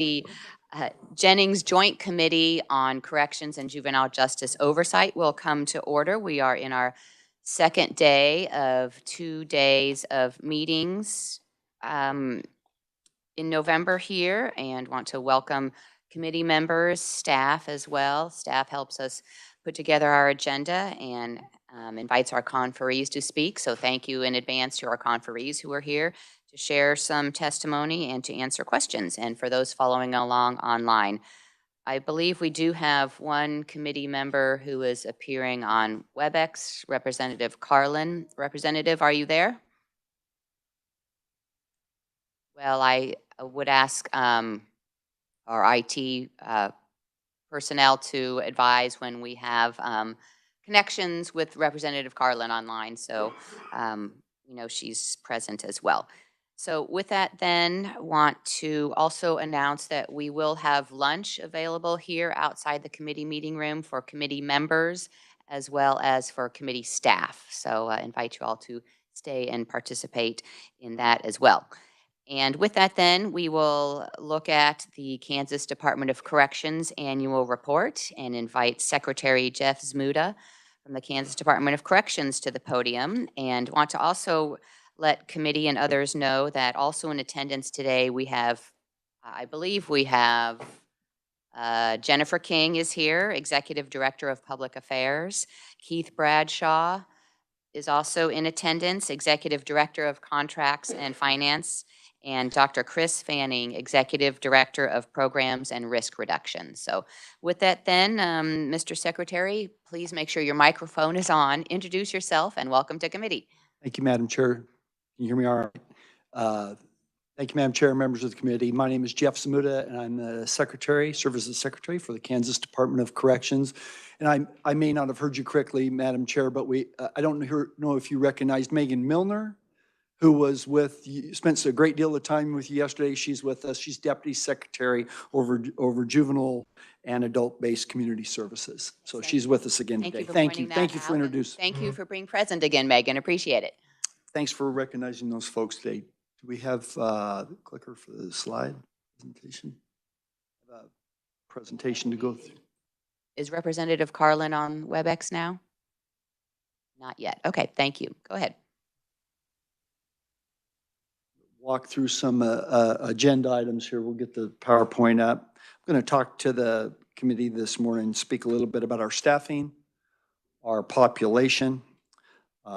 The Jennings Joint Committee on Corrections and Juvenile Justice Oversight will come to order. We are in our second day of 2 days of meetings in November here, and want to welcome committee members, staff as well. Staff helps us put together our agenda and invites our conferees to speak. So thank you in advance to our conferees who are here to share some testimony and to answer questions. And for those following along online, I believe we do have one committee member who is appearing on WebEx, Representative Carlin. Representative, are you there? Well, I would ask our IT personnel to advise when we have connections with Representative Carlin online, so she's present as well. So with that then, I want to also announce that we will have lunch available here outside the committee meeting room for committee members as well as for committee staff. So I invite you all to stay and participate in that as well. And with that then, we will look at the Kansas Department of Corrections annual report and invite Secretary Jeff Zmuda from the Kansas Department of Corrections to the podium, and want to also let committee and others know that also in attendance today we have, I believe we have Jennifer King is here, Executive Director of Public Affairs. Keith Bradshaw is also in attendance, Executive Director of Contracts and Finance, and Dr. Chris Fanning, Executive Director of Programs and Risk Reduction. So with that then, Mr. Secretary, please make sure your microphone is on. Introduce yourself and welcome to committee. Thank you, Madam Chair. Can you hear me all right? Thank you, Madam Chair, members of the committee. My name is Jeff Zmuda, and I'm the Secretary, serve as the Secretary for the Kansas Department of Corrections. And I may not have heard you correctly, Madam Chair, but I don't know if you recognized Megan Milner, who was with you, spent a great deal of time with you yesterday. She's with us. She's Deputy Secretary over Juvenile and Adult-Based Community Services. So she's with us again today. Thank you. Thank you for introducing. Thank you for being present again, Megan. Appreciate it. Thanks for recognizing those folks today. Do we have the clicker for the slide presentation? Presentation to go through. Is Representative Carlin on WebEx now? Not yet. Okay, thank you. Go ahead. Walk through some agenda items here. We'll get the PowerPoint up. I'm going to talk to the committee this morning, speak a little bit about our staffing, our population,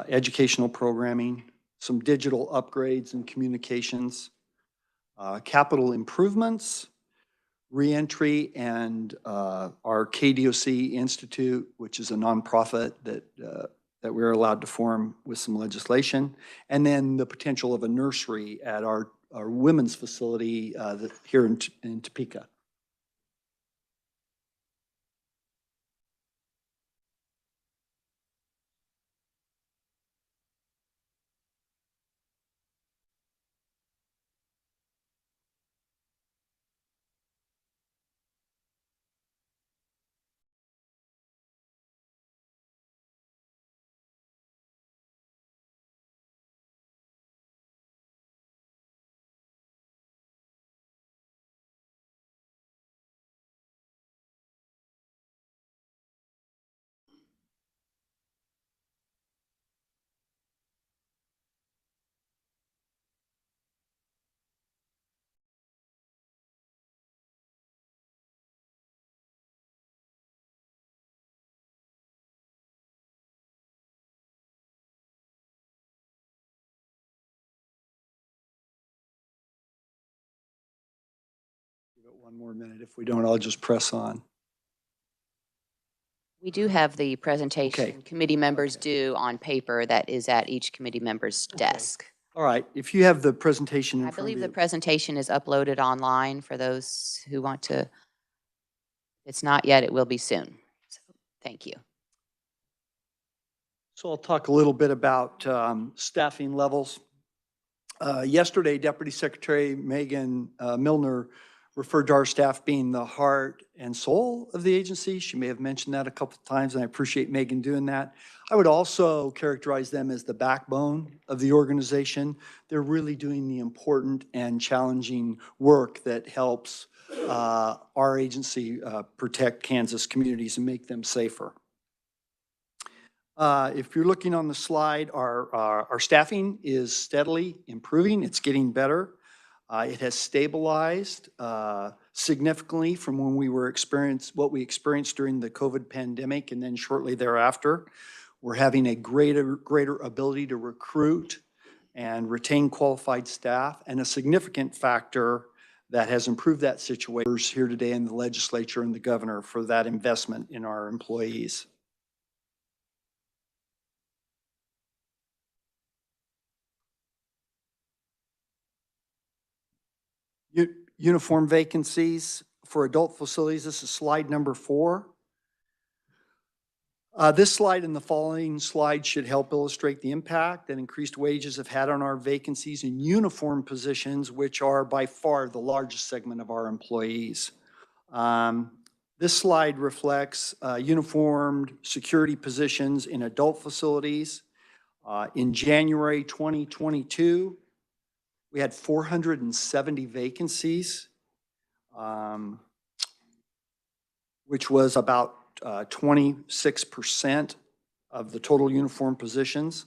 educational programming, some digital upgrades and communications, capital improvements, reentry, and our KDOC Institute, which is a nonprofit that we're allowed to form with some legislation, and then the potential of a nursery at our women's facility here in Topeka. One more minute. If we don't, I'll just press on. We do have the presentation committee members do on paper that is at each committee member's desk. All right. If you have the presentation, I believe the presentation is uploaded online for those who want to. If it's not yet, it will be soon. So, thank you. So I'll talk a little bit about staffing levels. Yesterday, Deputy Secretary Megan Milner referred to our staff being the heart and soul of the agency. She may have mentioned that a couple of times, and I appreciate Megan doing that. I would also characterize them as the backbone of the organization. They're really doing the important and challenging work that helps our agency protect Kansas communities and make them safer. If you're looking on the slide, our staffing is steadily improving. It's getting better. It has stabilized significantly from when what we experienced during the COVID pandemic and then shortly thereafter. We're having a greater ability to recruit and retain qualified staff, and a significant factor that has improved that situation here today in the legislature and the governor for that investment in our employees. Uniform vacancies for adult facilities. This is slide number 4. This slide and the following slide should help illustrate the impact that increased wages have had on our vacancies in uniform positions, which are by far the largest segment of our employees. This slide reflects uniformed security positions in adult facilities. In January 2022, we had 470 vacancies, which was about 26% of the total uniform positions.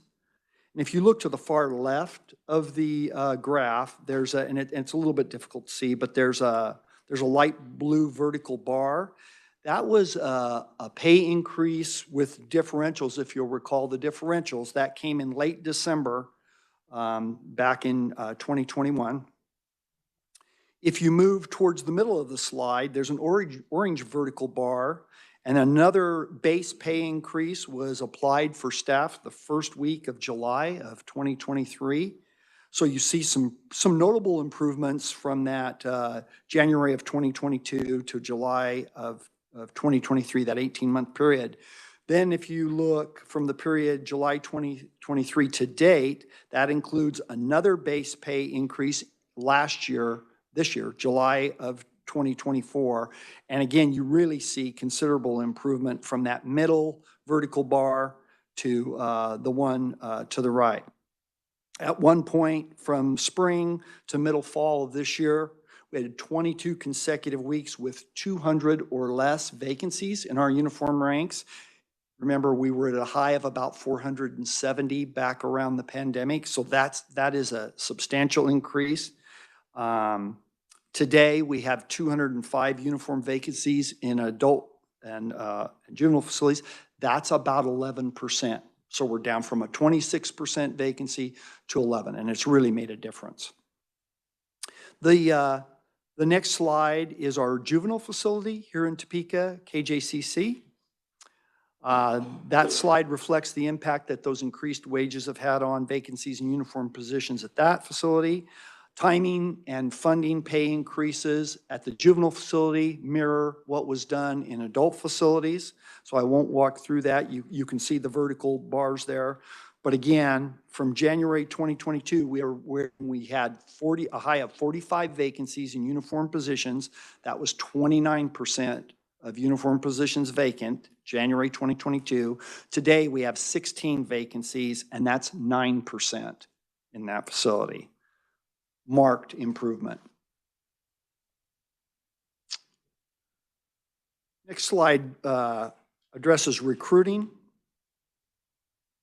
And if you look to the far left of the graph, there's it's a little bit difficult to see, but there's a light blue vertical bar. That was a pay increase with differentials. If you'll recall the differentials, that came in late December back in 2021. If you move towards the middle of the slide, there's an orange vertical bar, and another base pay increase was applied for staff the first week of July of 2023. So you see some notable improvements from that January of 2022 to July of 2023, that 18-month period. Then if you look from the period July 2023 to date, that includes another base pay increase this year, July of 2024. And again, you really see considerable improvement from that middle vertical bar to the one to the right. At one point from spring to middle fall of this year, we had 22 consecutive weeks with 200 or less vacancies in our uniform ranks. Remember, we were at a high of about 470 back around the pandemic, so that is a substantial increase. Today, we have 205 uniform vacancies in adult and juvenile facilities. That's about 11%. So we're down from a 26% vacancy to 11, and it's really made a difference. The next slide is our juvenile facility here in Topeka, KJCC. That slide reflects the impact that those increased wages have had on vacancies and uniform positions at that facility. Timing and funding pay increases at the juvenile facility mirror what was done in adult facilities. So I won't walk through that. You can see the vertical bars there. But again, from January 2022, we had a high of 45 vacancies in uniform positions. That was 29% of uniform positions vacant, January 2022. Today, we have 16 vacancies, and that's 9% in that facility. Marked improvement. Next slide addresses recruiting.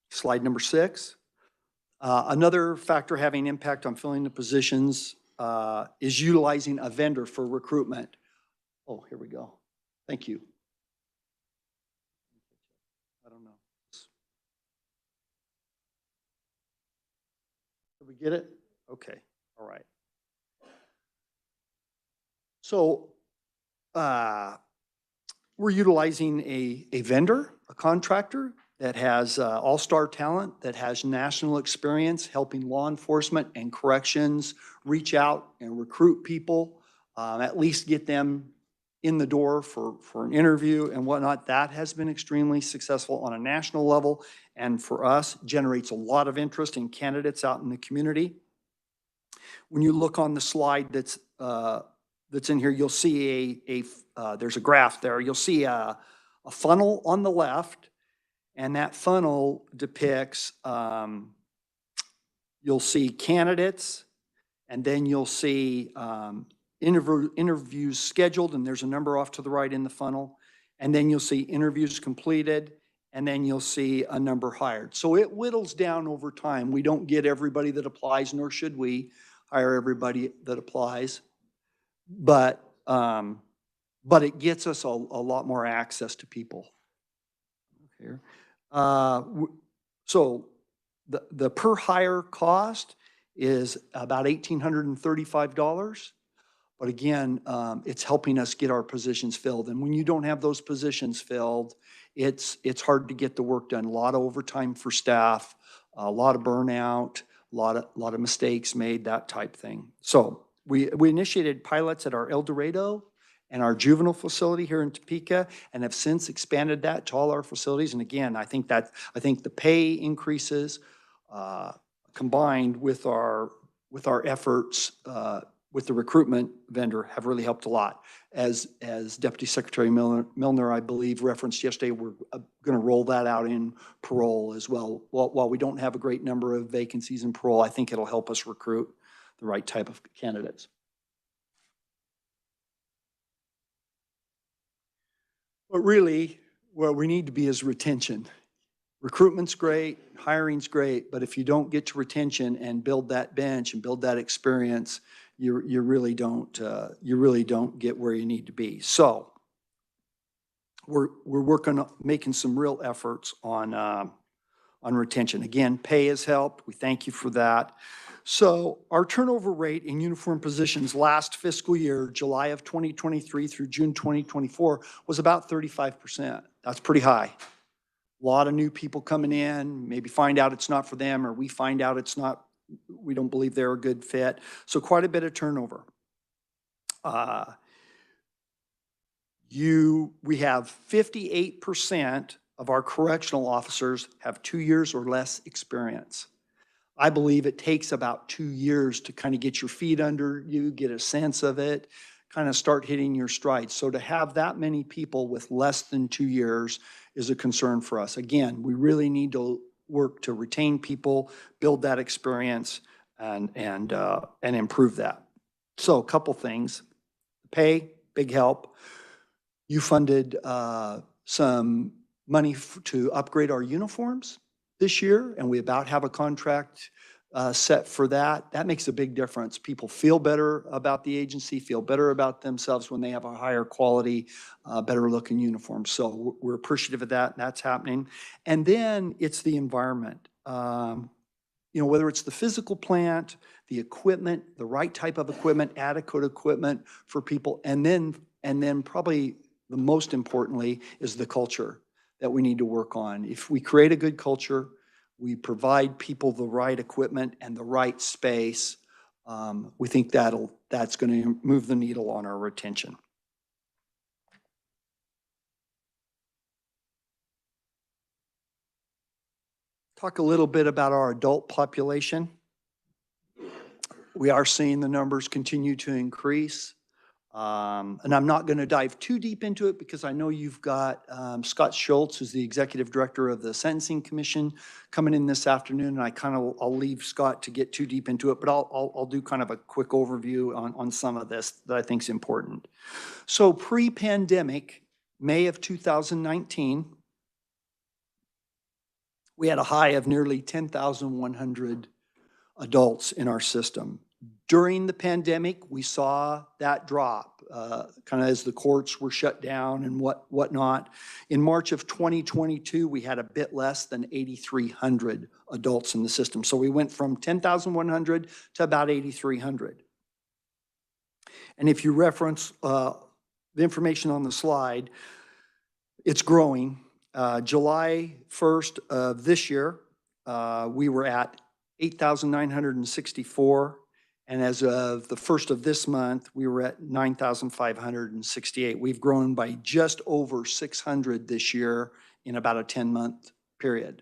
Slide number 6. Another factor having impact on filling the positions is utilizing a vendor for recruitment. Oh, here we go. Thank you. I don't know. Did we get it? Okay. All right. So we're utilizing a vendor, a contractor that has all-star talent, that has national experience helping law enforcement and corrections reach out and recruit people, at least get them in the door for an interview and whatnot. That has been extremely successful on a national level, and for us, generates a lot of interest in candidates out in the community. When you look on the slide that's in here, you'll see there's a graph there. You'll see a funnel on the left, and that funnel depicts, you'll see candidates, and then you'll see interviews scheduled, and there's a number off to the right in the funnel. And then you'll see interviews completed, and then you'll see a number hired. So it whittles down over time. We don't get everybody that applies, nor should we hire everybody that applies. But it gets us a lot more access to people. Here. So the per hire cost is about $1,835. But again, it's helping us get our positions filled. And when you don't have those positions filled, it's hard to get the work done. A lot of overtime for staff, a lot of burnout, a lot of mistakes made, that type thing. So we initiated pilots at our El Dorado and our juvenile facility here in Topeka, and have since expanded that to all our facilities. And again, I think the pay increases combined with our efforts with the recruitment vendor have really helped a lot. As Deputy Secretary Milner, I believe, referenced yesterday, we're going to roll that out in parole as well. While we don't have a great number of vacancies in parole, I think it'll help us recruit the right type of candidates. But really, what we need to be is retention. Recruitment's great, hiring's great, but if you don't get to retention and build that bench and build that experience, you really don't get where you need to be. So we're working on making some real efforts on retention. Again, pay has helped. We thank you for that. So our turnover rate in uniform positions last fiscal year, July of 2023 through June 2024, was about 35%. That's pretty high. A lot of new people coming in, maybe find out it's not for them, or we find out we don't believe they're a good fit. So quite a bit of turnover. We have 58% of our correctional officers have 2 years or less experience. I believe it takes about 2 years to kind of get your feet under you, get a sense of it, kind of start hitting your stride. So to have that many people with less than 2 years is a concern for us. Again, we really need to work to retain people, build that experience, and improve that. So a couple things. Pay, big help. You funded some money to upgrade our uniforms this year, and we about have a contract set for that. That makes a big difference. People feel better about the agency, feel better about themselves when they have a higher quality, better looking uniform. So we're appreciative of that, and that's happening. And then it's the environment. Whether it's the physical plant, the equipment, the right type of equipment, adequate equipment for people, and then probably the most importantly is the culture that we need to work on. If we create a good culture, we provide people the right equipment and the right space, we think that's going to move the needle on our retention. Talk a little bit about our adult population. We are seeing the numbers continue to increase. And I'm not going to dive too deep into it because I know you've got Scott Schultz, who's the executive director of the Sentencing Commission, coming in this afternoon. And I'll leave Scott to get too deep into it, but I'll do kind of a quick overview on some of this that I think is important. So pre-pandemic, May of 2019, we had a high of nearly 10,100 adults in our system. During the pandemic, we saw that drop, kind of as the courts were shut down and whatnot. In March of 2022, we had a bit less than 8,300 adults in the system. So we went from 10,100 to about 8,300. And if you reference the information on the slide, it's growing. July 1st of this year, we were at 8,964. And as of the first of this month, we were at 9,568. We've grown by just over 600 this year in about a 10-month period.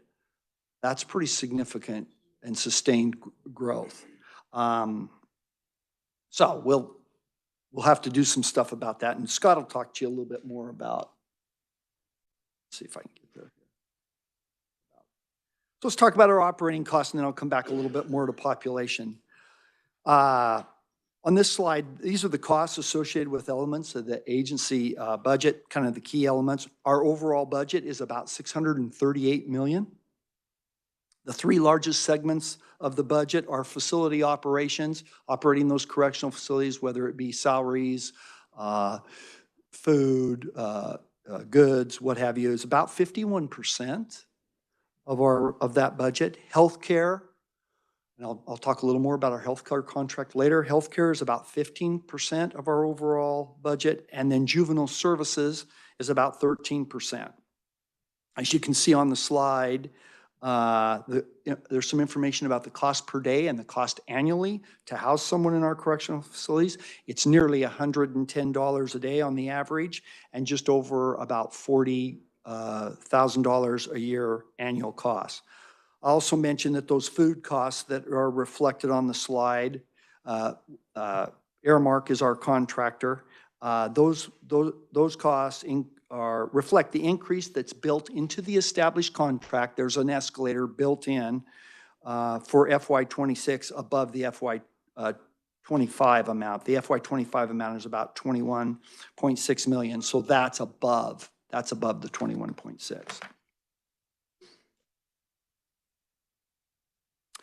That's pretty significant and sustained growth. So we'll have to do some stuff about that. And Scott will talk to you a little bit more about, let's see if I can get there. So let's talk about our operating costs, and then I'll come back a little bit more to population. On this slide, these are the costs associated with elements of the agency budget, kind of the key elements. Our overall budget is about $638 million. The three largest segments of the budget are facility operations, operating those correctional facilities, whether it be salaries, food, goods, what have you, is about 51% of that budget. Healthcare, and I'll talk a little more about our healthcare contract later. Healthcare is about 15% of our overall budget, and then juvenile services is about 13%. As you can see on the slide, there's some information about the cost per day and the cost annually to house someone in our correctional facilities. It's nearly $110 a day on the average, and just over about $40,000 a year annual cost. I also mentioned that those food costs that are reflected on the slide, Airmark is our contractor. Those costs reflect the increase that's built into the established contract. There's an escalator built in for FY26 above the FY25 amount. The FY25 amount is about 21.6 million, so that's above the 21.6.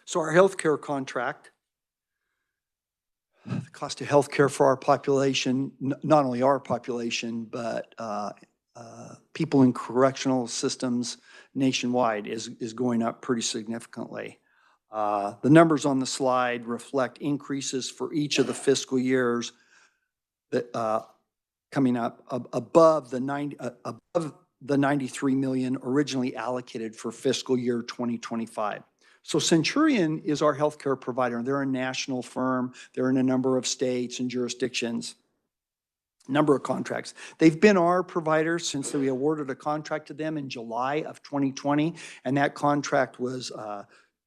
So our healthcare contract, the cost of healthcare for our population, not only our population, but people in correctional systems nationwide is going up pretty significantly. The numbers on the slide reflect increases for each of the fiscal years that coming up above the 93 million originally allocated for fiscal year 2025. So Centurion is our healthcare provider. They're a national firm. They're in a number of states and jurisdictions, number of contracts. They've been our provider since we awarded a contract to them in July of 2020, and that contract was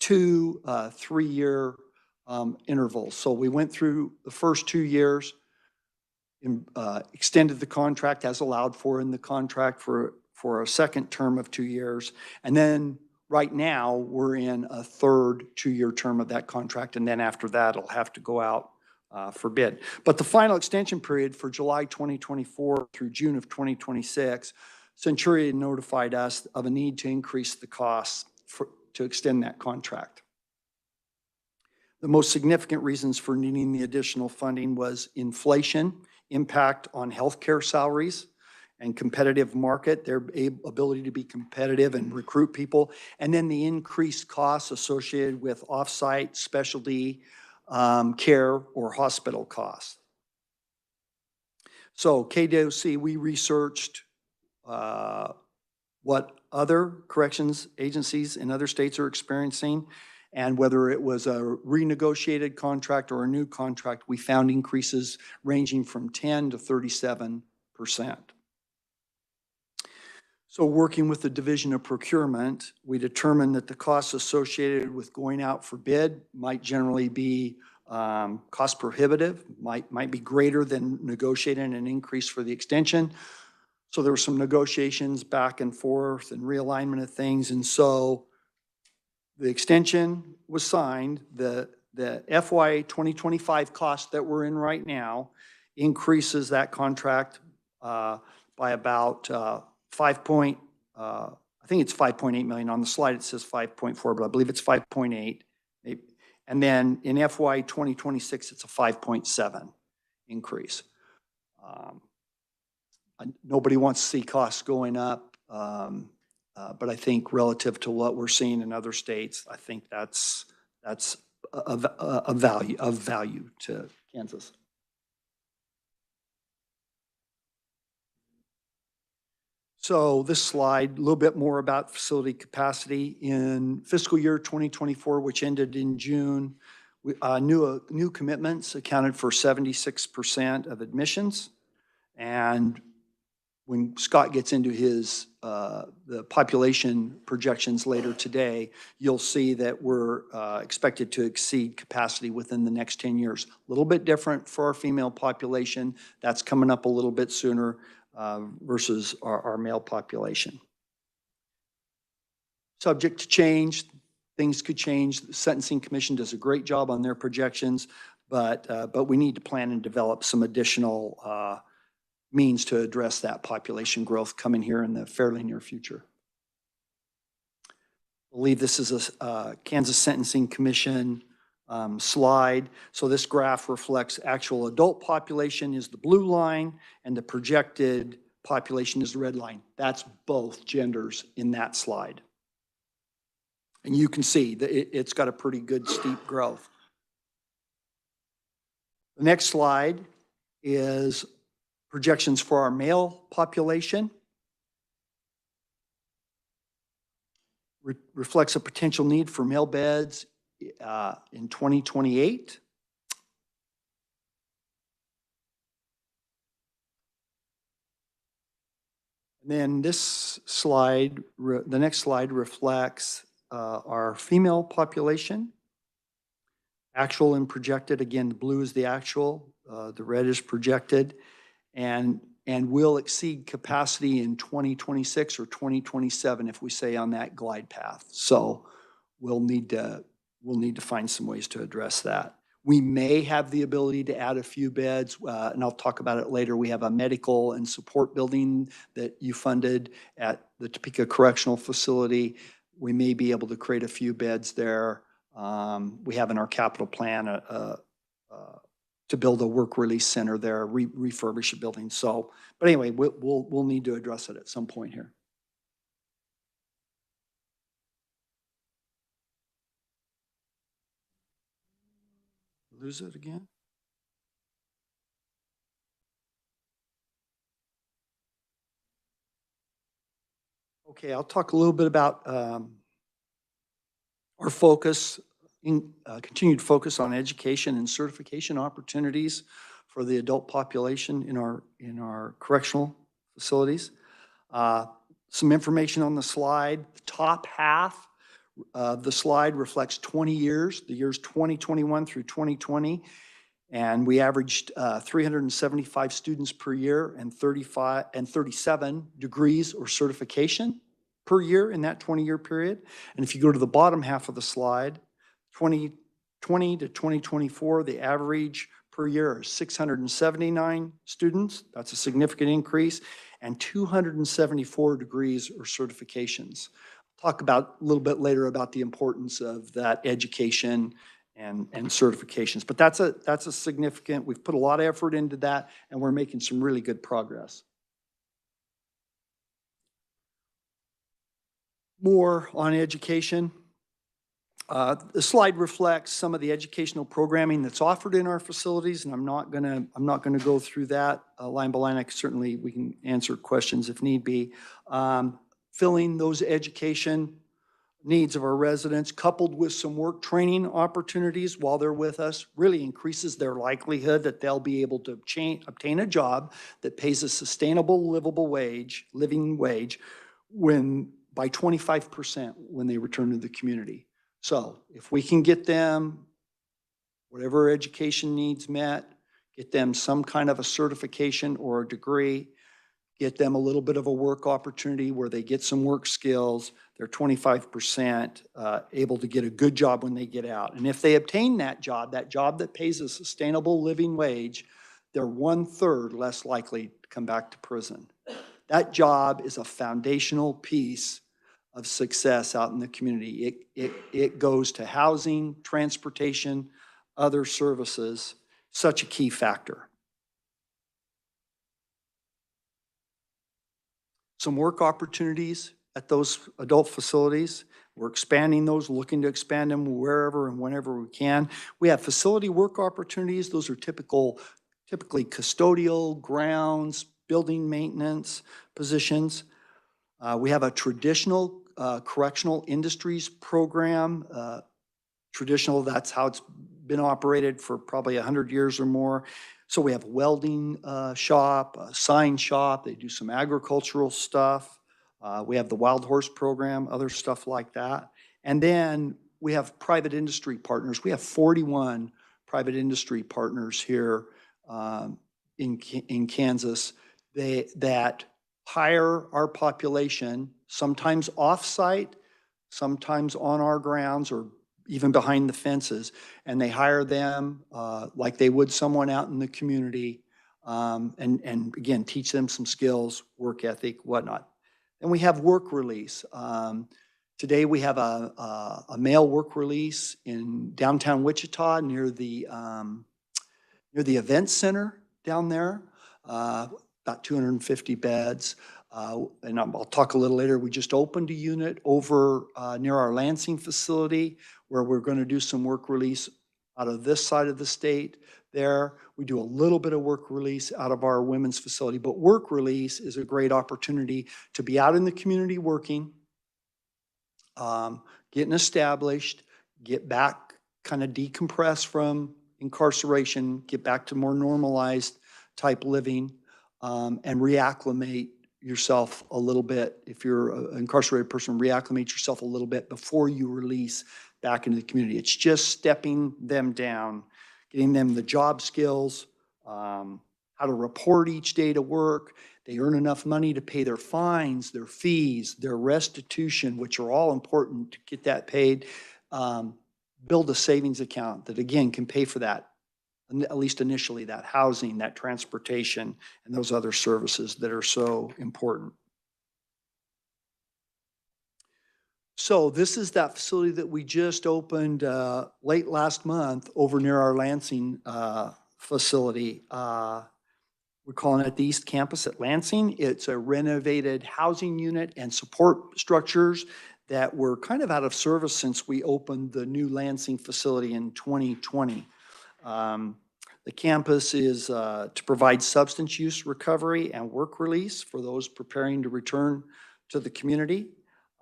2 3-year intervals. So we went through the first 2 years, extended the contract as allowed for in the contract for a second term of 2 years, and then right now, we're in a third 2-year term of that contract, and then after that, it'll have to go out for bid. But the final extension period for July 2024 through June of 2026, Centurion notified us of a need to increase the costs to extend that contract. The most significant reasons for needing the additional funding was inflation, impact on healthcare salaries, and competitive market, their ability to be competitive and recruit people, and then the increased costs associated with off-site specialty care or hospital costs. So KDOC, we researched what other corrections agencies in other states are experiencing, and whether it was a renegotiated contract or a new contract, we found increases ranging from 10 to 37%. So working with the Division of Procurement, we determined that the costs associated with going out for bid might generally be cost prohibitive, might be greater than negotiating an increase for the extension. So there were some negotiations back and forth and realignment of things. And so the extension was signed. The FY 2025 cost that we're in right now increases that contract by about I think it's 5.8 million. On the slide it says 5.4, but I believe it's 5.8. And then in FY 2026, it's a 5.7 increase. Nobody wants to see costs going up, but I think relative to what we're seeing in other states, I think that's a value to Kansas. So this slide, a little bit more about facility capacity. In fiscal year 2024, which ended in June, new commitments accounted for 76% of admissions. And when Scott gets into his the population projections later today, you'll see that we're expected to exceed capacity within the next 10 years. A little bit different for our female population. That's coming up a little bit sooner versus our male population. Subject to change, things could change. The Sentencing Commission does a great job on their projections, but we need to plan and develop some additional means to address that population growth coming here in the fairly near future. I believe this is a Kansas Sentencing Commission slide. So this graph reflects actual adult population is the blue line, and the projected population is the red line. That's both genders in that slide. And you can see that it's got a pretty good steep growth. The next slide is projections for our male population. Reflects a potential need for male beds in 2028. And then this slide, the next slide reflects our female population. Actual and projected, again, the blue is the actual, the red is projected, and will exceed capacity in 2026 or 2027 if we stay on that glide path. So we'll need to find some ways to address that. We may have the ability to add a few beds, and I'll talk about it later. We have a medical and support building that you funded at the Topeka Correctional Facility. We may be able to create a few beds there. We have in our capital plan to build a work release center there, refurbish a building. So, but anyway, we'll need to address it at some point here. Lose it again? Okay, I'll talk a little bit about our focus, continued focus on education and certification opportunities for the adult population in our correctional facilities. Some information on the slide. The top half of the slide reflects 20 years, the years 2021 through 2020, and we averaged 375 students per year and 37 degrees or certification per year in that 20-year period. And if you go to the bottom half of the slide, 2020 to 2024, the average per year is 679 students. That's a significant increase, and 274 degrees or certifications. I'll talk about a little bit later about the importance of that education and certifications. But that's a significant, we've put a lot of effort into that, and we're making some really good progress. More on education. The slide reflects some of the educational programming that's offered in our facilities, and I'm not gonna go through that line by line. Certainly we can answer questions if need be. Filling those education needs of our residents, coupled with some work training opportunities while they're with us, really increases their likelihood that they'll be able to obtain a job that pays a sustainable, living wage by 25% when they return to the community. So if we can get them whatever education needs met, get them some kind of a certification or a degree, get them a little bit of a work opportunity where they get some work skills, they're 25% able to get a good job when they get out. And if they obtain that job that pays a sustainable living wage, they're 1/3 less likely to come back to prison. That job is a foundational piece of success out in the community. It goes to housing, transportation, other services, such a key factor. Some work opportunities at those adult facilities. We're expanding those, looking to expand them wherever and whenever we can. We have facility work opportunities. Those are typically custodial, grounds, building maintenance positions. We have a traditional correctional industries program. Traditional, that's how it's been operated for probably 100 years or more. So we have a welding shop, a sign shop. They do some agricultural stuff. We have the Wild Horse program, other stuff like that. And then we have private industry partners. We have 41 private industry partners here in Kansas that hire our population, sometimes off-site, sometimes on our grounds, or even behind the fences, and they hire them like they would someone out in the community, and again, teach them some skills, work ethic, whatnot. And we have work release. Today we have a male work release in downtown Wichita near the event center down there, about 250 beds. And I'll talk a little later. We just opened a unit over near our Lansing facility where we're going to do some work release out of this side of the state there. We do a little bit of work release out of our women's facility, but work release is a great opportunity to be out in the community working, getting established, get back, kind of decompress from incarceration, get back to more normalized type living, and reacclimate yourself a little bit. If you're an incarcerated person, reacclimate yourself a little bit before you release back into the community. It's just stepping them down, getting them the job skills, how to report each day to work. They earn enough money to pay their fines, their fees, their restitution, which are all important to get that paid. Build a savings account that, again, can pay for that, at least initially, that housing, that transportation, and those other services that are so important. So this is that facility that we just opened late last month over near our Lansing facility. We're calling it the East Campus at Lansing. It's a renovated housing unit and support structures that were kind of out of service since we opened the new Lansing facility in 2020. The campus is to provide substance use recovery and work release for those preparing to return to the community.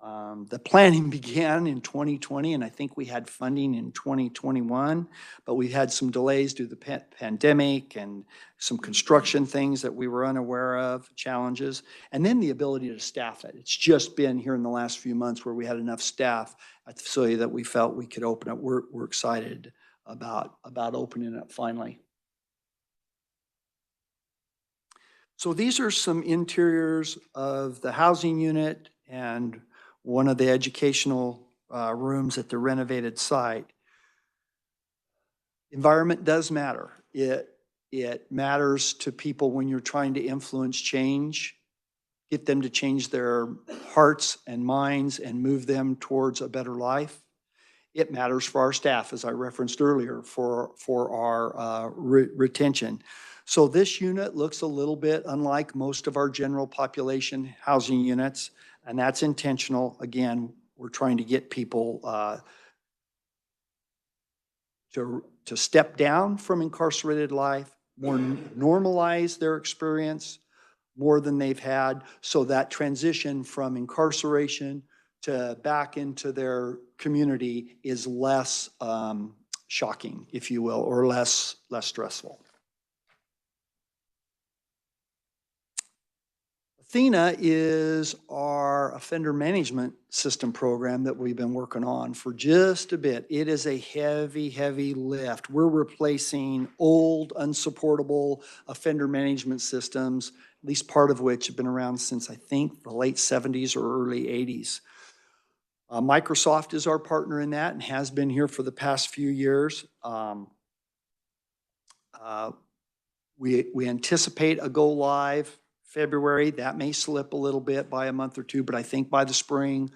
The planning began in 2020, and I think we had funding in 2021, but we had some delays due to the pandemic and some construction things that we were unaware of, challenges, and then the ability to staff it. It's just been here in the last few months where we had enough staff at the facility that we felt we could open it. We're excited about opening it finally. So these are some interiors of the housing unit and one of the educational rooms at the renovated site. Environment does matter. It matters to people when you're trying to influence change, get them to change their hearts and minds and move them towards a better life. It matters for our staff, as I referenced earlier, for our retention. So this unit looks a little bit unlike most of our general population housing units, and that's intentional. Again, we're trying to get people to step down from incarcerated life, more normalize their experience more than they've had, so that transition from incarceration to back into their community is less shocking, if you will, or less stressful. Athena is our offender management system program that we've been working on for just a bit. It is a heavy lift. We're replacing old, unsupportable offender management systems, at least part of which have been around since, I think, the late 70s or early 80s. Microsoft is our partner in that and has been here for the past few years. We anticipate a go live February. That may slip a little bit by a month or two, but I think by the spring,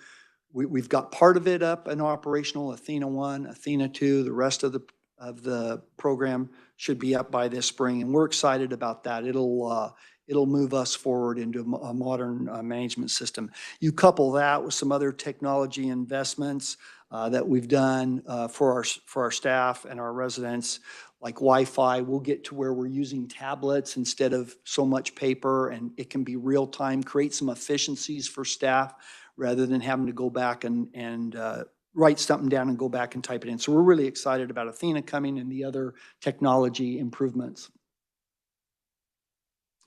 we've got part of it up and operational. Athena 1, Athena 2, the rest of the program should be up by this spring, and we're excited about that. It'll move us forward into a modern management system. You couple that with some other technology investments that we've done for our staff and our residents, like Wi-Fi. We'll get to where we're using tablets instead of so much paper, and it can be real time, create some efficiencies for staff rather than having to go back and write something down and go back and type it in. So we're really excited about Athena coming and the other technology improvements.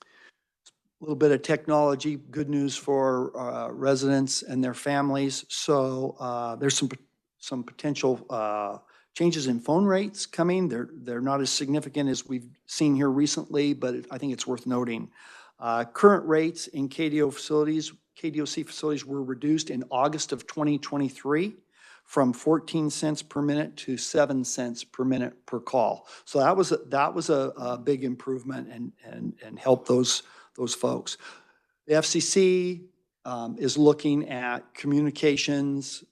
A little bit of technology, good news for residents and their families. So there's some potential changes in phone rates coming. They're not as significant as we've seen here recently, but I think it's worth noting. Current rates in KDOC facilities were reduced in August of 2023 from 14 cents per minute to 7 cents per minute per call. So that was a big improvement and helped those folks. The FCC is looking at communications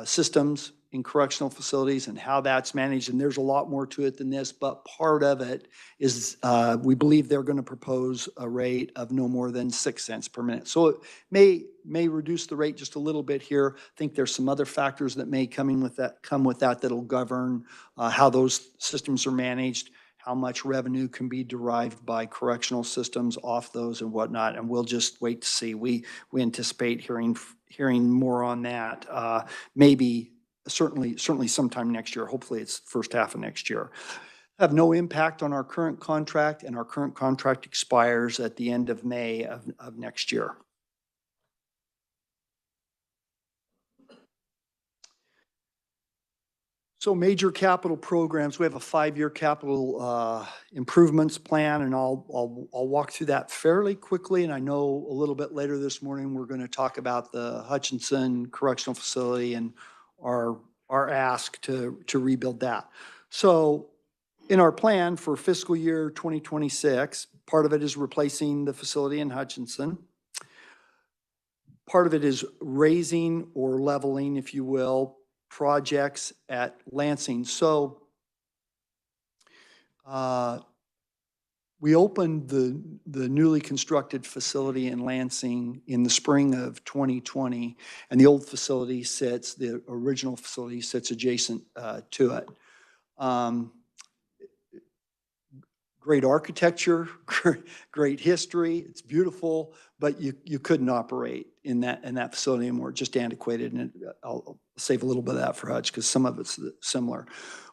systems in correctional facilities and how that's managed. And there's a lot more to it than this, but part of it is we believe they're going to propose a rate of no more than 6 cents per minute. So it may reduce the rate just a little bit here. I think there's some other factors that may come with that that'll govern how those systems are managed, how much revenue can be derived by correctional systems off those and whatnot. And we'll just wait to see. We anticipate hearing more on that, maybe certainly sometime next year. Hopefully it's first half of next year. Have no impact on our current contract, and our current contract expires at the end of May of next year. So major capital programs, we have a 5-year capital improvements plan, and I'll walk through that fairly quickly. And I know a little bit later this morning, we're going to talk about the Hutchinson Correctional Facility and our ask to rebuild that. So in our plan for fiscal year 2026, part of it is replacing the facility in Hutchinson. Part of it is raising or leveling, if you will, projects at Lansing. So we opened the newly constructed facility in Lansing in the spring of 2020, and the old facility the original facility sits adjacent to it. Great architecture, great history. It's beautiful, but you couldn't operate in that facility anymore. Just antiquated, and I'll save a little bit of that for Hutch because some of it's similar.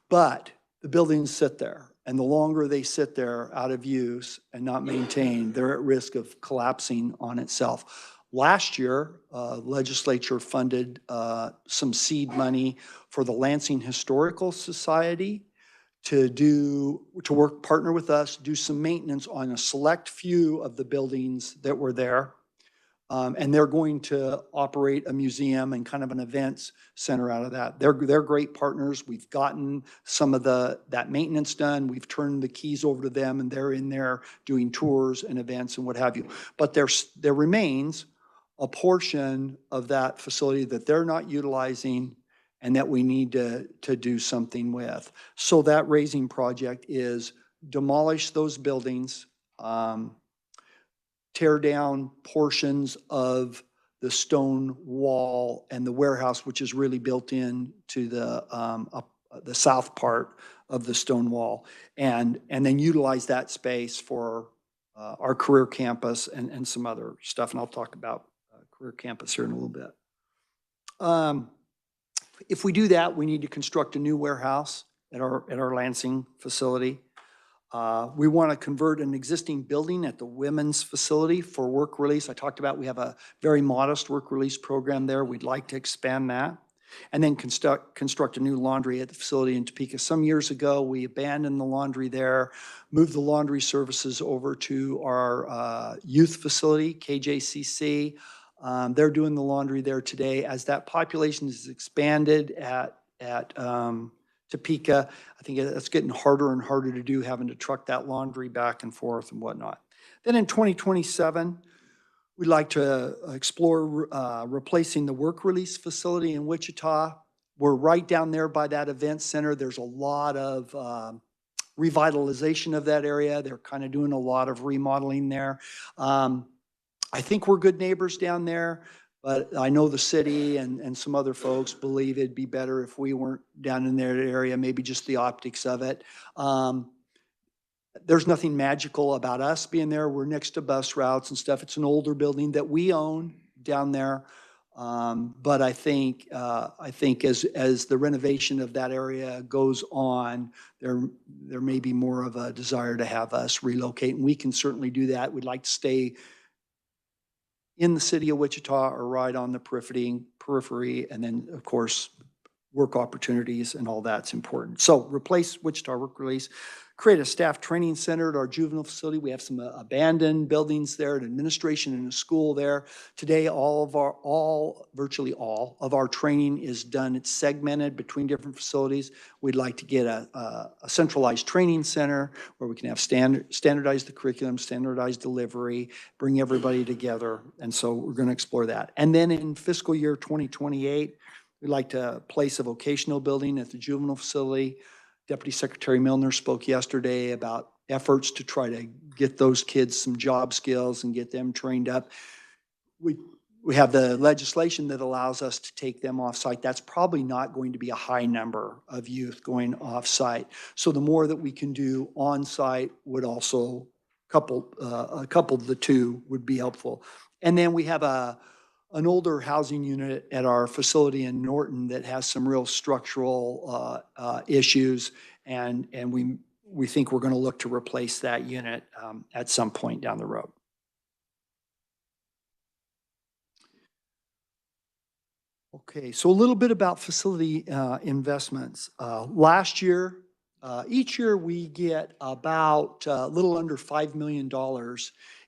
But the buildings sit there, and the longer they sit there out of use and not maintained, they're at risk of collapsing on itself. Last year, Legislature funded some seed money for the Lansing Historical Society to partner with us, do some maintenance on a select few of the buildings that were there. And they're going to operate a museum and kind of an events center out of that. They're great partners. We've gotten some of that maintenance done. We've turned the keys over to them, and they're in there doing tours and events and what have you. But there remains a portion of that facility that they're not utilizing and that we need to do something with. So that raising project is demolish those buildings, tear down portions of the stone wall and the warehouse, which is really built in to the south part of the stone wall, and then utilize that space for our career campus and some other stuff. And I'll talk about career campus here in a little bit. If we do that, we need to construct a new warehouse at our Lansing facility. We want to convert an existing building at the women's facility for work release. I talked about we have a very modest work release program there. We'd like to expand that. And then construct a new laundry at the facility in Topeka. Some years ago, we abandoned the laundry there, moved the laundry services over to our youth facility, KJCC. They're doing the laundry there today. As that population is expanded at Topeka, I think it's getting harder and harder to do, having to truck that laundry back and forth and whatnot. Then in 2027, we'd like to explore replacing the work release facility in Wichita. We're right down there by that event center. There's a lot of revitalization of that area. They're kind of doing a lot of remodeling there. I think we're good neighbors down there, but I know the city and some other folks believe it'd be better if we weren't down in their area, maybe just the optics of it. There's nothing magical about us being there. We're next to bus routes and stuff. It's an older building that we own down there. But I think as the renovation of that area goes on, there may be more of a desire to have us relocate, and we can certainly do that. We'd like to stay in the city of Wichita or right on the periphery, and then of course work opportunities and all that's important. So replace Wichita Work Release, create a staff training center at our juvenile facility. We have some abandoned buildings there, an administration and a school there. Today, virtually all of our training is done. It's segmented between different facilities. We'd like to get a centralized training center where we can have standardize the curriculum, standardized delivery, bring everybody together. And so we're going to explore that. And then in fiscal year 2028, we'd like to place a vocational building at the juvenile facility. Deputy Secretary Milner spoke yesterday about efforts to try to get those kids some job skills and get them trained up. We have the legislation that allows us to take them off-site. That's probably not going to be a high number of youth going off-site. So the more that we can do on-site would also couple the two would be helpful. And then we have an older housing unit at our facility in Norton that has some real structural issues, and we think we're going to look to replace that unit at some point down the road. Okay, so a little bit about facility investments. Last year, each year we get about a little under $5 million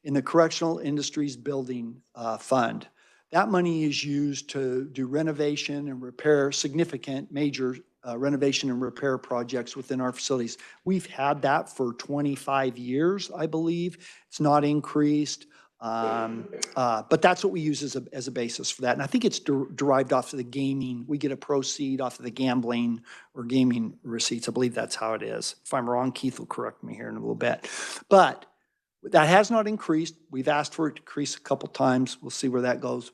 in the Correctional Industries Building Fund. That money is used to do renovation and repair, significant major renovation and repair projects within our facilities. We've had that for 25 years, I believe. It's not increased, but that's what we use as a basis for that. And I think it's derived off of the gaming. We get a proceed off of the gambling or gaming receipts. I believe that's how it is. If I'm wrong, Keith will correct me here in a little bit. But that has not increased. We've asked for it to increase a couple times. We'll see where that goes.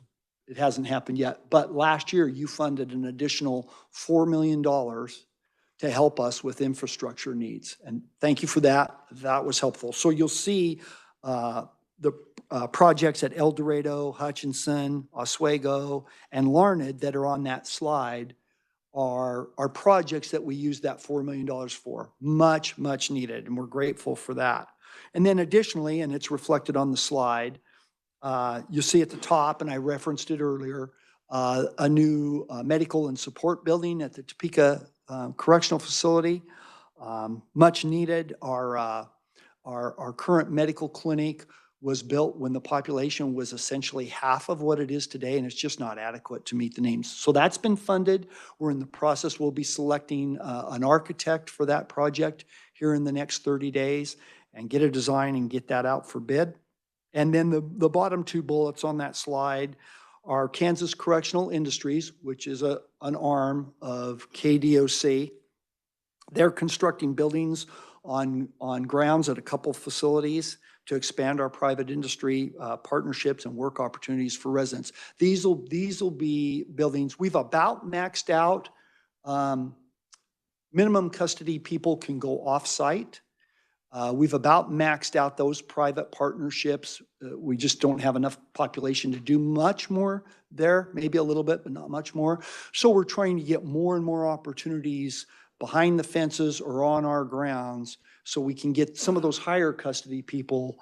It hasn't happened yet. But last year, you funded an additional $4 million to help us with infrastructure needs. And thank you for that. That was helpful. So you'll see the projects at El Dorado, Hutchinson, Oswego, and Larned that are on that slide are projects that we use that $4 million for. Much, much needed, and we're grateful for that. And then additionally, and it's reflected on the slide, you'll see at the top, and I referenced it earlier, a new medical and support building at the Topeka Correctional Facility. Much needed. Our current medical clinic was built when the population was essentially half of what it is today, and it's just not adequate to meet the needs. So that's been funded. We're in the process. We'll be selecting an architect for that project here in the next 30 days and get a design and get that out for bid. And then the bottom two bullets on that slide are Kansas Correctional Industries, which is an arm of KDOC. They're constructing buildings on grounds at a couple facilities to expand our private industry partnerships and work opportunities for residents. These will be buildings. We've about maxed out. Minimum custody people can go off-site. We've about maxed out those private partnerships. We just don't have enough population to do much more there, maybe a little bit, but not much more. So we're trying to get more and more opportunities behind the fences or on our grounds so we can get some of those higher custody people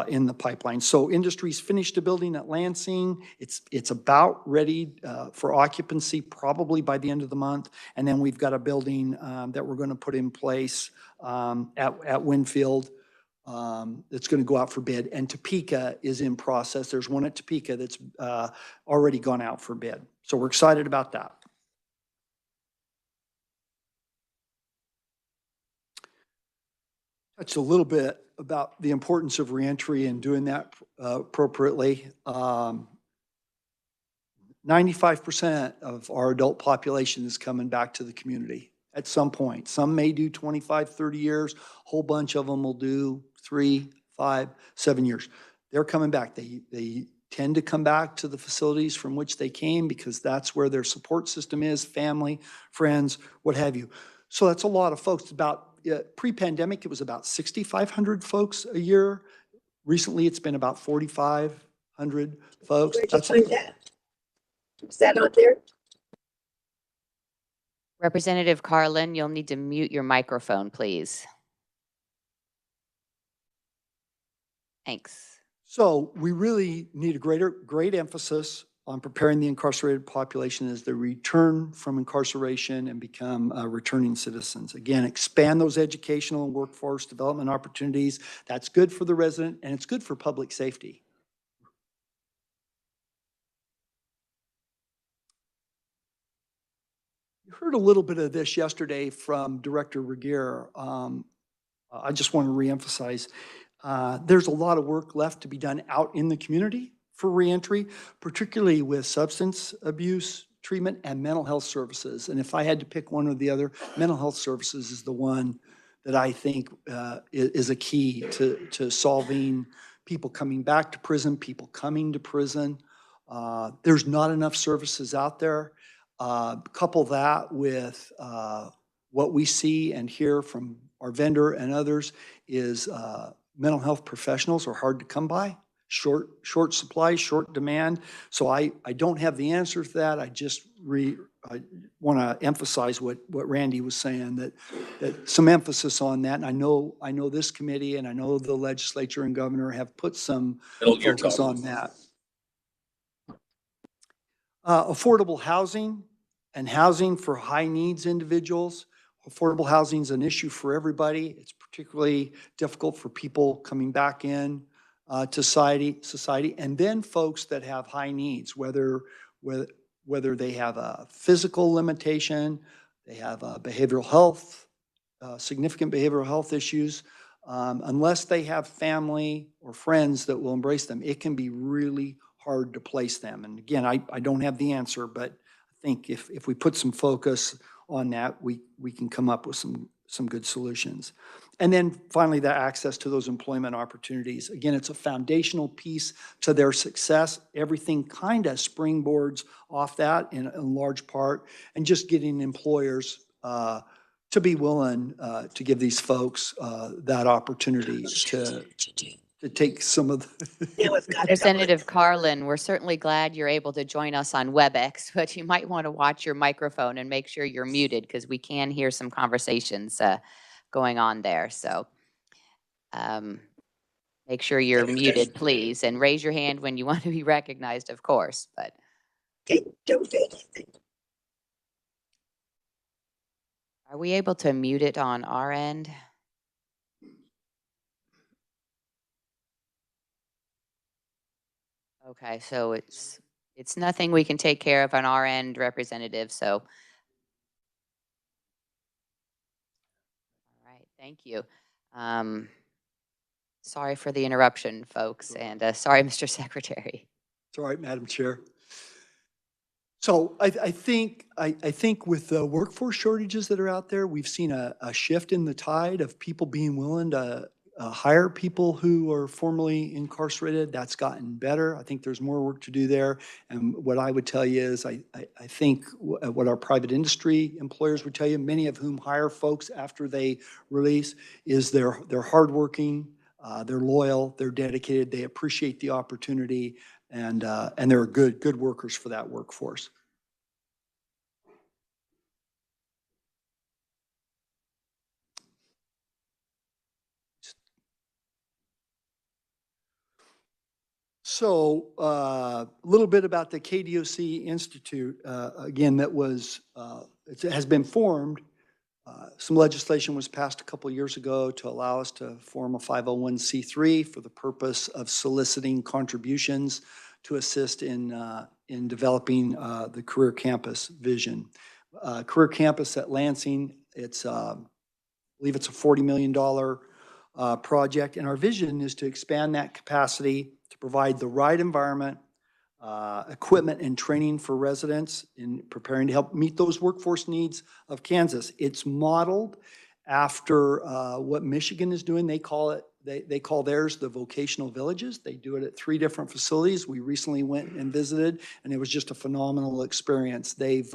in the pipeline. So Industries finished a building at Lansing. It's about ready for occupancy probably by the end of the month. And then we've got a building that we're going to put in place at Winfield that's going to go out for bid. And Topeka is in process. There's one at Topeka that's already gone out for bid. So we're excited about that. That's a little bit about the importance of reentry and doing that appropriately. 95% of our adult population is coming back to the community at some point. Some may do 25, 30 years. A whole bunch of them will do 3, 5, 7 years. They're coming back. They tend to come back to the facilities from which they came because that's where their support system is, family, friends, what have you. So that's a lot of folks. About pre-pandemic, it was about 6,500 folks a year. Recently, it's been about 4,500 folks. Where'd you find that? Is that on there? Representative Carlin, you'll need to mute your microphone, please. Thanks. So we really need a great emphasis on preparing the incarcerated population as they return from incarceration and become returning citizens. Again, expand those educational and workforce development opportunities. That's good for the resident and it's good for public safety. You heard a little bit of this yesterday from Director Regier. I just want to reemphasize, there's a lot of work left to be done out in the community for reentry, particularly with substance abuse treatment and mental health services. And if I had to pick one or the other, mental health services is the one that I think is a key to solving people coming back to prison, people coming to prison. There's not enough services out there. Couple that with what we see and hear from our vendor and others is mental health professionals are hard to come by. Short supply, short demand. So I don't have the answer to that. I just I want to emphasize what Randy was saying, that some emphasis on that. And I know this committee and I know the legislature and governor have put some focus on that. Affordable housing and housing for high needs individuals. Affordable housing is an issue for everybody. It's particularly difficult for people coming back in to society, and then folks that have high needs, whether they have a physical limitation, they have behavioral health, significant behavioral health issues. Unless they have family or friends that will embrace them, it can be really hard to place them. And again, I don't have the answer, but I think if we put some focus on that, we can come up with some good solutions. And then finally, the access to those employment opportunities. Again, it's a foundational piece to their success. Everything kind of springboards off that in large part, and just getting employers to be willing to give these folks that opportunity to take some of the Representative Carlin, we're certainly glad you're able to join us on WebEx, but you might want to watch your microphone and make sure you're muted because we can hear some conversations going on there. So make sure you're muted, please, and raise your hand when you want to be recognized, of course. But Okay, don't say anything. are we able to mute it on our end? Okay, so it's nothing we can take care of on our end, Representative, so. All right, thank you. Sorry for the interruption, folks, and sorry, Mr. Secretary. It's all right, Madam Chair. So I think with the workforce shortages that are out there, we've seen a shift in the tide of people being willing to hire people who are formerly incarcerated. That's gotten better. I think there's more work to do there. And what I would tell you is I think what our private industry employers would tell you, many of whom hire folks after they release, is they're hardworking, they're loyal, they're dedicated, they appreciate the opportunity, and they're good workers for that workforce. So a little bit about the KDOC Institute, again, that was, it has been formed. Some legislation was passed a couple of years ago to allow us to form a 501c3 for the purpose of soliciting contributions to assist in developing the Career Campus vision. Career Campus at Lansing, I believe it's a $40 million project, and our vision is to expand that capacity to provide the right environment, equipment and training for residents in preparing to help meet those workforce needs of Kansas. It's modeled after what Michigan is doing. They call theirs the vocational villages. They do it at 3 different facilities. We recently went and visited, and it was just a phenomenal experience. They've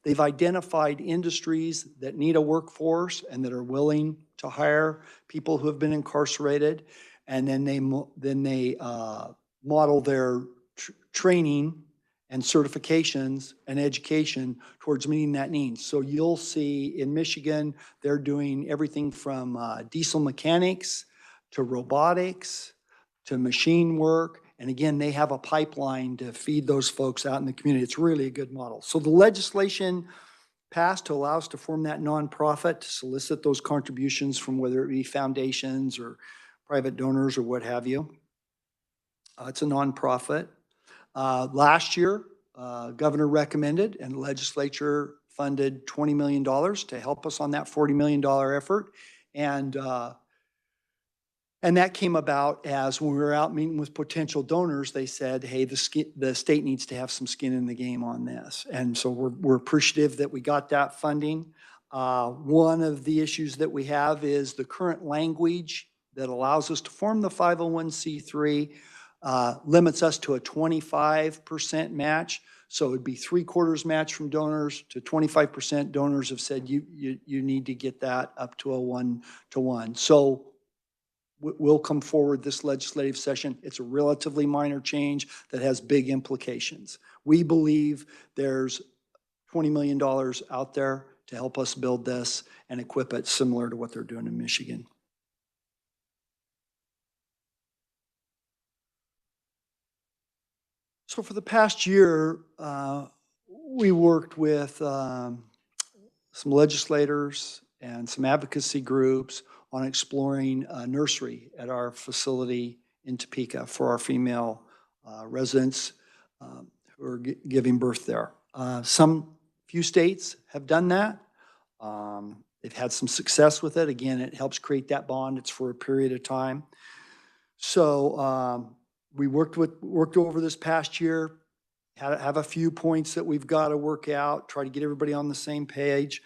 identified industries that need a workforce and that are willing to hire people who have been incarcerated, and then they model their training and certifications and education towards meeting that need. So you'll see in Michigan, they're doing everything from diesel mechanics to robotics to machine work, And again, they have a pipeline to feed those folks out in the community. It's really a good model. So the legislation passed to allow us to form that nonprofit, to solicit those contributions from whether it be foundations or private donors or what have you. It's a nonprofit. Last year, Governor recommended and the legislature funded $20 million to help us on that $40 million effort. And that came about as when we were out meeting with potential donors, they said, hey, the state needs to have some skin in the game on this. And so we're appreciative that we got that funding. One of the issues that we have is the current language that allows us to form the 501c3 limits us to a 25% match. So it'd be 3/4 match from donors to 25%. Donors have said you need to get that up to a 1-to-1. So we'll come forward this legislative session. It's a relatively minor change that has big implications. We believe there's $20 million out there to help us build this and equip it similar to what they're doing in Michigan. So for the past year, we worked with some legislators and some advocacy groups on exploring a nursery at our facility in Topeka for our female residents who are giving birth there. Few states have done that. They've had some success with it. Again, it helps create that bond. It's for a period of time. So we worked over this past year, have a few points that we've got to work out, try to get everybody on the same page.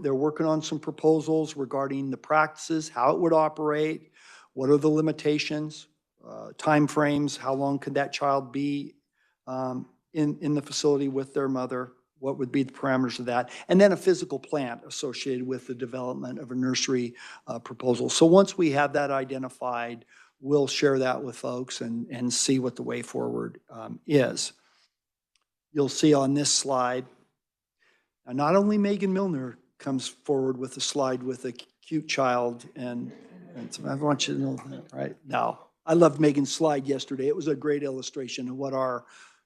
They're working on some proposals regarding the practices, how it would operate, what are the limitations, timeframes, how long could that child be in the facility with their mother, what would be the parameters of that, and then a physical plan associated with the development of a nursery proposal. So once we have that identified, we'll share that with folks and see what the way forward is. You'll see on this slide, not only Megan Milner comes forward with a slide with a cute child, and so I want you to know that, right? Now, I loved Megan's slide yesterday. It was a great illustration of what our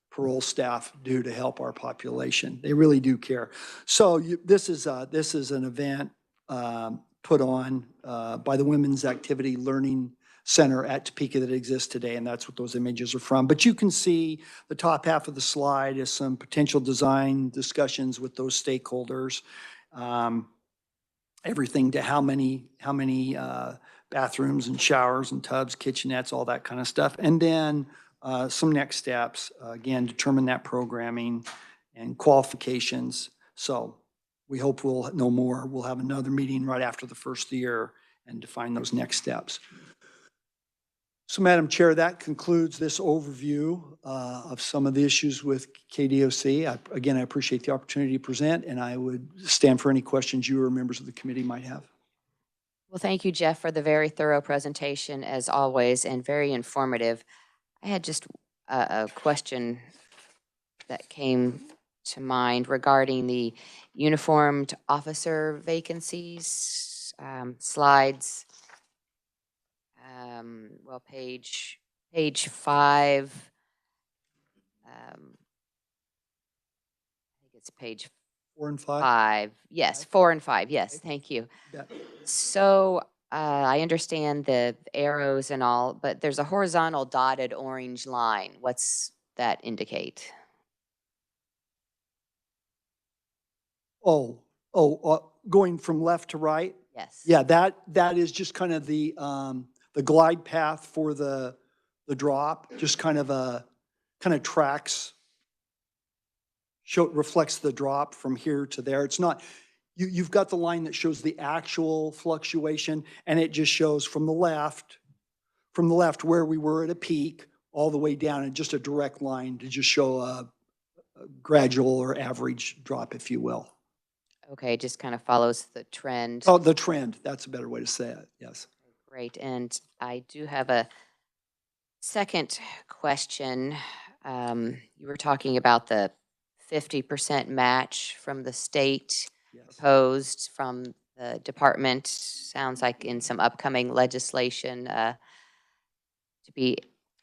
parole staff do to help our population. They really do care. So this is an event put on by the Women's Activity Learning Center at Topeka that exists today, and that's what those images are from. But you can see the top half of the slide is some potential design discussions with those stakeholders. Everything to how many bathrooms and showers and tubs, kitchenettes, all that kind of stuff. And then some next steps, again, determine that programming and qualifications. So we hope we'll know more. We'll have another meeting right after the first of the year and define those next steps. So, Madam Chair, that concludes this overview of some of the issues with KDOC. Again, I appreciate the opportunity to present, and I would stand for any questions you or members of the committee might have. Well, thank you, Jeff, for the very thorough presentation, as always, and very informative. I had just a question that came to mind regarding the uniformed officer vacancies, slides. Well, page 5. I think it's page 4 and 5? 5. Yes, 4 and 5. Yes, thank you. Yeah. So I understand the arrows and all, but there's a horizontal dotted orange line. What's that indicate? Going from left to right? Yes. Yeah, that is just kind of the glide path for the drop, just kind of tracks, reflects the drop from here to there. It's not, you've got the line that shows the actual fluctuation, and it just shows from the left where we were at a peak all the way down, and just a direct line to just show a gradual or average drop, if you will. Okay, just kind of follows the trend. Oh, the trend. That's a better way to say it. Yes. Great. And I do have a second question. You were talking about the 50% match from the state, Yes. proposed from the department. Sounds like in some upcoming legislation to be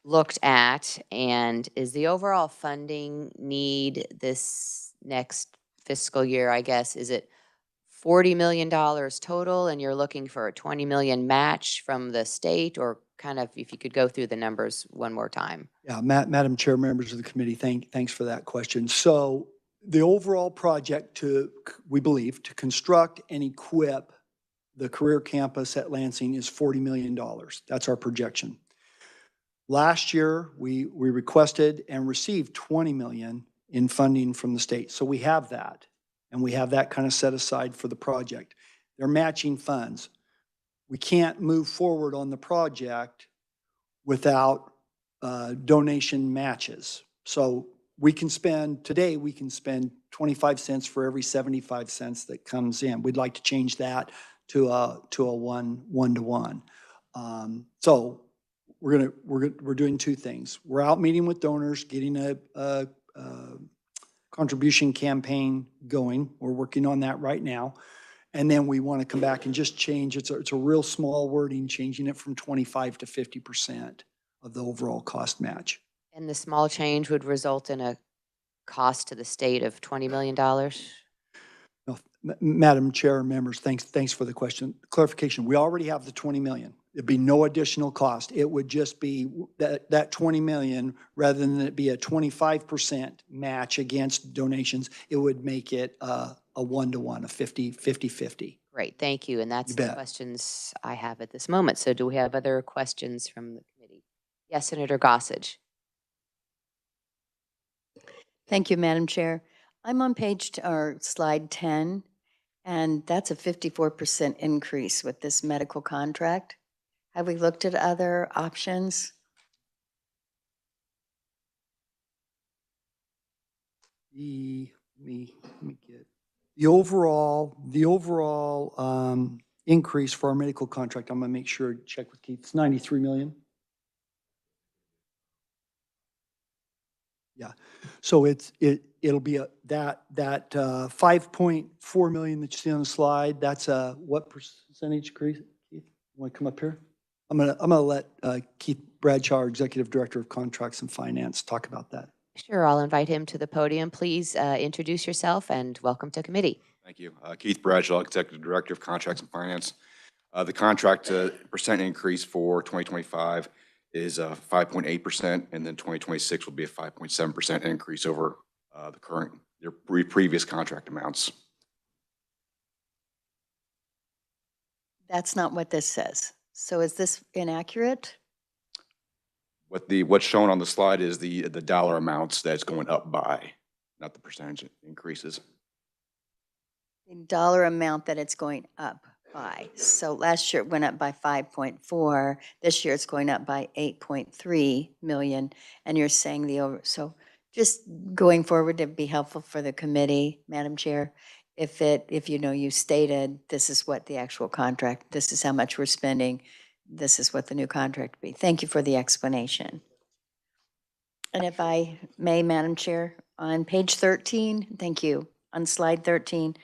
looked at? And is the overall funding need this next fiscal year, I guess, is it $40 million total and you're looking for a 20 million match from the state, or kind of if you could go through the numbers one more time? Yeah, Madam Chair, members of the committee, thanks for that question. So the overall project we believe, to construct and equip the career campus at Lansing is $40 million. That's our projection. Last year, we requested and received 20 million in funding from the state. So we have that, and we have that kind of set aside for the project. They're matching funds. We can't move forward on the project without donation matches. So we can spend 25 cents for every 75 cents that comes in. We'd like to change that to a one-to-one. So we're doing two things. We're out meeting with donors, getting a contribution campaign going. We're working on that right now. And then we want to come back and just change, it's a real small wording, changing it from 25 to 50% of the overall cost match. And the small change would result in a cost to the state of $20 million? No, Madam Chair, members, thanks for the question. Clarification, we already have the 20 million. It'd be no additional cost. It would just be that 20 million, rather than it be a 25% match against donations, it would make it a one-to-one, a 50-50. Great, thank you. And that's You the bet. questions I have at this moment. So do we have other questions from the committee? Yes, Senator Gossage. Thank you, Madam Chair. I'm on slide 10, and that's a 54% increase with this medical contract. Have we looked at other options? Let me get the overall increase for our medical contract. I'm gonna make sure, check with Keith, it's 93 million. Yeah, so it'll be that 5.4 million that you see on the slide. That's a what percentage increase? Keith, you want to come up here? I'm gonna let Keith Bradshaw, our Executive Director of Contracts and Finance, talk about that. Sure, I'll invite him to the podium. Please introduce yourself and welcome to committee. Thank you. Keith Bradshaw, Executive Director of Contracts and Finance. The contract percent increase for 2025 is 5.8%, and then 2026 will be a 5.7% increase over their previous contract amounts. That's not what this says. So is this inaccurate? What's shown on the slide is the dollar amounts that's going up by, not the percentage increases. The dollar amount that it's going up by. So last year it went up by 5.4. This year it's going up by 8.3 million. And you're saying so just going forward, it'd be helpful for the committee, Madam Chair, if you stated this is what the actual contract, this is how much we're spending, this is what the new contract would be. Thank you for the explanation. And if I may, Madam Chair, on page 13, thank you, on slide 13,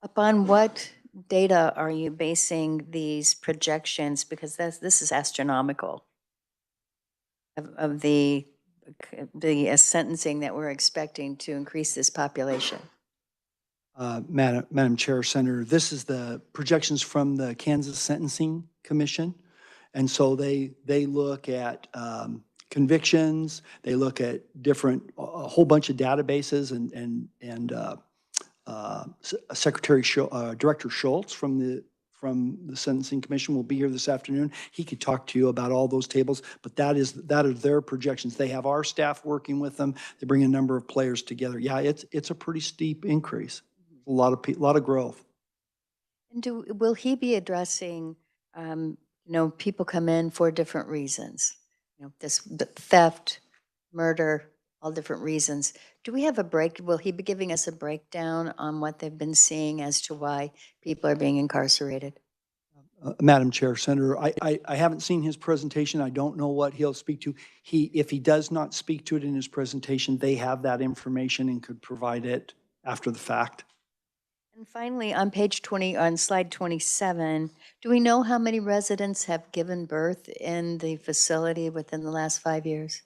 upon what data are you basing these projections? Because this is astronomical of the sentencing that we're expecting to increase this population. Madam Chair, Senator, this is the projections from the Kansas Sentencing Commission. And so they look at convictions, they look at a whole bunch of databases, and Director Schultz from the Sentencing Commission will be here this afternoon. He could talk to you about all those tables, but that are their projections. They have our staff working with them. They bring a number of players together. Yeah, it's a pretty steep increase. A lot of growth. And will he be addressing, people come in for different reasons, this theft, murder, all different reasons. Do we have will he be giving us a breakdown on what they've been seeing as to why people are being incarcerated? Madam Chair, Senator, I haven't seen his presentation. I don't know what he'll speak to. If he does not speak to it in his presentation, they have that information and could provide it after the fact. And finally, on page 20, on slide 27, do we know how many residents have given birth in the facility within the last 5 years?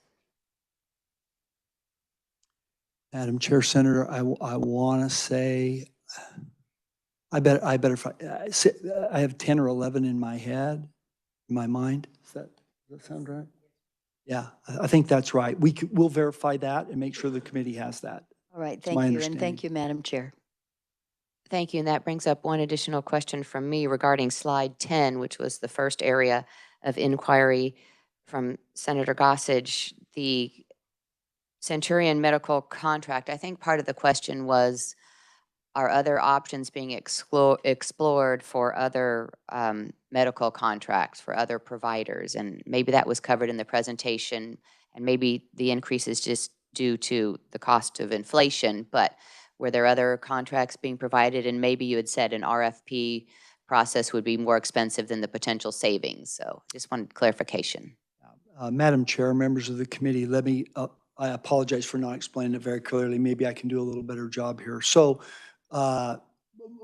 Madam Chair, Senator, I want to say, I have 10 or 11 in my head, in my mind. Does that sound right? Yeah, I think that's right. We'll verify that and make sure the committee has that. All right, It's my thank you, and understanding. thank you, Madam Chair. Thank you. And that brings up one additional question from me regarding slide 10, which was the first area of inquiry from Senator Gossage. The Centurion medical contract, I think part of the question was, are other options being explored for other medical contracts for other providers? And maybe that was covered in the presentation, and maybe the increase is just due to the cost of inflation, but were there other contracts being provided? And maybe you had said an RFP process would be more expensive than the potential savings. So just wanted clarification. Madam Chair, members of the committee, I apologize for not explaining it very clearly. Maybe I can do a little better job here. So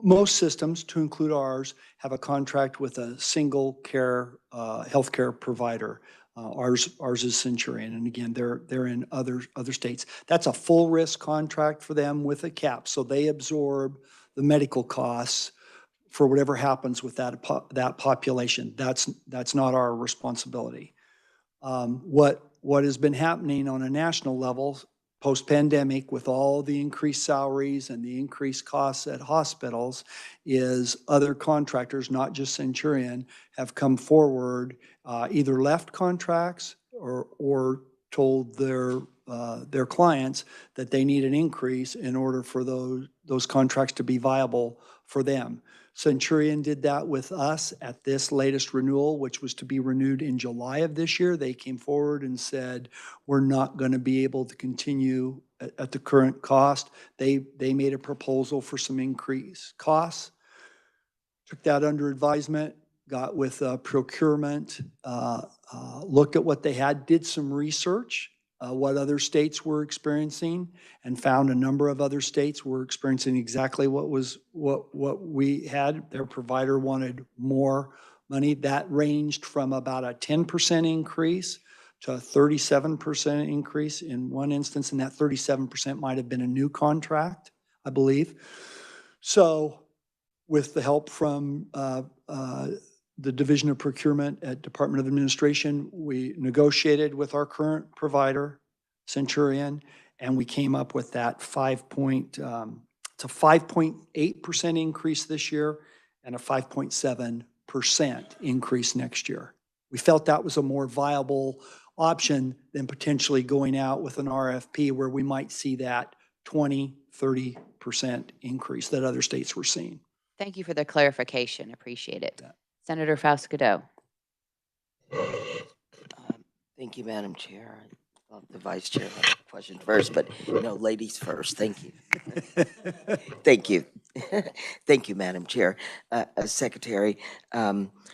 most systems, to include ours, have a contract with a single care healthcare provider. Ours is Centurion, and again, they're in other states. That's a full risk contract for them with a cap, so they absorb the medical costs for whatever happens with that population. That's not our responsibility. What has been happening on a national level post-pandemic with all the increased salaries and the increased costs at hospitals is other contractors, not just Centurion, have come forward, either left contracts or told their clients that they need an increase in order for those contracts to be viable for them. Centurion did that with us at this latest renewal, which was to be renewed in July of this year. They came forward and said, we're not going to be able to continue at the current cost. They made a proposal for some increased costs, took that under advisement, got with procurement, looked at what they had, did some research, what other states were experiencing, and found a number of other states were experiencing exactly what we had. Their provider wanted more money. That ranged from about a 10% increase to a 37% increase in one instance, and that 37% might have been a new contract, I believe. So with the help from the Division of Procurement at Department of Administration, we negotiated with our current provider, Centurion, and we came up with that 5.8% increase this year and a 5.7% increase next year. We felt that was a more viable option than potentially going out with an RFP where we might see that 20, 30% increase that other states were seeing. Thank you for the clarification. Appreciate it. Senator Fausto. Thank you, Madam Chair. I love the Vice Chair had a question first, but no, ladies first. Thank you. Thank you. Thank you, Madam Chair. Secretary,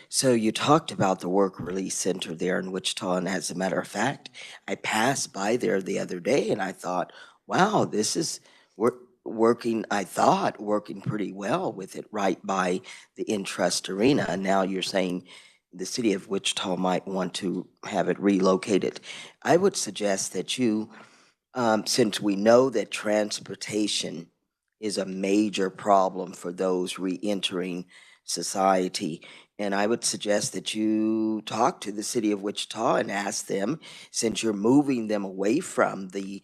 so you talked about the work release center there in Wichita, and as a matter of fact, I passed by there the other day and I thought, wow, this is working pretty well with it right by the Intrust Arena. And now you're saying the city of Wichita might want to have it relocated. I would suggest that you, since we know that transportation is a major problem for those re-entering society, and I would suggest that you talk to the city of Wichita and ask them, since you're moving them away from the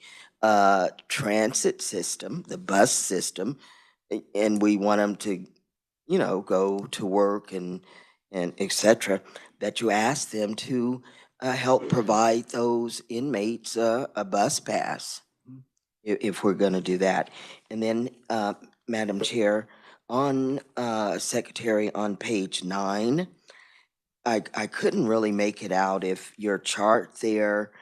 transit system, the bus system, and we want them to, go to work and et cetera, that you ask them to help provide those inmates a bus pass, if we're going to do that. And then, Madam Chair, on Secretary, on page 9, I couldn't really make it out if your chart there,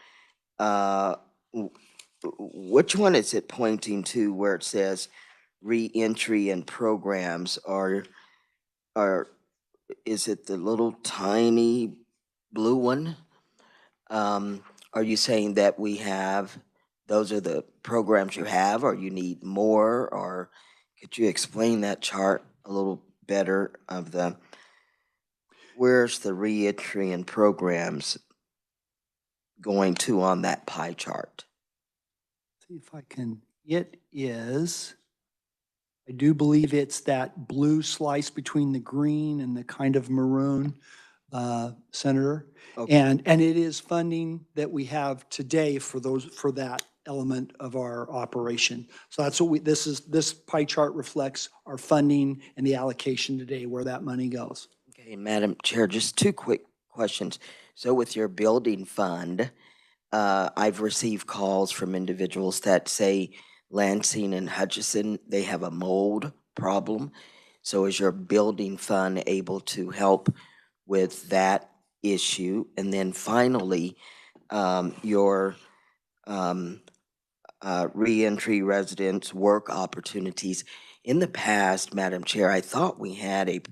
which one is it pointing to where it says re-entry and programs, or is it the little tiny blue one? Are you saying that those are the programs you have, or you need more, or Could you explain that chart a little better of where's the reentry and programs going to on that pie chart? See if I can, it is, I do believe it's that blue slice between the green and the kind of maroon, Senator. Okay. And it is funding that we have today for that element of our operation. So that's what this pie chart reflects our funding and the allocation today, where that money goes. Okay, Madam Chair, just two quick questions. So with your building fund, I've received calls from individuals that say Lansing and Hutchinson, they have a mold problem. So is your building fund able to help with that issue? And then finally, your reentry residents work opportunities. In the past, Madam Chair, I thought we had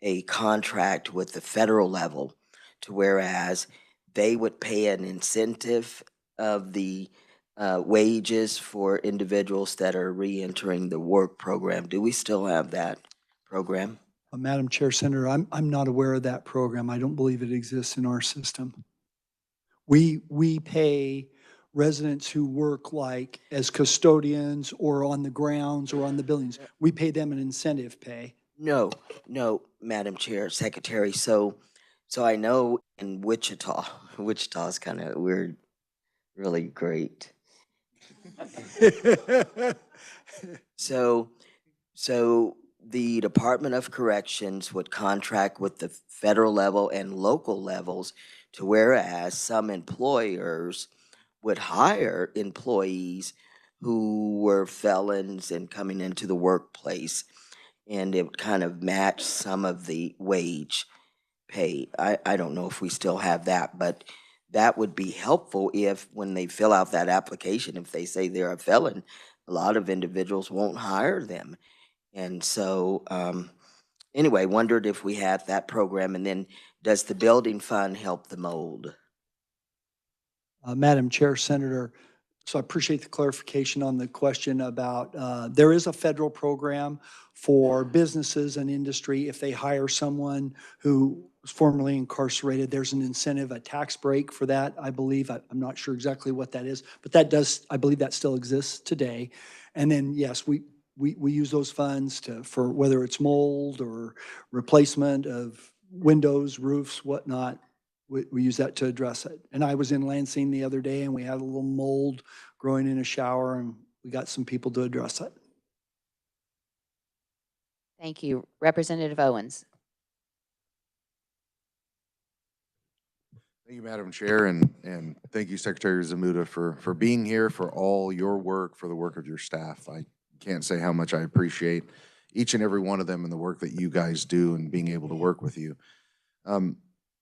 a contract with the federal level to whereas they would pay an incentive of the wages for individuals that are reentering the work program. Do we still have that program? Madam Chair, Senator, I'm not aware of that program. I don't believe it exists in our system. We pay residents who work like as custodians or on the grounds or on the buildings. We pay them an incentive pay. No, Madam Chair, Secretary. So I know in Wichita, Wichita's kind of, we're really great. So the Department of Corrections would contract with the federal level and local levels to whereas some employers would hire employees who were felons and coming into the workplace, and it would kind of match some of the wage pay. I don't know if we still have that, but that would be helpful if when they fill out that application, if they say they're a felon, a lot of individuals won't hire them. And so, anyway, wondered if we had that program. And then does the building fund help the mold? Madam Chair, Senator, so I appreciate the clarification on the question about, there is a federal program for businesses and industry. If they hire someone who was formerly incarcerated, there's an incentive, a tax break for that, I believe. I'm not sure exactly what that is, but that does, I believe that still exists today. And then, yes, we use those funds for whether it's mold or replacement of windows, roofs, whatnot. We use that to address it. And I was in Lansing the other day and we had a little mold growing in a shower and we got some people to address it. Thank you. Representative Owens. Thank you, Madam Chair, and thank you, Secretary Zamuda, for being here, for all your work, for the work of your staff. I can't say how much I appreciate each and every one of them and the work that you guys do and being able to work with you.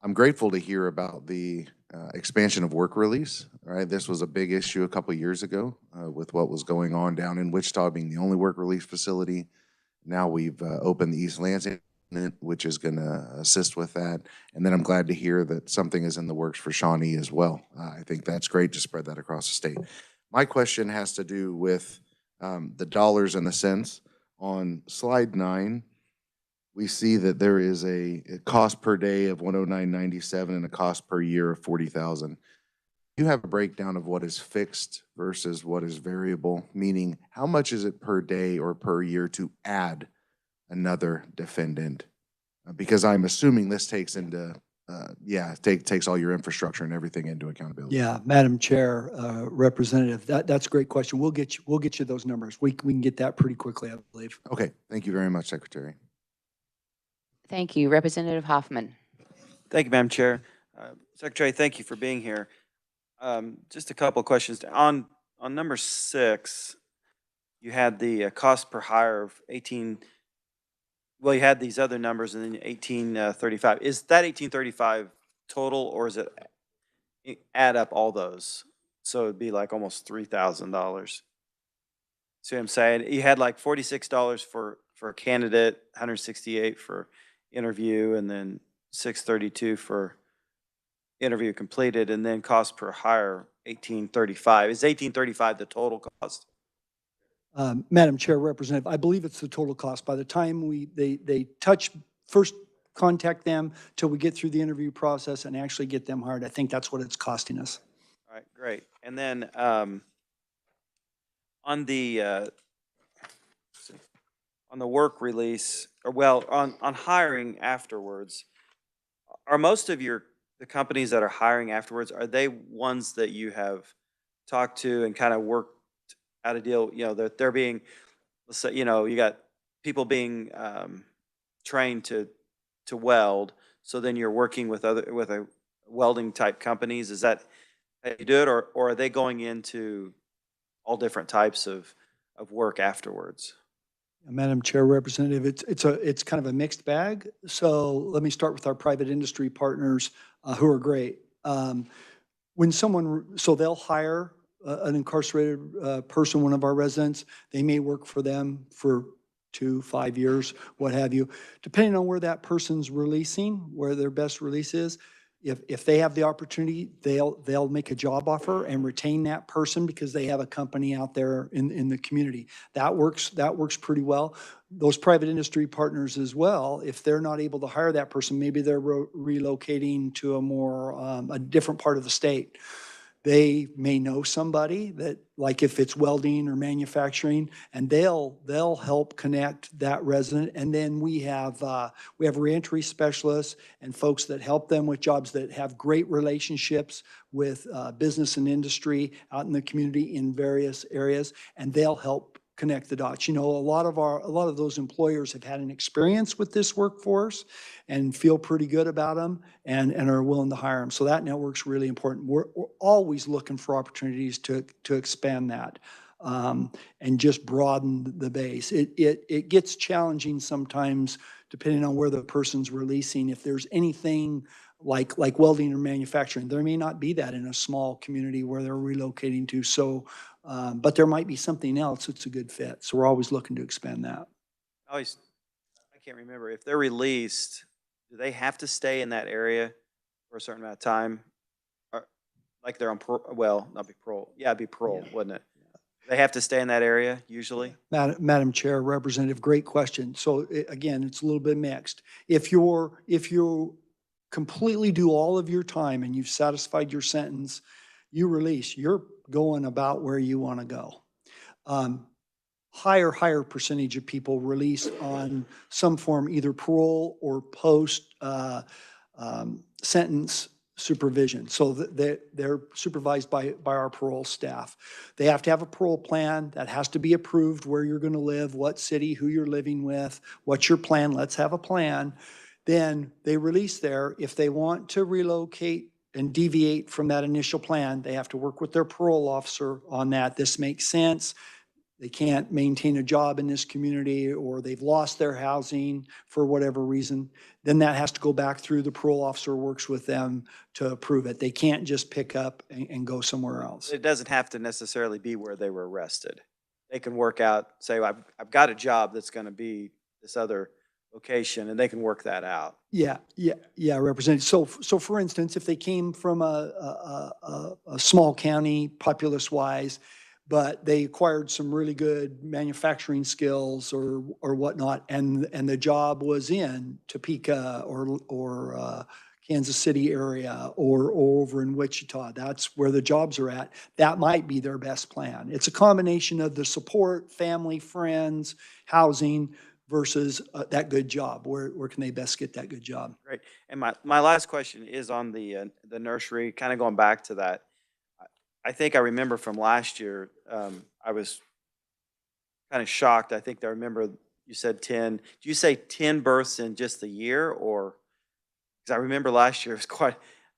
I'm grateful to hear about the expansion of work release. Right, this was a big issue a couple years ago with what was going on down in Wichita being the only work release facility. Now we've opened the East Lansing, which is going to assist with that. And then I'm glad to hear that something is in the works for Shawnee as well. I think that's great to spread that across the state. My question has to do with the dollars and the cents. On slide 9, we see that there is a cost per day of $109.97 and a cost per year of $40,000. You have a breakdown of what is fixed versus what is variable, meaning how much is it per day or per year to add another defendant? Because I'm assuming this takes into, takes all your infrastructure and everything into accountability. Yeah, Madam Chair, Representative, that's a great question. We'll get you those numbers. We can get that pretty quickly, I believe. Okay, thank you very much, Secretary. Thank you. Representative Hoffman. Thank you, Madam Chair. Secretary, thank you for being here. Just a couple of questions. On number 6, you had the cost per hire of 18. Well, you had these other numbers and then 1835. Is that 1835 total, or is it add up all those? So it'd be like almost $3,000. See what I'm saying? You had like $46 for a candidate, 168 for interview, and then 632 for interview completed, and then cost per hire 1835. Is 1835 the total cost? Madam Chair, Representative, I believe it's the total cost. By the time they first contact them till we get through the interview process and actually get them hired, I think that's what it's costing us. All right, great. And then on the work release, or well, on hiring afterwards, are most of the companies that are hiring afterwards, are they ones that you have talked to and kind of worked out a deal, you know, that they're being, let's say, you know, you got people being trained to weld, so then you're working with a welding type companies? Is that how you do it, or are they going into all different types of work afterwards? Madam Chair, Representative, it's kind of a mixed bag. So let me start with our private industry partners who are great. So they'll hire an incarcerated person, one of our residents. They may work for them for 2, 5 years, what have you. Depending on where that person's releasing, where their best release is, if they have the opportunity, they'll make a job offer and retain that person because they have a company out there in the community. That works pretty well. Those private industry partners as well, if they're not able to hire that person, maybe they're relocating to a different part of the state. They may know somebody that, like if it's welding or manufacturing, and they'll help connect that resident. And then we have reentry specialists and folks that help them with jobs that have great relationships with business and industry out in the community in various areas, and they'll help connect the dots. You know, a lot of those employers have had an experience with this workforce and feel pretty good about them and are willing to hire them. So that network's really important. We're always looking for opportunities to expand that and just broaden the base. It gets challenging sometimes depending on where the person's releasing. If there's anything like welding or manufacturing, there may not be that in a small community where they're relocating to. So, but there might be something else that's a good fit. So we're always looking to expand that. I can't remember, if they're released, do they have to stay in that area for a certain amount of time? Or, like they're on not be parole. Yeah, it'd be parole, wouldn't it? They have to stay in that area usually? Madam Chair, Representative, great question. So again, it's a little bit mixed. If you completely do all of your time and you've satisfied your sentence, you release, you're going about where you want to go. Higher percentage of people release on some form, either parole or post sentence supervision. So they're supervised by our parole staff. They have to have a parole plan that has to be approved, where you're going to live, what city, who you're living with, what's your plan. Let's have a plan. Then they release there. If they want to relocate and deviate from that initial plan, they have to work with their parole officer on that. This makes sense. They can't maintain a job in this community, or they've lost their housing for whatever reason. Then that has to go back through the parole officer, works with them to approve it. They can't just pick up and go somewhere else. It doesn't have to necessarily be where they were arrested. They can work out, say, I've got a job that's going to be this other location, and they can work that out. Yeah, Representative. So for instance, if they came from a small county, populace-wise, but they acquired some really good manufacturing skills or whatnot, and the job was in Topeka or Kansas City area or over in Wichita, that's where the jobs are at, that might be their best plan. It's a combination of the support, family, friends, housing, versus that good job. Where can they best get that good job? Great. And my last question is on the nursery, kind of going back to that. I think I remember from last year, I was kind of shocked. I think I remember you said 10. Did you say 10 births in just the year? Or, because I remember last year,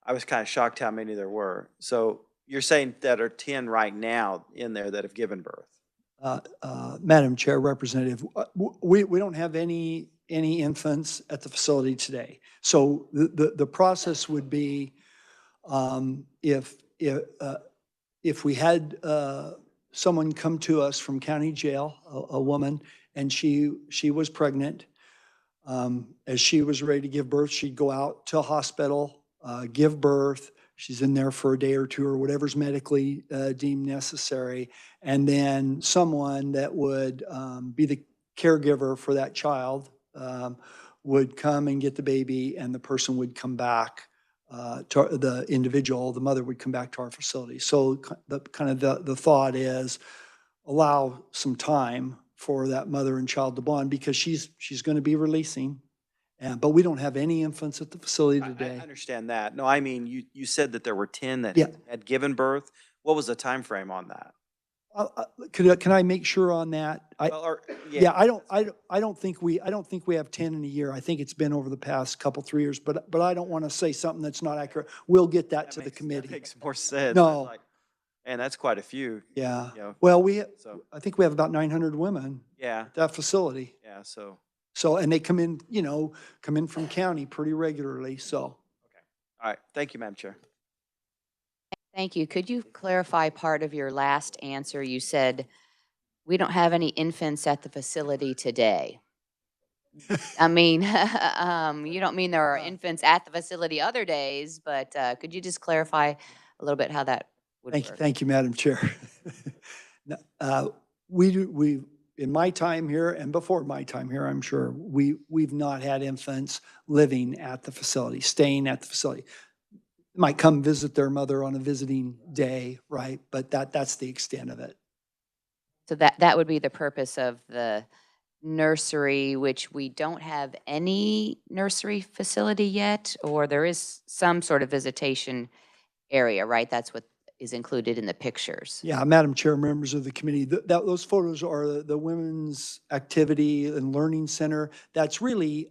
I was kind of shocked how many there were. So you're saying that are 10 right now in there that have given birth? Madam Chair, Representative, we don't have any infants at the facility today. So the process would be if we had someone come to us from county jail, a woman, and she was pregnant, as she was ready to give birth, she'd go out to a hospital, give birth. She's in there for a day or two or whatever's medically deemed necessary. And then someone that would be the caregiver for that child would come and get the baby, and the person would come back to the individual, the mother would come back to our facility. So the thought is allow some time for that mother and child to bond, because she's going to be releasing. But we don't have any infants at the facility I today. understand that. No, I mean, you said that there were 10 that Yeah. had given birth. What was the time frame on that? Can I make sure on that? Yeah. I don't think we have 10 in a year. I think it's been over the past couple, 3 years, but I don't want to say something that's not accurate. We'll get that to the That committee. makes more sense. No. And that's quite a few. Yeah. You know, Well, so, I think we have about 900 women yeah, at that facility. yeah, so, So, and they come in from county pretty regularly, so. all right. Thank you, Madam Chair. Thank you. Could you clarify part of your last answer? You said, we don't have any infants at the facility today. I mean, you don't mean there are infants at the facility other days, but could you just clarify a little bit how that would work? Thank you, Madam Chair. In my time here and before my time here, I'm sure, we've not had infants living at the facility, staying at the facility. Might come visit their mother on a visiting day, right? But that's the extent of it. So that would be the purpose of the nursery, which we don't have any nursery facility yet, or there is some sort of visitation area, right? That's what is included in the pictures. Yeah, Madam Chair, members of the committee, those photos are the Women's Activity and Learning Center. That's really,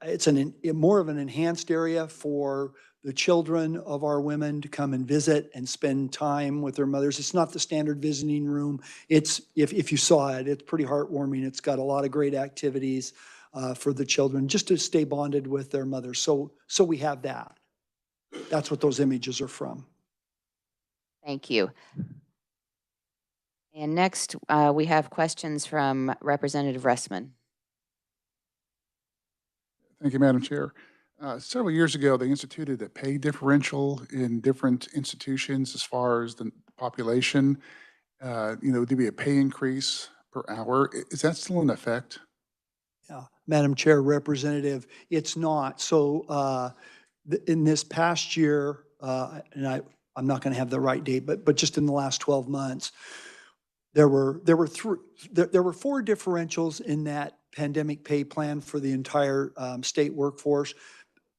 it's more of an enhanced area for the children of our women to come and visit and spend time with their mothers. It's not the standard visiting room. It's, if you saw it, it's pretty heartwarming. It's got a lot of great activities for the children just to stay bonded with their mothers. So we have that. That's what those images are from. Thank you. And next, we have questions from Representative Russman. Thank you, Madam Chair. Several years ago, they instituted a pay differential in different institutions as far as the population. There'd be a pay increase per hour. Is that still in effect? Yeah, Madam Chair, Representative, it's not. So in this past year, and I'm not going to have the right date, but just in the last 12 months, there were 4 differentials in that pandemic pay plan for the entire state workforce.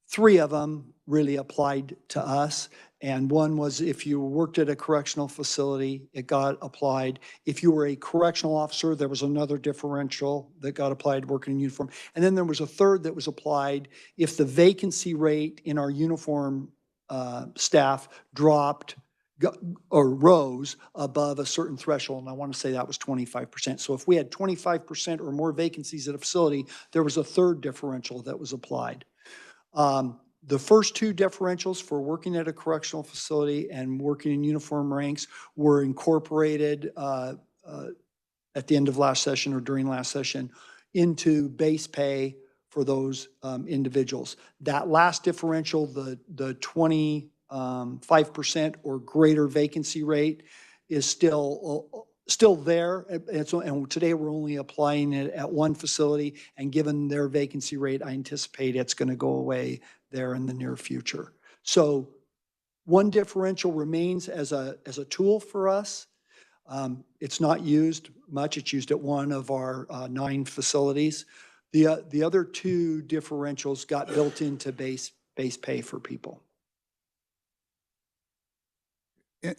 3 of them really applied to us. And one was if you worked at a correctional facility, it got applied. If you were a correctional officer, there was another differential that got applied working in uniform. And then there was a third that was applied if the vacancy rate in our uniform staff dropped or rose above a certain threshold. And I want to say that was 25%. So if we had 25% or more vacancies at a facility, there was a third differential that was applied. The first 2 differentials for working at a correctional facility and working in uniform ranks were incorporated at the end of last session or during last session into base pay for those individuals. That last differential, the 25% or greater vacancy rate, is still there. And today we're only applying it at one facility, and given their vacancy rate, I anticipate it's going to go away there in the near future. So one differential remains as a tool for us. It's not used much. It's used at one of our 9 facilities. The other 2 differentials got built into base pay for people.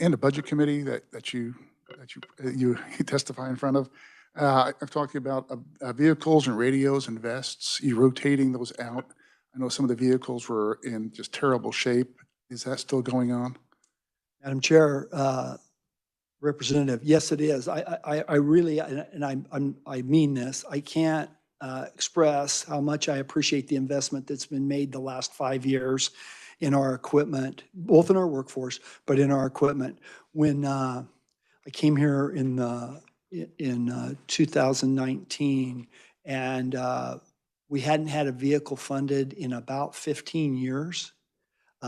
In the budget committee that you testify in front of, I've talked to you about vehicles and radios and vests. You rotating those out. I know some of the vehicles were in just terrible shape. Is that still going on? Madam Chair, Representative, yes, it is. I really, and I mean this, I can't express how much I appreciate the investment that's been made the last 5 years in our equipment, both in our workforce, but in our equipment. When I came here in 2019, and we hadn't had a vehicle funded in about 15 years.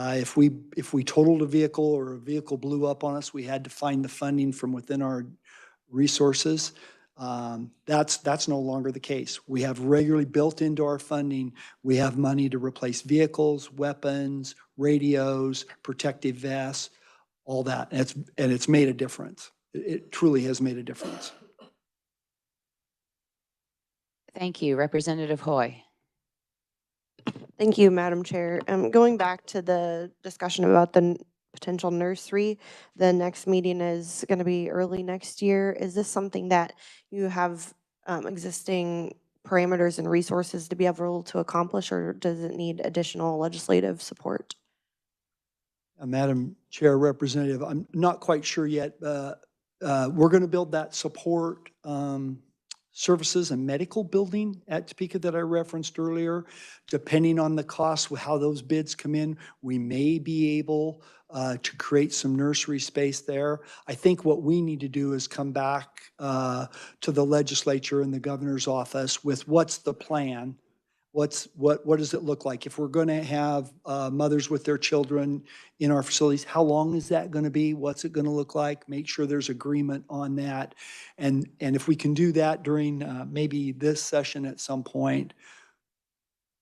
If we totaled a vehicle or a vehicle blew up on us, we had to find the funding from within our resources. That's no longer the case. We have regularly built into our funding, we have money to replace vehicles, weapons, radios, protective vests, all that. And it's made a difference. It truly has made a difference. Thank you. Representative Hoy. Thank you, Madam Chair. Going back to the discussion about the potential nursery, the next meeting is going to be early next year. Is this something that you have existing parameters and resources to be able to accomplish, or does it need additional legislative support? Madam Chair, Representative, I'm not quite sure yet. We're going to build that support services and medical building at Topeka that I referenced earlier. Depending on the cost, how those bids come in, we may be able to create some nursery space there. I think what we need to do is come back to the legislature and the governor's office with what's the plan. What does it look like? If we're going to have mothers with their children in our facilities, how long is that going to be? What's it going to look like? Make sure there's agreement on that. And if we can do that during maybe this session at some point,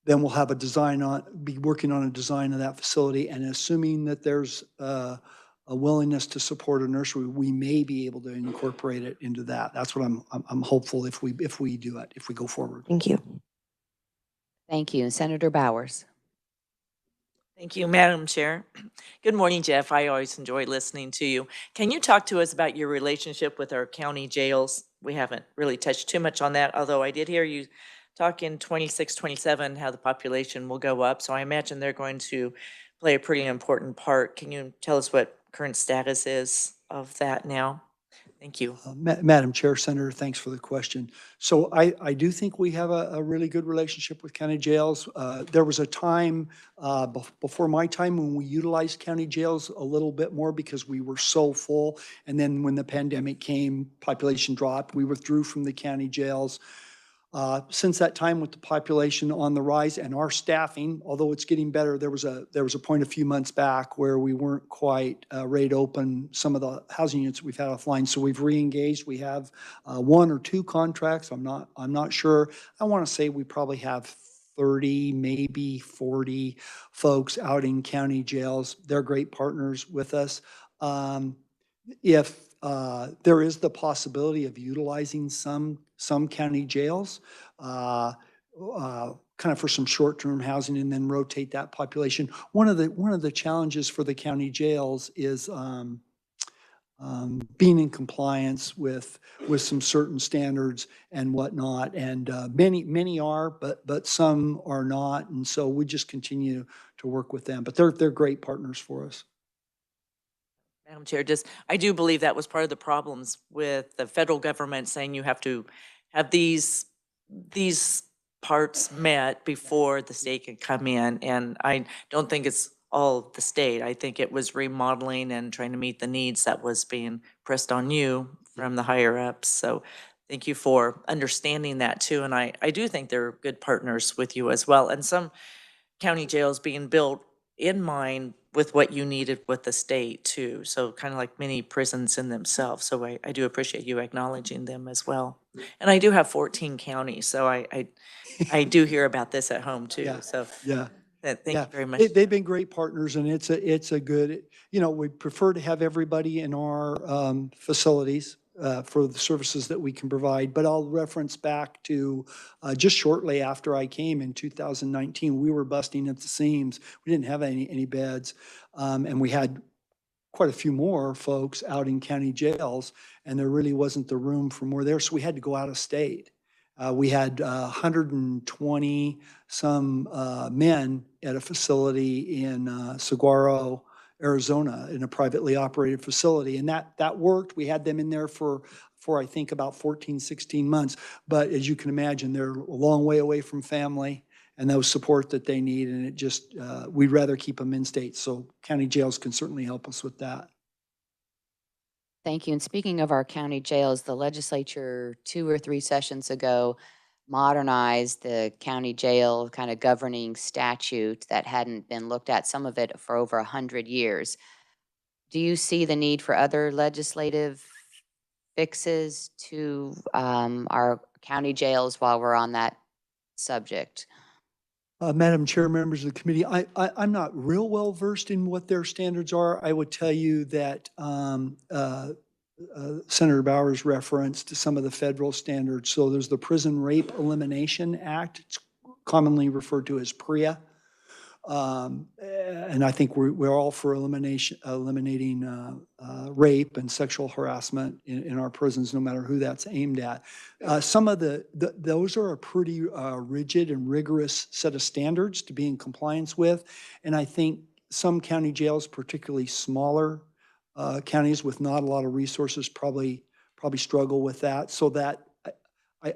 then we'll have be working on a design of that facility. And assuming that there's a willingness to support a nursery, we may be able to incorporate it into that. That's what I'm hopeful if we do it, if we go forward. Thank you. Thank you. Senator Bowers. Thank you, Madam Chair. Good morning, Jeff. I always enjoy listening to you. Can you talk to us about your relationship with our county jails? We haven't really touched too much on that, although I did hear you talk in 26, 27, how the population will go up. So I imagine they're going to play a pretty important part. Can you tell us what current status is of that now? Thank you. Madam Chair, Senator, thanks for the question. So I do think we have a really good relationship with county jails. There was a time before my time when we utilized county jails a little bit more because we were so full. And then when the pandemic came, population dropped. We withdrew from the county jails. Since that time, with the population on the rise and our staffing, although it's getting better, there was a point a few months back where we weren't quite ready to open some of the housing units we've had offline. So we've re-engaged. We have 1 or 2 contracts. I'm not sure. I want to say we probably have 30, maybe 40 folks out in county jails. They're great partners with us. If there is the possibility of utilizing some county jails, kind of for some short-term housing and then rotate that population. One of the challenges for the county jails is being in compliance with some certain standards and whatnot. And many are, but some are not. And so we just continue to work with them. But they're great partners for us. Madam Chair, I do believe that was part of the problems with the federal government saying you have to have these parts met before the state can come in. And I don't think it's all the state. I think it was remodeling and trying to meet the needs that was being pressed on you from the higher ups. So thank you for understanding that too. And I do think they're good partners with you as well. And some county jails being built in mind with what you needed with the state too. So kind of like mini prisons in themselves. So I do appreciate you acknowledging them as well. And I do have 14 counties, so I do hear about this at home too. Yeah. So Yeah. thank you very much. They've been great partners, and it's a good, we prefer to have everybody in our facilities for the services that we can provide. But I'll reference back to just shortly after I came in 2019, we were busting at the seams. We didn't have any beds, and we had quite a few more folks out in county jails, and there really wasn't the room for more there, so we had to go out of state. We had 120 some men at a facility in Saguaro, Arizona, in a privately operated facility. And that worked. We had them in there for I think about 14, 16 months. But as you can imagine, they're a long way away from family and those support that they need. And it just, we'd rather keep them in state. So county jails can certainly help us with that. Thank you. And speaking of our county jails, the legislature 2 or 3 sessions ago modernize the county jail kind of governing statute that hadn't been looked at, some of it for over 100 years. Do you see the need for other legislative fixes to our county jails while we're on that subject? Madam Chair, members of the committee, I'm not real well versed in what their standards are. I would tell you that Senator Bowers referenced some of the federal standards. So there's the Prison Rape Elimination Act. It's commonly referred to as PREA. And I think we're all for eliminating rape and sexual harassment in our prisons, no matter who that's aimed at. Some of those are a pretty rigid and rigorous set of standards to be in compliance with. And I think some county jails, particularly smaller counties with not a lot of resources, probably struggle with that. So that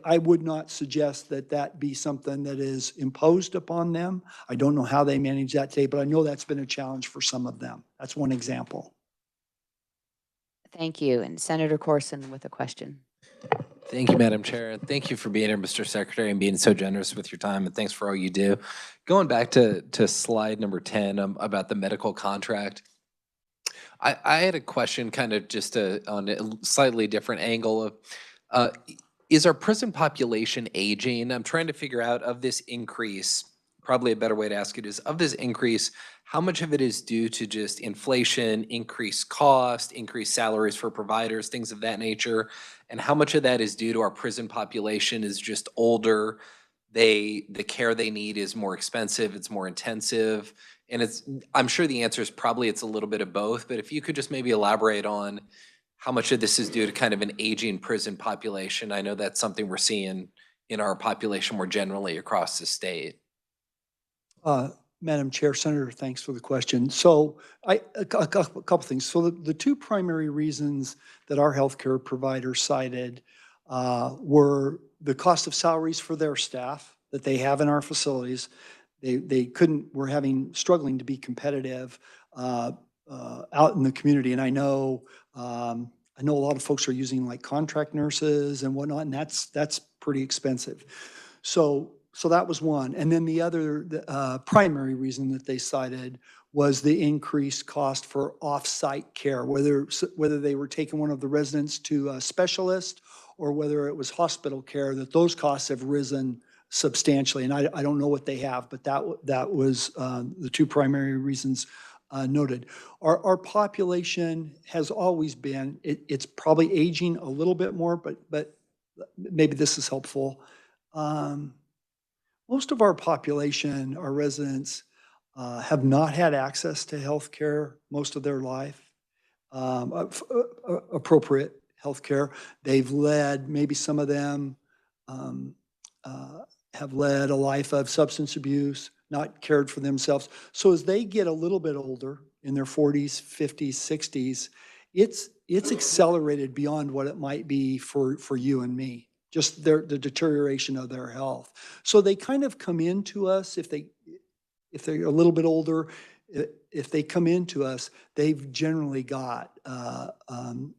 I would not suggest that be something that is imposed upon them. I don't know how they manage that today, but I know that's been a challenge for some of them. That's one example. Thank you. And Senator Corson with a question. Thank you, Madam Chair. And thank you for being here, Mr. Secretary, and being so generous with your time. And thanks for all you do. Going back to slide number 10 about the medical contract, I had a question kind of just on a slightly different angle of, is our prison population aging? I'm trying to figure out of this increase, probably a better way to ask it is, of this increase, how much of it is due to just inflation, increased cost, increased salaries for providers, things of that nature? And how much of that is due to our prison population is just older, the care they need is more expensive, it's more intensive? And I'm sure the answer is probably it's a little bit of both, but if you could just maybe elaborate on how much of this is due to kind of an aging prison population. I know that's something we're seeing in our population more generally across the state. Madam Chair, Senator, thanks for the question. So a couple things. So the two primary reasons that our healthcare providers cited were the cost of salaries for their staff that they have in our facilities. They were struggling to be competitive out in the community. And I know a lot of folks are using like contract nurses and whatnot, and that's pretty expensive. So that was one. And then the other primary reason that they cited was the increased cost for off-site care, whether they were taking one of the residents to a specialist or whether it was hospital care, that those costs have risen substantially. And I don't know what they have, but that was the two primary reasons noted. Our population has always been, it's probably aging a little bit more, but maybe this is helpful. Most of our population, our residents, have not had access to health care most of their life, appropriate health care. They've led, maybe some of them have led a life of substance abuse, not cared for themselves. So as they get a little bit older, in their 40s, 50s, 60s, it's accelerated beyond what it might be for you and me, just the deterioration of their health. So they kind of come into us, if they're a little bit older, if they come into us, they've generally got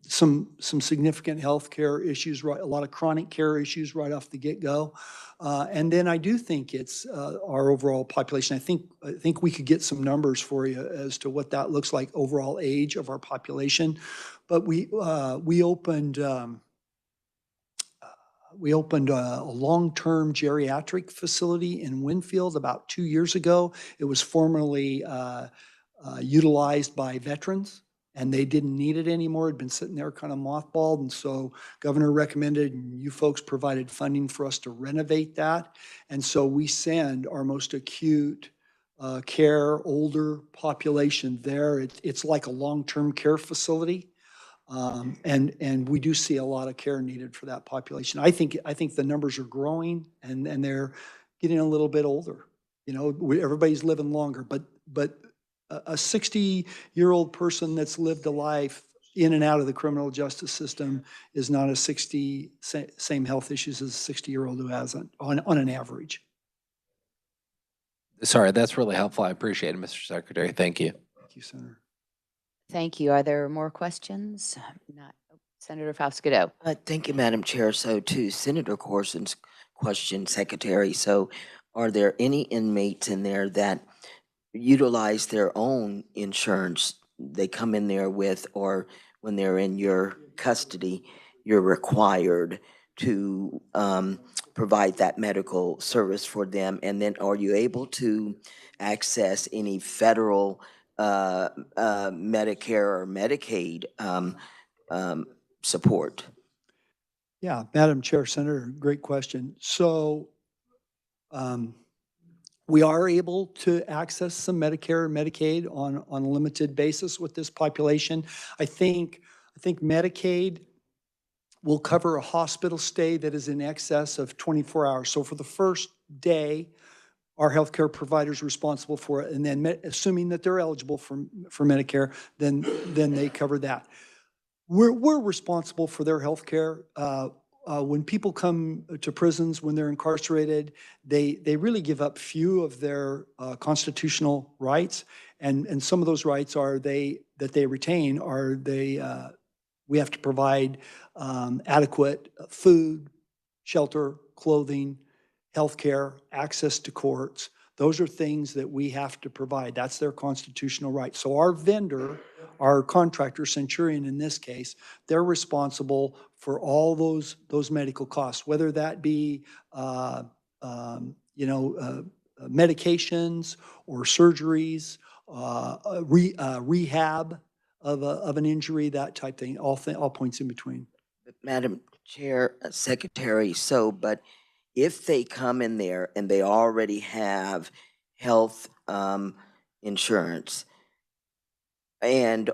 some significant health care issues, right? A lot of chronic care issues right off the get-go. And then I do think it's our overall population. I think we could get some numbers for you as to what that looks like, overall age of our population. But we opened a long-term geriatric facility in Winfield about 2 years ago. It was formerly utilized by veterans, and they didn't need it anymore. It'd been sitting there kind of mothballed, and so Governor recommended, and you folks provided funding for us to renovate that. And so we send our most acute care, older population there. It's like a long-term care facility. And we do see a lot of care needed for that population. I think the numbers are growing and they're getting a little bit older. You know, everybody's living longer, but a 60-year-old person that's lived a life in and out of the criminal justice system is not same health issues as a 60-year-old who hasn't on an average. Sorry, that's really helpful. I appreciate it, Mr. Secretary. Thank you. Thank you, Senator. Thank you. Are there more questions? Not. Senator Fausto. Thank you, Madam Chair. So to Senator Corson's question, Secretary. So are there any inmates in there that utilize their own insurance they come in there with, or when they're in your custody, you're required to provide that medical service for them? And then are you able to access any federal Medicare or Medicaid support? Yeah, Madam Chair, Senator, great question. So we are able to access some Medicare and Medicaid on a limited basis with this population. I think Medicaid will cover a hospital stay that is in excess of 24 hours. So for the first day, our healthcare provider is responsible for it. And then assuming that they're eligible for Medicare, then they cover that. We're responsible for their healthcare. When people come to prisons, when they're incarcerated, they really give up few of their constitutional rights. And some of those rights that they retain are we have to provide adequate food, shelter, clothing, healthcare, access to courts. Those are things that we have to provide. That's their constitutional right. So our vendor, our contractor, Centurion in this case, they're responsible for all those medical costs, whether that be medications or surgeries, rehab of an injury, that type thing, all points in between. Madam Chair, Secretary, but if they come in there and they already have health insurance,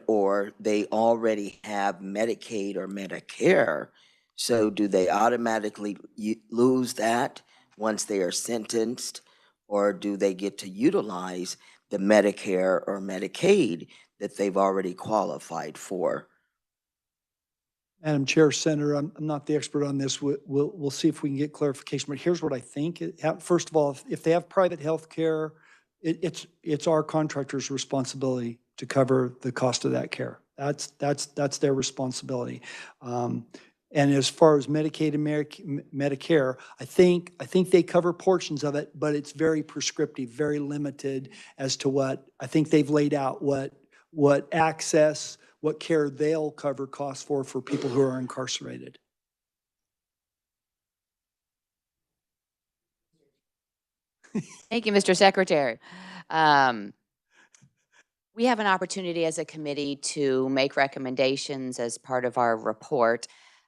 or they already have Medicaid or Medicare, so do they automatically lose that once they are sentenced, or do they get to utilize the Medicare or Medicaid that they've already qualified for? Madam Chair, Senator, I'm not the expert on this. We'll see if we can get clarification. But here's what I think. First of all, if they have private health care, it's our contractor's responsibility to cover the cost of that care. That's their responsibility. And as far as Medicaid and Medicare, I think they cover portions of it, but it's very prescriptive, very limited as to what I think they've laid out what access, what care they'll cover costs for people who are incarcerated. Thank you, Mr. Secretary. We have an opportunity as a committee to make recommendations as part of our report.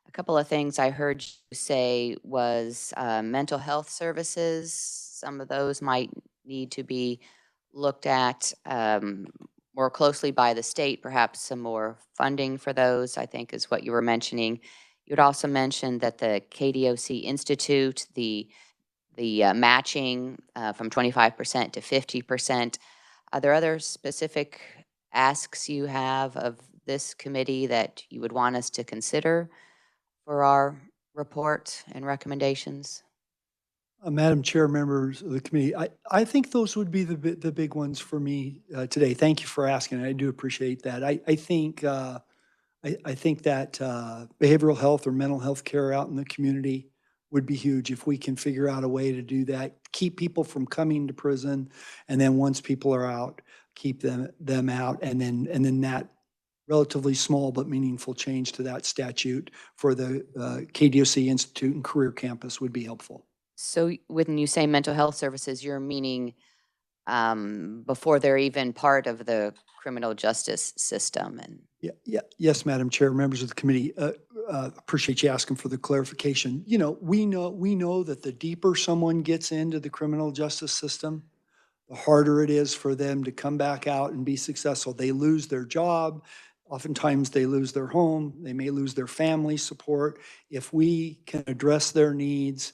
A couple of things I heard you say was mental health services. Some of those might need to be looked at more closely by the state, perhaps some more funding for those, I think is what you were mentioning. You had also mentioned that the KDOC Institute, the matching from 25% to 50%. Are there other specific asks you have of this committee that you would want us to consider for our report and recommendations? Madam Chair, members of the committee, I think those would be the big ones for me today. Thank you for asking. I do appreciate that. I think that behavioral health or mental health care out in the community would be huge if we can figure out a way to do that, keep people from coming to prison, and then once people are out, keep them out, and then that relatively small but meaningful change to that statute for the KDOC Institute and Career Campus would be helpful. So when you say mental health services, you're meaning before they're even part of the criminal justice system? And yes, Madam Chair, members of the committee, appreciate you asking for the clarification. We know that the deeper someone gets into the criminal justice system, the harder it is for them to come back out and be successful. They lose their job. Oftentimes they lose their home. They may lose their family support. If we can address their needs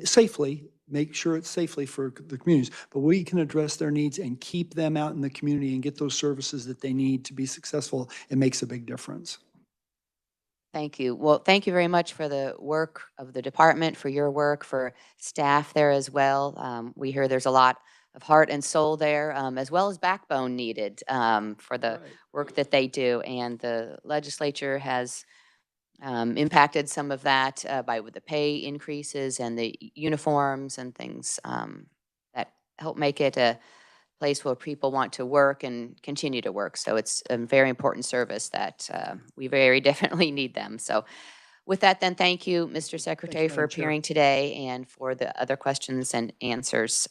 safely, make sure it's safely for the communities, but we can address their needs and keep them out in the community and get those services that they need to be successful, it makes a big difference. thank you. Well, thank you very much for the work of the department, for your work, for staff there as well. We hear there's a lot of heart and soul there, as well as backbone needed for the work that they do. And the legislature has impacted some of that by with the pay increases and the uniforms and things that help make it a place where people want to work and continue to work. So it's a very important service that we very definitely need them. So with that, then, thank you, Mr. Secretary, for Madam Chair. appearing today and for the other questions and answers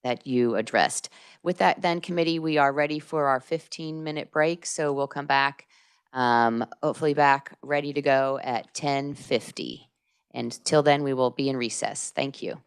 that you addressed. With that, then, committee, we are ready for our 15-minute break. So we'll come back, hopefully back ready to go at 10:50. And till then, we will be in recess. Thank you.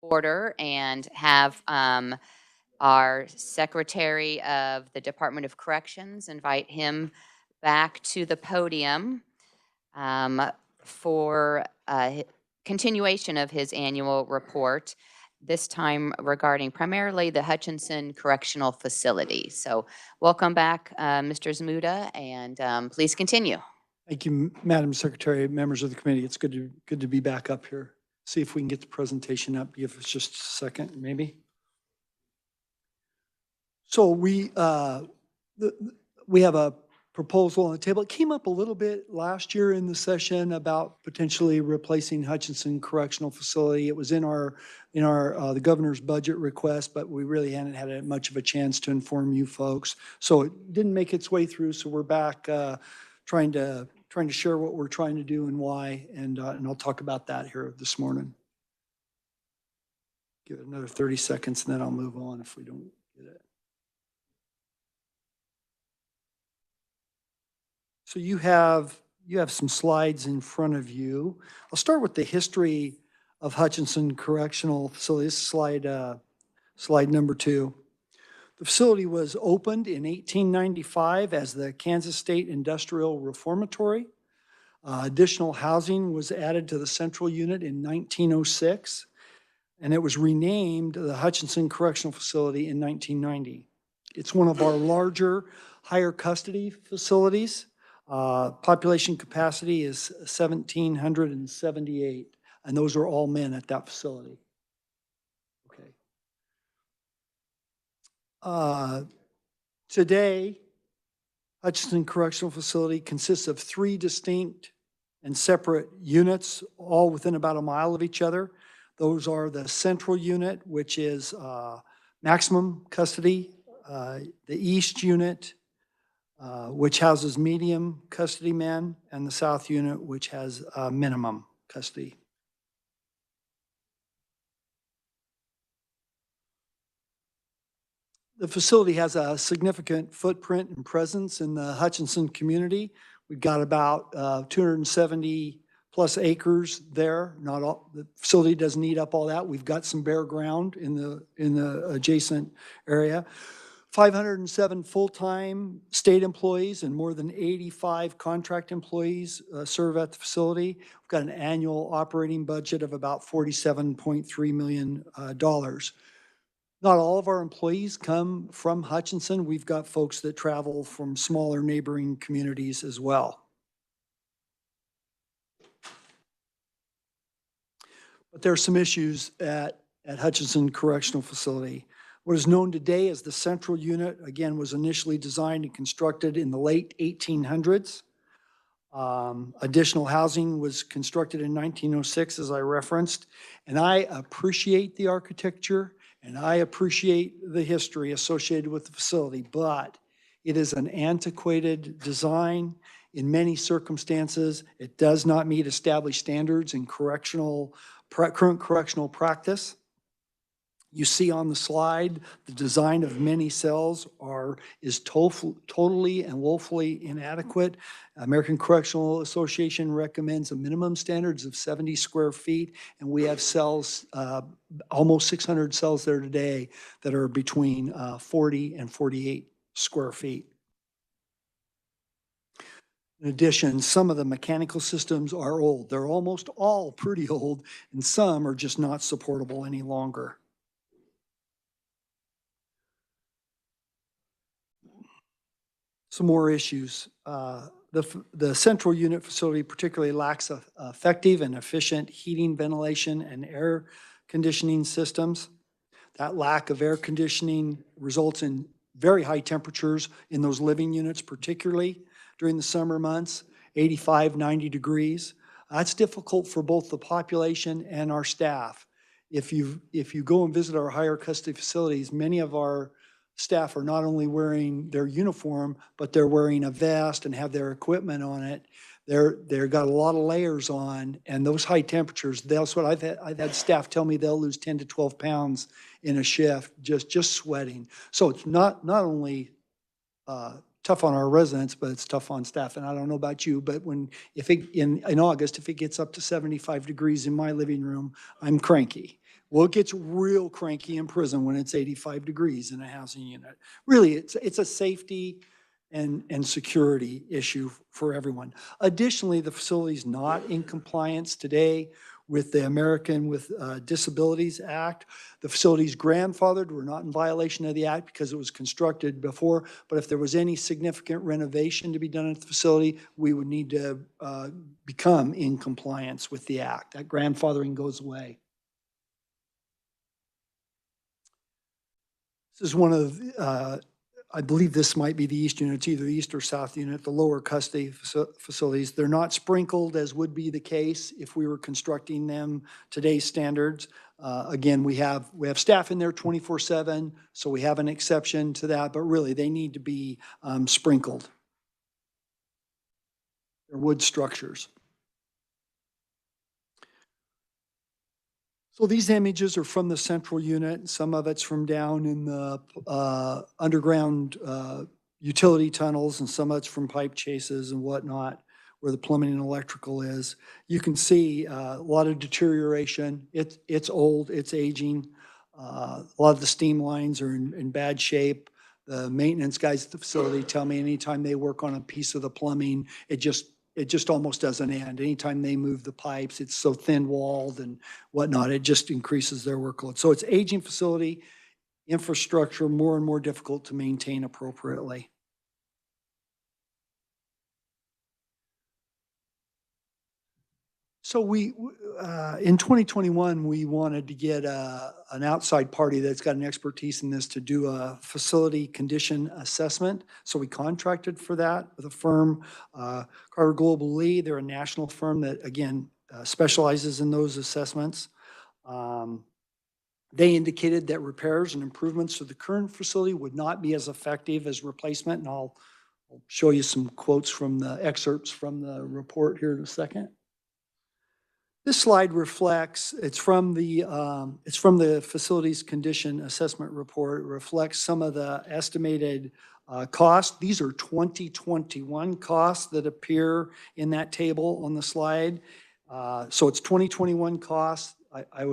order and have our Secretary of the Department of Corrections invite him back to the podium for continuation of his annual report, this time regarding primarily the Hutchinson Correctional Facility. So welcome back, Mr. Zmuda, and please continue. Thank you, Madam Secretary, members of the committee. It's good to be back up here. See if we can get the presentation up. Give us just a second, maybe. So we have a proposal on the table. It came up a little bit last year in the session about potentially replacing Hutchinson Correctional Facility. It was in the governor's budget request, but we really hadn't had much of a chance to inform you folks. So it didn't make its way through. So we're back trying to share what we're trying to do and why, and I'll talk about that here this morning. Give it another 30 seconds, and then I'll move on if we don't get it. So you have some slides in front of you. I'll start with the history of Hutchinson Correctional Facility. This is slide number 2. The facility was opened in 1895 as the Kansas State Industrial Reformatory. Additional housing was added to the central unit in 1906, and it was renamed the Hutchinson Correctional Facility in 1990. It's one of our larger higher custody facilities. Population capacity is 1,778, and those are all men at that facility. Okay. Today, Hutchinson Correctional Facility consists of 3 distinct and separate units, all within about a mile of each other. Those are the central unit, which is maximum custody, the east unit, which houses medium custody men, and the south unit, which has minimum custody. The facility has a significant footprint and presence in the Hutchinson community. We've got about 270 plus acres there. Not all, the facility doesn't eat up all that. We've got some bare ground in the adjacent area. 507 full-time state employees and more than 85 contract employees serve at the facility. We've got an annual operating budget of about $47.3 million. Not all of our employees come from Hutchinson. We've got folks that travel from smaller neighboring communities as well. But there are some issues at Hutchinson Correctional Facility. What is known today as the central unit, again, was initially designed and constructed in the late 1800s. Additional housing was constructed in 1906, as I referenced, and I appreciate the architecture and I appreciate the history associated with the facility, but it is an antiquated design. In many circumstances, it does not meet established standards in current correctional practice. You see on the slide, the design of many cells is totally and woefully inadequate. American Correctional Association recommends a minimum standards of 70 square feet, and we have cells, almost 600 cells there today that are between 40 and 48 square feet. In addition, some of the mechanical systems are old. They're almost all pretty old, and some are just not supportable any longer. Some more issues. The central unit facility particularly lacks effective and efficient heating, ventilation, and air conditioning systems. That lack of air conditioning results in very high temperatures in those living units, particularly during the summer months, 85, 90 degrees. That's difficult for both the population and our staff. If you go and visit our higher custody facilities, many of our staff are not only wearing their uniform, but they're wearing a vest and have their equipment on it. They've got a lot of layers on, and those high temperatures, that's what I've had staff tell me they'll lose 10 to 12 pounds in a shift, just sweating. So it's not only tough on our residents, but it's tough on staff. And I don't know about you, but in August, if it gets up to 75 degrees in my living room, I'm cranky. Well, it gets real cranky in prison when it's 85 degrees in a housing unit. Really, it's a safety and security issue for everyone. Additionally, the facility's not in compliance today with the American with Disabilities Act. The facility's grandfathered. We're not in violation of the act because it was constructed before, but if there was any significant renovation to be done at the facility, we would need to become in compliance with the act. That grandfathering goes away. This is one of, I believe this might be the east unit. It's either the east or south unit, the lower custody facilities. They're not sprinkled as would be the case if we were constructing them today's standards. Again, we have staff in there 24/7, so we have an exception to that, but really they need to be sprinkled. They're wood structures. So these images are from the central unit. Some of it's from down in the underground utility tunnels, and some of it's from pipe chases and whatnot, where the plumbing and electrical is. You can see a lot of deterioration. It's old, it's aging. A lot of the steam lines are in bad shape. The maintenance guys at the facility tell me anytime they work on a piece of the plumbing, it just almost doesn't end. Anytime they move the pipes, it's so thin-walled and whatnot, it just increases their workload. So it's aging facility, infrastructure more and more difficult to maintain appropriately. So in 2021, we wanted to get an outside party that's got an expertise in this to do a facility condition assessment. So we contracted for that with a firm, Carter Global Lee. They're a national firm that, again, specializes in those assessments. They indicated that repairs and improvements to the current facility would not be as effective as replacement. And I'll show you some quotes from the excerpts from the report here in a second. This slide reflects, it's from the facilities condition assessment report. It reflects some of the estimated costs. These are 2021 costs that appear in that table on the slide. So it's 2021 costs. I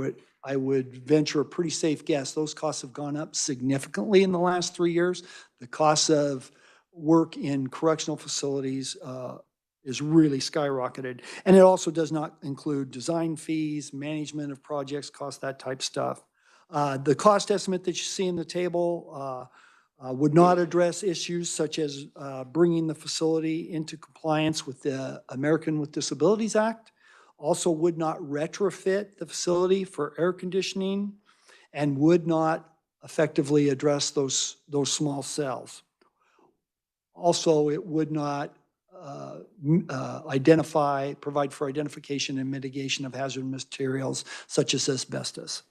would venture a pretty safe guess. Those costs have gone up significantly in the last 3 years. The cost of work in correctional facilities is really skyrocketed. And it also does not include design fees, management of projects, cost, that type stuff. The cost estimate that you see in the table would not address issues such as bringing the facility into compliance with the American with Disabilities Act, also would not retrofit the facility for air conditioning, and would not effectively address those small cells. Also, it would not provide for identification and mitigation of hazard materials such as asbestos.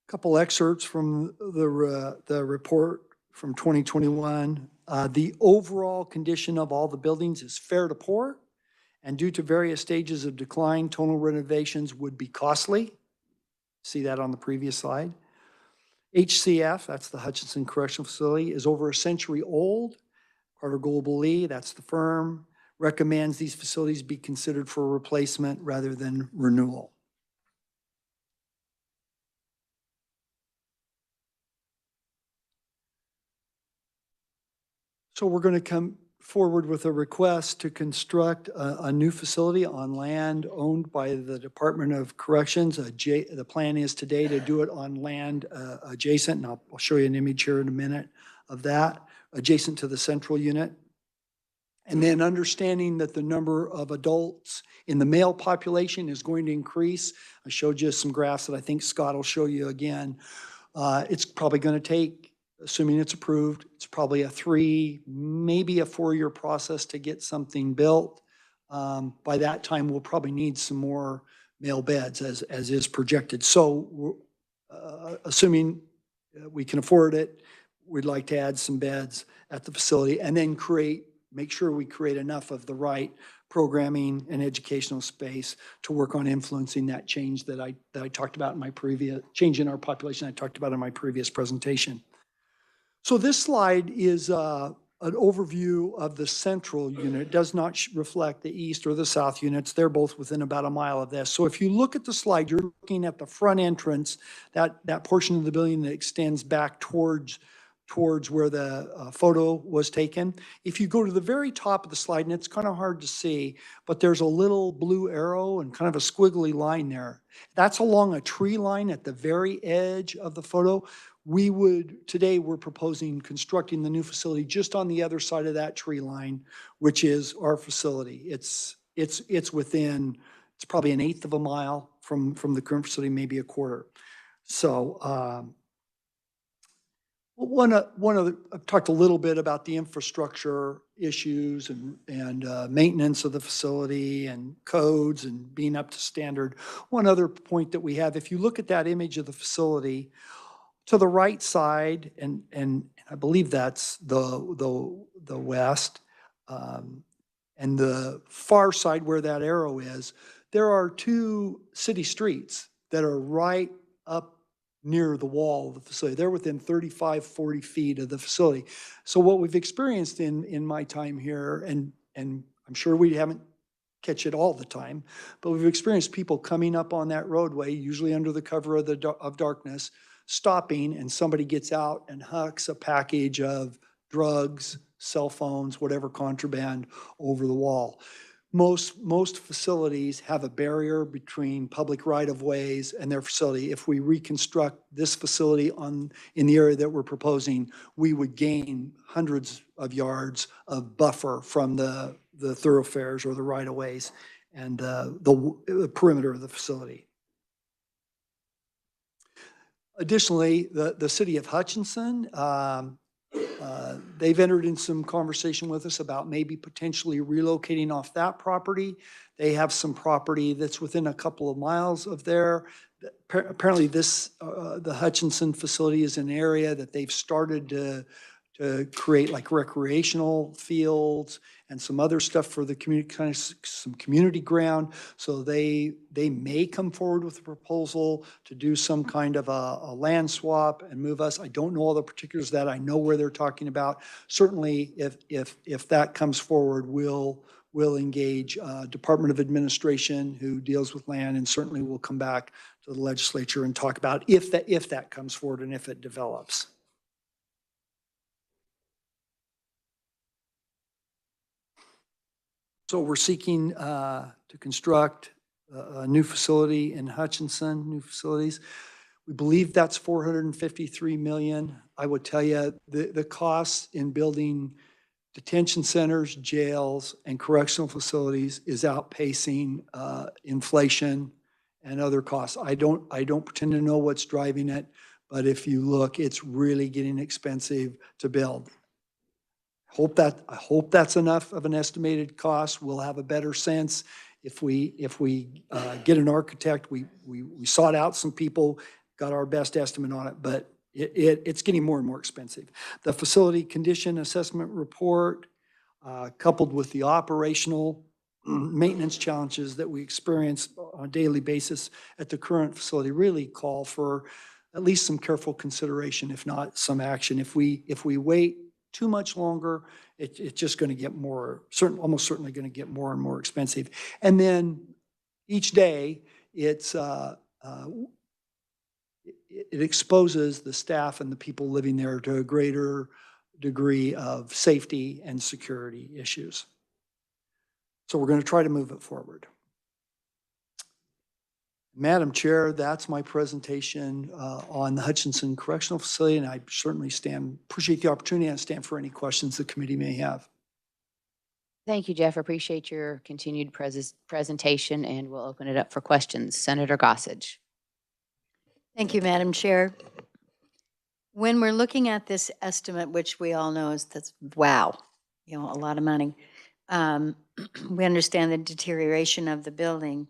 Couple excerpts from the report from 2021. The overall condition of all the buildings is fair to poor, and due to various stages of decline, total renovations would be costly. See that on the previous slide. HCF, that's the Hutchinson Correctional Facility, is over a century old. Carter Global Lee, that's the firm, recommends these facilities be considered for replacement rather than renewal. So we're going to come forward with a request to construct a new facility on land owned by the Department of Corrections. The plan is today to do it on land adjacent, and I'll show you an image here in a minute of that, adjacent to the central unit. And then understanding that the number of adults in the male population is going to increase. I showed you some graphs that I think Scott will show you again. It's probably going to take, assuming it's approved, it's probably a 3, maybe a 4-year process to get something built. By that time, we'll probably need some more male beds as is projected. So assuming we can afford it, we'd like to add some beds at the facility and then make sure we create enough of the right programming and educational space to work on influencing that change that I talked about in my previous, change in our population I talked about in my previous presentation. So this slide is an overview of the central unit. It does not reflect the east or the south units. They're both within about a mile of this. So if you look at the slide, you're looking at the front entrance, that portion of the building that extends back towards where the photo was taken. If you go to the very top of the slide, and it's kind of hard to see, but there's a little blue arrow and kind of a squiggly line there. That's along a tree line at the very edge of the photo. Today we're proposing constructing the new facility just on the other side of that tree line, which is our facility. It's within, it's probably an eighth of a mile from the current facility, maybe a quarter. So, I've talked a little bit about the infrastructure issues and maintenance of the facility and codes and being up to standard. One other point that we have, if you look at that image of the facility, to the right side, and I believe that's the west, and the far side where that arrow is, there are two city streets that are right up near the wall of the facility. They're within 35, 40 feet of the facility. So what we've experienced in my time here, and I'm sure we haven't catch it all the time, but we've experienced people coming up on that roadway, usually under the cover of darkness, stopping, and somebody gets out and hucks a package of drugs, cell phones, whatever contraband over the wall. Most facilities have a barrier between public right-of-ways and their facility. If we reconstruct this facility in the area that we're proposing, we would gain hundreds of yards of buffer from the thoroughfares or the right-of-ways and the perimeter of the facility. Additionally, the city of Hutchinson, they've entered in some conversation with us about maybe potentially relocating off that property. They have some property that's within a couple of miles of there. Apparently the Hutchinson facility is an area that they've started to create like recreational fields and some other stuff for the community, kind of some community ground. So they may come forward with a proposal to do some kind of a land swap and move us. I don't know all the particulars of that. I know where they're talking about. Certainly, if that comes forward, we'll engage Department of Administration who deals with land, and certainly we'll come back to the legislature and talk about if that comes forward and if it develops. So we're seeking to construct a new facility in Hutchinson, new facilities. We believe that's $453 million. I would tell you the costs in building detention centers, jails, and correctional facilities is outpacing inflation and other costs. I don't pretend to know what's driving it, but if you look, it's really getting expensive to build. I hope that's enough of an estimated cost. We'll have a better sense if we get an architect. We sought out some people, got our best estimate on it, but it's getting more and more expensive. The facility condition assessment report, coupled with the operational maintenance challenges that we experience on a daily basis at the current facility, really call for at least some careful consideration, if not some action. If we wait too much longer, it's just going to get almost certainly going to get more and more expensive. And then each day, it exposes the staff and the people living there to a greater degree of safety and security issues. So we're going to try to move it forward. Madam Chair, that's my presentation on the Hutchinson Correctional Facility, and I certainly appreciate the opportunity and stand for any questions the committee may have. Thank you, Jeff. Appreciate your continued presentation, and we'll open it up for questions. Senator Gossage. Thank you, Madam Chair. When we're looking at this estimate, which we all know that's wow, a lot of money. We understand the deterioration of the building.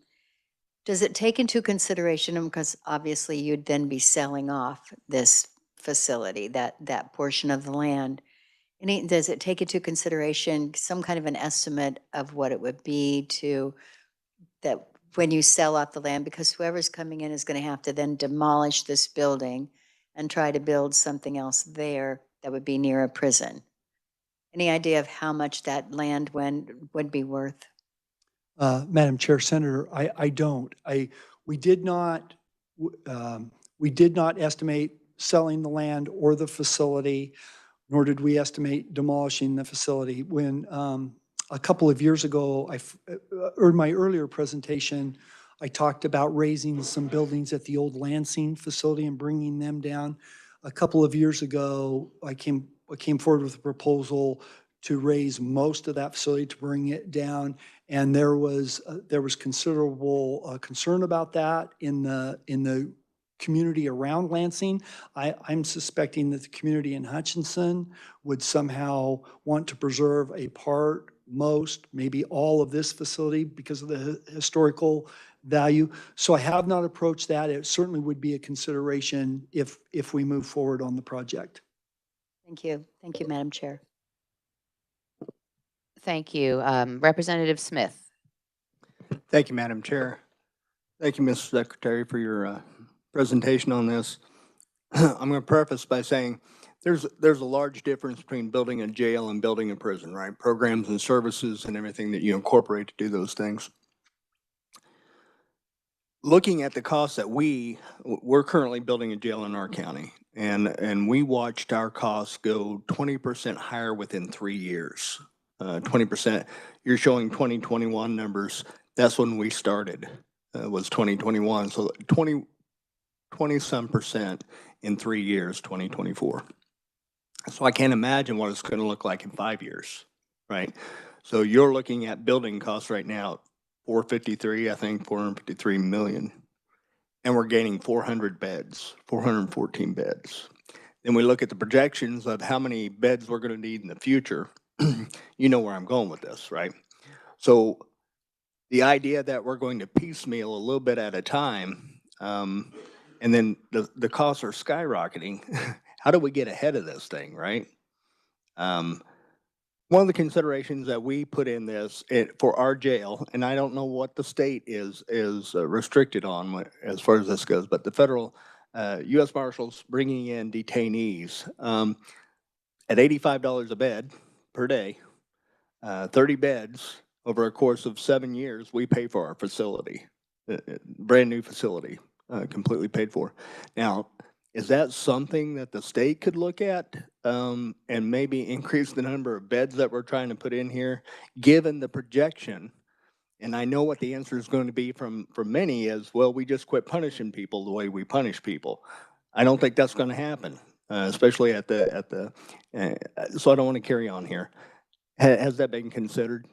Does it take into consideration, because obviously you'd then be selling off this facility, that portion of the land. Does it take into consideration some kind of an estimate of what it would be to that when you sell off the land? Because whoever's coming in is going to have to then demolish this building and try to build something else there that would be near a prison. Any idea of how much that land would be worth? Madam Chair, Senator, I don't. We did not, we did not estimate selling the land or the facility, nor did we estimate demolishing the facility. When a couple of years ago, in my earlier presentation, I talked about raising some buildings at the old Lansing facility and bringing them down. A couple of years ago, I came forward with a proposal to raise most of that facility, to bring it down. And there was considerable concern about that in the community around Lansing. I'm suspecting that the community in Hutchinson would somehow want to preserve a part, most, maybe all of this facility because of the historical value. So I have not approached that. It certainly would be a consideration if we move forward on the project. Thank you. Thank you, Madam Chair. Thank you. Representative Smith. Thank you, Madam Chair. Thank you, Mr. Secretary, for your presentation on this. I'm going to preface by saying there's a large difference between building a jail and building a prison, right? Programs and services and everything that you incorporate to do those things. Looking at the costs that we're currently building a jail in our county, and we watched our costs go 20% higher within 3 years. 20%. You're showing 2021 numbers. That's when we started, was 2021. So 20-some% in 3 years, 2024. So I can't imagine what it's going to look like in 5 years, right? So you're looking at building costs right now, 453, I think 453 million. And we're gaining 400 beds, 414 beds. Then we look at the projections of how many beds we're going to need in the future. You know where I'm going with this, right? So the idea that we're going to piecemeal a little bit at a time, and then the costs are skyrocketing. How do we get ahead of this thing, right? One of the considerations that we put in this for our jail, and I don't know what the state is restricted on as far as this goes, but the federal U.S. Marshals bringing in detainees at $85 a bed per day, 30 beds over a course of 7 years, we pay for our facility, brand new facility, completely paid for. Now, is that something that the state could look at and maybe increase the number of beds that we're trying to put in here, given the projection? And I know what the answer is going to be from many is, well, we just quit punishing people the way we punish people. I don't think that's going to happen, especially at the. So I don't want to carry on here. Has that been considered?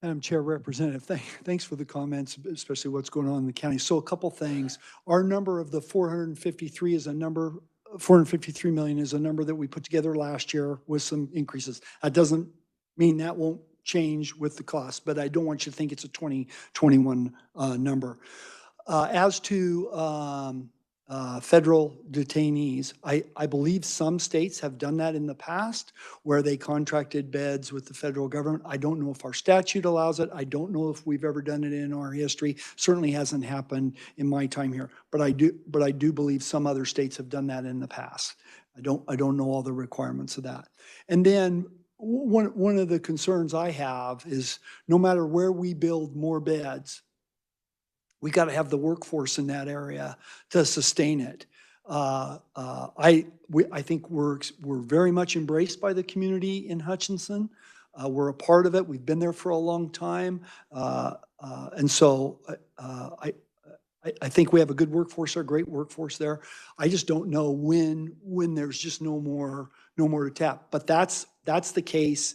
Madam Chair, Representative, thanks for the comments, especially what's going on in the county. So a couple things. Our number of the 453 is a number, 453 million is a number that we put together last year with some increases. That doesn't mean that won't change with the cost, but I don't want you to think it's a 2021 number. As to federal detainees, I believe some states have done that in the past where they contracted beds with the federal government. I don't know if our statute allows it. I don't know if we've ever done it in our history. Certainly hasn't happened in my time here, but I do believe some other states have done that in the past. I don't know all the requirements of that. And then one of the concerns I have is no matter where we build more beds, we got to have the workforce in that area to sustain it. I think we're very much embraced by the community in Hutchinson. We're a part of it. We've been there for a long time, and so I think we have a good workforce, a great workforce there. I just don't know when there's just no more to tap. But that's the case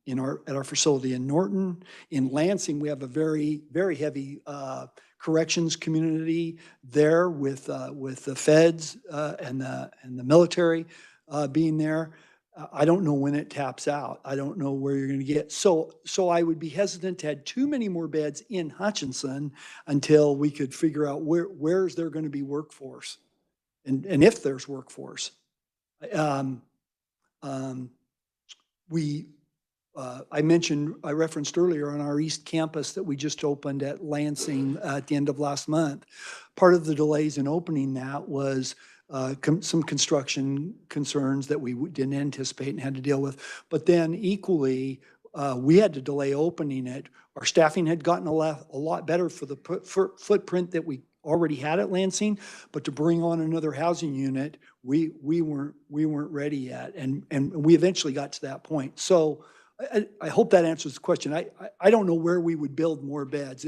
at our facility in Norton. In Lansing, we have a very, very heavy corrections community there with the feds and the military being there. I don't know when it taps out. I don't know where you're going to get. So I would be hesitant to add too many more beds in Hutchinson until we could figure out where is there going to be workforce, and if there's workforce. I referenced earlier on our East Campus that we just opened at Lansing at the end of last month. Part of the delays in opening that was some construction concerns that we didn't anticipate and had to deal with. But then equally, we had to delay opening it. Our staffing had gotten a lot better for the footprint that we already had at Lansing, but to bring on another housing unit, we weren't ready yet, and we eventually got to that point. So I hope that answers the question. I don't know where we would build more beds.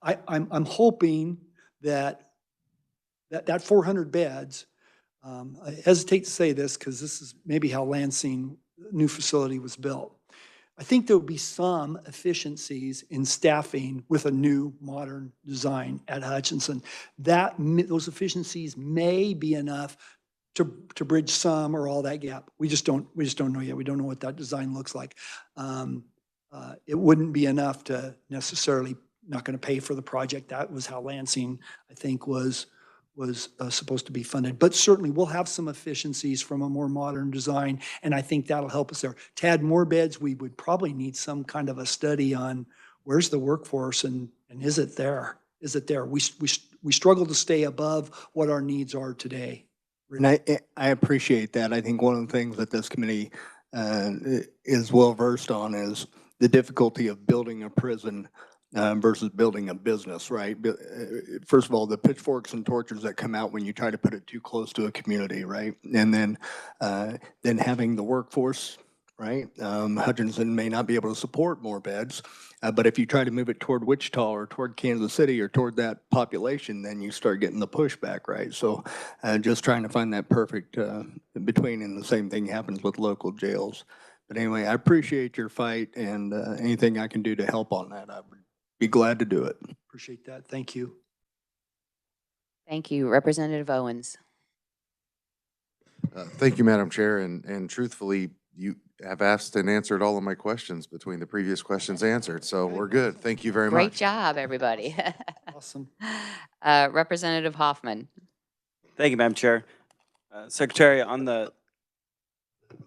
I'm hoping that 400 beds. I hesitate to say this because this is maybe how Lansing new facility was built. I think there will be some efficiencies in staffing with a new modern design at Hutchinson. Those efficiencies may be enough to bridge some or all that gap. We just don't know yet. We don't know what that design looks like. It wouldn't be enough to necessarily not going to pay for the project. That was how Lansing, I think, was supposed to be funded. But certainly we'll have some efficiencies from a more modern design, and I think that'll help us there. To add more beds, we would probably need some kind of a study on where's the workforce and is it there? Is it there? We struggle to stay above what our needs are today. And I appreciate that. I think one of the things that this committee is well versed on is the difficulty of building a prison versus building a business, right? First of all, the pitchforks and torches that come out when you try to put it too close to a community, right? And then having the workforce, right? Hutchinson may not be able to support more beds, but if you try to move it toward Wichita or toward Kansas City or toward that population, then you start getting the pushback, right? So just trying to find that perfect between, and the same thing happens with local jails. But anyway, I appreciate your fight, and anything I can do to help on that, I would be glad to do it. Appreciate that. Thank you. Thank you. Representative Owens. Thank you, Madam Chair, and truthfully, you have asked and answered all of my questions between the previous questions answered, so we're good. Thank you very much. Great job, everybody. Awesome. Representative Hoffman. Thank you, Madam Chair. Secretary,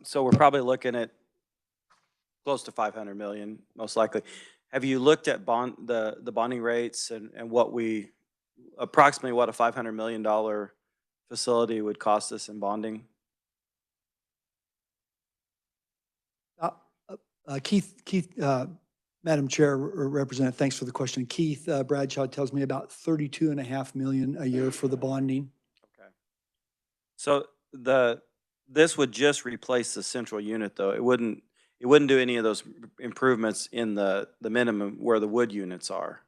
so we're probably looking at close to 500 million, most likely. Have you looked at the bonding rates and approximately what a $500 million facility would cost us in bonding? Keith, Madam Chair, Representative, thanks for the question. Keith Bradshaw tells me about $32.5 million a year for the bonding. Okay. So this would just replace the central unit, though. It wouldn't do any of those improvements in the minimum where the wood units are.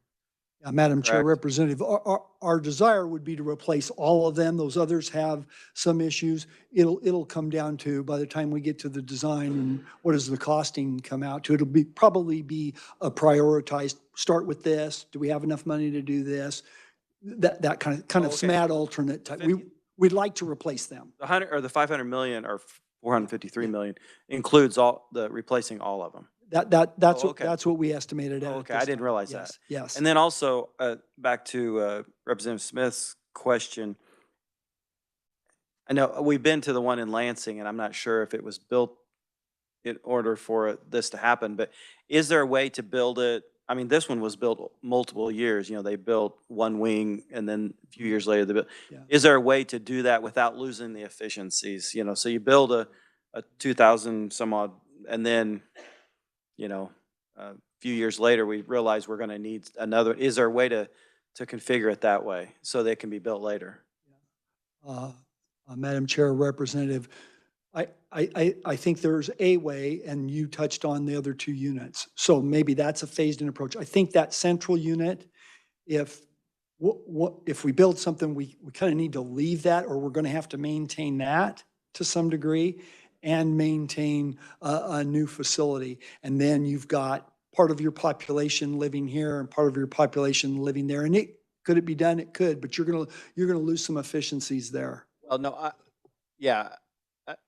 Madam Chair, Correct. Representative, our desire would be to replace all of them. Those others have some issues. It'll come down to, by the time we get to the design and what does the costing come out to, it'll probably be a prioritized, start with this. Do we have enough money to do this? That kind of okay. SMAT alternate type. We'd like to replace them. The 500 million or 453 million includes replacing all of them. That's okay. That's what we estimated at. Okay, I didn't realize yes, that. Yes. And then also back to Representative Smith's question. I know we've been to the one in Lansing, and I'm not sure if it was built in order for this to happen, but is there a way to build it? I mean, this one was built multiple years. You know, they built one wing, and then a few years later they built. Yeah. Is there a way to do that without losing the efficiencies? You know, so you build a 2,000 some odd, and then, you know, a few years later we realize we're going to need another. Is there a way to configure it that way so they can be built later? Madam Chair, Representative, I think there's a way, and you touched on the other two units. So maybe that's a phased-in approach. I think that central unit, if we build something, we kind of need to leave that, or we're going to have to maintain that to some degree and maintain a new facility. And then you've got part of your population living here and part of your population living there. And could it be done? It could, but you're gonna lose some efficiencies there. Well, no,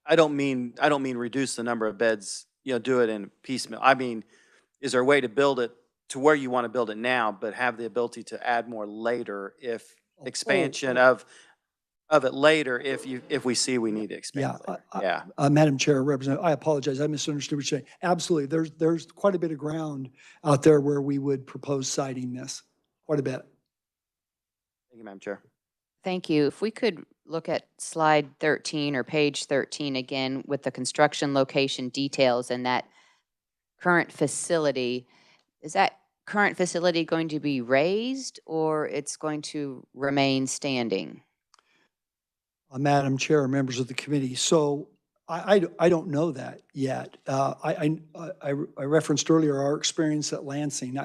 I don't mean reduce the number of beds, you know, do it in piecemeal. I mean, is there a way to build it to where you want to build it now, but have the ability to add more later if expansion of it later if we see we need to expand later? Madam Chair, Representative, I apologize. I misunderstood what you're saying. Absolutely. There's quite a bit of ground out there where we would propose citing this. Quite a bit. Thank you, Madam Chair. Thank you. If we could look at slide 13 or page 13 again with the construction location details and that current facility, is that current facility going to be raised or it's going to remain standing? Madam Chair, members of the committee, so I don't know that yet. I referenced earlier our experience at Lansing.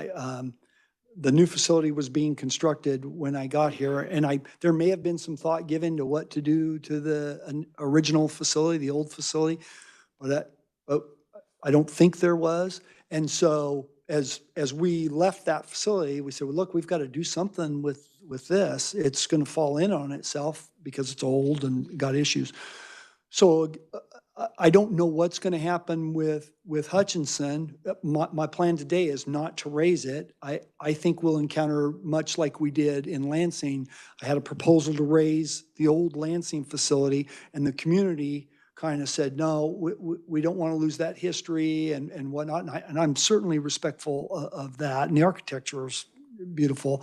The new facility was being constructed when I got here, and there may have been some thought given to what to do to the original facility, the old facility, but I don't think there was. And so as we left that facility, we said, well, look, we've got to do something with this. It's going to fall in on itself because it's old and got issues. So I don't know what's going to happen with Hutchinson. My plan today is not to raise it. I think we'll encounter much like we did in Lansing. I had a proposal to raise the old Lansing facility, and the community kind of said, no, we don't want to lose that history and whatnot. And I'm certainly respectful of that. And the architecture is beautiful.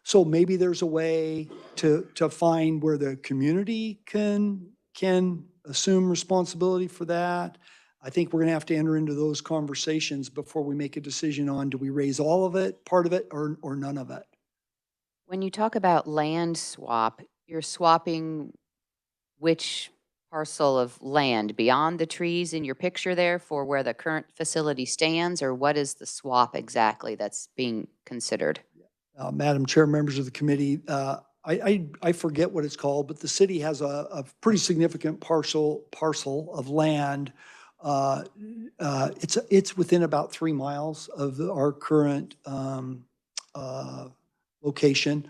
So maybe there's a way to find where the community can assume responsibility for that. I think we're going to have to enter into those conversations before we make a decision on, do we raise all of it, part of it, or none of it? When you talk about land swap, you're swapping which parcel of land beyond the trees in your picture there for where the current facility stands, or what is the swap exactly that's being considered? Madam Chair, members of the committee, I forget what it's called, but the city has a pretty significant parcel of land. It's within about 3 miles of our current location.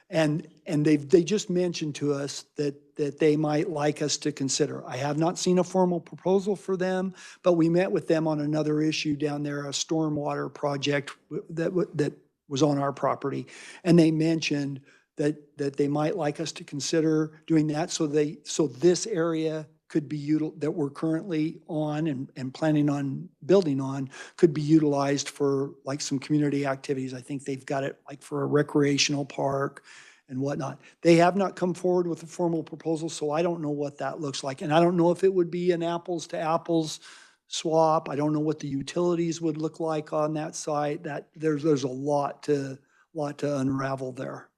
And they just mentioned to us that they might like us to consider. I have not seen a formal proposal for them, but we met with them on another issue down there, a stormwater project that was on our property. And they mentioned that they might like us to consider doing that, so this area could be that we're currently on and planning on building on could be utilized for like some community activities. I think they've got it like for a recreational park and whatnot. They have not come forward with a formal proposal, so I don't know what that looks like. And I don't know if it would be an apples to apples swap. I don't know what the utilities would look like on that site. That there's a lot to unravel there.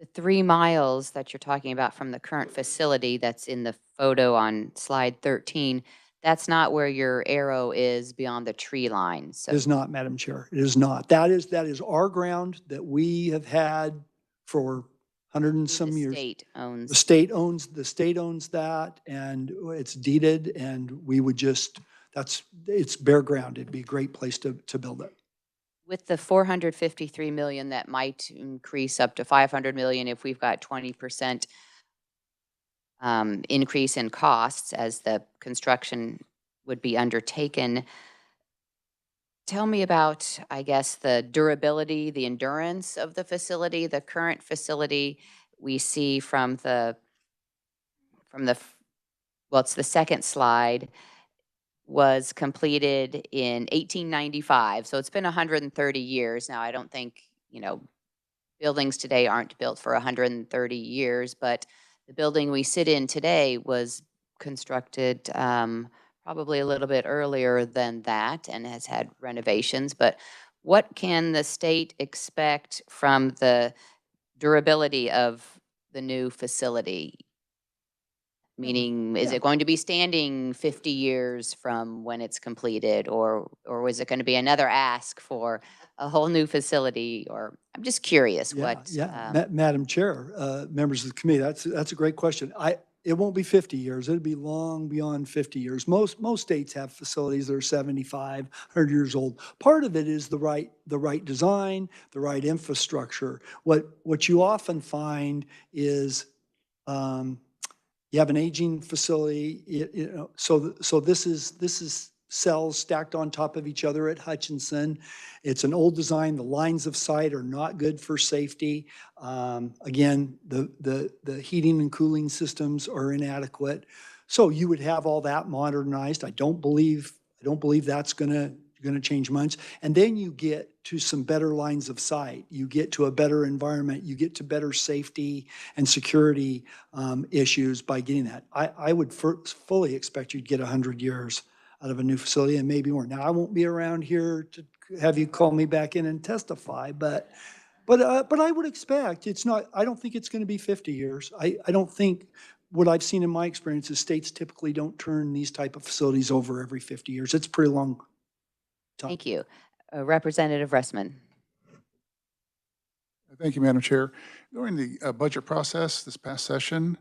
The 3 miles that you're talking about from the current facility that's in the photo on slide 13, that's not where your arrow is beyond the tree line. So It is not, Madam Chair. It is not. That is our ground that we have had for 100 and some the years. state owns. The state owns that, and it's deeded, and we would just, it's bare ground. It'd be a great place to build it. With the 453 million, that might increase up to 500 million if we've got 20% increase in costs as the construction would be undertaken. Tell me about, I guess, the durability, the endurance of the facility. The current facility we see from the well, it's the second slide, was completed in 1895. So it's been 130 years. Now, I don't think, buildings today aren't built for 130 years, but the building we sit in today was constructed probably a little bit earlier than that and has had renovations. But what can the state expect from the durability of the new facility? Meaning, is it going to be standing 50 years from when it's completed, or is it going to be another ask for a whole new facility? Or I'm just curious what. Madam Chair, members of the committee, that's a great question. It won't be 50 years. It'll be long beyond 50 years. Most states have facilities that are 75, 100 years old. Part of it is the right design, the right infrastructure. What you often find is you have an aging facility, so this is cells stacked on top of each other at Hutchinson. It's an old design. The lines of sight are not good for safety. Again, the heating and cooling systems are inadequate. So you would have all that modernized. I don't believe that's going You're going to change minds. And then you get to some better lines of sight. You get to a better environment. You get to better safety and security issues by getting that. I would fully expect you'd get 100 years out of a new facility and maybe more. Now, I won't be around here to have you call me back in and testify, but I would expect it's not, I don't think it's going to be 50 years. I don't think, what I've seen in my experience is states typically don't turn these type of facilities over every 50 years. It's a pretty long time. Thank you. Representative Russman. Thank you, Madam Chair. During the budget process this past session,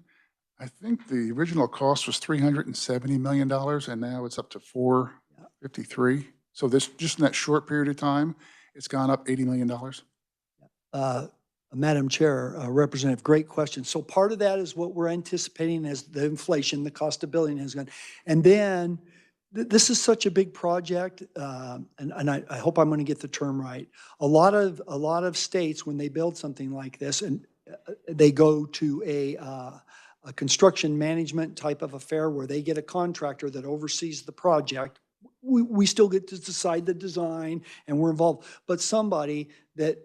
I think the original cost was $370 million, and now it's up to 453. So this, just in that short period of time, it's gone up $80 million. Madam Chair, Representative, great question. So part of that is what we're anticipating as the inflation, the cost of building has gone. And then this is such a big project, and I hope I'm going to get the term right. A lot of states, when they build something like this, and they go to a construction management type of affair where they get a contractor that oversees the project. We still get to decide the design and we're involved, but somebody that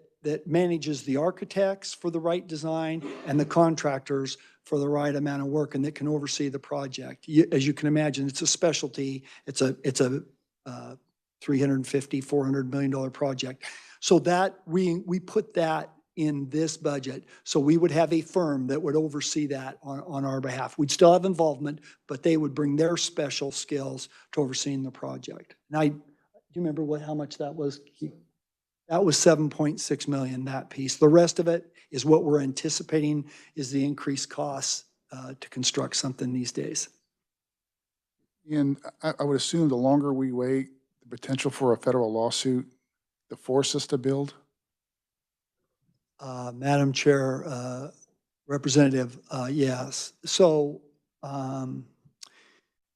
manages the architects for the right design and the contractors for the right amount of work and that can oversee the project. As you can imagine, it's a specialty. It's a $350, $400 million project. So that we put that in this budget. So we would have a firm that would oversee that on our behalf. We'd still have involvement, but they would bring their special skills to overseeing the project. Now, do you remember how much that was? That was 7.6 million, that piece. The rest of it is what we're anticipating is the increased costs to construct something these days. And I would assume the longer we wait, the potential for a federal lawsuit to force us to build. Madam Chair, Representative, yes. So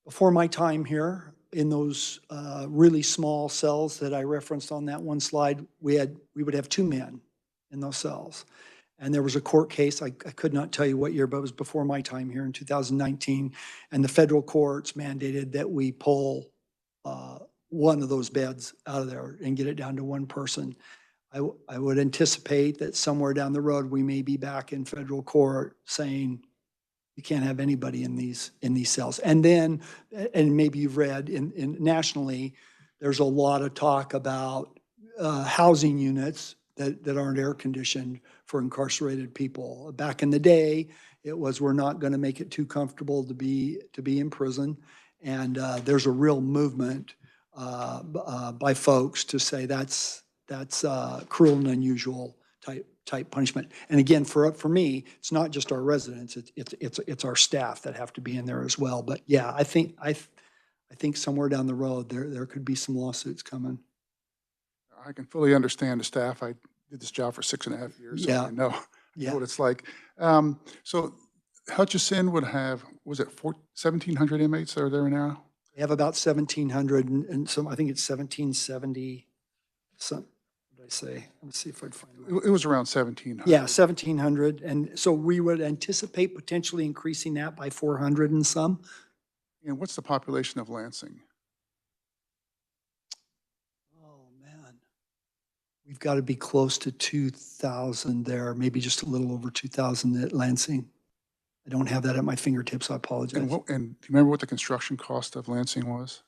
before my time here, in those really small cells that I referenced on that one slide, we would have 2 men in those cells. And there was a court case, I could not tell you what year, but it was before my time here in 2019. And the federal courts mandated that we pull one of those beds out of there and get it down to 1 person. I would anticipate that somewhere down the road, we may be back in federal court saying, you can't have anybody in these cells. And then, and maybe you've read in nationally, there's a lot of talk about housing units that aren't air conditioned for incarcerated people. Back in the day, it was, we're not going to make it too comfortable to be in prison. And there's a real movement by folks to say that's cruel and unusual type punishment. And again, for me, it's not just our residents, it's our staff that have to be in there as well. But yeah, I think somewhere down the road there could be some lawsuits coming. I can fully understand the staff. I did this job for 6.5 years, so Yeah. I know Yeah. what it's like. So Hutchinson would have, was it 1,700 inmates that are there now? We have about 1,700 and some, I think it's 1,770, some, what did I say? Let's see if I can find it. It was around 1,700. Yeah, 1,700. And so we would anticipate potentially increasing that by 400 and some. And what's the population of Lansing? Oh, man. We've got to be close to 2,000 there, maybe just a little over 2,000 at Lansing. I don't have that at my fingertips, I apologize. And do you remember what the construction cost of Lansing was?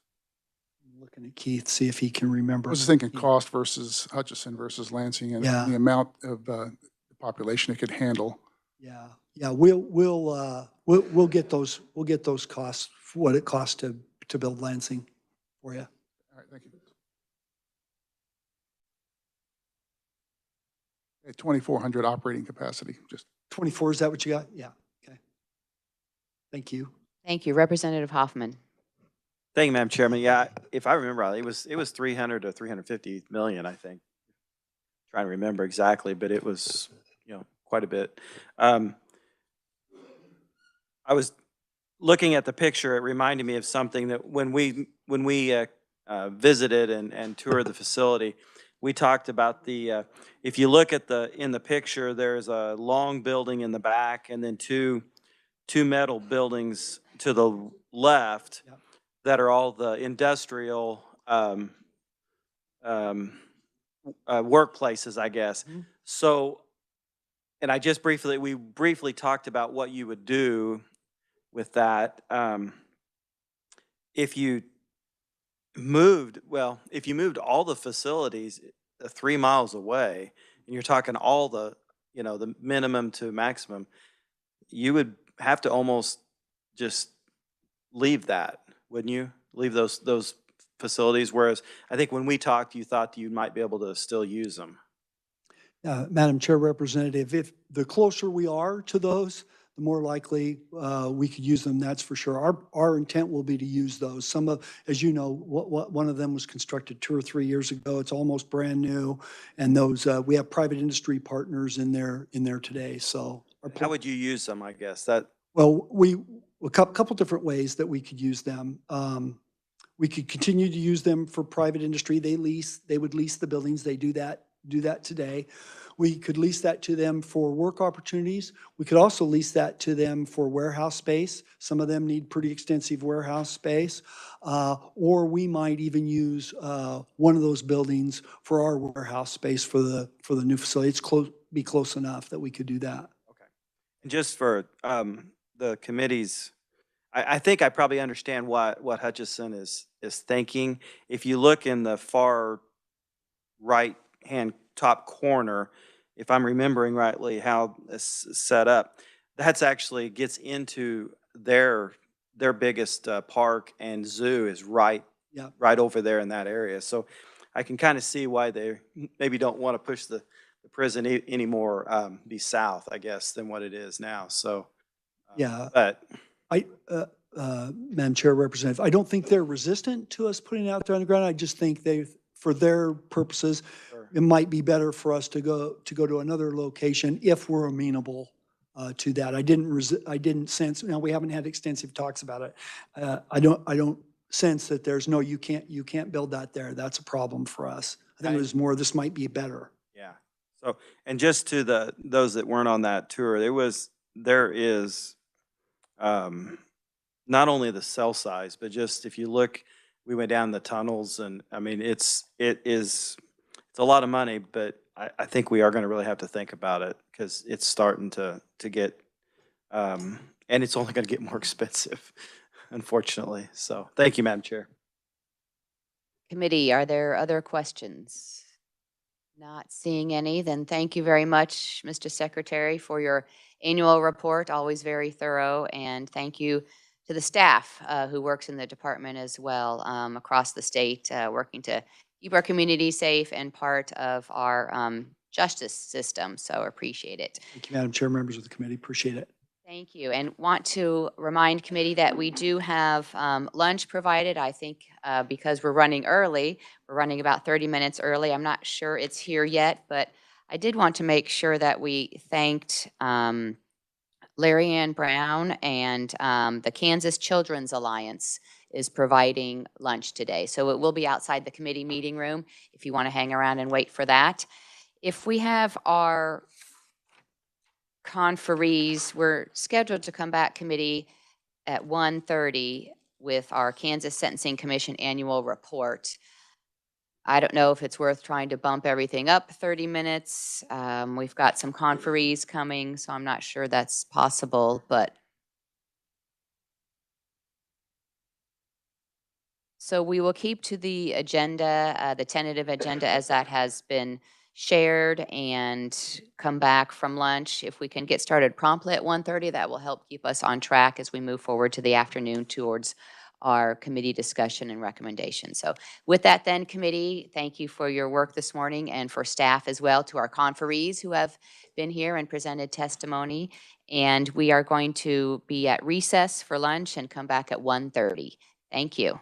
I'm looking at Keith, see if he can remember. I was thinking cost versus Hutchinson versus Lansing and Yeah. the amount of the population it could handle. Yeah, we'll get those costs, what it costs to build Lansing for you. All right, thank you. 2,400 operating capacity, just 24, is that what you got? Yeah, okay. Thank you. Thank you. Representative Hoffman. Thank you, Madam Chairman. Yeah, if I remember right, it was 300 to 350 million, I think. Trying to remember exactly, but it was, quite a bit. I was looking at the picture, it reminded me of something that when we visited and toured the facility, we talked about the, if you look at in the picture, there's a long building in the back and then two metal buildings to the left. Yep. That are all the industrial workplaces, I guess. Mhm. So, and we briefly talked about what you would do with that. If you if you moved all the facilities 3 miles away, and you're talking all the, the minimum to maximum, you would have to almost just leave that, wouldn't you? Leave those facilities, whereas I think when we talked, you thought you might be able to still use them. Madam Chair Representative, if the closer we are to those, the more likely we could use them, that's for sure. Our intent will be to use those. Some of, as you know, one of them was constructed 2 or 3 years ago. It's almost brand new. And those, we have private industry partners in there today, so. How would you use them, I guess? That, Well, a couple different ways that we could use them. We could continue to use them for private industry. They would lease the buildings. They do that today. We could lease that to them for work opportunities. We could also lease that to them for warehouse space. Some of them need pretty extensive warehouse space. Or we might even use one of those buildings for our warehouse space for the new facility. It's be close enough that we could do that. okay. And just for the committees, I think I probably understand what Hutchison is thinking. If you look in the far right-hand top corner, if I'm remembering rightly how it's set up, that's actually gets into their biggest park and zoo is right over there in that area. So I can kind of see why they maybe don't want to push the prison anymore, be south, I guess, than what it is now. So, Yeah. but Madam Chair Representative, I don't think they're resistant to us putting it out there on the ground. I just think for their purposes, Sure. it might be better for us to go to another location if we're amenable to that. I didn't sense, we haven't had extensive talks about it. I don't sense that there's no, you can't build that there. That's a problem for us. I think it was more, this might be better. Yeah. So, and just to those that weren't on that tour, there is not only the cell size, but just if you look, we went down the tunnels, and I mean, it's a lot of money, but I think we are going to really have to think about it because it's starting to get, and it's only going to get more expensive, unfortunately. So, thank you, Madam Chair. Committee, are there other questions? Not seeing any, then thank you very much, Mr. Secretary, for your annual report, always very thorough, and thank you to the staff who works in the department as well across the state, working to keep our community safe and part of our justice system, so appreciate it. Thank you, Madam Chair, members of the committee, appreciate it. Thank you, and want to remind committee that we do have lunch provided. I think because we're running early, we're running about 30 minutes early. I'm not sure it's here yet, but I did want to make sure that we thanked Larry Ann Brown and the Kansas Children's Alliance is providing lunch today. So it will be outside the committee meeting room if you want to hang around and wait for that. If we have our conferees, we're scheduled to come back committee at 1:30 with our Kansas Sentencing Commission annual report. I don't know if it's worth trying to bump everything up 30 minutes. We've got some conferees coming, so I'm not sure that's possible, but. So we will keep to the agenda, the tentative agenda as that has been shared and come back from lunch. If we can get started promptly at 1:30, that will help keep us on track as we move forward to the afternoon towards our committee discussion and recommendation. So with that then, committee, thank you for your work this morning and for staff as well, to our conferees who have been here and presented testimony. And we are going to be at recess for lunch and come back at 1:30. Thank you.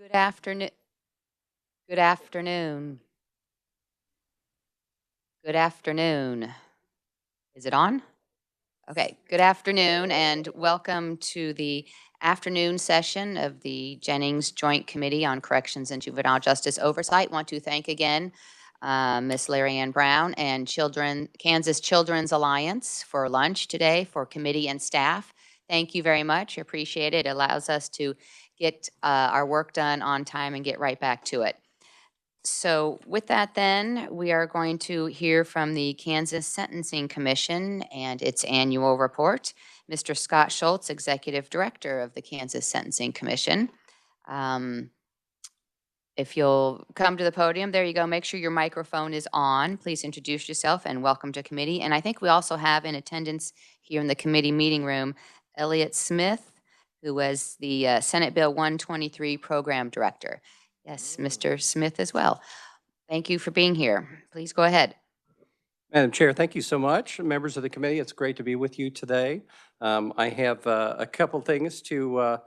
Good afternoon. Good afternoon. Good afternoon. Is it on? Okay, good afternoon and welcome to the afternoon session of the Jennings Joint Committee on Corrections and Juvenile Justice Oversight. Want to thank again Ms. Larry Ann Brown and Kansas Children's Alliance for lunch today for committee and staff. Thank you very much. Appreciate it. It allows us to get our work done on time and get right back to it. So with that then, we are going to hear from the Kansas Sentencing Commission and its annual report. Mr. Scott Schultz, Executive Director of the Kansas Sentencing Commission. If you'll come to the podium, there you go. Make sure your microphone is on. Please introduce yourself and welcome to committee. And I think we also have in attendance here in the committee meeting room, Elliot Smith, who was the Senate Bill 123 Program Director. Yes, Mr. Smith as well. Thank you for being here. Please go ahead. Madam Chair, thank you so much. Members of the committee, it's great to be with you today. I have a couple things to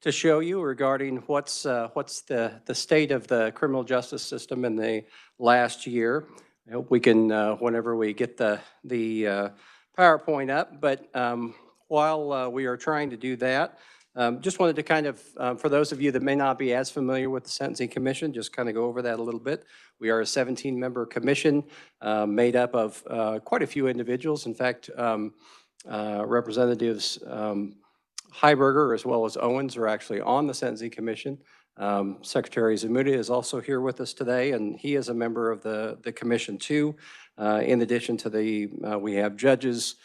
show you regarding what's the state of the criminal justice system in the last year. I hope we can, whenever we get the PowerPoint up, but while we are trying to do that, just wanted to kind of, for those of you that may not be as familiar with the Sentencing Commission, just kind of go over that a little bit. We are a 17-member commission made up of quite a few individuals. In fact, Representatives Heiberger as well as Owens are actually on the Sentencing Commission. Secretary Zamuda is also here with us today, and he is a member of the commission too. In addition to we have judges,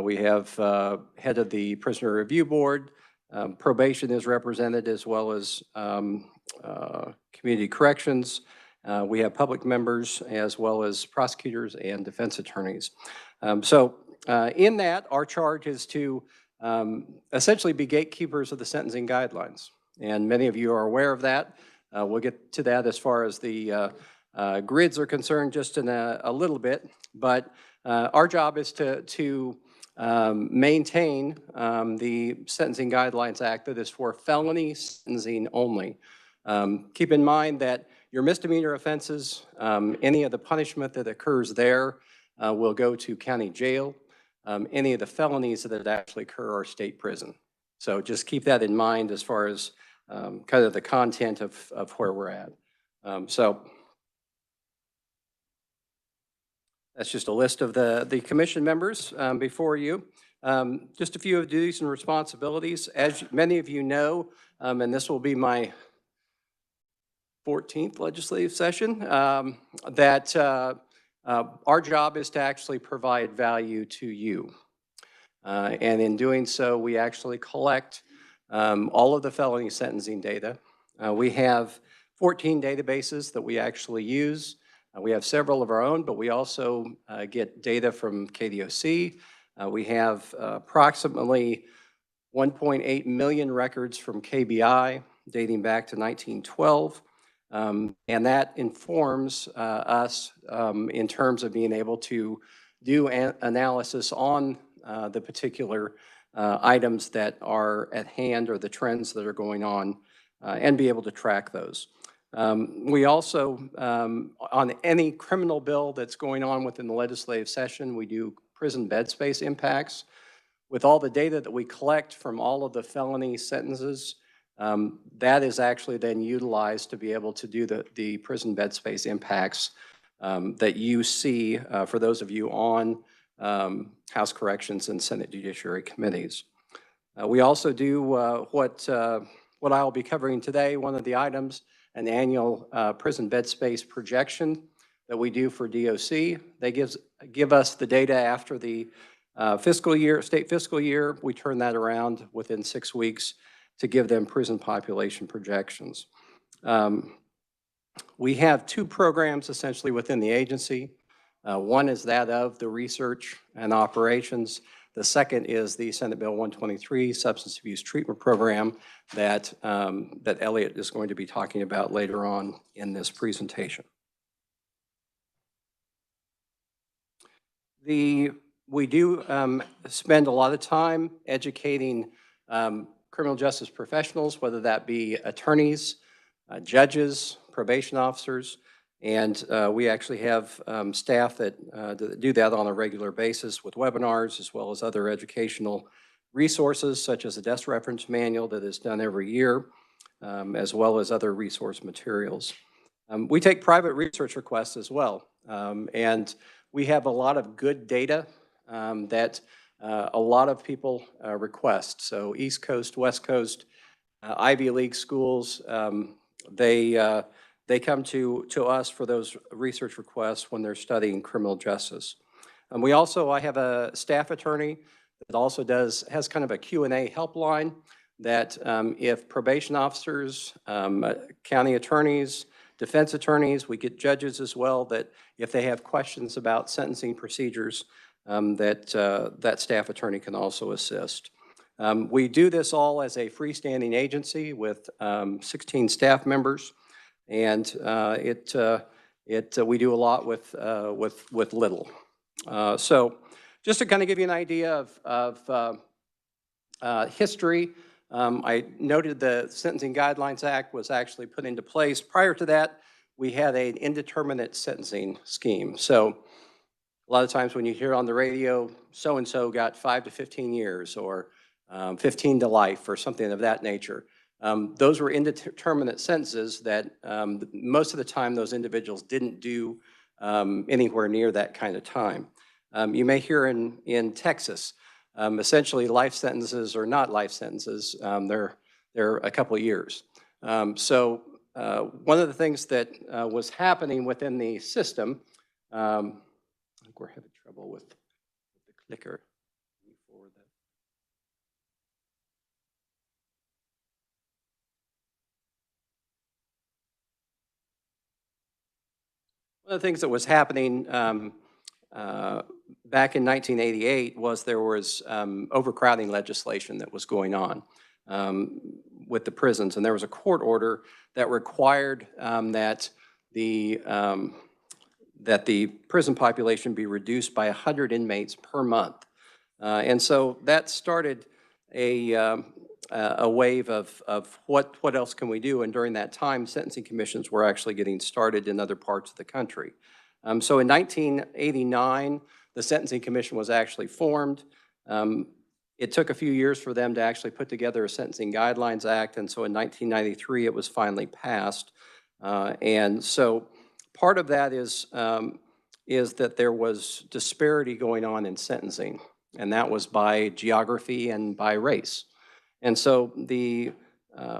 we have head of the Prisoner Review Board, probation is represented as well as community corrections. We have public members as well as prosecutors and defense attorneys. In that, our charge is to essentially be gatekeepers of the sentencing guidelines. And many of you are aware of that. We'll get to that as far as the grids are concerned just in a little bit. But our job is to maintain the Sentencing Guidelines Act that is for felony sentencing only. Keep in mind that your misdemeanor offenses, any of the punishment that occurs there will go to county jail. Any of the felonies that actually occur are state prison. So just keep that in mind as far as kind of the content of where we're at. That's just a list of the commission members before you. Just a few of duties and responsibilities. As many of you know, and this will be my 14th legislative session, that our job is to actually provide value to you. And in doing so, we actually collect all of the felony sentencing data. We have 14 databases that we actually use. We have several of our own, but we also get data from KDOC. We have approximately 1.8 million records from KBI dating back to 1912. And that informs us in terms of being able to do analysis on the particular items that are at hand or the trends that are going on and be able to track those. We also, on any criminal bill that's going on within the legislative session, we do prison bed space impacts. With all the data that we collect from all of the felony sentences, that is actually then utilized to be able to do the prison bed space impacts that you see for those of you on House Corrections and Senate Judiciary Committees. We also do what I'll be covering today, one of the items, an annual prison bed space projection that we do for DOC. They give us the data after the fiscal year, state fiscal year. We turn that around within 6 weeks to give them prison population projections. We have two programs essentially within the agency. One is that of the research and operations. The second is the Senate Bill 123 Substance Abuse Treatment Program that Elliot is going to be talking about later on in this presentation. We do spend a lot of time educating criminal justice professionals, whether that be attorneys, judges, probation officers, and we actually have staff that do that on a regular basis with webinars as well as other educational resources such as a desk reference manual that is done every year, as well as other resource materials. We take private research requests as well, and we have a lot of good data that a lot of people request. So East Coast, West Coast, Ivy League schools, they come to us for those research requests when they're studying criminal justice. I have a staff attorney that also has kind of a Q&A helpline that if probation officers, county attorneys, defense attorneys, we get judges as well, that if they have questions about sentencing procedures, that staff attorney can also assist. We do this all as a freestanding agency with 16 staff members, and we do a lot with little. So just to kind of give you an idea of history, I noted the Sentencing Guidelines Act was actually put into place. Prior to that, we had an indeterminate sentencing scheme. So a lot of times when you hear on the radio, so-and-so got 5 to 15 years or 15 to life or something of that nature. Those were indeterminate sentences that most of the time those individuals didn't do anywhere near that kind of time. You may hear in Texas, essentially life sentences are not life sentences. They're a couple of years. So one of the things that was happening within the system, I think we're having trouble with the clicker. One of the things that was happening back in 1988 was there was overcrowding legislation that was going on with the prisons, and there was a court order that required that the prison population be reduced by 100 inmates per month, and so that started a wave of what else can we do, and during that time, sentencing commissions were actually getting started in other parts of the country. So in 1989, the Sentencing Commission was actually formed. It took a few years for them to actually put together a Sentencing Guidelines Act, and so in 1993, it was finally passed. And so part of that is that there was disparity going on in sentencing, and that was by geography and by race. And so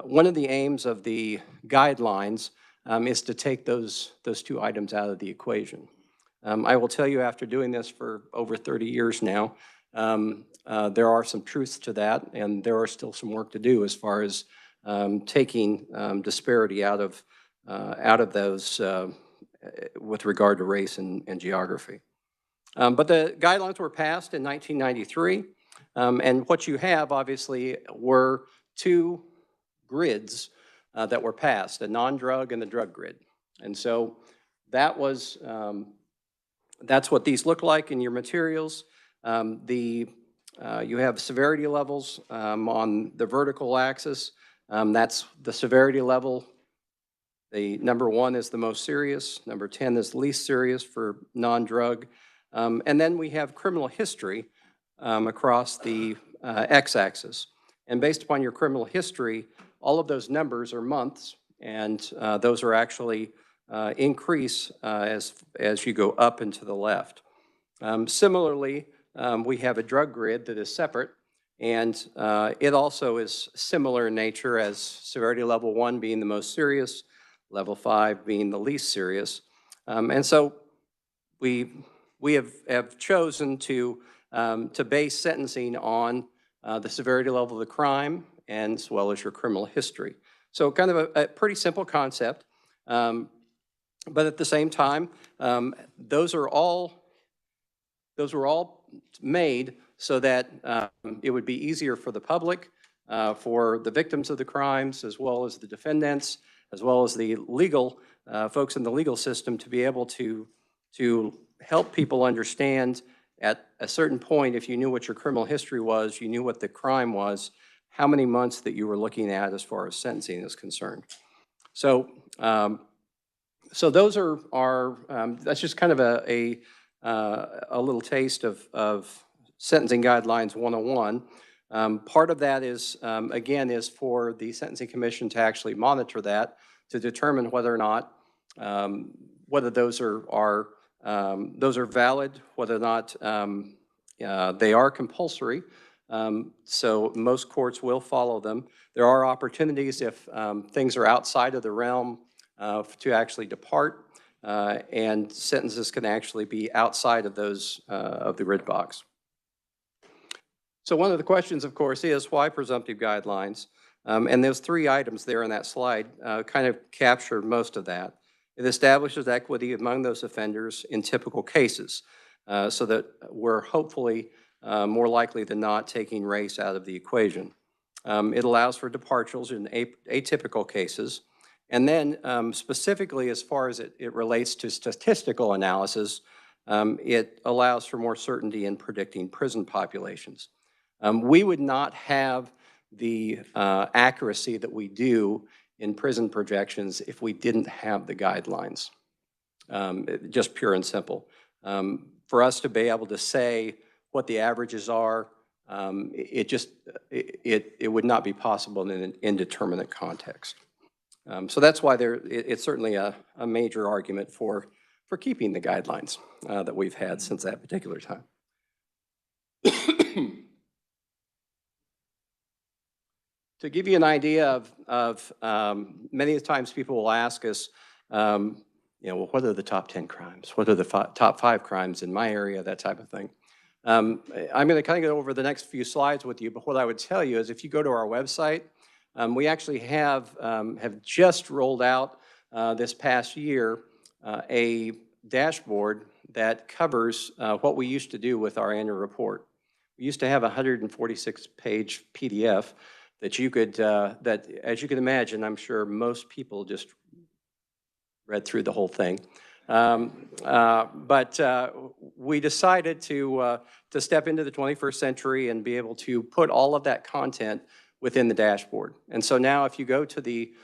one of the aims of the guidelines is to take those two items out of the equation. I will tell you, after doing this for over 30 years now, there are some truths to that, and there are still some work to do as far as taking disparity out of those with regard to race and geography. But the guidelines were passed in 1993, and what you have, obviously, were two grids that were passed, the non-drug and the drug grid. And so that was, that's what these look like in your materials. You have severity levels on the vertical axis. That's the severity level. The number 1 is the most serious. Number 10 is the least serious for non-drug. And then we have criminal history across the x-axis. And based upon your criminal history, all of those numbers are months, and those are actually increase as you go up and to the left. Similarly, we have a drug grid that is separate, and it also is similar in nature, as severity level 1 being the most serious, level 5 being the least serious. And so we have chosen to base sentencing on the severity level of the crime, and as well as your criminal history. So kind of a pretty simple concept, but at the same time, those were all made so that it would be easier for the public, for the victims of the crimes, as well as the defendants, as well as the legal folks in the legal system, to be able to help people understand at a certain point, if you knew what your criminal history was, you knew what the crime was, how many months that you were looking at as far as sentencing is concerned. So, so those are that's just kind of a little taste of Sentencing Guidelines 101. Part of that is, again, is for the Sentencing Commission to actually monitor that, to determine whether or not, whether those are valid, whether or not they are compulsory. So most courts will follow them. There are opportunities if things are outside of the realm to actually depart, and sentences can actually be outside of those of the red box. So one of the questions, of course, is why presumptive guidelines? And those three items there in that slide kind of capture most of that. It establishes equity among those offenders in typical cases, so that we're hopefully more likely than not taking race out of the equation. It allows for departures in atypical cases. And then specifically as far as it relates to statistical analysis, it allows for more certainty in predicting prison populations. We would not have the accuracy that we do in prison projections if we didn't have the guidelines, just pure and simple. For us to be able to say what the averages are, it would not be possible in an indeterminate context. So that's why it's certainly a major argument for keeping the guidelines that we've had since that particular time. To give you an idea of many times people will ask us, you know, well, what are the top 10 crimes? What are the top 5 crimes in my area, that type of thing. I'm going to kind of go over the next few slides with you, but what I would tell you is if you go to our website, we actually have just rolled out this past year a dashboard that covers what we used to do with our annual report. We used to have a 146-page PDF that you could, that as you can imagine, I'm sure most people just read through the whole thing. But we decided to step into the 21st century and be able to put all of that content within the dashboard. And so now if you go to the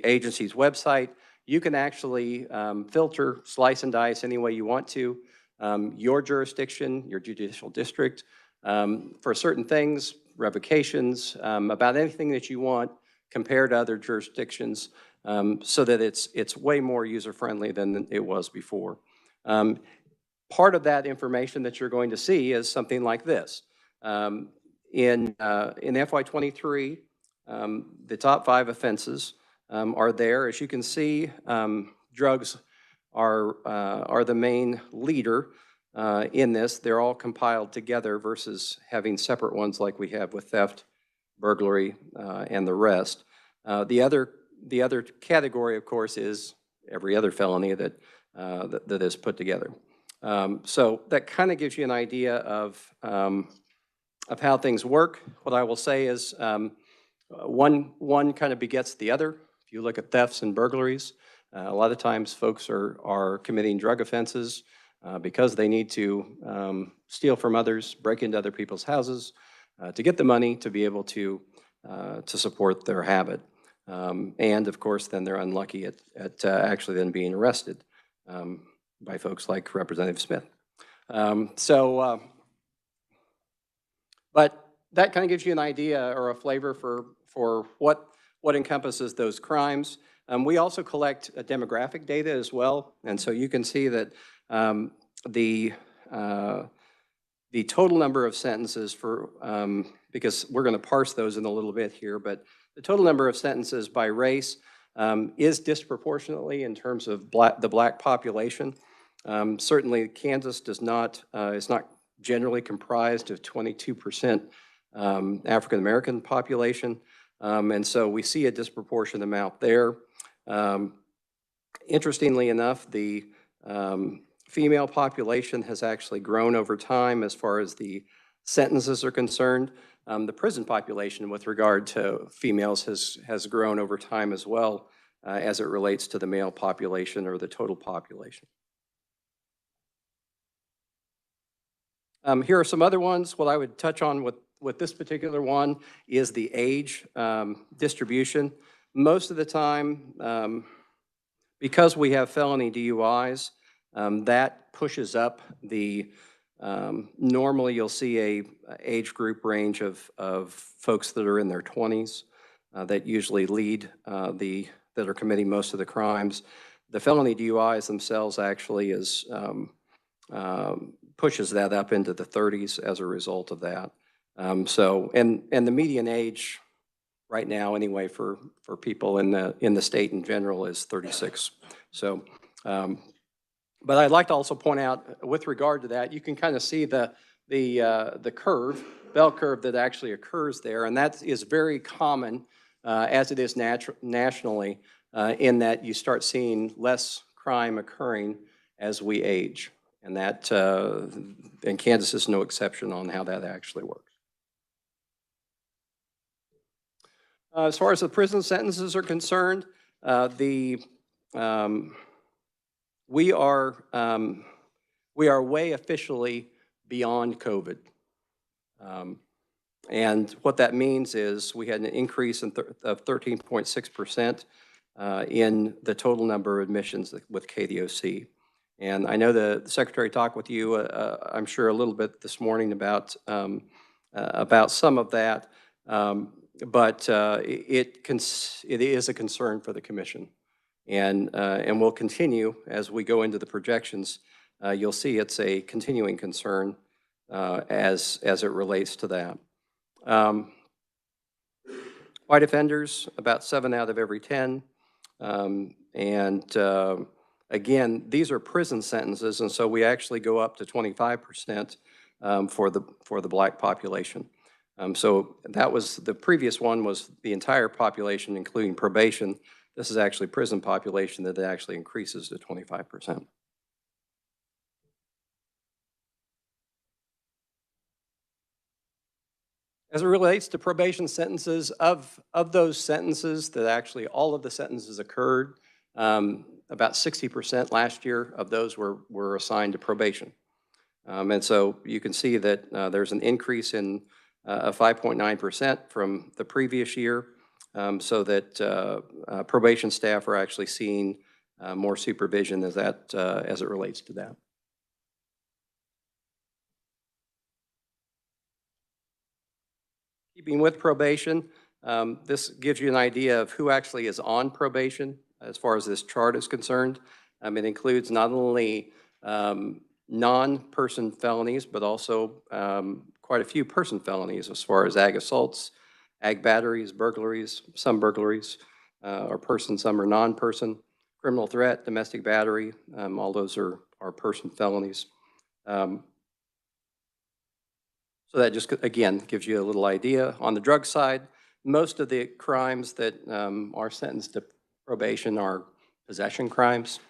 agency's website, you can actually filter, slice and dice any way you want to, your jurisdiction, your judicial district, for certain things, revocations, about anything that you want compared to other jurisdictions, so that it's way more user-friendly than it was before. Part of that information that you're going to see is something like this. In FY23, the top 5 offenses are there. As you can see, drugs are the main leader in this. They're all compiled together versus having separate ones like we have with theft, burglary, and the rest. The other category, of course, is every other felony that is put together. So that kind of gives you an idea of how things work. What I will say is one kind of begets the other. If you look at thefts and burglaries, a lot of times folks are committing drug offenses because they need to steal from others, break into other people's houses to get the money to be able to support their habit. And of course, then they're unlucky at actually then being arrested by folks like Representative Smith. But that kind of gives you an idea or a flavor for what encompasses those crimes. We also collect demographic data as well, and so you can see that the total number of sentences for, because we're going to parse those in a little bit here, but the total number of sentences by race is disproportionately in terms of the black population. Certainly, Kansas is not generally comprised of 22% African American population, and so we see a disproportionate amount there. Interestingly enough, the female population has actually grown over time as far as the sentences are concerned. The prison population with regard to females has grown over time as well as it relates to the male population or the total population. Here are some other ones. What I would touch on with this particular one is the age distribution. most of the time, because we have felony DUIs, that pushes up the, normally you'll see a age group range of folks that are in their 20s that usually lead that are committing most of the crimes. The felony DUIs themselves actually is, pushes that up into the 30s as a result of that. So, and the median age right now anyway for people in the state in general is 36. So, but I'd like to also point out with regard to that, you can kind of see the curve, bell curve that actually occurs there, and that is very common as it is nationally in that you start seeing less crime occurring as we age. And that, and Kansas is no exception on how that actually works. As far as the prison sentences are concerned, we are way officially beyond COVID. And what that means is we had an increase of 13.6% in the total number of admissions with KDOC. And I know the Secretary talked with you, I'm sure, a little bit this morning about some of that, but it is a concern for the Commission. And we'll continue as we go into the projections. You'll see it's a continuing concern as it relates to that. White offenders, about 7 out of every 10. Again, these are prison sentences, and so we actually go up to 25% for the black population. So that was, the previous one was the entire population, including probation. This is actually prison population that actually increases to 25%. As it relates to probation sentences, of those sentences that actually all of the sentences occurred, about 60% last year of those were assigned to probation. And so you can see that there's an increase in 5.9% from the previous year, so that probation staff are actually seeing more supervision as it relates to that. Keeping with probation, this gives you an idea of who actually is on probation as far as this chart is concerned. It includes not only non-person felonies, but also quite a few person felonies as far as ag assaults, ag batteries, burglaries, some burglaries are person, some are non-person, criminal threat, domestic battery, all those are person felonies. So that just, again, gives you a little idea. On the drug side, most of the crimes that are sentenced to probation are possession crimes,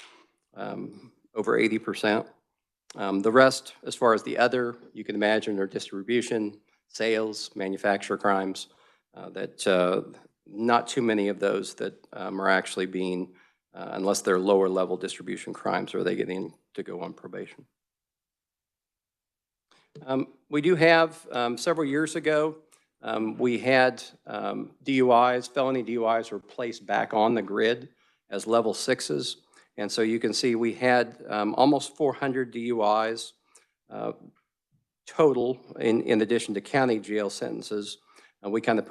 over 80%. The rest, as far as the other, you can imagine, are distribution, sales, manufacture crimes, that not too many of those that are actually being, unless they're lower level distribution crimes, are they getting to go on probation. We do have, several years ago, we had DUIs, felony DUIs were placed back on the grid as level 6s. And so you can see we had almost 400 DUIs total in addition to county jail sentences. We kind of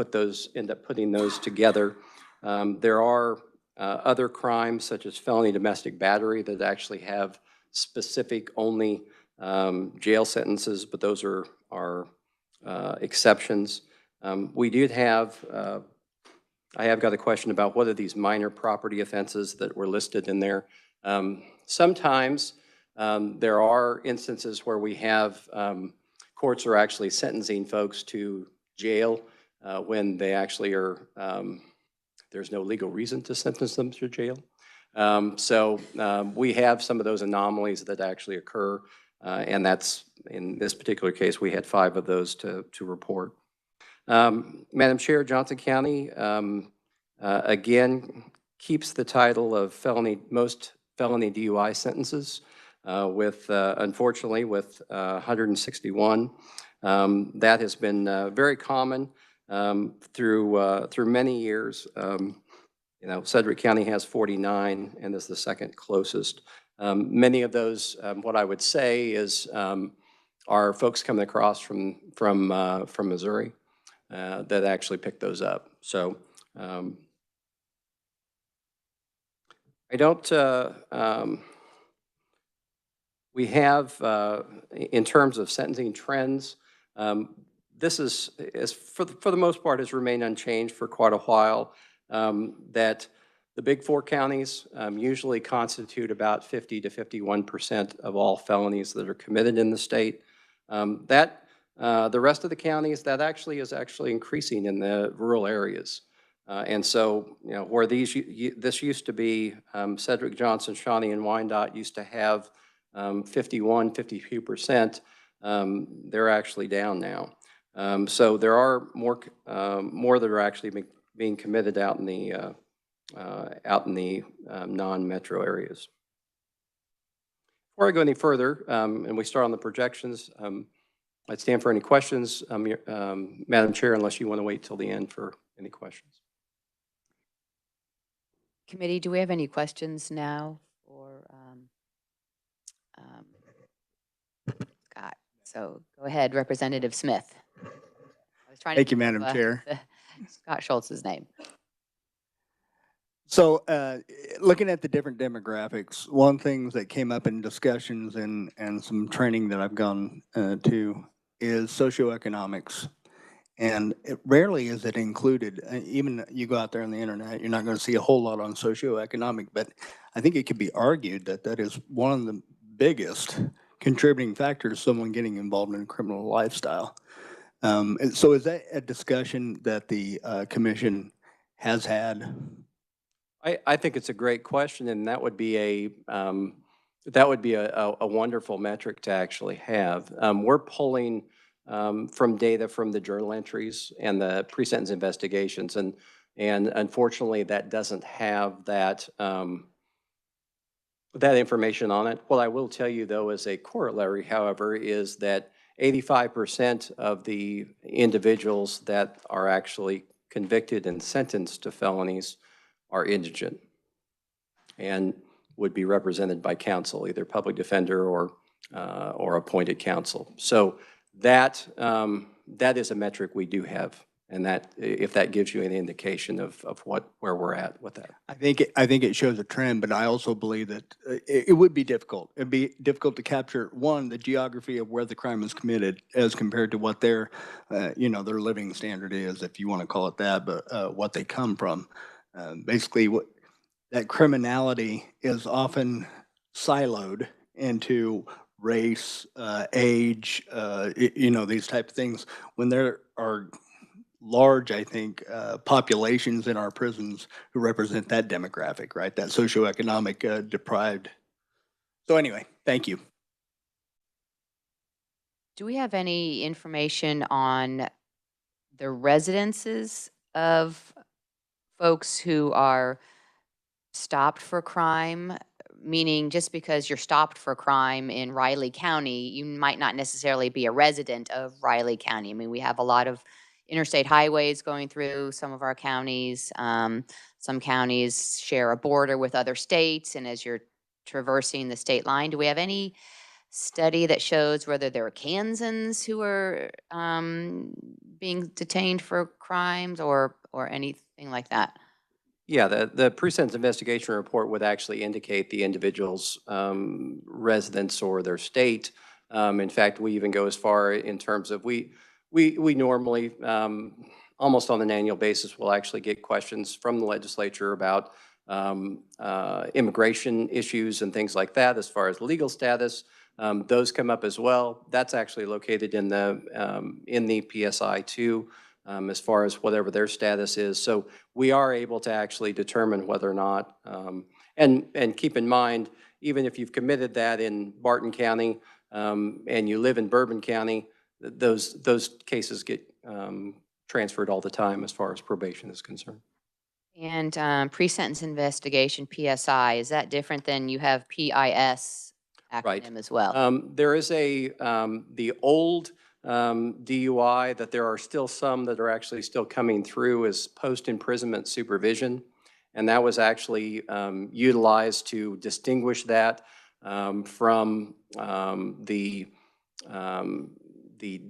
end up putting those together. There are other crimes such as felony domestic battery that actually have specific only jail sentences, but those are exceptions. We did have, I have got a question about what are these minor property offenses that were listed in there. Sometimes there are instances where we have courts are actually sentencing folks to jail when they actually are, there's no legal reason to sentence them to jail. So we have some of those anomalies that actually occur. And that's, in this particular case, we had 5 of those to report. Madam Chair, Johnson County, again, keeps the title of most felony DUI sentences with, unfortunately, with 161. That has been very common through many years. Sedgwick County has 49 and is the second closest. Many of those, what I would say is, are folks coming across from Missouri that actually picked those up. So I don't, we have, in terms of sentencing trends, this is for the most part, has remained unchanged for quite a while, that the big four counties usually constitute about 50 to 51% of all felonies that are committed in the state. The rest of the counties, that is actually increasing in the rural areas. And so, where this used to be, Sedgwick, Johnson, Shawnee, and Wyandotte used to have 51, 52%, they're actually down now. So there are more that are actually being committed out in the non-metro areas. Before I go any further, and we start on the projections, I'd stand for any questions, Madam Chair, unless you want to wait till the end for any questions. Committee, do we have any questions now for Scott? So go ahead, Representative Smith. I was trying Thank to you, think Madam of, Chair. Scott Schultz's name. So looking at the different demographics, one thing that came up in discussions and some training that I've gone to is socioeconomics. And it rarely is it included. Even you go out there on the internet, you're not going to see a whole lot on socioeconomic, but I think it could be argued that that is one of the biggest contributing factors someone getting involved in a criminal lifestyle. So is that a discussion that the commission has had? I think it's a great question, and that would be a wonderful metric to actually have. We're pulling from data from the journal entries and the pre-sentence investigations, and unfortunately that doesn't have that that information on it. What I will tell you though, as a corollary, however, is that 85% of the individuals that are actually convicted and sentenced to felonies are indigent and would be represented by counsel, either public defender or appointed counsel. So that is a metric we do have, and that if that gives you any indication of where we're at with that. I think it shows a trend, but I also believe that it would be difficult. It'd be difficult to capture, one, the geography of where the crime is committed as compared to what their their living standard is, if you want to call it that, but what they come from. Basically, what that criminality is often siloed into race, age, these type of things. When there are large, I think, populations in our prisons who represent that demographic, right? That socioeconomic deprived. So anyway, thank you. Do we have any information on the residences of folks who are stopped for crime? Meaning just because you're stopped for crime in Riley County, you might not necessarily be a resident of Riley County. I mean, we have a lot of interstate highways going through some of our counties. Some counties share a border with other states, and as you're traversing the state line, do we have any study that shows whether there are Kansans who are being detained for crimes or anything like that? Yeah, the pre-sentence investigation report would actually indicate the individual's residence or their state. In fact, we even go as far in terms of we normally, almost on an annual basis, will actually get questions from the legislature about immigration issues and things like that as far as legal status. Those come up as well. That's actually located in the PSI too. As far as whatever their status is. So we are able to actually determine whether or not, and keep in mind, even if you've committed that in Barton County and you live in Bourbon County, those cases get transferred all the time as far as probation is concerned. And pre-sentence investigation, PSI, is that different than you have PIS acronym Right. as well? There is the old DUI that there are still some that are actually still coming through as post-imprisonment supervision. And that was actually utilized to distinguish that from the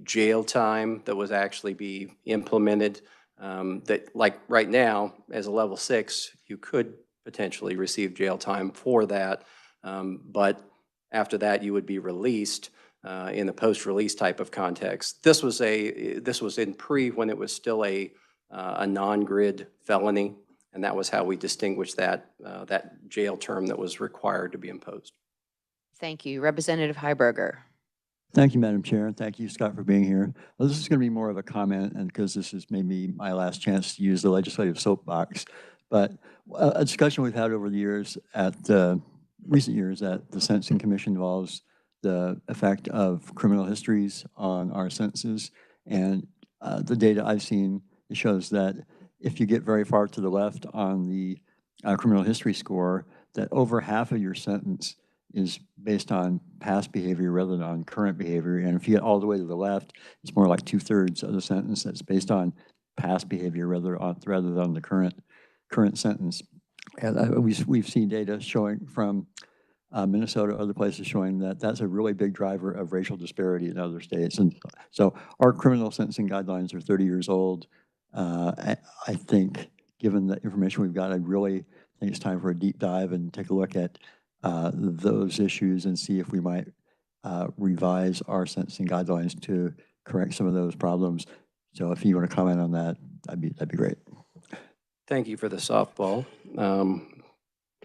jail time that was actually be implemented. That, like right now, as a level 6, you could potentially receive jail time for that, but after that you would be released in a post-release type of context. This was in when it was still a non-grid felony, and that was how we distinguished that jail term that was required to be imposed. Thank you. Representative Heiberger. Thank you, Madam Chair, and thank you, Scott, for being here. Well, this is going to be more of a comment, and because this is maybe my last chance to use the legislative soapbox, but a discussion we've had over the years recent years at the Sentencing Commission involves the effect of criminal histories on our sentences. And the data I've seen, it shows that if you get very far to the left on the criminal history score, that over half of your sentence is based on past behavior rather than on current behavior. And if you get all the way to the left, it's more like 2/3 of the sentence that's based on past behavior rather than the current sentence. And we've seen data showing from Minnesota, other places showing that that's a really big driver of racial disparity in other states. And so our criminal sentencing guidelines are 30 years old. I think, given the information we've got, I really think it's time for a deep dive and take a look at those issues and see if we might revise our sentencing guidelines to correct some of those problems. So if you want to comment on that, that'd be great. Thank you for the softball,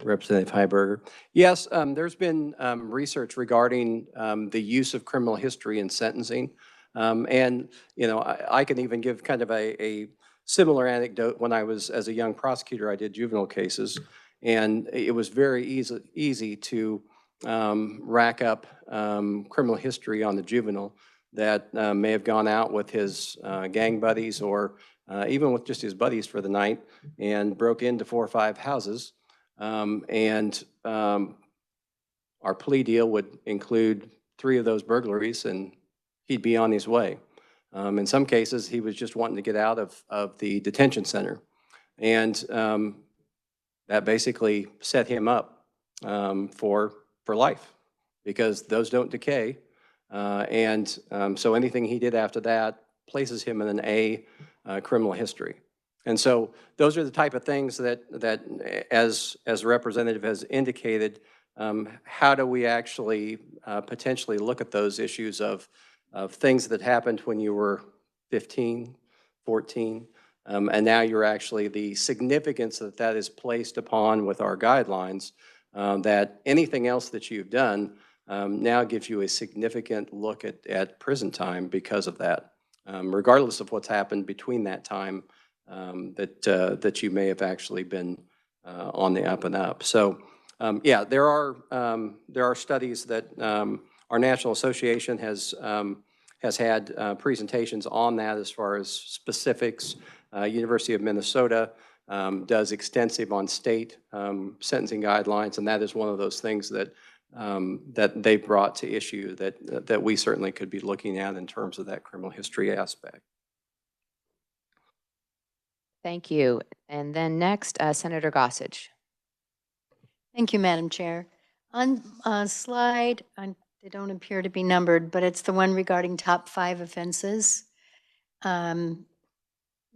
Representative Heiberger. Yes, there's been research regarding the use of criminal history in sentencing. And, you know, I can even give kind of a similar anecdote. When I was, as a young prosecutor, I did juvenile cases, and it was very easy to rack up criminal history on the juvenile that may have gone out with his gang buddies or even with just his buddies for the night and broke into 4 or 5 houses. Our plea deal would include 3 of those burglaries, and he'd be on his way. In some cases, he was just wanting to get out of the detention center. And that basically set him up for life, because those don't decay. So anything he did after that places him in an A criminal history. And so those are the type of things that as the representative has indicated, how do we actually potentially look at those issues of things that happened when you were 15, 14, and now you're actually the significance that is placed upon with our guidelines, that anything else that you've done now gives you a significant look at prison time because of that, regardless of what's happened between that time that you may have actually been on the up and up. So yeah, there are studies that our National Association has had presentations on that as far as specifics. University of Minnesota does extensive on state sentencing guidelines, and that is one of those things that they brought to issue that we certainly could be looking at in terms of that criminal history aspect. Thank you. And then next, Senator Gossage. Thank you, Madam Chair. On slide, they don't appear to be numbered, but it's the one regarding top 5 offenses. I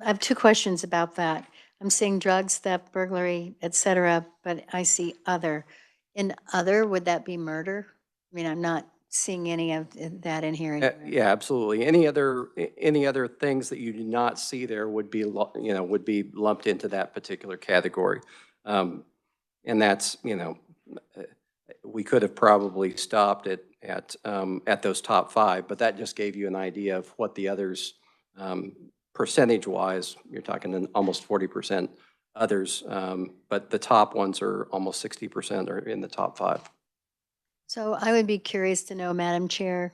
have 2 questions about that. I'm seeing drugs, theft, burglary, etc., but I see other. In other, would that be murder? I mean, I'm not seeing any of that in here anywhere. Yeah, absolutely. Any other things that you do not see there would be, would be lumped into that particular category. And that's, we could have probably stopped at those top 5, but that just gave you an idea of what the others, percentage-wise, you're talking almost 40% others, but the top ones are almost 60% are in the top 5. So I would be curious to know, Madam Chair,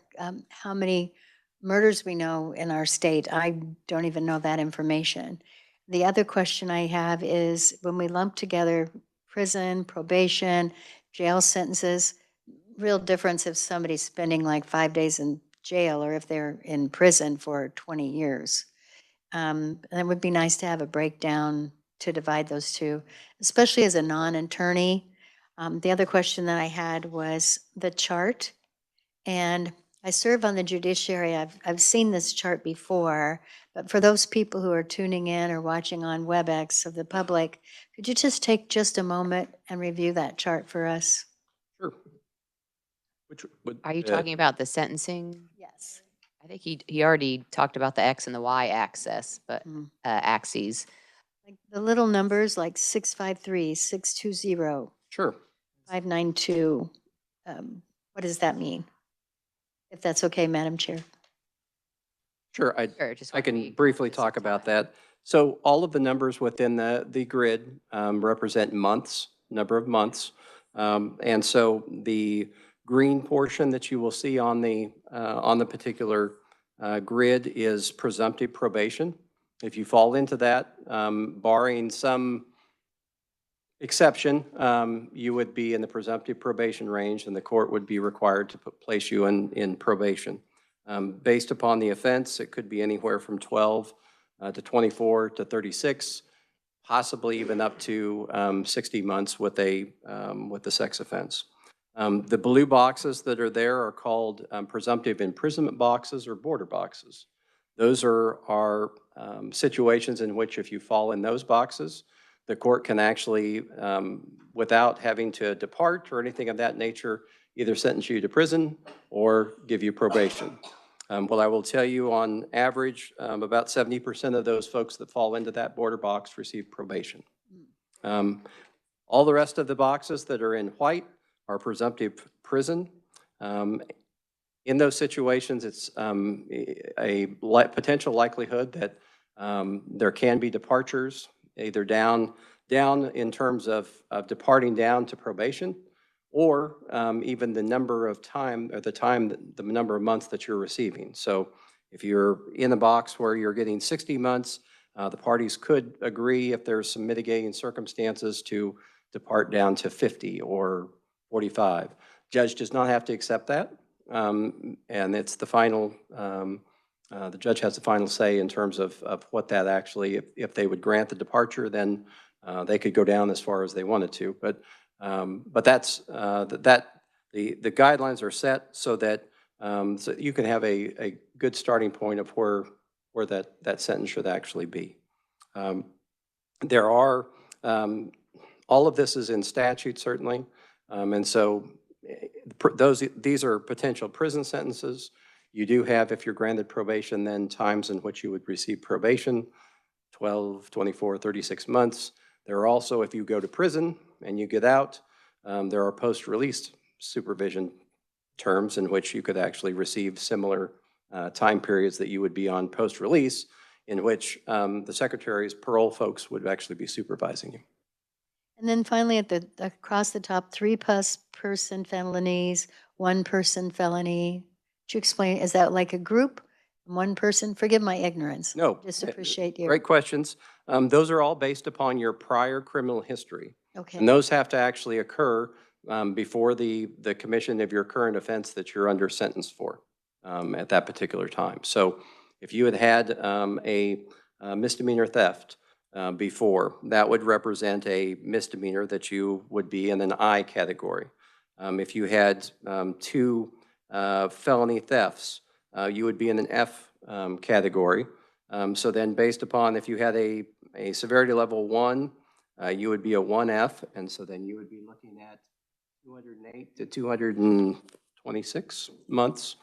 how many murders we know in our state. I don't even know that information. The other question I have is, when we lump together prison, probation, jail sentences, real difference if somebody's spending like 5 days in jail or if they're in prison for 20 years. It would be nice to have a breakdown to divide those two, especially as a non-attorney. The other question that I had was the chart. And I serve on the judiciary. I've seen this chart before, but for those people who are tuning in or watching on WebEx of the public, could you just take just a moment and review that chart for us? Sure. Which would, Are you talking about the sentencing? Yes. I think he already talked about the X and the Y axis, but axes. Like the little numbers like 653, 620, Sure. 592. What does that mean? If that's okay, Madam Chair. Sure, Sure, just I want to can be briefly consistent talk on about that. that. So all of the numbers within the grid represent months, number of months. And so the green portion that you will see on the particular grid is presumptive probation. If you fall into that, barring some exception, you would be in the presumptive probation range, and the court would be required to place you in probation. Based upon the offense, it could be anywhere from 12 to 24 to 36, possibly even up to 60 months with the sex offense. The blue boxes that are there are called presumptive imprisonment boxes or border boxes. Those are situations in which if you fall in those boxes, the court can actually, without having to depart or anything of that nature, either sentence you to prison or give you probation. Well, I will tell you on average, about 70% of those folks that fall into that border box receive probation. All the rest of the boxes that are in white are presumptive prison. In those situations, it's a potential likelihood that there can be departures, either down in terms of departing down to probation, or even the number of time, or the number of months that you're receiving. So if you're in a box where you're getting 60 months, the parties could agree, if there's some mitigating circumstances, to depart down to 50 or 45. Judge does not have to accept that, and it's the final, the judge has the final say in terms of what that actually, if they would grant the departure, then they could go down as far as they wanted to. But that's, the guidelines are set so that so you can have a good starting point of where that sentence should actually be. There are, all of this is in statute certainly, and so these are potential prison sentences. You do have, if you're granted probation, then times in which you would receive probation, 12, 24, 36 months. There are also, if you go to prison and you get out, there are post-release supervision terms in which you could actually receive similar time periods that you would be on post-release, in which the Secretary's parole folks would actually be supervising you. And then finally, across the top, 3+ person felonies, 1 person felony. Could you explain, is that like a group? 1 person? Forgive my ignorance. No. Just appreciate your. Great questions. Those are all based upon your prior criminal history. Okay. And those have to actually occur before the commission of your current offense that you're under sentence for at that particular time. So if you had a misdemeanor theft before, that would represent a misdemeanor that you would be in an I category. If you had 2 felony thefts, you would be in an F category. So then based upon if you had a severity level 1, you would be a 1F, and so then you would be looking at 208 to 226 months.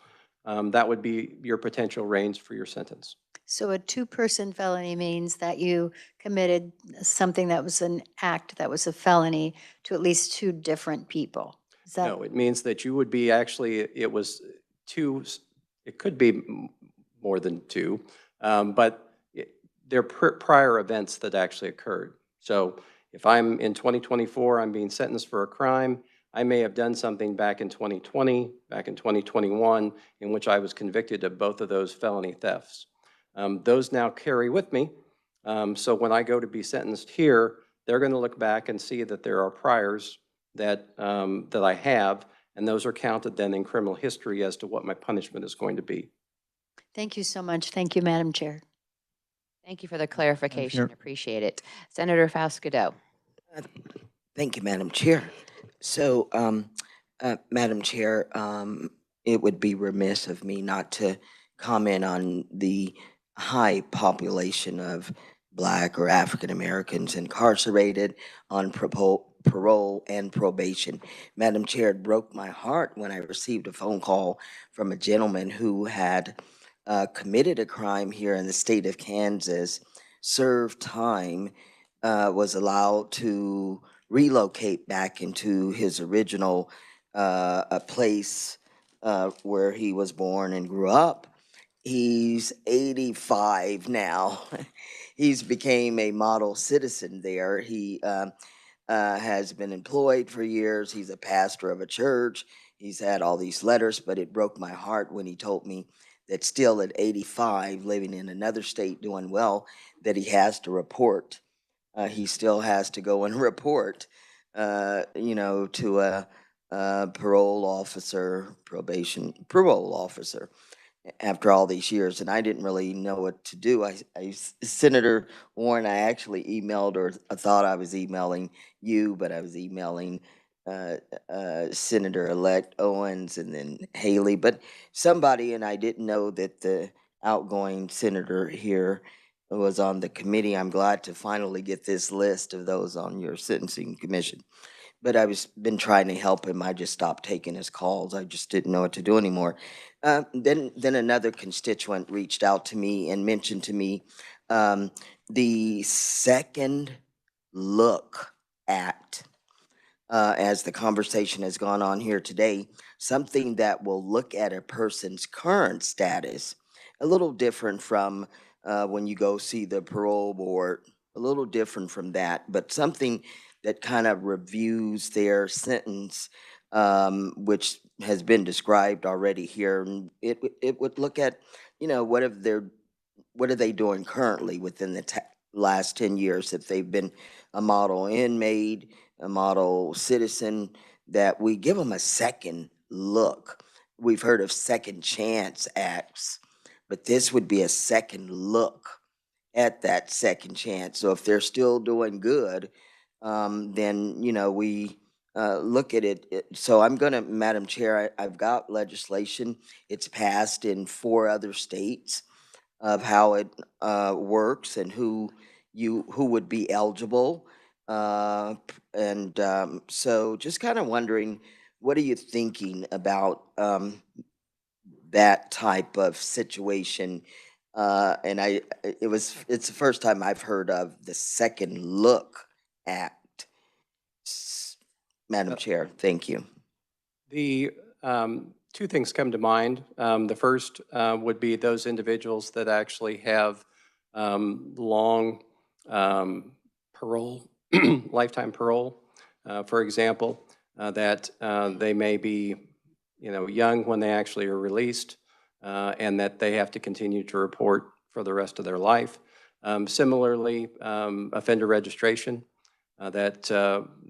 That would be your potential range for your sentence. So a 2-person felony means that you committed something that was an act that was a felony to at least 2 different people. Is that? No, it means that you would be actually, it was 2, it could be more than 2, but they're prior events that actually occurred. So if I'm in 2024, I'm being sentenced for a crime, I may have done something back in 2020, back in 2021, in which I was convicted of both of those felony thefts. Those now carry with me. So when I go to be sentenced here, they're going to look back and see that there are priors that I have, and those are counted then in criminal history as to what my punishment is going to be. Thank you so much. Thank you, Madam Chair. Thank you for the clarification. Chair. Appreciate it. Senator Fausto. Thank you, Madam Chair. So, Madam Chair, it would be remiss of me not to comment on the high population of Black or African Americans incarcerated on parole and probation. Madam Chair, it broke my heart when I received a phone call from a gentleman who had committed a crime here in the state of Kansas, served time, was allowed to relocate back into his original a place where he was born and grew up. He's 85 now. He's became a model citizen there. He has been employed for years. He's a pastor of a church. He's had all these letters, but it broke my heart when he told me that still at 85, living in another state, doing well, that he has to report. He still has to go and report, to a parole officer, parole officer after all these years. And I didn't really know what to do. Senator Warren, I actually emailed, or I thought I was emailing you, but I was emailing Senator-elect Owens and then Haley, but somebody, and I didn't know that the outgoing senator here was on the committee. I'm glad to finally get this list of those on your sentencing commission. But been trying to help him. I just stopped taking his calls. I just didn't know what to do anymore. Then another constituent reached out to me and mentioned to me the Second Look Act. As the conversation has gone on here today, something that will look at a person's current status, a little different from when you go see the parole board, a little different from that, but something that kind of reviews their sentence, which has been described already here. And it would look at, what are they doing currently within the last 10 years, if they've been a model inmate, a model citizen, that we give them a second look. We've heard of second chance acts, but this would be a second look at that second chance. So if they're still doing good, then, we look at it. So I'm going to, Madam Chair, I've got legislation. It's passed in 4 other states of how it works and who would be eligible. So just kind of wondering, what are you thinking about that type of situation? And it's the first time I've heard of the Second Look Act. Madam Chair, thank you. The 2 things come to mind. The first would be those individuals that actually have long parole, lifetime parole, for example, that they may be, young when they actually are released, and that they have to continue to report for the rest of their life. Similarly, offender registration, that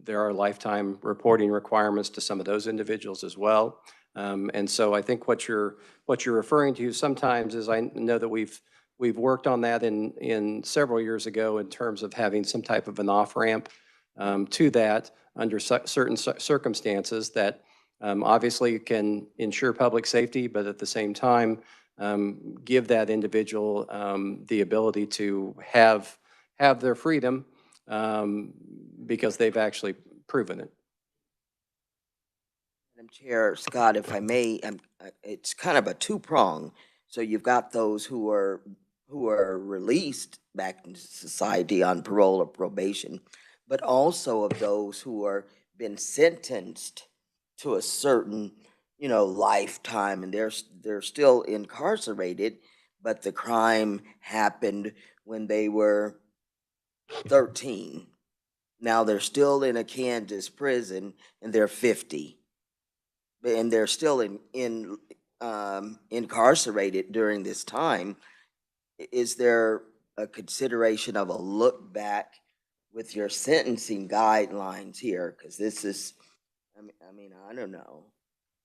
there are lifetime reporting requirements to some of those individuals as well. And so I think what you're referring to sometimes is, I know that we've worked on that in several years ago in terms of having some type of an off-ramp to that under certain circumstances that obviously can ensure public safety, but at the same time give that individual the ability to have their freedom because they've actually proven it. Madam Chair, Scott, if I may, it's kind of a 2-prong. So you've got those who are released back into society on parole or probation, but also of those who are been sentenced to a certain, lifetime, and they're still incarcerated, but the crime happened when they were 13. Now they're still in a Kansas prison and they're 50. And they're still incarcerated during this time. Is there a consideration of a look back with your sentencing guidelines here? Because this is, I don't know.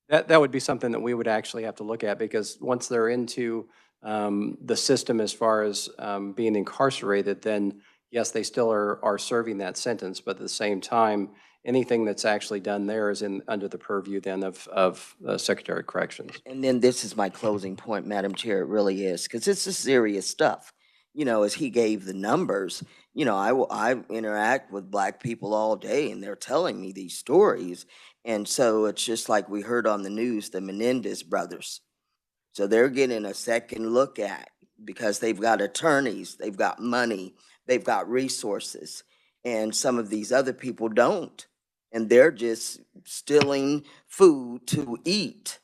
That would be something that we would actually have to look at, because once they're into the system as far as being incarcerated, then yes, they still are serving that sentence, but at the same time, anything that's actually done there is under the purview then of Secretary of Corrections. And then this is my closing point, Madam Chair, it really is, because this is serious stuff. You know, as he gave the numbers, you know, I interact with Black people all day, and they're telling me these stories. And so it's just like we heard on the news, the Menendez brothers. So they're getting a second look at, because they've got attorneys, they've got money, they've got resources, and some of these other people don't. And they're just stealing food to eat.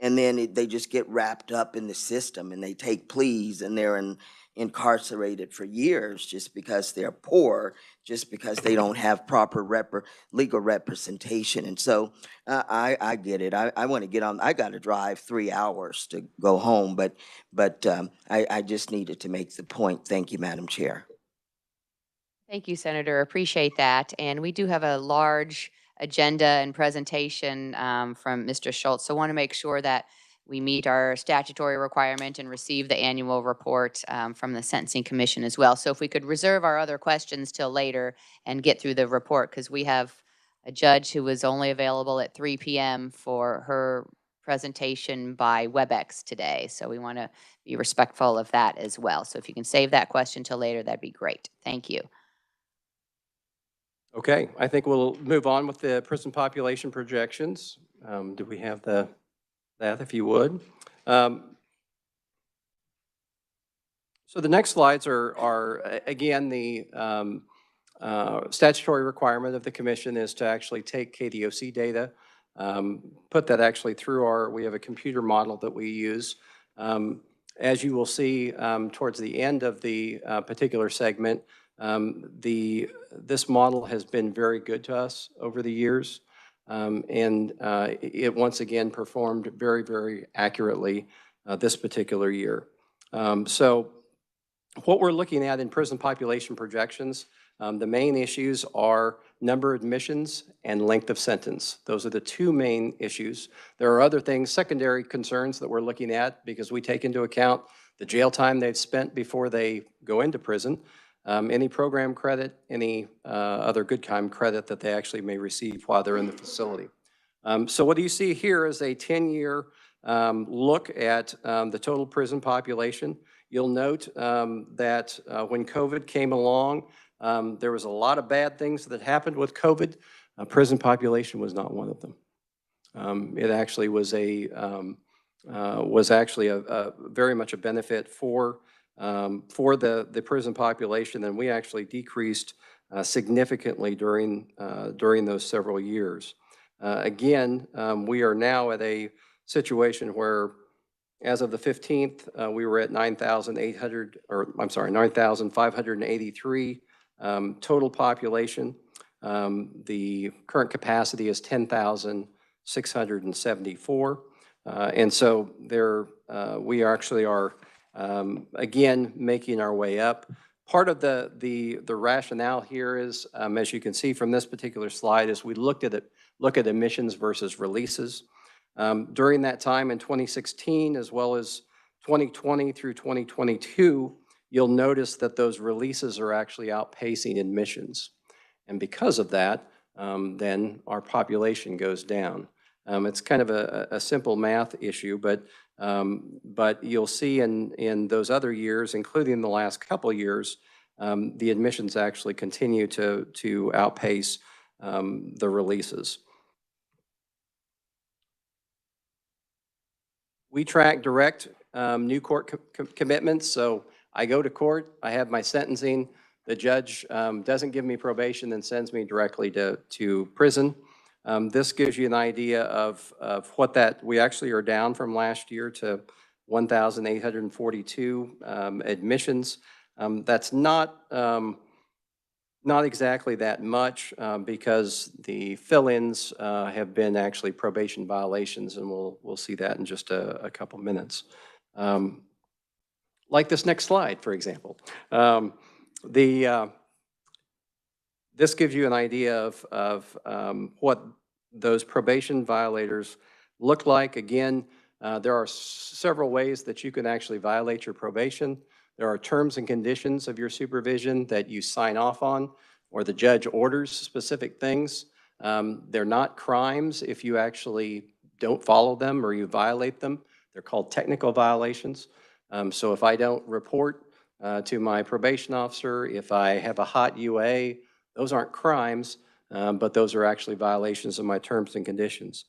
And then they just get wrapped up in the system, and they take pleas, and they're incarcerated for years just because they're poor, just because they don't have proper legal representation. And so I get it. I want to get on. I got to drive 3 hours to go home, but I just needed to make the point. Thank you, Madam Chair. Thank you, Senator. Appreciate that. And we do have a large agenda and presentation from Mr. Schultz. So I want to make sure that we meet our statutory requirement and receive the annual report from the Sentencing Commission as well. So if we could reserve our other questions till later and get through the report, because we have a judge who was only available at 3 p.m. for her presentation by WebEx today. So we want to be respectful of that as well. So if you can save that question till later, that'd be great. Thank you. Okay, I think we'll move on with the prison population projections. Do we have that, if you would? So the next slides are again, the statutory requirement of the commission is to actually take KDOC data, put that actually through we have a computer model that we use. As you will see towards the end of the particular segment, this model has been very good to us over the years, and it once again performed very, very accurately this particular year. So what we're looking at in prison population projections, the main issues are number of admissions and length of sentence. Those are the two main issues. There are other things, secondary concerns that we're looking at, because we take into account the jail time they've spent before they go into prison, any program credit, any other good time credit that they actually may receive while they're in the facility. So what you see here is a 10-year look at the total prison population. You'll note that when COVID came along, there was a lot of bad things that happened with COVID. Prison population was not one of them. It actually was actually a very much a benefit for the prison population, and we actually decreased significantly during those several years. Again, we are now at a situation where, as of the 15th, we were at 9,583 total population. The current capacity is 10,674, and so we actually are. Again, making our way up. Part of the rationale here is, as you can see from this particular slide, is we look at admissions versus releases. During that time in 2016, as well as 2020 through 2022, you'll notice that those releases are actually outpacing admissions. And because of that, then our population goes down. It's kind of a simple math issue, but you'll see in those other years, including the last couple years, the admissions actually continue to outpace the releases. We track direct new court commitments. So I go to court, I have my sentencing, the judge doesn't give me probation and sends me directly to prison. This gives you an idea of what we actually are down from last year to 1,842 admissions. That's not exactly that much because the fill-ins have been actually probation violations, and we'll see that in just a couple minutes. Like this next slide, for example. This gives you an idea of what those probation violators look like. Again, There are several ways that you can actually violate your probation. There are terms and conditions of your supervision that you sign off on, or the judge orders specific things. They're not crimes if you actually don't follow them or you violate them. They're called technical violations. So if I don't report to my probation officer, if I have a hot UA, those aren't crimes, but those are actually violations of my terms and conditions.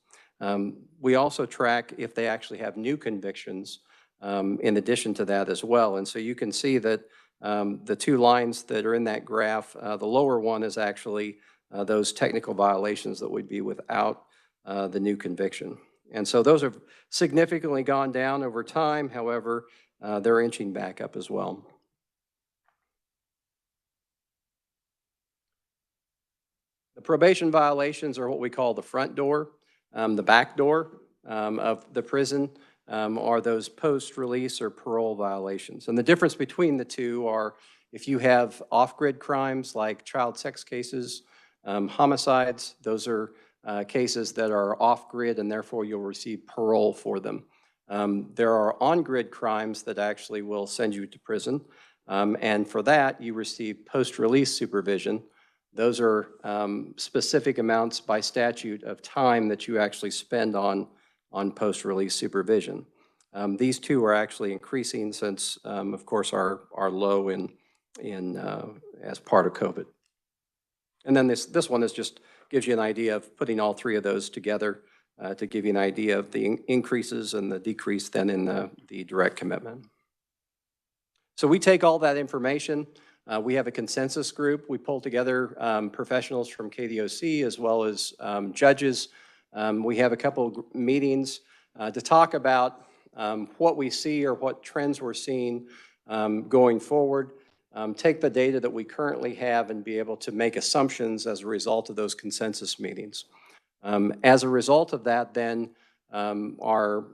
We also track if they actually have new convictions in addition to that as well. And so you can see that the two lines that are in that graph, the lower one is actually those technical violations that would be without the new conviction. And so those have significantly gone down over time. However, they're inching back up as well. The probation violations are what we call the front door. The back door of the prison are those post-release or parole violations. And the difference between the two are if you have off-grid crimes like child sex cases, homicides, those are cases that are off-grid and therefore you'll receive parole for them. There are on-grid crimes that actually will send you to prison. And for that, you receive post-release supervision. Those are specific amounts by statute of time that you actually spend on post-release supervision. These two are actually increasing since, of course, our low in as part of COVID. And then this one is just gives you an idea of putting all three of those together to give you an idea of the increases and the decrease then in the direct commitment. So we take all that information. We have a consensus group. We pull together professionals from KDOC as well as judges. We have a couple meetings to talk about what we see or what trends we're seeing going forward. Take the data that we currently have and be able to make assumptions as a result of those consensus meetings. As a result of that, then our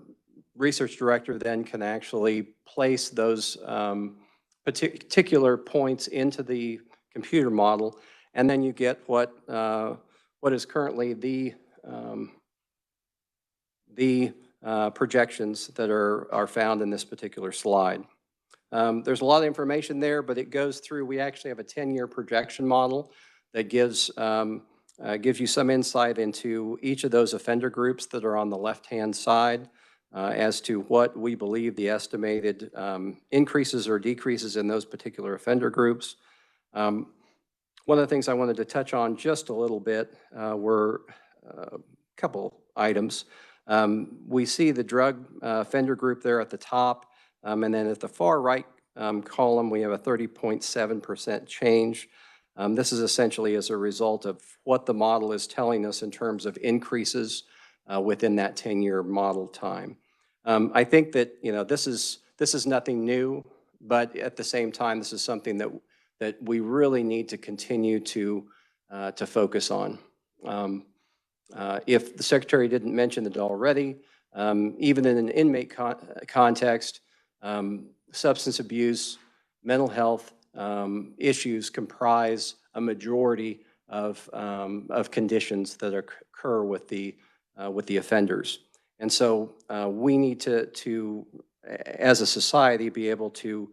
research director then can actually place those particular points into the computer model, and then you get what is currently the projections that are found in this particular slide. There's a lot of information there, but it goes through, we actually have a 10-year projection model that gives you some insight into each of those offender groups that are on the left-hand side as to what we believe the estimated increases or decreases in those particular offender groups. One of the things I wanted to touch on just a little bit were a couple items. We see the drug offender group there at the top, and then at the far right column, we have a 30.7% change. This is essentially as a result of what the model is telling us in terms of increases within that 10-year model time. I think that this is nothing new, but at the same time, this is something that we really need to continue to focus on. If the Secretary didn't mention it already, even in an inmate context, substance abuse, mental health issues comprise a majority of conditions that occur with the offenders. And so we need to, as a society, be able to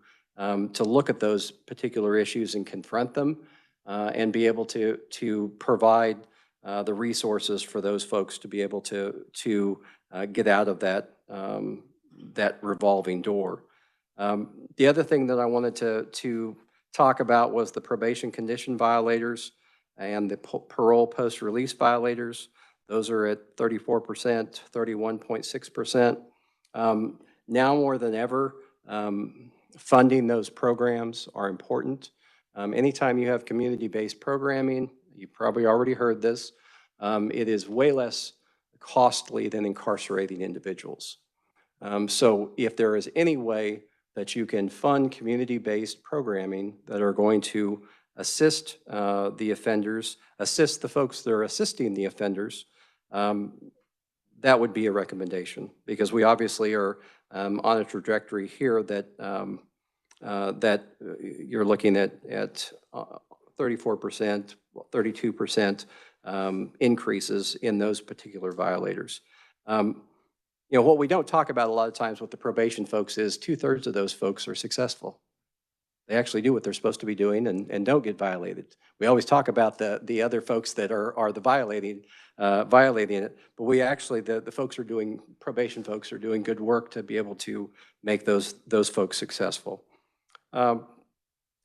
look at those particular issues and confront them and be able to provide the resources for those folks to be able to get out of that revolving door. The other thing that I wanted to talk about was the probation condition violators and the parole post-release violators. Those are at 34%, 31.6%. Now more than ever, funding those programs are important. Anytime you have community-based programming, you probably already heard this, it is way less costly than incarcerating individuals. So if there is any way that you can fund community-based programming that are going to assist the offenders, assist the folks that are assisting the offenders, that would be a recommendation, because we obviously are on a trajectory here that that you're looking at 34%, 32% increases in those particular violators. You know, what we don't talk about a lot of times with the probation folks is 2/3 of those folks are successful. They actually do what they're supposed to be doing and don't get violated. We always talk about the other folks that are the violating it, but we actually, the folks are doing, probation folks are doing good work to be able to make those folks successful.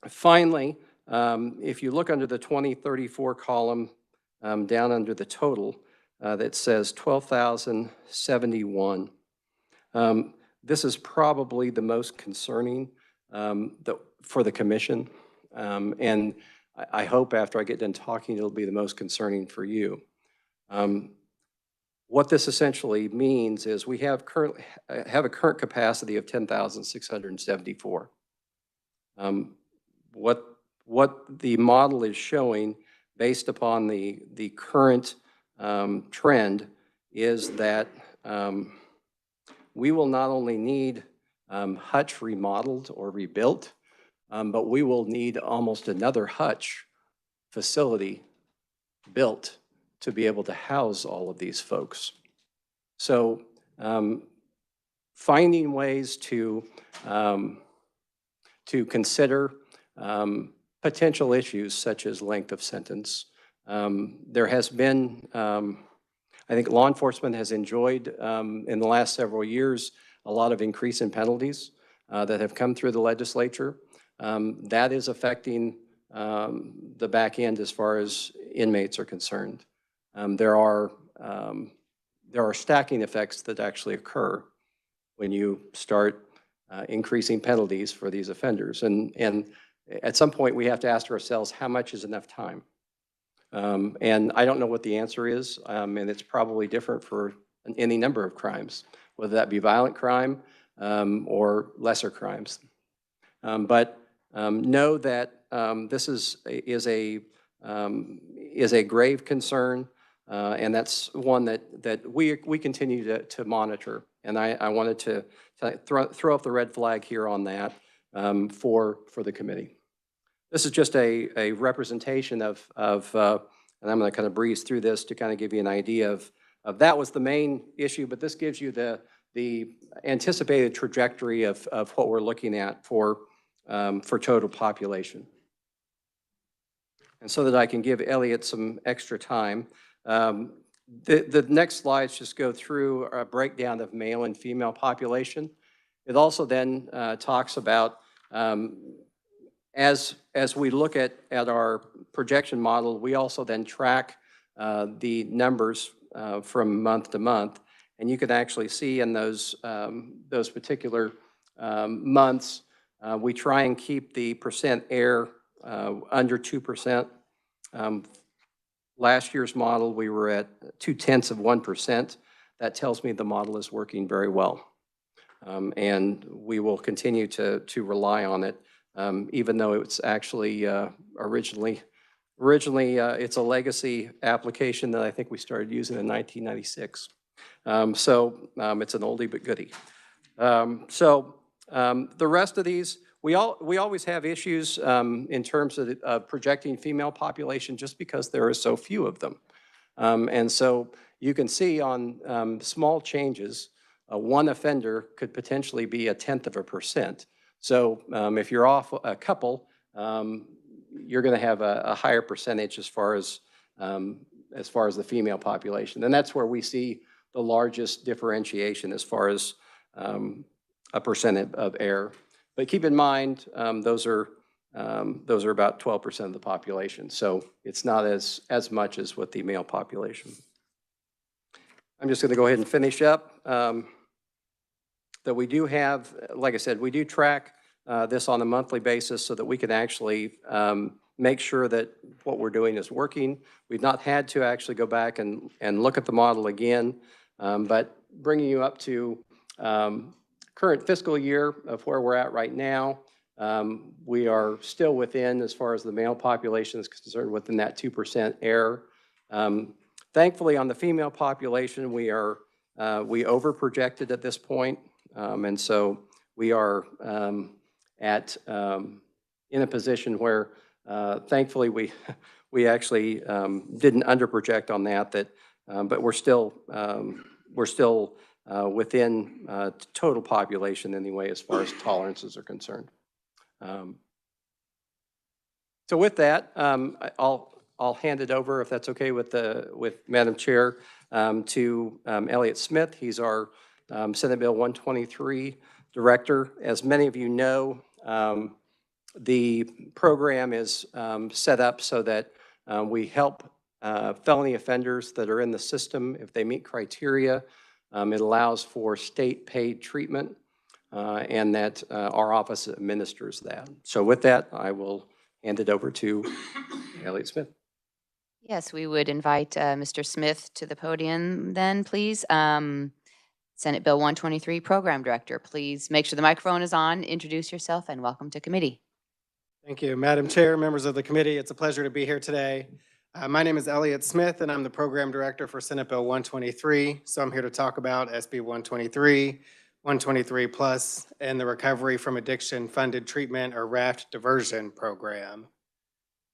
Finally, if you look under the 2034 column, down under the total, that says 12,071. This is probably the most concerning for the commission. And I hope after I get done talking, it'll be the most concerning for you. What this essentially means is we have a current capacity of 10,674. What the model is showing based upon the current trend is that we will not only need Hutch remodeled or rebuilt, but we will need almost another Hutch facility built to be able to house all of these folks. So finding ways to consider potential issues such as length of sentence. There has been, I think law enforcement has enjoyed in the last several years a lot of increase in penalties that have come through the legislature. That is affecting the back end as far as inmates are concerned. There are stacking effects that actually occur when you start increasing penalties for these offenders. And at some point we have to ask ourselves, how much is enough time? And I don't know what the answer is, and it's probably different for any number of crimes, whether that be violent crime or lesser crimes. But know that this is a grave concern, and that's one that we continue to monitor. And I wanted to throw up the red flag here on that for the committee. This is just a representation of and I'm going to kind of breeze through this to kind of give you an idea of that was the main issue, but this gives you the anticipated trajectory of what we're looking at for total population. And so that I can give Elliot some extra time, the next slides just go through a breakdown of male and female population. It also then talks about as we look at our projection model, we also then track the numbers from month to month, and you can actually see in those particular months, we try and keep the percent error under 2%. Last year's model, we were at 0.2%. That tells me the model is working very well, and we will continue to rely on it. Even though it's actually originally it's a legacy application that I think we started using in 1996. So it's an oldie but goodie. The rest of these, we always have issues in terms of projecting female population just because there are so few of them. And so you can see on small changes, one offender could potentially be 0.1%. So if you're off a couple, you're going to have a higher percentage as far as the female population, and that's where we see the largest differentiation as far as a percent of error. But keep in mind, those are about 12% of the population, so it's not as much as with the male population. I'm just going to go ahead and finish up. That we do have, like I said, we do track this on a monthly basis so that we can actually make sure that what we're doing is working. We've not had to actually go back and look at the model again, but bringing you up to current fiscal year of where we're at right now, we are still within, as far as the male population is concerned, within that 2% error. Thankfully, on the female population, we over projected at this point. And so we are in a position where, thankfully, we actually didn't under project on that. But we're still within total population anyway, as far as tolerances are concerned. So with that, I'll hand it over, if that's okay with Madam Chair, to Elliott Smith. He's our Senate Bill 123 Director. As many of you know, the program is set up so that we help felony offenders that are in the system if they meet criteria. It allows for state-paid treatment, and that our office administers that. So with that, I will hand it over to Elliott Smith. Yes, we would invite Mr. Smith to the podium then, please. Senate Bill 123 Program Director, please make sure the microphone is on, introduce yourself, and welcome to committee. Thank you, Madam Chair, members of the committee. It's a pleasure to be here today. My name is Elliott Smith, and I'm the Program Director for Senate Bill 123. So I'm here to talk about SB 123, 123 Plus, and the Recovery from Addiction Funded Treatment or RAFT Diversion Program.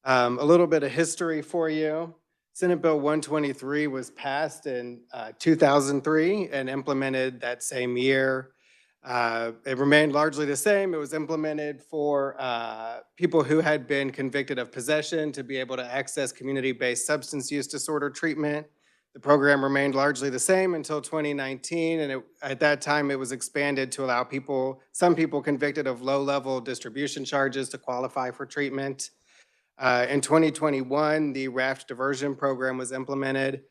A little bit of history for you. Senate Bill 123 was passed in 2003 and implemented that same year. It remained largely the same. It was implemented for people who had been convicted of possession to be able to access community-based substance use disorder treatment. The program remained largely the same until 2019, and at that time it was expanded to allow some people convicted of low-level distribution charges to qualify for treatment. In 2021, the RAFT diversion program was implemented.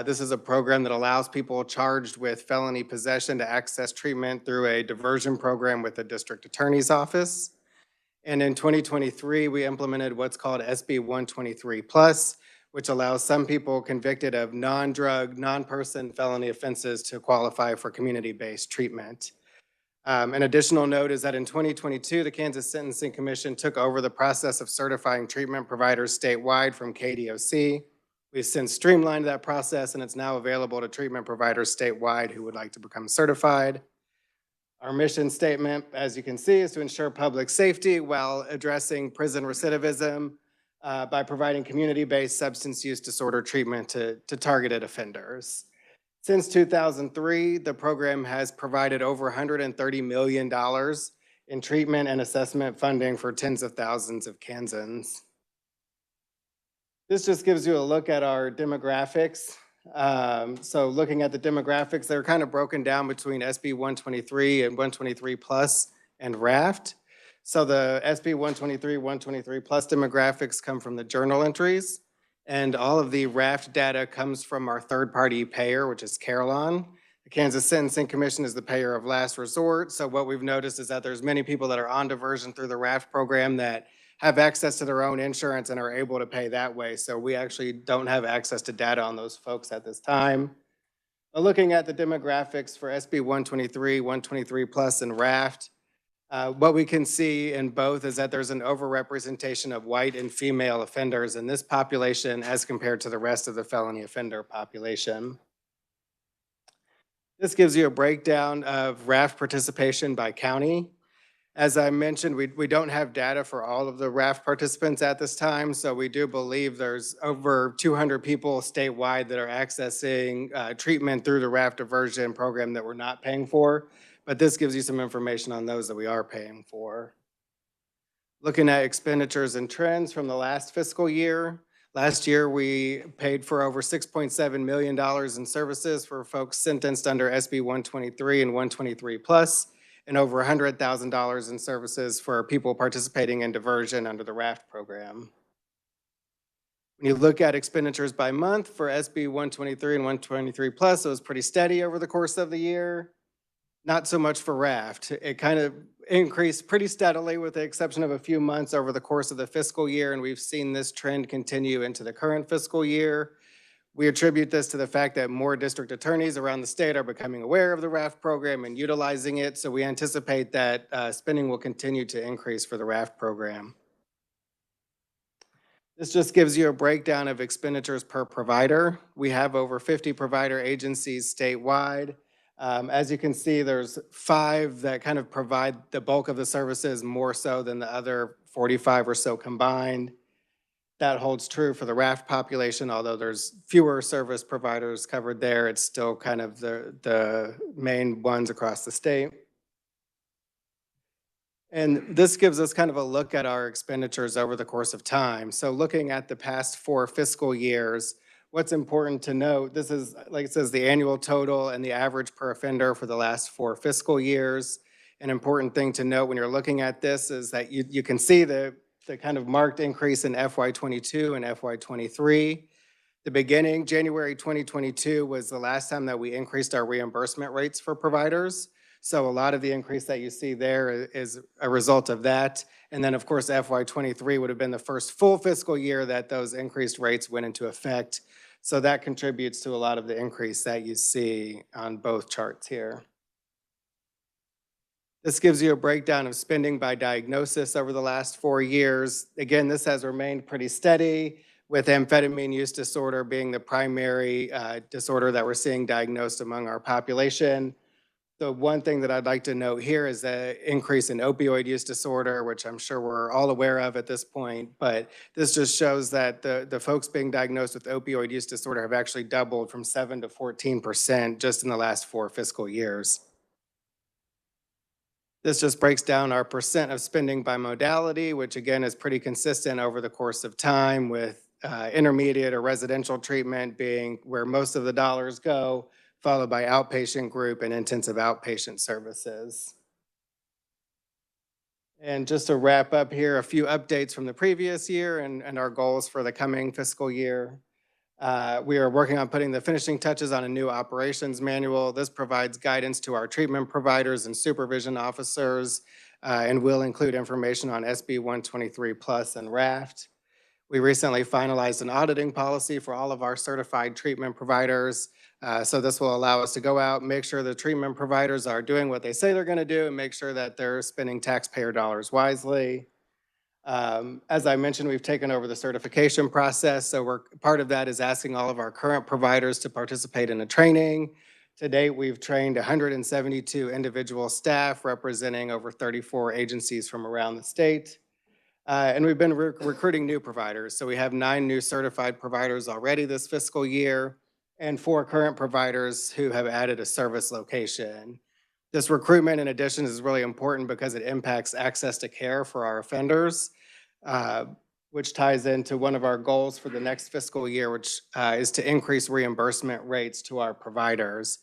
This is a program that allows people charged with felony possession to access treatment through a diversion program with the district attorney's office. And in 2023, we implemented what's called SB 123 Plus, which allows some people convicted of non-drug, non-person felony offenses to qualify for community-based treatment. An additional note is that in 2022, the Kansas Sentencing Commission took over the process of certifying treatment providers statewide from KDOC. We've since streamlined that process, and it's now available to treatment providers statewide who would like to become certified. Our mission statement, as you can see, is to ensure public safety while addressing prison recidivism by providing community-based substance use disorder treatment to targeted offenders. Since 2003, the program has provided over $130 million in treatment and assessment funding for tens of thousands of Kansans. This just gives you a look at our demographics. So looking at the demographics, they're kind of broken down between SB 123 and 123 Plus and RAFT. So the SB 123, 123 Plus demographics come from the journal entries. And all of the RAFT data comes from our third-party payer, which is Carillon. The Kansas Sentencing Commission is the payer of last resort. So what we've noticed is that there's many people that are on diversion through the RAFT program that have access to their own insurance and are able to pay that way. So we actually don't have access to data on those folks at this time. But looking at the demographics for SB 123, 123 Plus, and RAFT, what we can see in both is that there's an overrepresentation of white and female offenders in this population as compared to the rest of the felony offender population. This gives you a breakdown of RAFT participation by county. As I mentioned, we don't have data for all of the RAFT participants at this time, so we do believe there's over 200 people statewide that are accessing treatment through the RAFT diversion program that we're not paying for. But this gives you some information on those that we are paying for. Looking at expenditures and trends from the last fiscal year. Last year, we paid for over $6.7 million in services for folks sentenced under SB 123 and 123 Plus, and over $100,000 in services for people participating in diversion under the RAFT program. When you look at expenditures by month for SB 123 and 123 Plus, it was pretty steady over the course of the year. Not so much for RAFT. It kind of increased pretty steadily with the exception of a few months over the course of the fiscal year, and we've seen this trend continue into the current fiscal year. We attribute this to the fact that more district attorneys around the state are becoming aware of the RAFT program and utilizing it, so we anticipate that spending will continue to increase for the RAFT program. This just gives you a breakdown of expenditures per provider. We have over 50 provider agencies statewide. As you can see, there's 5 that kind of provide the bulk of the services more so than the other 45 or so combined. That holds true for the raft population, although there's fewer service providers covered there. It's still kind of the main ones across the state. And this gives us kind of a look at our expenditures over the course of time. So looking at the past 4 fiscal years, what's important to note, this is, like it says, the annual total and the average per offender for the last 4 fiscal years. An important thing to note when you're looking at this is that you can see the kind of marked increase in FY22 and FY23. The beginning, January 2022 was the last time that we increased our reimbursement rates for providers. So a lot of the increase that you see there is a result of that. And then, of course, FY23 would have been the first full fiscal year that those increased rates went into effect. So that contributes to a lot of the increase that you see on both charts here. This gives you a breakdown of spending by diagnosis over the last 4 years. Again, this has remained pretty steady, with amphetamine use disorder being the primary disorder that we're seeing diagnosed among our population. The one thing that I'd like to note here is the increase in opioid use disorder, which I'm sure we're all aware of at this point, but this just shows that the folks being diagnosed with opioid use disorder have actually doubled from 7 to 14% just in the last 4 fiscal years. This just breaks down our percent of spending by modality, which again is pretty consistent over the course of time, with intermediate or residential treatment being where most of the dollars go, followed by outpatient group and intensive outpatient services. And just to wrap up here, a few updates from the previous year and our goals for the coming fiscal year. We are working on putting the finishing touches on a new operations manual. This provides guidance to our treatment providers and supervision officers and will include information on SB 123 Plus and RAFT. We recently finalized an auditing policy for all of our certified treatment providers. So this will allow us to go out, make sure the treatment providers are doing what they say they're going to do, and make sure that they're spending taxpayer dollars wisely. As I mentioned, we've taken over the certification process, so part of that is asking all of our current providers to participate in a training. To date, we've trained 172 individual staff representing over 34 agencies from around the state. And we've been recruiting new providers. So we have 9 new certified providers already this fiscal year and 4 current providers who have added a service location. This recruitment, in addition, is really important because it impacts access to care for our offenders, which ties into one of our goals for the next fiscal year, which is to increase reimbursement rates to our providers.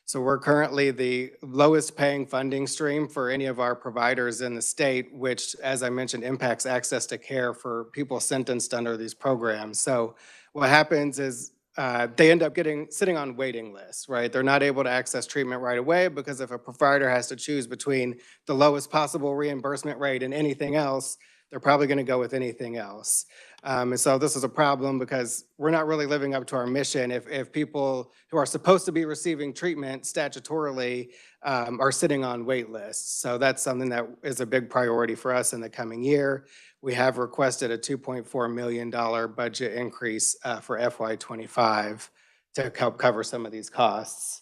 So we're currently the lowest paying funding stream for any of our providers in the state, which, as I mentioned, impacts access to care for people sentenced under these programs. So what happens is they end up sitting on waiting lists, right? They're not able to access treatment right away because if a provider has to choose between the lowest possible reimbursement rate and anything else, they're probably going to go with anything else. And so this is a problem because we're not really living up to our mission if people who are supposed to be receiving treatment statutorily are sitting on wait lists. So that's something that is a big priority for us in the coming year. We have requested a $2.4 million budget increase for FY25 to help cover some of these costs.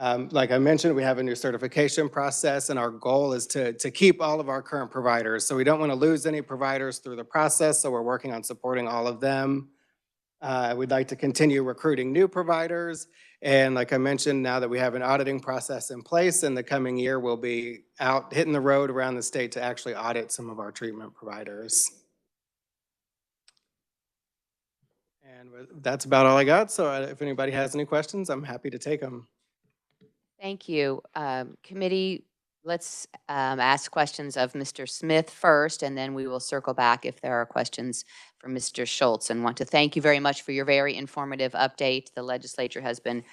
Like I mentioned, we have a new certification process, and our goal is to keep all of our current providers. So we don't want to lose any providers through the process, so we're working on supporting all of them. We'd like to continue recruiting new providers. And like I mentioned, now that we have an auditing process in place, in the coming year, we'll be out hitting the road around the state to actually audit some of our treatment providers. And that's about all I got. So if anybody has any questions, I'm happy to take them. Thank you. Committee, let's ask questions of Mr. Smith first, and then we will circle back if there are questions for Mr. Schultz. And want to thank you very much for your very informative update. The legislature has been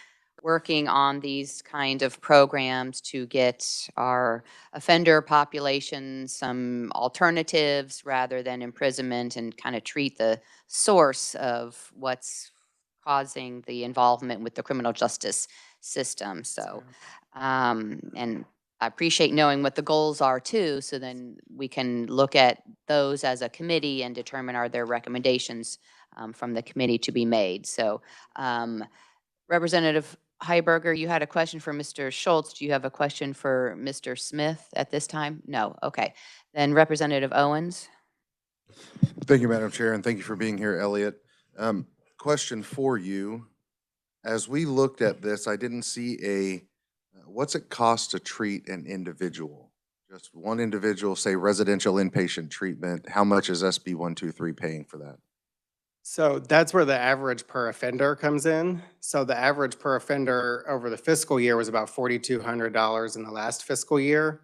working on these kind of programs to get our offender population some alternatives rather than imprisonment, and kind of treat the source of what's causing the involvement with the criminal justice system. So, and I appreciate knowing what the goals are too, so then we can look at those as a committee and determine are there recommendations from the committee to be made. So, Representative Heiberger, you had a question for Mr. Schultz. Do you have a question for Mr. Smith at this time? No. Okay. Then Representative Owens. Thank you, Madam Chair, and thank you for being here, Elliot. Question for you. As we looked at this, I didn't see what's it cost to treat an individual? Just one individual, say residential inpatient treatment, how much is SB 123 paying for that? So that's where the average per offender comes in. So the average per offender over the fiscal year was about $4,200 in the last fiscal year.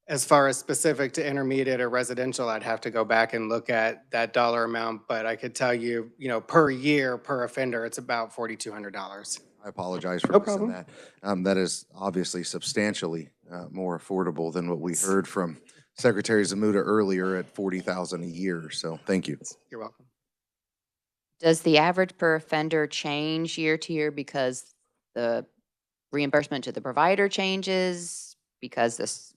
As far as specific to intermediate or residential, I'd have to go back and look at that dollar amount, but I could tell you, per year, per offender, it's about $4,200. I apologize for No missing problem. that. That is obviously substantially more affordable than what we heard from Secretary Zamuda earlier at $40,000 a year. So thank you. You're welcome. Does the average per offender change year to year because the reimbursement to the provider changes?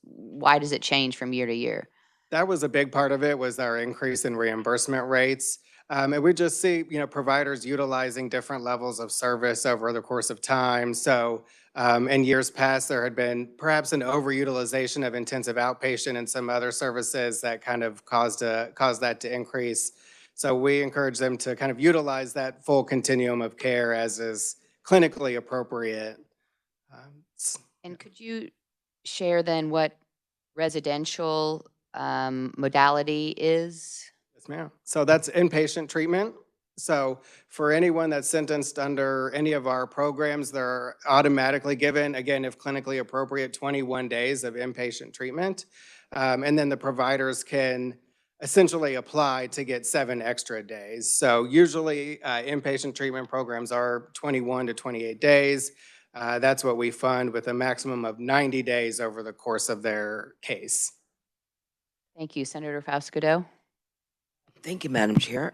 Why does it change from year to year? That was a big part of it, was our increase in reimbursement rates. And we just see, providers utilizing different levels of service over the course of time. So in years past, there had been perhaps an overutilization of intensive outpatient and some other services that kind of caused that to increase. So we encourage them to kind of utilize that full continuum of care as is clinically appropriate. And could you share then what residential modality is? Yes, ma'am. So that's inpatient treatment. So for anyone that's sentenced under any of our programs, they're automatically given, again, if clinically appropriate, 21 days of inpatient treatment. And then the providers can essentially apply to get 7 extra days. So usually inpatient treatment programs are 21 to 28 days. That's what we fund with a maximum of 90 days over the course of their case. Thank you. Senator Fausto. Thank you, Madam Chair.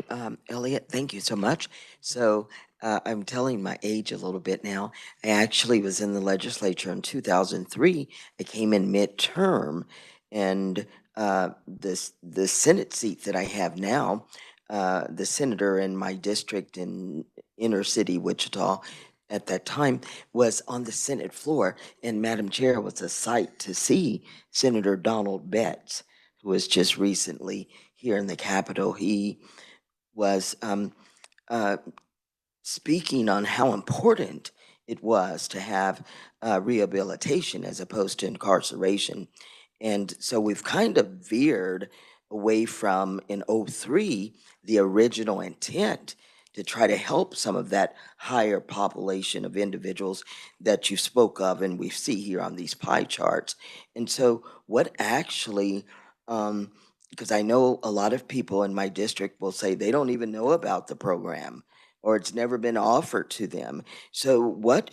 Elliot, thank you so much. So I'm telling my age a little bit now. I actually was in the legislature in 2003. I came in midterm, and the Senate seat that I have now, the senator in my district in inner city Wichita at that time was on the Senate floor, and Madam Chair, it was a sight to see Senator Donald Betts, who was just recently here in the Capitol. He was speaking on how important it was to have rehabilitation as opposed to incarceration. And so we've kind of veered away from, in '03, the original intent to try to help some of that higher population of individuals that you spoke of and we see here on these pie charts. And so what actually, because I know a lot of people in my district will say they don't even know about the program or it's never been offered to them. So what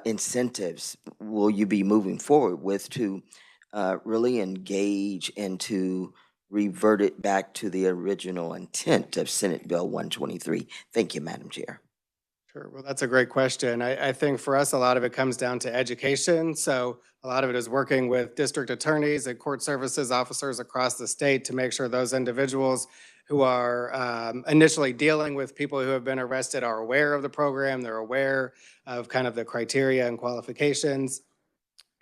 incentives will you be moving forward with to really engage and to revert it back to the original intent of Senate Bill 123? Thank you, Madam Chair. Sure. Well, that's a great question. I think for us, a lot of it comes down to education. So a lot of it is working with district attorneys and court services officers across the state to make sure those individuals who are initially dealing with people who have been arrested are aware of the program. They're aware of kind of the criteria and qualifications.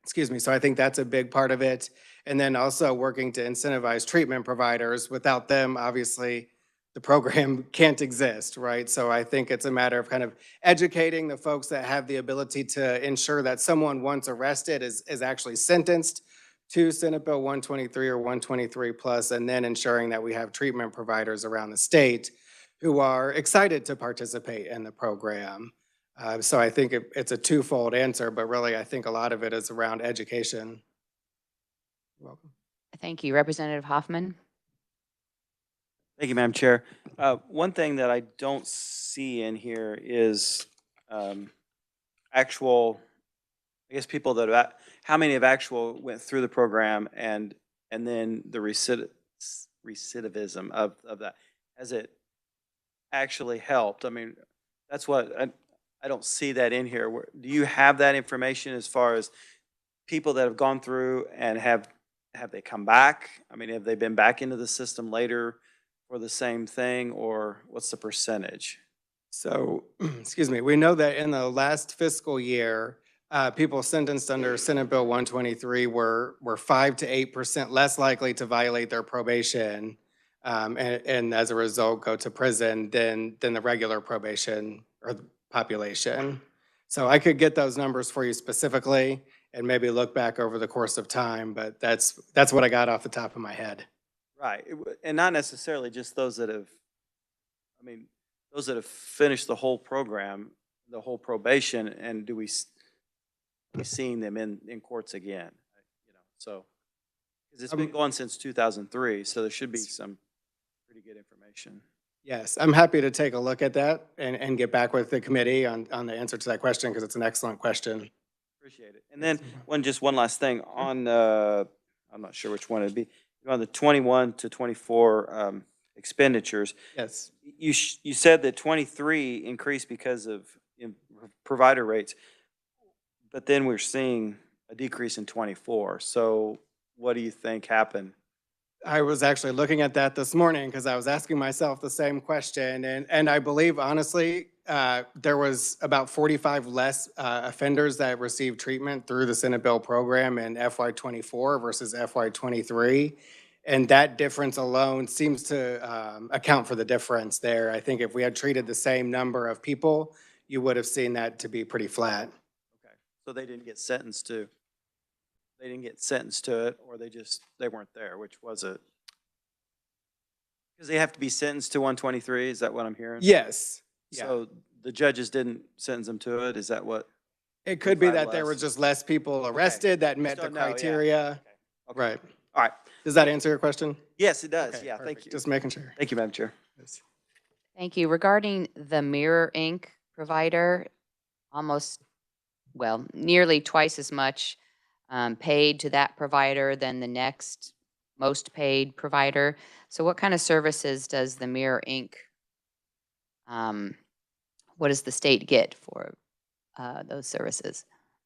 Excuse me. So I think that's a big part of it. And then also working to incentivize treatment providers. Without them, obviously, the program can't exist, right? So I think it's a matter of kind of educating the folks that have the ability to ensure that someone once arrested is actually sentenced to Senate Bill 123 or 123 plus, and then ensuring that we have treatment providers around the state who are excited to participate in the program. So I think it's a twofold answer, but really I think a lot of it is around education. You're welcome. Thank you. Representative Hoffman. Thank you, Madam Chair. One thing that I don't see in here is actual, I guess, people that how many have actual went through the program and then the recidivism of that. Has it actually helped? I mean, that's what I don't see that in here. Do you have that information as far as people that have gone through and have they come back? I mean, have they been back into the system later for the same thing, or what's the percentage? So, excuse me, we know that in the last fiscal year, people sentenced under Senate Bill 123 were 5 to 8% less likely to violate their probation and as a result go to prison than the regular probation or the population. So I could get those numbers for you specifically and maybe look back over the course of time, but that's what I got off the top of my head. Right, and not necessarily just those that have, I mean, those that have finished the whole program, the whole probation, and do we seeing them in courts again? You know, so, because it's been going since 2003, so there should be some pretty good information. Yes, I'm happy to take a look at that and get back with the committee on the answer to that question, because it's an excellent question. Appreciate it. And then one last thing on, I'm not sure which one it'd be, on the 21 to 24 expenditures. Yes. You said that 23 increased because of provider rates, but then we're seeing a decrease in 24. So what do you think happened? I was actually looking at that this morning because I was asking myself the same question. And I believe, honestly, there was about 45 less offenders that received treatment through the Senate bill program in FY24 versus FY23. And that difference alone seems to account for the difference there. I think if we had treated the same number of people, you would have seen that to be pretty flat. Okay, so they didn't get sentenced to. They didn't get sentenced to it, or they weren't there. Which was it? Because they have to be sentenced to 123. Is that what I'm hearing? Yes. So the judges didn't sentence them to it. Is that what? It could be that there less? were just less people arrested that met the don't know, yeah. criteria. Okay. Right. All right. Does that answer your question? Yes, it does. Okay, Yeah. perfect. Thank you. Just making sure. Thank you, Madam Chair. Thank you. Regarding the Mirror Inc. provider, nearly twice as much paid to that provider than the next most paid provider. So what kind of services does the Mirror Inc., what does the state get for those services?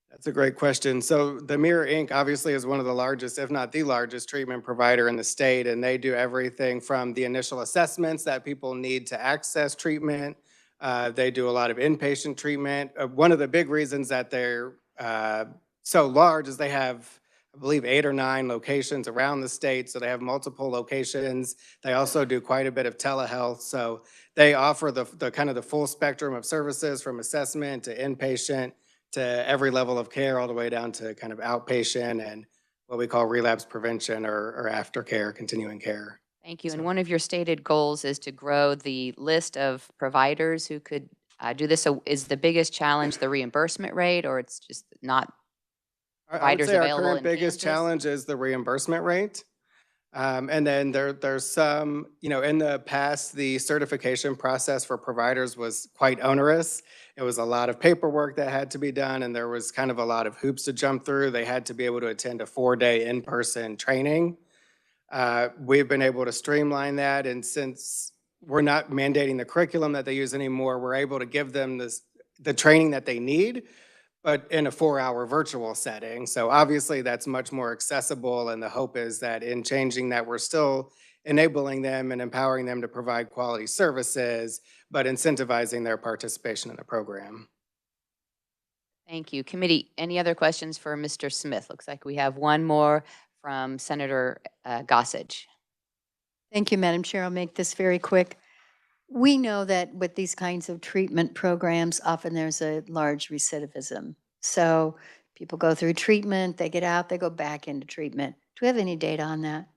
That's a great question. So the Mirror Inc. obviously is one of the largest, if not the largest, treatment provider in the state, and they do everything from the initial assessments that people need to access treatment. They do a lot of inpatient treatment. One of the big reasons that they're so large is they have, I believe, 8 or 9 locations around the state, so they have multiple locations. They also do quite a bit of telehealth, so they offer the kind of the full spectrum of services from assessment to inpatient to every level of care, all the way down to kind of outpatient and what we call relapse prevention or aftercare, continuing care. Thank you. And one of your stated goals is to grow the list of providers who could do this. So is the biggest challenge the reimbursement rate, or it's just not I would providers say our available current in biggest Kansas? challenge is the reimbursement rate. And then there's some, in the past, the certification process for providers was quite onerous. It was a lot of paperwork that had to be done, and there was kind of a lot of hoops to jump through. They had to be able to attend a 4-day in-person training. We've been able to streamline that, and since we're not mandating the curriculum that they use anymore, we're able to give them the training that they need, but in a 4-hour virtual setting. So obviously that's much more accessible, and the hope is that in changing that, we're still enabling them and empowering them to provide quality services, but incentivizing their participation in the program. Thank you. Committee, any other questions for Mr. Smith? Looks like we have one more from Senator Gossage. Thank you, Madam Chair. I'll make this very quick. We know that with these kinds of treatment programs, often there's a large recidivism. So people go through treatment, they get out, they go back into treatment. Do we have any data on that?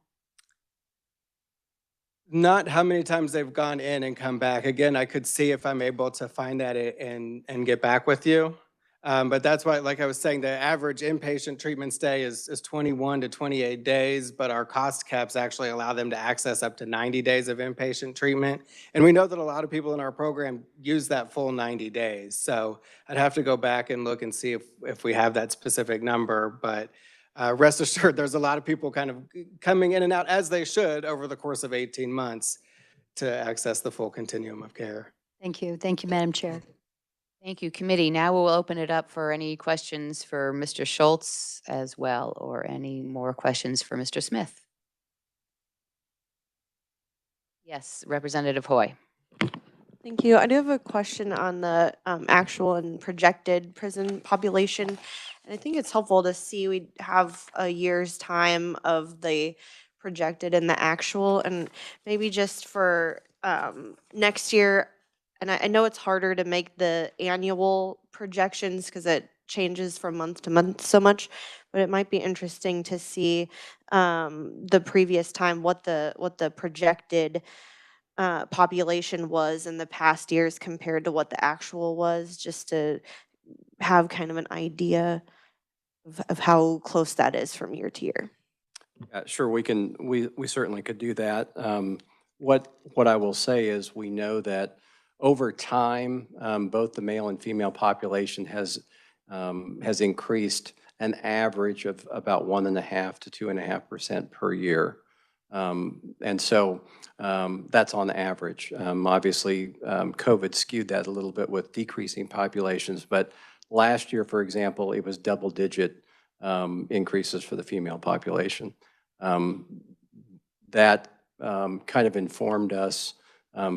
Not how many times they've gone in and come back. Again, I could see if I'm able to find that and get back with you. But that's why, like I was saying, the average inpatient treatment stay is 21 to 28 days, but our cost caps actually allow them to access up to 90 days of inpatient treatment. And we know that a lot of people in our program use that full 90 days. So I'd have to go back and look and see if we have that specific number. But rest assured, there's a lot of people kind of coming in and out, as they should, over the course of 18 months to access the full continuum of care. Thank you. Thank you, Madam Chair. Thank you, committee. Now we'll open it up for any questions for Mr. Schultz as well, or any more questions for Mr. Smith. Yes, Representative Hoy. Thank you. I do have a question on the actual and projected prison population. And I think it's helpful to see we have a year's time of the projected and the actual, and maybe just for next year, and I know it's harder to make the annual projections because it changes from month to month so much, but it might be interesting to see the previous time what the projected population was in the past years compared to what the actual was, just to have kind of an idea of how close that is from year to year. Sure, we certainly could do that. What I will say is we know that over time, both the male and female population has increased an average of about 1.5% to 2.5% per year. And so that's on average. Obviously, COVID skewed that a little bit with decreasing populations, but last year, for example, it was double-digit increases for the female population. That kind of informed us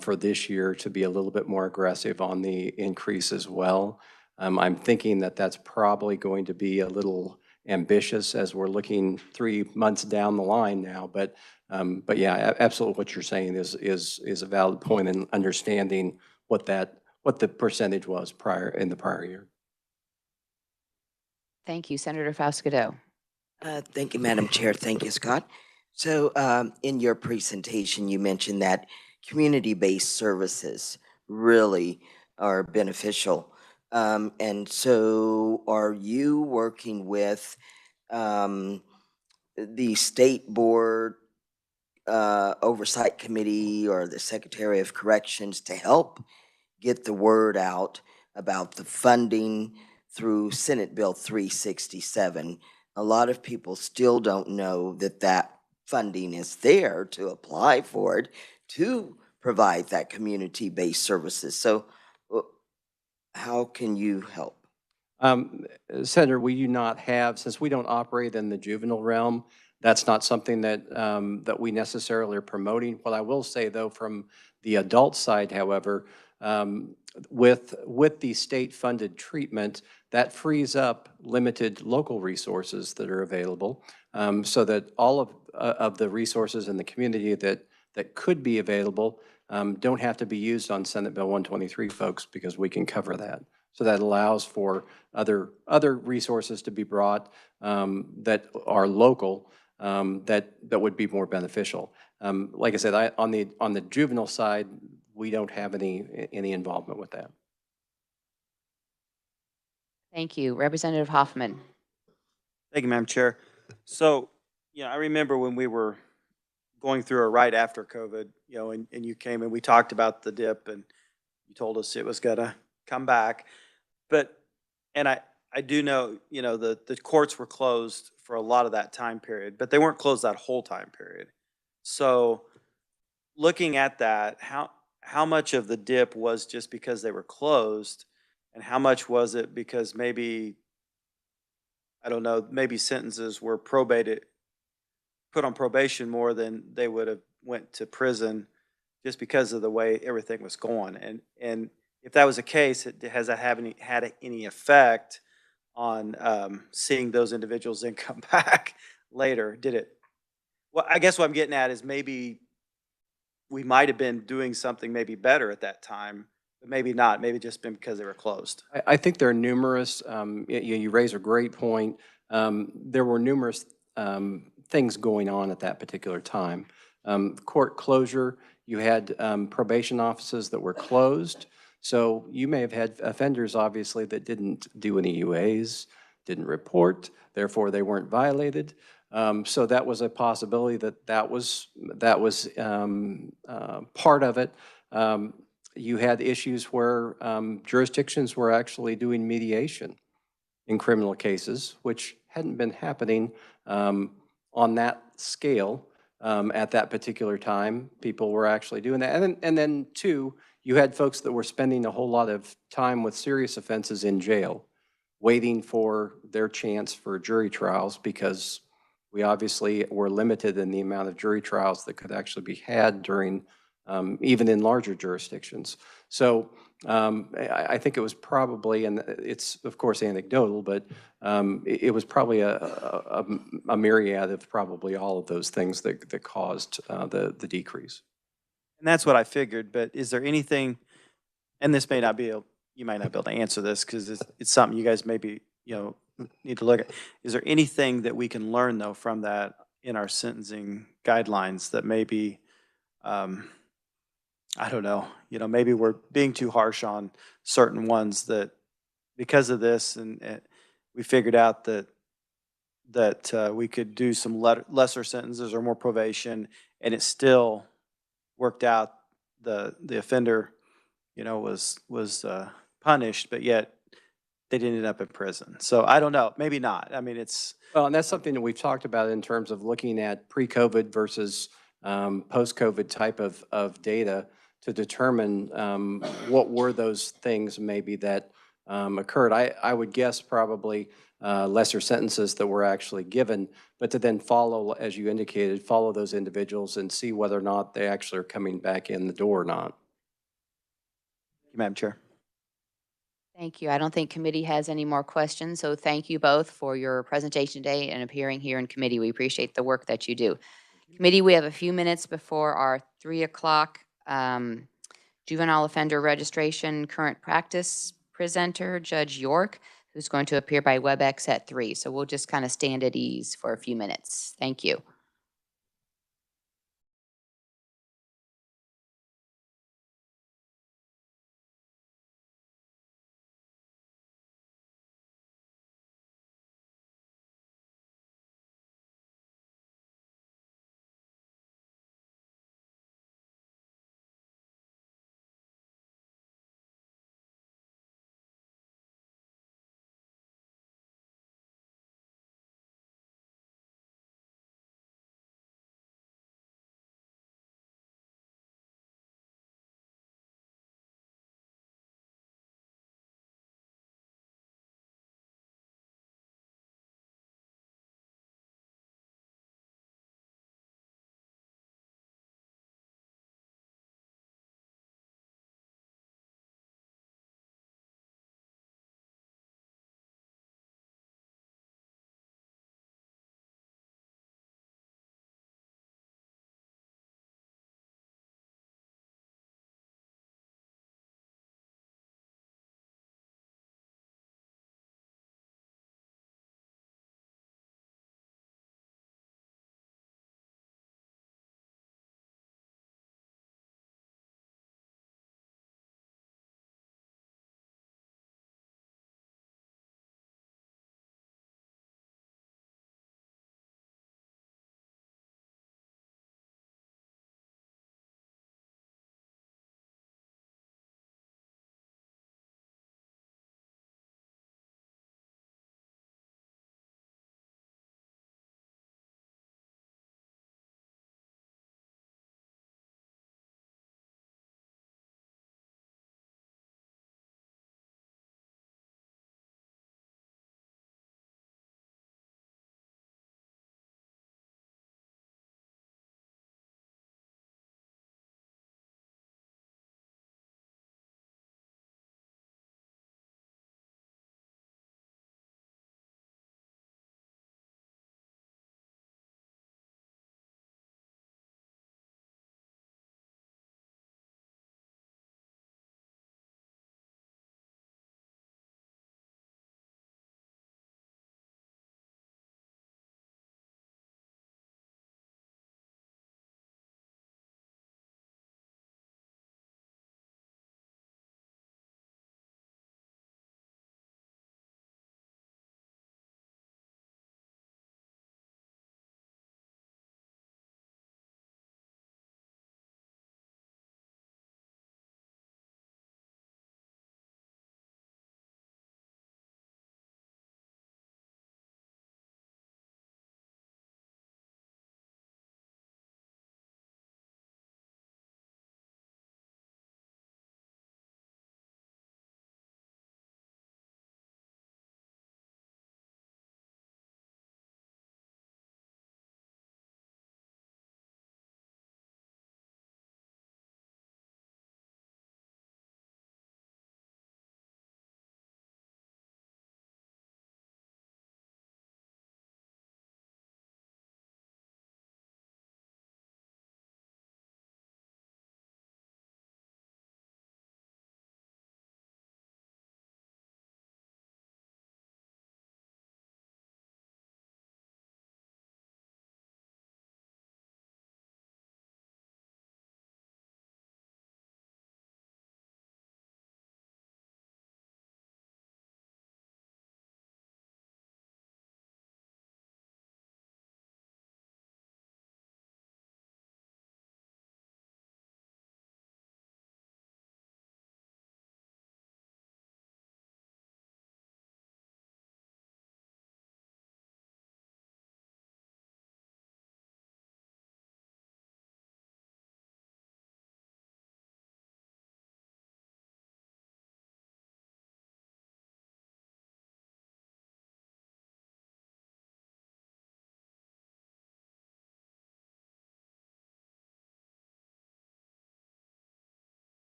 for this year to be a little bit more aggressive on the increase as well. I'm thinking that that's probably going to be a little ambitious as we're looking 3 months down the line now. But yeah, absolutely what you're saying is a valid point in understanding what the percentage was in the prior year. Thank you. Senator Fausto. Thank you, Madam Chair. Thank you, Scott. So in your presentation, you mentioned that community-based services really are beneficial. And so are you working with the State Board Oversight Committee or the Secretary of Corrections to help get the word out about the funding through Senate Bill 367? A lot of people still don't know that that funding is there to apply for it to provide that community-based services. So how can you help? Senator, we do not have, since we don't operate in the juvenile realm, that's not something that that we necessarily are promoting. What I will say, though, from the adult side, however, with the state-funded treatment, that frees up limited local resources that are available, so that all of the resources in the community that could be available don't have to be used on Senate Bill 123, folks, because we can cover that. So that allows for other resources to be brought that are local, that would be more beneficial. Like I said, on the juvenile side, we don't have any involvement with that. Thank you. Representative Hoffman. Thank you, Madam Chair. So, I remember when we were going through it right after COVID, and you came and we talked about the dip and you told us it was gonna come back. And I do know, the courts were closed for a lot of that time period, but they weren't closed that whole time period. So looking at that, how much of the dip was just because they were closed, and how much was it because maybe, I don't know, maybe sentences were put on probation more than they would have went to prison just because of the way everything was going? And if that was the case, has that had any effect on seeing those individuals then come back later? Did it? Well, I guess what I'm getting at is maybe we might have been doing something maybe better at that time, but maybe not. Maybe just been because they were closed. I think there are numerous, you raise a great point. There were numerous things going on at that particular time. Court closure, you had probation offices that were closed. So you may have had offenders, obviously, that didn't do any UAs, didn't report, therefore they weren't violated. So that was a possibility that was part of it. You had issues where jurisdictions were actually doing mediation in criminal cases, which hadn't been happening on that scale at that particular time. People were actually doing that. And then two, you had folks that were spending a whole lot of time with serious offenses in jail, waiting for their chance for jury trials, because we obviously were limited in the amount of jury trials that could actually be had during, even in larger jurisdictions. So I think it was probably, and it's of course anecdotal, but it was probably a myriad of probably all of those things that caused the decrease. And that's what I figured, but is there anything, and this may not be, you might not be able to answer this because it's something you guys maybe, need to look at. Is there anything that we can learn though from that in our sentencing guidelines that maybe, I don't know, maybe we're being too harsh on certain ones that because of this and we figured out that we could do some lesser sentences or more probation and it still worked out the offender, was punished, but yet they didn't end up in prison. So I don't know, maybe not. I mean, it's. Well, and that's something that we've talked about in terms of looking at pre-COVID versus post-COVID type of data to determine what were those things maybe that occurred. I would guess probably lesser sentences that were actually given, but to then follow, as you indicated, follow those individuals and see whether or not they actually are coming back in the door or not. Madam Chair. Thank you. I don't think committee has any more questions, so thank you both for your presentation today and appearing here in committee. We appreciate the work that you do. Committee, we have a few minutes before our 3 o'clock juvenile offender registration current practice presenter, Judge York, who's going to appear by WebEx at 3. So we'll just kind of stand at ease for a few minutes. Thank you.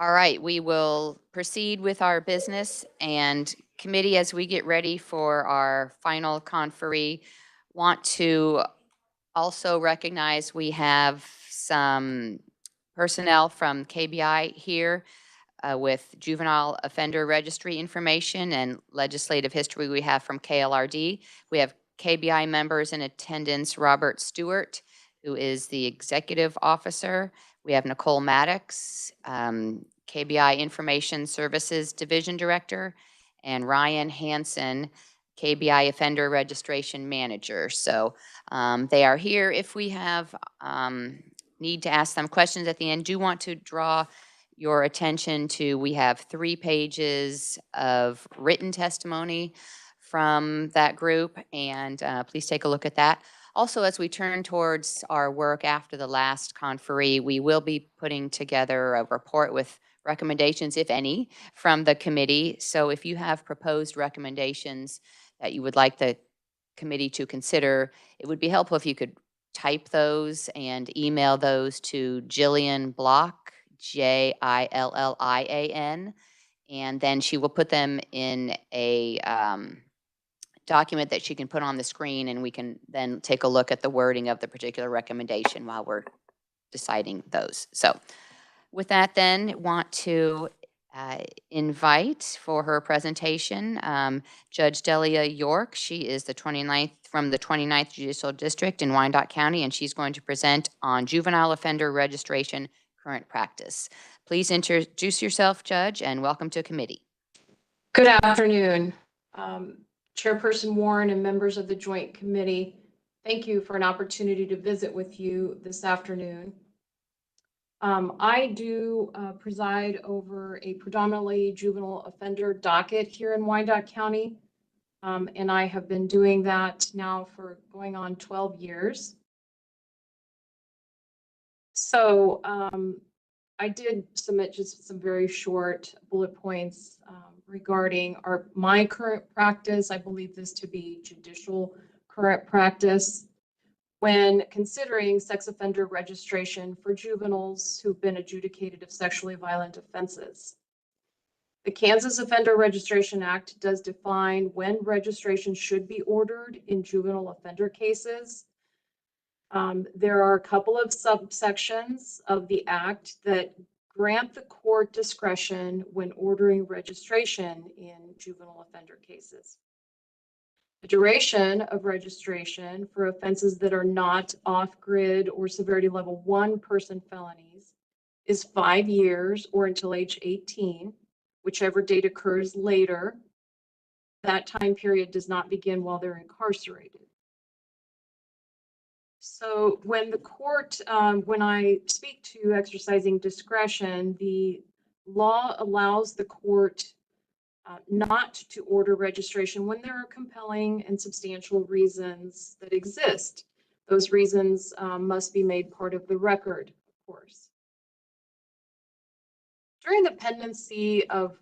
All right, we will proceed with our business and committee as we get ready for our final conferee. Want to also recognize we have some personnel from KBI here with juvenile offender registry information and legislative history we have from KLRD. We have KBI members in attendance, Robert Stewart, who is the executive officer. We have Nicole Maddox, KBI Information Services Division Director, and Ryan Hansen, KBI Offender Registration Manager. So they are here. If we have need to ask them questions at the end, do want to draw your attention to, we have 3 pages of written testimony from that group, and please take a look at that. Also, as we turn towards our work after the last conferee, we will be putting together a report with recommendations, if any, from the committee. So if you have proposed recommendations that you would like the committee to consider, it would be helpful if you could type those and email those to Jillian Block, Jillian, and then she will put them in a document that she can put on the screen, and we can then take a look at the wording of the particular recommendation while we're deciding those. So with that then, want to invite for her presentation Judge Delia York. She is the 29th from the 29th Judicial District in Wyandotte County, and she's going to present on juvenile offender registration current practice. Please introduce yourself, Judge, and welcome to committee. Good afternoon. Chairperson Warren and members of the Joint Committee, thank you for an opportunity to visit with you this afternoon. I do preside over a predominantly juvenile offender docket here in Wyandotte County, and I have been doing that now for going on 12 years. So I did submit just some very short bullet points regarding my current practice. I believe this to be judicial current practice when considering sex offender registration for juveniles who've been adjudicated of sexually violent offenses. The Kansas Offender Registration Act does define when registration should be ordered in juvenile offender cases. There are a couple of subsections of the act that grant the court discretion when ordering registration in juvenile offender cases. The duration of registration for offenses that are not off-grid or severity level 1 person felonies is 5 years or until age 18, whichever date occurs later. That time period does not begin while they're incarcerated. So when the court, when I speak to exercising discretion, the law allows the court not to order registration when there are compelling and substantial reasons that exist. Those reasons must be made part of the record, of course. During the pendency of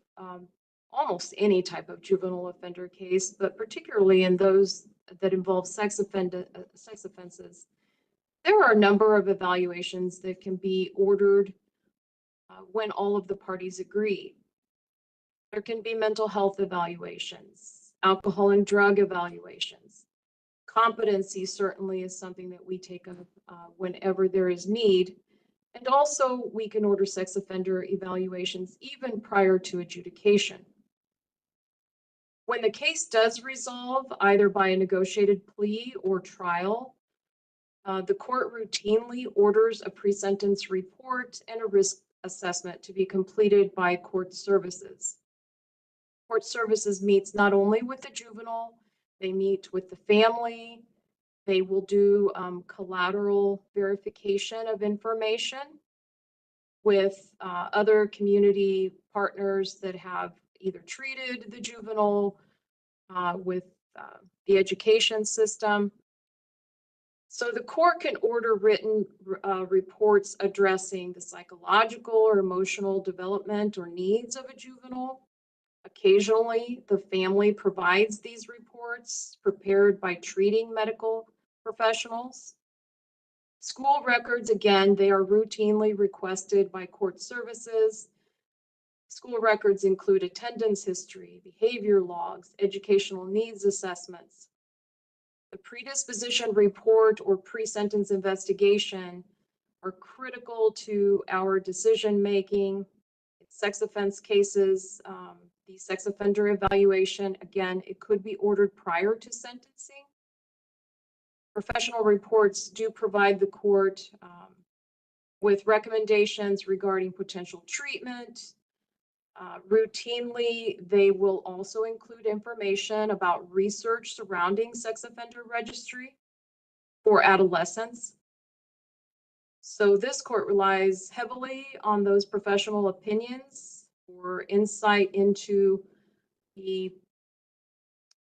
almost any type of juvenile offender case, but particularly in those that involve sex offenses, there are a number of evaluations that can be ordered when all of the parties agree. There can be mental health evaluations, alcohol and drug evaluations. Competency certainly is something that we take up whenever there is need. And also we can order sex offender evaluations even prior to adjudication. When the case does resolve, either by a negotiated plea or trial, the court routinely orders a pre-sentence report and a risk assessment to be completed by court services. Court services meets not only with the juvenile, they meet with the family. They will do collateral verification of information with other community partners that have either treated the juvenile with the education system. So the court can order written reports addressing the psychological or emotional development or needs of a juvenile. Occasionally, the family provides these reports prepared by treating medical professionals. School records, again, they are routinely requested by court services. School records include attendance history, behavior logs, educational needs assessments. The predisposition report or pre-sentence investigation are critical to our decision-making. Sex offense cases, the sex offender evaluation, again, it could be ordered prior to sentencing. Professional reports do provide the court with recommendations regarding potential treatment. Routinely, they will also include information about research surrounding sex offender registry for adolescents. So this court relies heavily on those professional opinions for insight into the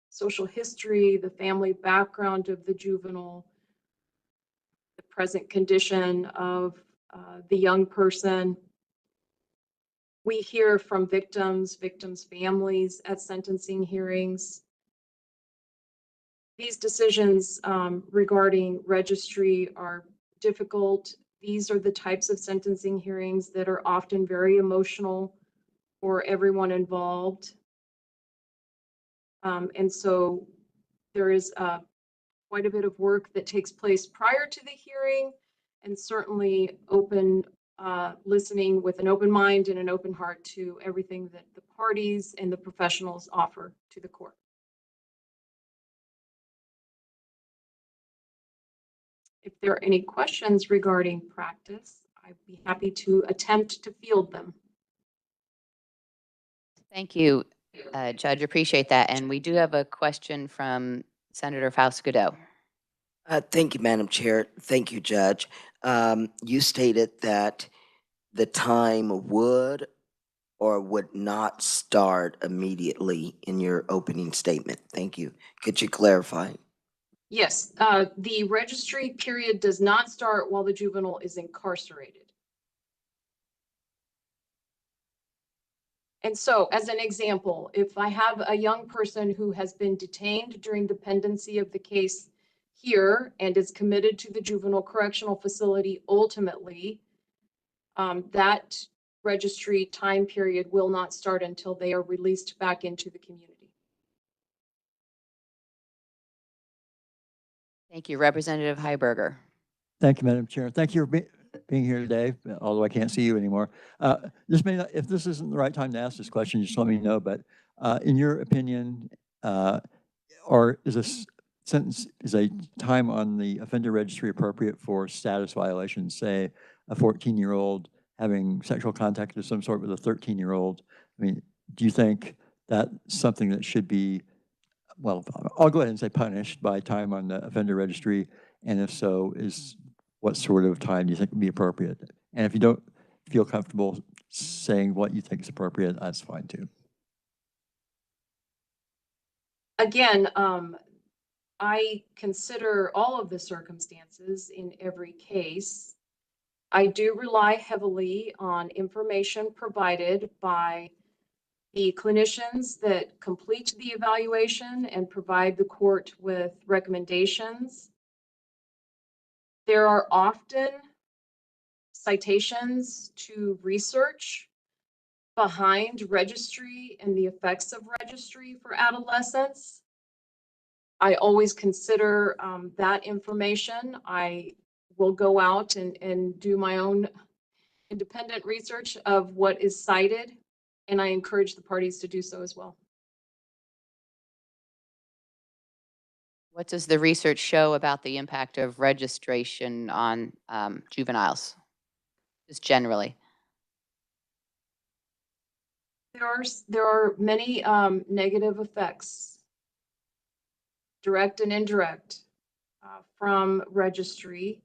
social history, the family background of the juvenile, the present condition of the young person. We hear from victims' families at sentencing hearings. These decisions regarding registry are difficult. These are the types of sentencing hearings that are often very emotional for everyone involved. And so there is quite a bit of work that takes place prior to the hearing, and certainly open listening with an open mind and an open heart to everything that the parties and the professionals offer to the court. If there are any questions regarding practice, I'd be happy to attempt to field them. Thank you, Judge. Appreciate that. And we do have a question from Senator Faust-Godot. Thank you, Madam Chair. Thank you, Judge. You stated that the time would or would not start immediately in your opening statement. Thank you. Could you clarify? Yes, the registry period does not start while the juvenile is incarcerated. And so, as an example, if I have a young person who has been detained during the pendency of the case here and is committed to the juvenile correctional facility, ultimately, that registry time period will not start until they are released back into the community. Thank you, Representative Heiberger. Thank you, Madam Chair. Thank you for being here today, although I can't see you anymore. This may not, if this isn't the right time to ask this question, just let me know. But in your opinion, or is this sentence, is a time on the offender registry appropriate for status violations, say a 14-year-old having sexual contact of some sort with a 13-year-old? I mean, do you think that's something that should be, well, I'll go ahead and say punished by time on the offender registry? And if so, what sort of time do you think would be appropriate? And if you don't feel comfortable saying what you think is appropriate, that's fine too. Again, I consider all of the circumstances in every case. I do rely heavily on information provided by the clinicians that complete the evaluation and provide the court with recommendations. There are often citations to research behind registry and the effects of registry for adolescents. I always consider that information. I will go out and do my own independent research of what is cited, and I encourage the parties to do so as well. What does the research show about the impact of registration on juveniles, just generally? There are many negative effects, direct and indirect, from registry.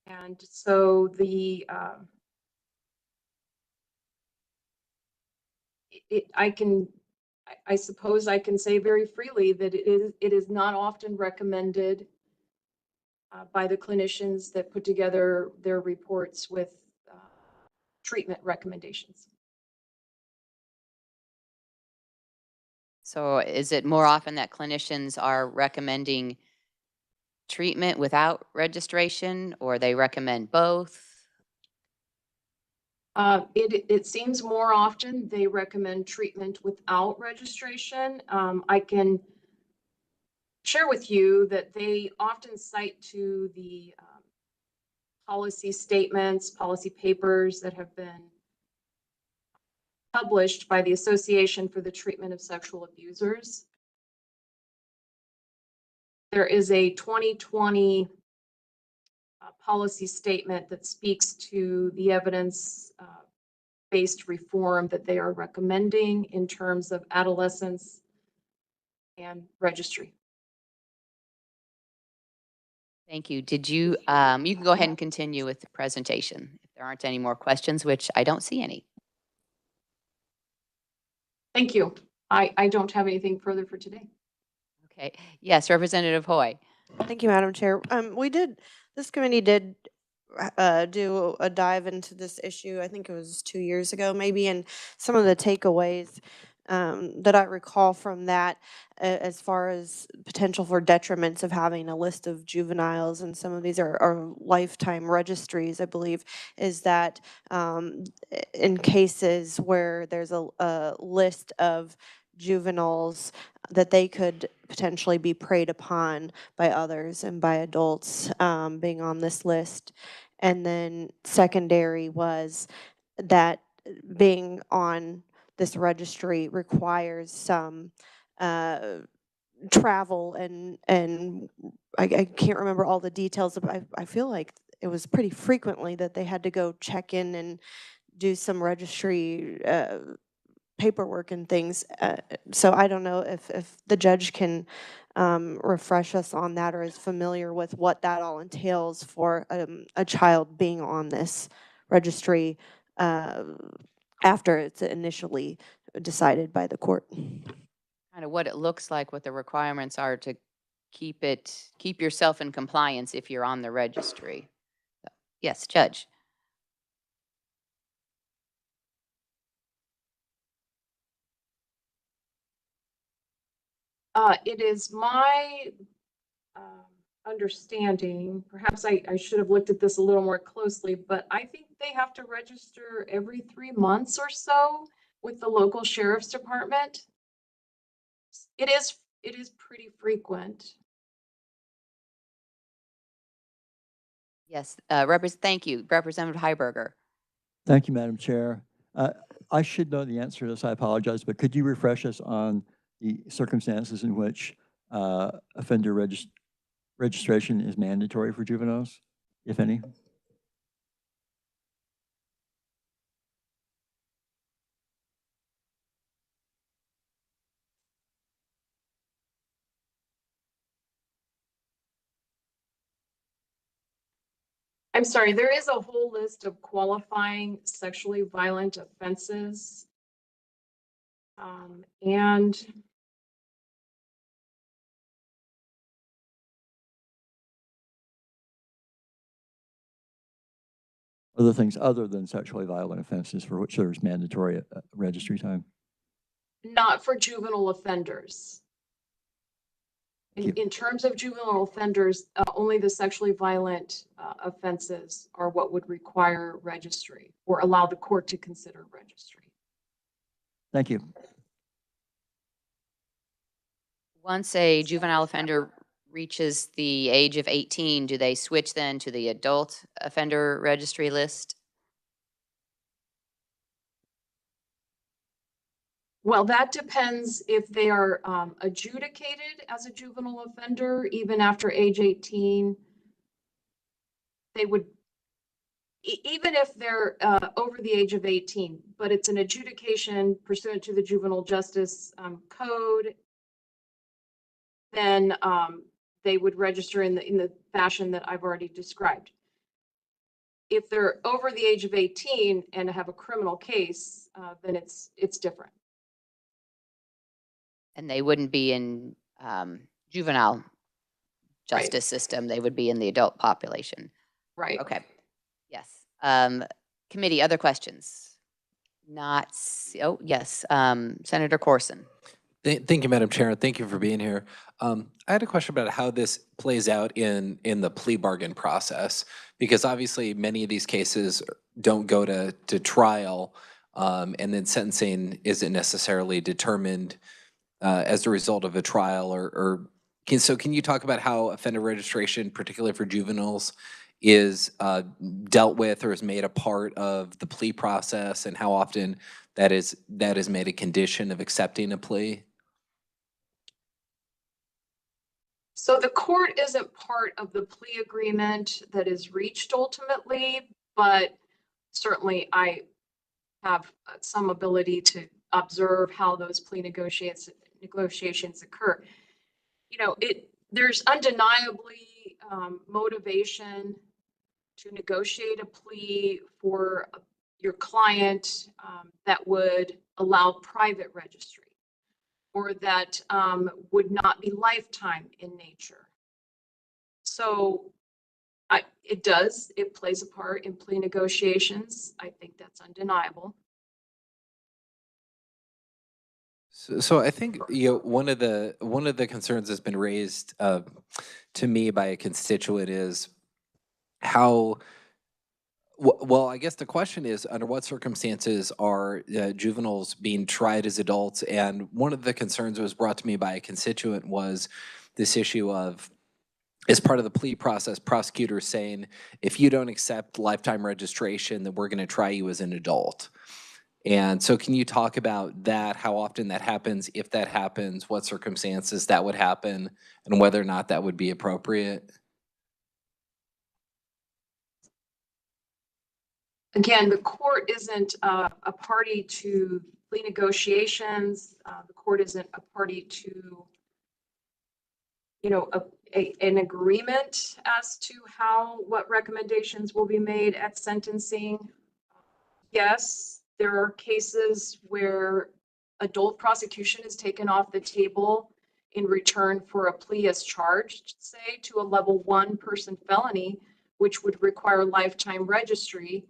And so I suppose I can say very freely that it is not often recommended by the clinicians that put together their reports with treatment recommendations. So is it more often that clinicians are recommending treatment without registration, or they recommend both? It seems more often they recommend treatment without registration. I can share with you that they often cite to the policy statements, policy papers that have been published by the Association for the Treatment of Sexual Abusers. There is a 2020 policy statement that speaks to the evidence-based reform that they are recommending in terms of adolescence and registry. Thank you. Did you, you can go ahead and continue with the presentation if there aren't any more questions, which I don't see any. Thank you. I don't have anything further for today. Okay. Yes, Representative Hoy. Thank you, Madam Chair. This committee did do a dive into this issue. I think it was 2 years ago, maybe, and some of the takeaways that I recall from that, as far as potential for detriments of having a list of juveniles, and some of these are lifetime registries, I believe, is that in cases where there's a list of juveniles, that they could potentially be preyed upon by others and by adults being on this list. And then secondary was that being on this registry requires some travel, and I can't remember all the details, but I feel like it was pretty frequently that they had to go check in and do some registry paperwork and things. So I don't know if the judge can refresh us on that, or is familiar with what that all entails for a child being on this registry after it's initially decided by the court. Kind of what it looks like, what the requirements are to keep yourself in compliance if you're on the registry. Yes, Judge. It is my understanding, perhaps I should have looked at this a little more closely, but I think they have to register every 3 months or so with the local sheriff's department. It is pretty frequent. Yes, thank you, Representative Heiberger. Thank you, Madam Chair. I should know the answer to this, I apologize, but could you refresh us on the circumstances in which offender registration is mandatory for juveniles, if any? I'm sorry, there is a whole list of qualifying sexually violent offenses. And Other things other than sexually violent offenses for which there's mandatory registry time? not for juvenile offenders. In terms of juvenile offenders, only the sexually violent offenses are what would require registry or allow the court to consider registry. Thank you. Once a juvenile offender reaches the age of 18, do they switch then to the adult offender registry list? Well, that depends if they are adjudicated as a juvenile offender, even after age 18. They would, even if they're over the age of 18, but it's an adjudication pursuant to the Juvenile Justice Code, then they would register in the fashion that I've already described. If they're over the age of 18 and have a criminal case, then it's different. And they wouldn't be in juvenile justice system. They would be in the adult population. Right. Okay. Yes. Committee, other questions? Not, oh, yes. Senator Corson. Thank you, Madam Chair, and thank you for being here. I had a question about how this plays out in the plea bargain process, because obviously many of these cases don't go to trial, and then sentencing isn't necessarily determined as a result of a trial, so can you talk about how offender registration, particularly for juveniles, is dealt with or is made a part of the plea process, and how often that is made a condition of accepting a plea? So the court isn't part of the plea agreement that is reached ultimately, but certainly I have some ability to observe how those plea negotiations occur. You know, there's undeniably motivation to negotiate a plea for your client that would allow private registry, or that would not be lifetime in nature. So it plays a part in plea negotiations. I think that's undeniable. So I think one of the concerns that's been raised to me by a constituent is how. Well, I guess the question is, under what circumstances are juveniles being tried as adults? And one of the concerns that was brought to me by a constituent was this issue of, as part of the plea process, prosecutors saying, if you don't accept lifetime registration, then we're going to try you as an adult. And so can you talk about that, how often that happens, if that happens, what circumstances that would happen, and whether or not that would be appropriate? Again, the court isn't a party to plea negotiations. The court isn't a party to, you know, an agreement as to what recommendations will be made at sentencing. Yes, there are cases where adult prosecution is taken off the table in return for a plea as charged, say, to a level 1 person felony, which would require lifetime registry.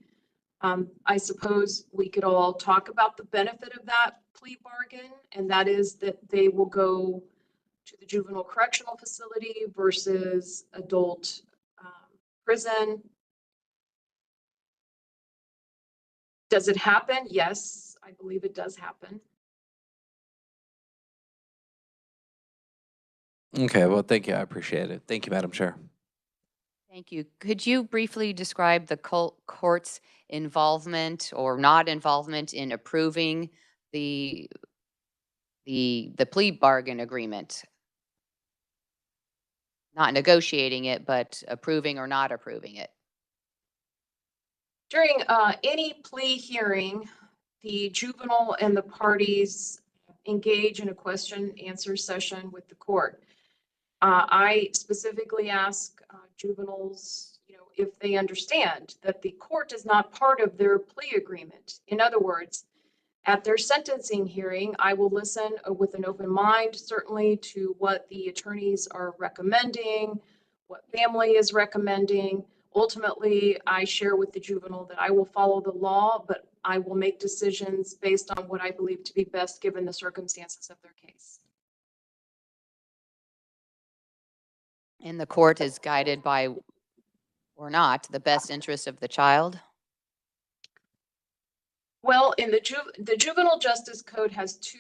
I suppose we could all talk about the benefit of that plea bargain, and that is that they will go to the juvenile correctional facility versus adult prison. Does it happen? Yes, I believe it does happen. Okay, well, thank you. I appreciate it. Thank you, Madam Chair. Thank you. Could you briefly describe the court's involvement or not involvement in approving the plea bargain agreement? Not negotiating it, but approving or not approving it. During any plea hearing, the juvenile and the parties engage in a question-answer session with the court. I specifically ask juveniles, you know, if they understand that the court is not part of their plea agreement. In other words, at their sentencing hearing, I will listen with an open mind, certainly, to what the attorneys are recommending, what family is recommending. Ultimately, I share with the juvenile that I will follow the law, but I will make decisions based on what I believe to be best given the circumstances of their case. And the court is guided by, or not, the best interest of the child? Well, in the Juvenile Justice Code has two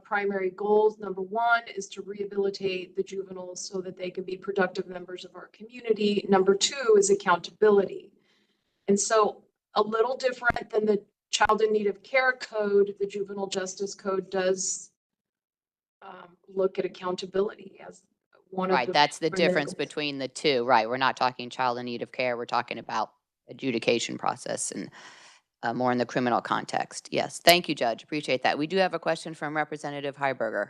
primary goals. Number one is to rehabilitate the juveniles so that they can be productive members of our community. Number two is accountability. And so a little different than the Child in Need of Care Code, the Juvenile Justice Code does look at accountability as one of the. Right, that's the primary difference goals. between the two, right? We're not talking child in need of care, we're talking about adjudication process and more in the criminal context. Yes, thank you, Judge, appreciate that. We do have a question from Representative Heiberger.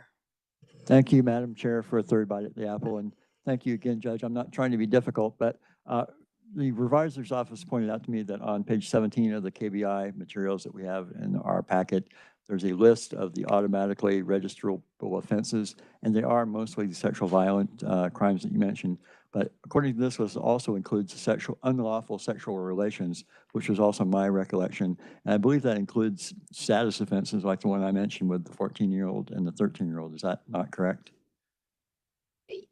Thank you, Madam Chair, for a third bite at the apple, and thank you again, Judge. I'm not trying to be difficult, but the revisor's office pointed out to me that on page 17 of the KBI materials that we have in our packet, there's a list of the automatically registerable offenses, and they are mostly the sexual violent crimes that you mentioned. But according to this list, it also includes unlawful sexual relations, which was also my recollection. And I believe that includes status offenses like the one I mentioned with the 14-year-old and the 13-year-old. Is that not correct?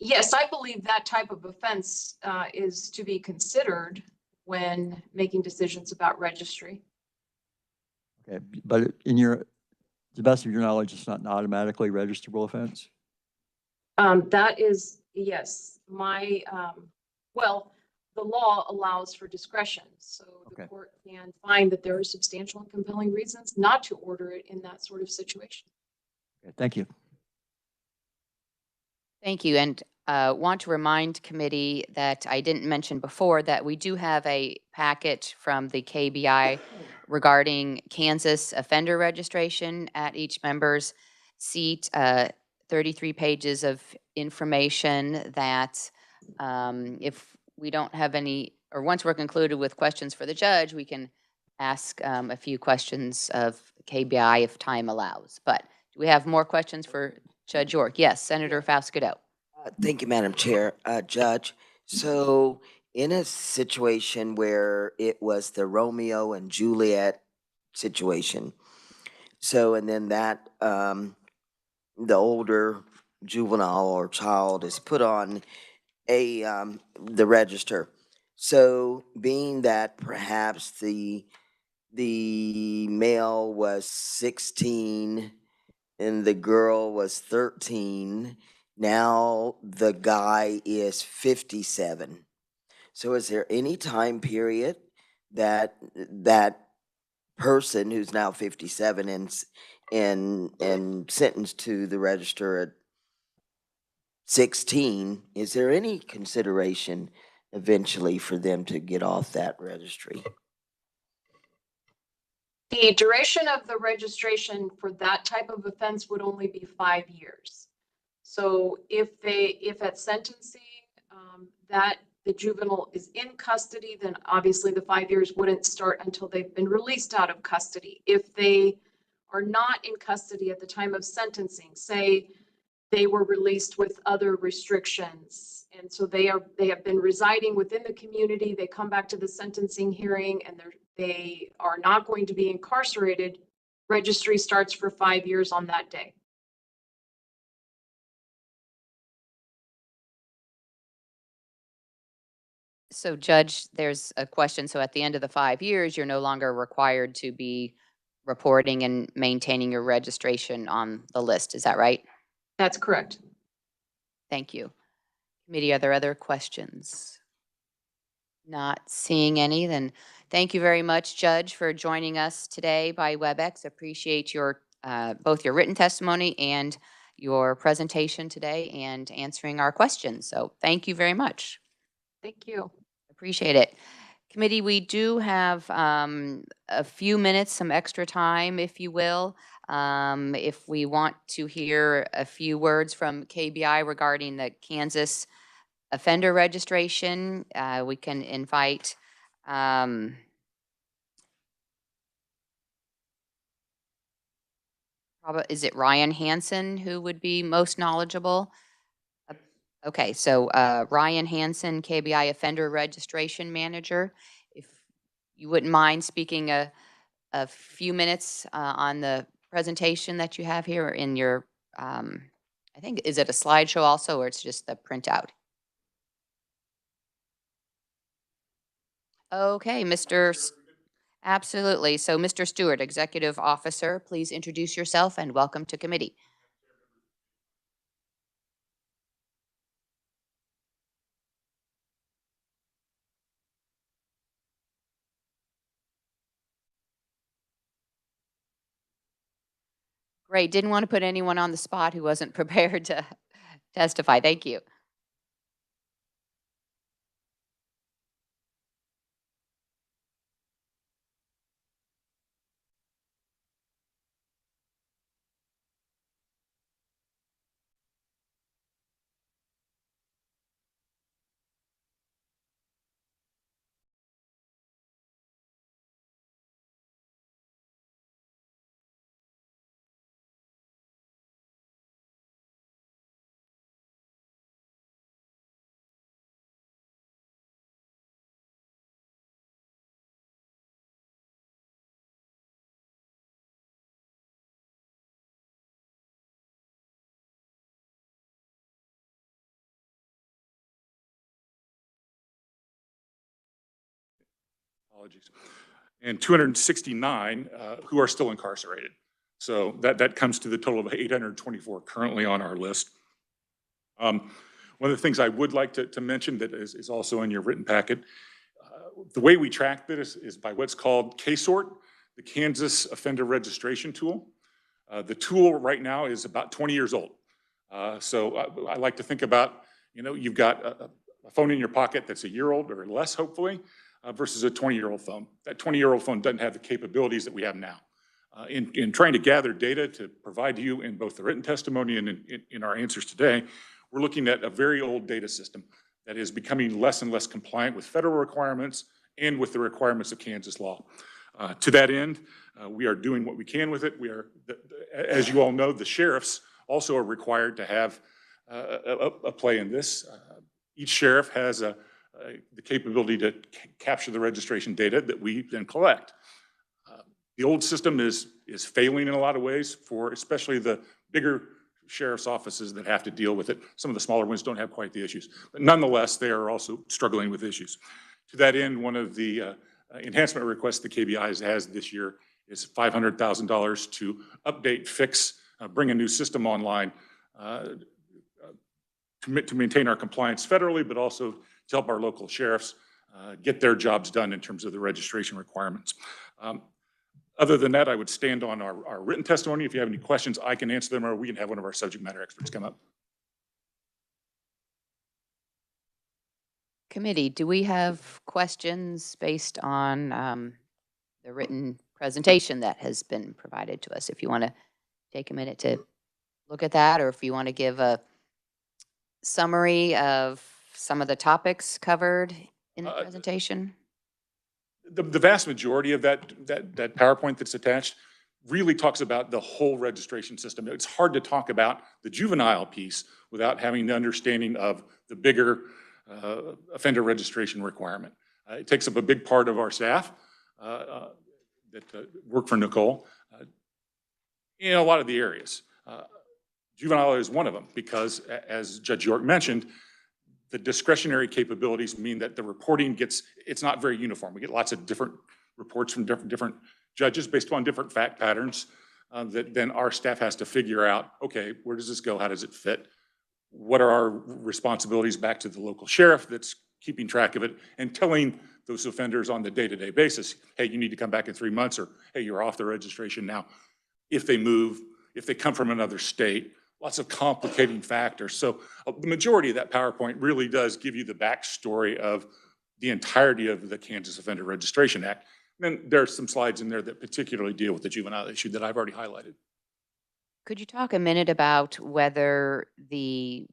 Yes, I believe that type of offense is to be considered when making decisions about registry. Okay, but to the best of your knowledge, it's not an automatically registerable offense? That is, yes, well, the law allows for discretion. So the court can find that there are substantial and compelling reasons not to order it in that sort of situation. Okay, thank you. Thank you. And want to remind committee that I didn't mention before that we do have a packet from the KBI regarding Kansas offender registration at each member's seat, 33 pages of information that if we don't have any, or once we're concluded with questions for the judge, we can ask a few questions of KBI if time allows. But do we have more questions for Judge York? Yes, Senator Fausto. Thank you, Madam Chair. Judge, so in a situation where it was the Romeo and Juliet situation, so and then that the older juvenile or child is put on the register. So being that perhaps the male was 16 and the girl was 13, now the guy is 57. So is there any time period that that person who's now 57 and sentenced to the register at 16, is there any consideration eventually for them to get off that registry? The duration of the registration for that type of offense would only be 5 years. So if at sentencing that the juvenile is in custody, then obviously the 5 years wouldn't start until they've been released out of custody. If they are not in custody at the time of sentencing, say they were released with other restrictions, and so they have been residing within the community, they come back to the sentencing hearing and they are not going to be incarcerated, registry starts for 5 years on that day. So Judge, there's a question. So at the end of the 5 years, you're no longer required to be reporting and maintaining your registration on the list. Is that right? That's correct. Thank you. Committee, are there other questions? Not seeing any, then thank you very much, Judge, for joining us today by WebEx. Appreciate your both your written testimony and your presentation today and answering our questions. So thank you very much. Thank you. Appreciate it. Committee, we do have a few minutes, some extra time, if you will. If we want to hear a few words from KBI regarding the Kansas offender registration, we can invite is it Ryan Hansen who would be most knowledgeable? Okay, so Ryan Hansen, KBI Offender Registration Manager, if you wouldn't mind speaking a few minutes on the presentation that you have here in your, I think, is it a slideshow also, or it's just the printout? Okay, absolutely. So Mr. Stewart, Executive Officer, please introduce yourself and welcome to committee. Great. Didn't want to put anyone on the spot who wasn't prepared to testify. Thank you. apologies, and 269 who are still incarcerated. So that comes to the total of 824 currently on our list. One of the things I would like to mention that is also in your written packet, the way we track this is by what's called KSORT, the Kansas Offender Registration Tool. The tool right now is about 20 years old. So I like to think about, you've got a phone in your pocket that's a year old or less, hopefully, versus a 20-year-old phone. That 20-year-old phone doesn't have the capabilities that we have now. In trying to gather data to provide to you in both the written testimony and in our answers today, we're looking at a very old data system that is becoming less and less compliant with federal requirements and with the requirements of Kansas law. To that end, we are doing what we can with it. As you all know, the sheriffs also are required to have a play in this. Each sheriff has the capability to capture the registration data that we then collect. The old system is failing in a lot of ways for especially the bigger sheriff's offices that have to deal with it. Some of the smaller ones don't have quite the issues, but nonetheless, they are also struggling with issues. To that end, one of the enhancement requests the KBI has this year is $500,000 to update, fix, bring a new system online to maintain our compliance federally, but also to help our local sheriffs get their jobs done in terms of the registration requirements. Other than that, I would stand on our written testimony. If you have any questions, I can answer them, or we can have one of our subject matter experts come up. Committee, do we have questions based on the written presentation that has been provided to us? If you want to take a minute to look at that, or if you want to give a summary of some of the topics covered in the presentation. The vast majority of that PowerPoint that's attached really talks about the whole registration system. It's hard to talk about the juvenile piece without having the understanding of the bigger offender registration requirement. It takes up a big part of our staff that work for Nicole in a lot of the areas. Juvenile is one of them because, as Judge York mentioned, the discretionary capabilities mean that the reporting it's not very uniform. We get lots of different reports from different judges based upon different fact patterns that then our staff has to figure out, okay, where does this go? How does it fit? What are our responsibilities back to the local sheriff that's keeping track of it and telling those offenders on the day-to-day basis, hey, you need to come back in 3 months, or hey, you're off the registration now. If they move, if they come from another state, lots of complicating factors. So the majority of that PowerPoint really does give you the backstory of the entirety of the Kansas Offender Registration Act. And then there's some slides in there that particularly deal with the juvenile issue that I've already highlighted. Could you talk a minute about whether the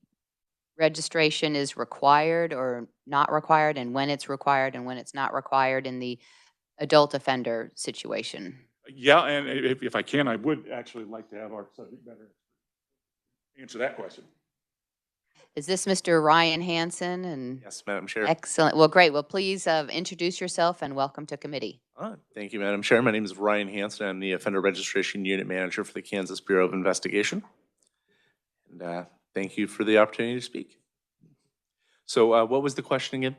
registration is required or not required, and when it's required and when it's not required in the adult offender situation? Yeah, and if I can, I would actually like to have our subject matter answer that question. Is this Mr. Ryan Hansen? And Yes, Madam Chair. excellent. Well, great. Well, please introduce yourself and welcome to committee. Thank you, Madam Chair. My name is Ryan Hansen. I'm the Offender Registration Unit Manager for the Kansas Bureau of Investigation. And thank you for the opportunity to speak. So what was the question again?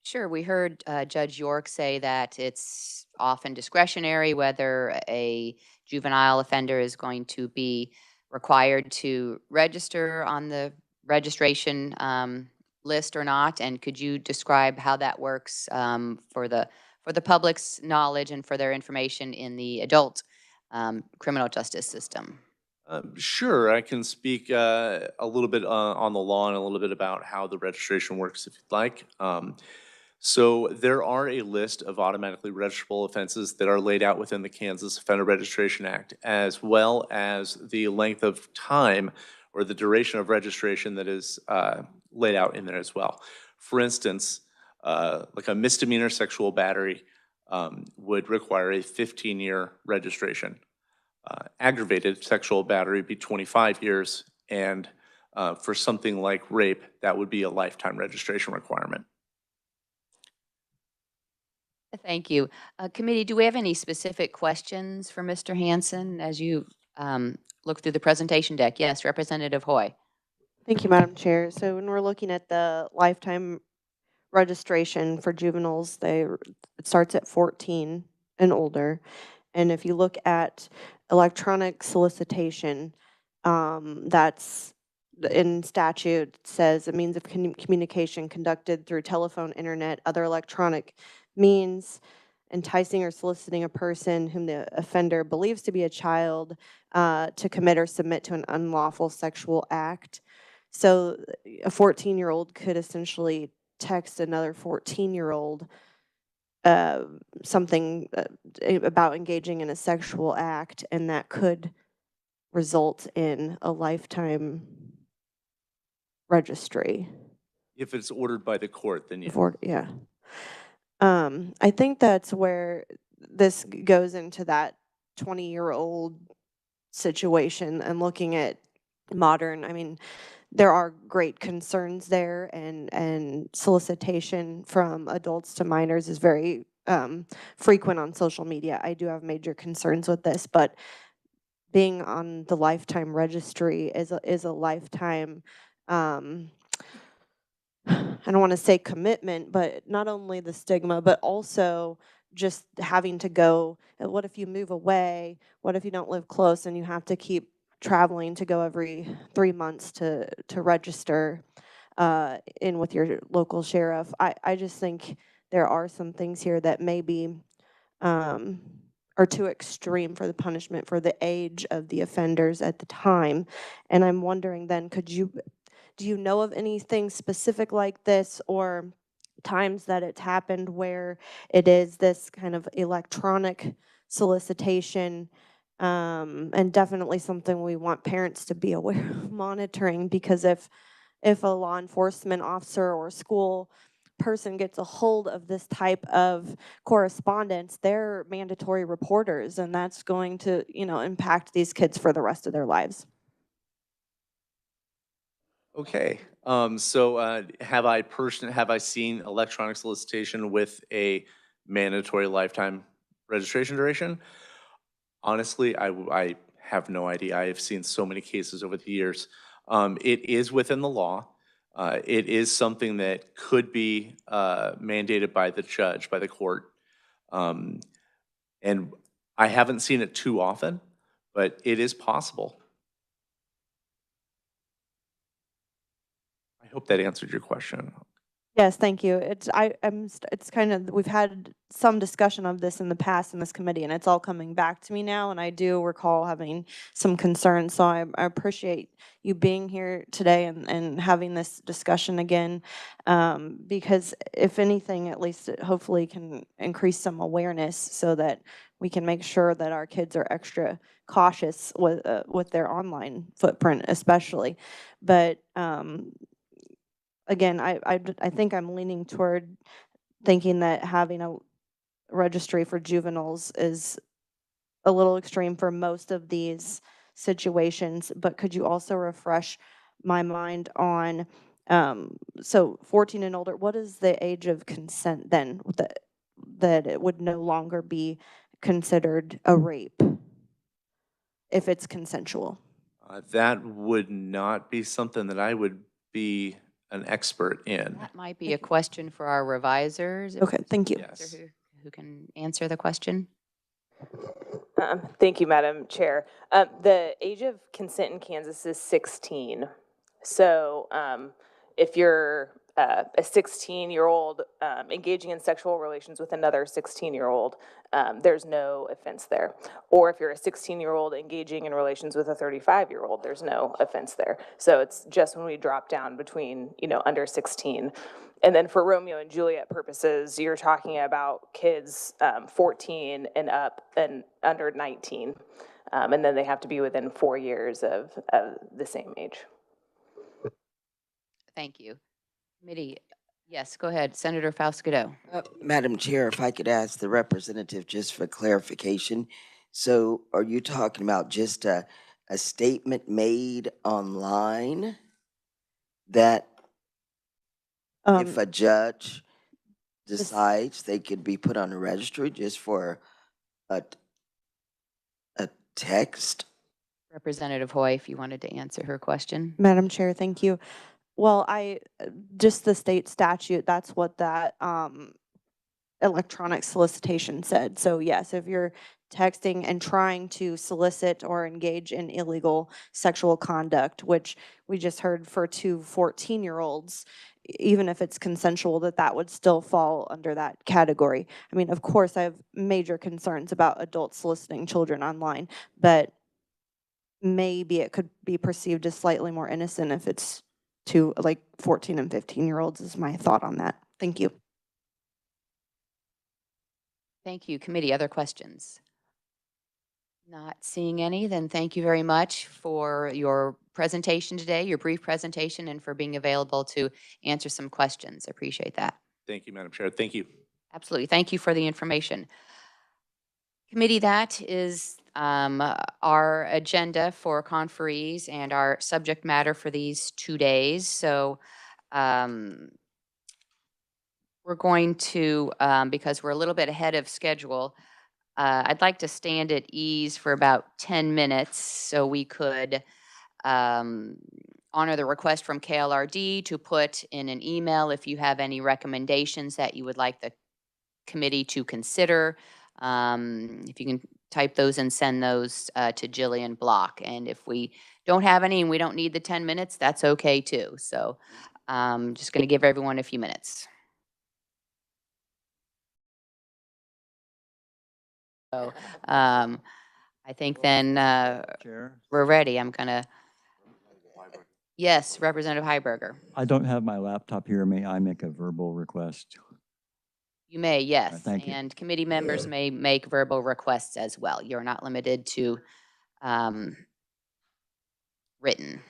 Sure. We heard Judge York say that it's often discretionary whether a juvenile offender is going to be required to register on the registration list or not. And could you describe how that works for the public's knowledge and for their information in the adult criminal justice system? Sure, I can speak a little bit on the law and a little bit about how the registration works if you'd like. So there are a list of automatically registrable offenses that are laid out within the Kansas Offender Registration Act, as well as the length of time or the duration of registration that is laid out in there as well. For instance, like a misdemeanor sexual battery would require a 15-year registration. Aggravated sexual battery would be 25 years, and for something like rape, that would be a lifetime registration requirement. Thank you. Committee, do we have any specific questions for Mr. Hansen as you look through the presentation deck? Yes, Representative Hoy. Thank you, Madam Chair. So when we're looking at the lifetime registration for juveniles, it starts at 14 and older. And if you look at electronic solicitation, that's in statute says a means of communication conducted through telephone, internet, other electronic means, enticing or soliciting a person whom the offender believes to be a child to commit or submit to an unlawful sexual act. So a 14-year-old could essentially text another 14-year-old something about engaging in a sexual act, and that could result in a lifetime registry. If it's ordered by the court, then yeah. Yeah. I think that's where this goes into that 20-year-old situation and looking at modern, I mean, there are great concerns there, and solicitation from adults to minors is very frequent on social media. I do have major concerns with this, but being on the lifetime registry is a lifetime, I don't want to say commitment, but not only the stigma, but also just having to go, what if you move away? What if you don't live close and you have to keep traveling to go every 3 months to register in with your local sheriff? I just think there are some things here that maybe are too extreme for the punishment for the age of the offenders at the time. And I'm wondering then, do you know of anything specific like this, or times that it's happened where it is this kind of electronic solicitation, and definitely something we want parents to be aware of monitoring, because if a law enforcement officer or school person gets a hold of this type of correspondence, they're mandatory reporters, and that's going to, impact these kids for the rest of their lives. Okay, so have I seen electronic solicitation with a mandatory lifetime registration duration? Honestly, I have no idea. I have seen so many cases over the years. It is within the law. It is something that could be mandated by the judge, by the court. And I haven't seen it too often, but it is possible. I hope that answered your question. Yes, thank you. It's kind of, we've had some discussion of this in the past in this committee, and it's all coming back to me now, and I do recall having some concerns. So I appreciate you being here today and having this discussion again, because if anything, at least it hopefully can increase some awareness so that we can make sure that our kids are extra cautious with their online footprint especially. But again, I think I'm leaning toward thinking that having a registry for juveniles is a little extreme for most of these situations, but could you also refresh my mind on, so 14 and older, what is the age of consent then that it would no longer be considered a rape if it's consensual? That would not be something that I would be an expert in. That might be a question for our revisers. Okay, thank you. Yes. Who can answer the question? Thank you, Madam Chair. The age of consent in Kansas is 16. So if you're a 16-year-old engaging in sexual relations with another 16-year-old, there's no offense there. Or if you're a 16-year-old engaging in relations with a 35-year-old, there's no offense there. So it's just when we drop down between, under 16. And then for Romeo and Juliet purposes, you're talking about kids 14 and up and under 19. And then they have to be within 4 years of the same age. Thank you. Committee, yes, go ahead. Senator Fausto. Madam Chair, if I could ask the representative just for clarification. So are you talking about just a statement made online that if a judge decides they could be put on a registry just for a text? Representative Hoy, if you wanted to answer her question. Madam Chair, thank you. Well, just the state statute, that's what that electronic solicitation said. So yes, if you're texting and trying to solicit or engage in illegal sexual conduct, which we just heard for two 14-year-olds, even if it's consensual, that would still fall under that category. I mean, of course, I have major concerns about adults soliciting children online, but maybe it could be perceived as slightly more innocent if it's to like 14 and 15-year-olds is my thought on that. Thank you. Thank you. Committee, other questions? Not seeing any, then thank you very much for your presentation today, your brief presentation, and for being available to answer some questions. I appreciate that. Thank you, Madam Chair. Thank you. Absolutely. Thank you for the information. Committee, that is our agenda for conferees and our subject matter for these 2 days. So we're going to, because we're a little bit ahead of schedule, I'd like to stand at ease for about 10 minutes so we could honor the request from KLRD to put in an email if you have any recommendations that you would like the committee to consider. If you can type those and send those to Jillian Block. And if we don't have any and we don't need the 10 minutes, that's okay too. So just going to give everyone a few minutes. So I think then we're ready. I'm going to, yes, Representative Heiberger. I don't have my laptop here. May I make a verbal request? You may, yes. Thank you. And committee members may make verbal requests as well. You're not limited to written.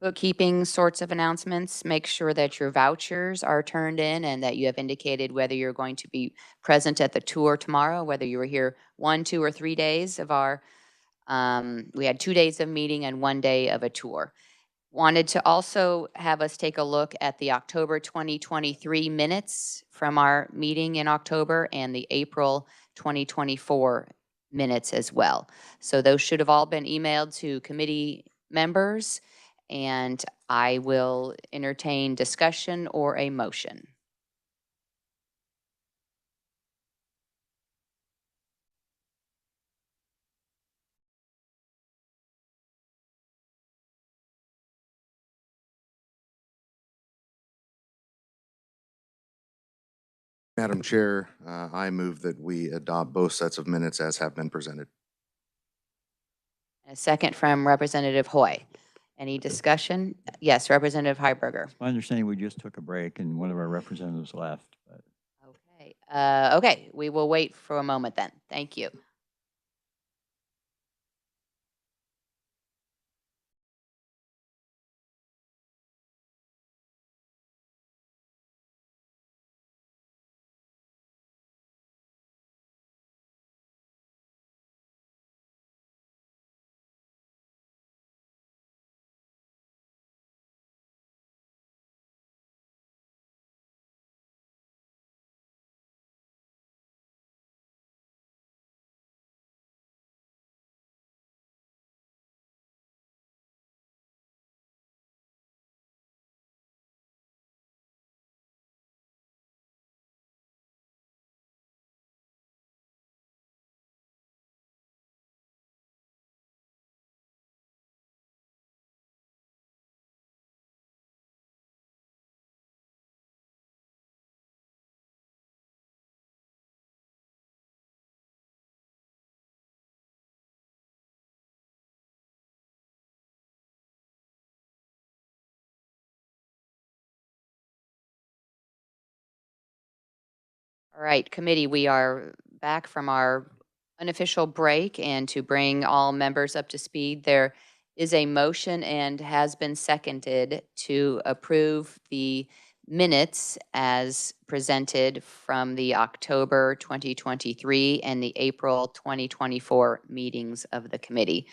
Bookkeeping sorts of announcements, make sure that your vouchers are turned in and that you have indicated whether you're going to be present at the tour tomorrow, whether you were here 1, 2, or 3 days of our, we had 2 days of meeting and 1 day of a tour. Wanted to also have us take a look at the October 2023 minutes from our meeting in October and the April 2024 minutes as well. So those should have all been emailed to committee members, and I will entertain discussion or a motion. Madam Chair, I move that we adopt both sets of minutes as have been presented. A second from Representative Hoy. Any discussion? Yes, Representative Heiberger. My understanding, we just took a break and one of our representatives left. But. Okay. Okay, we will wait for a moment then. Thank you. All right, committee, we are back from our unofficial break, and to bring all members up to speed, there is a motion and has been seconded to approve the minutes as presented from the October 2023 and the April 2024 meetings of the committee.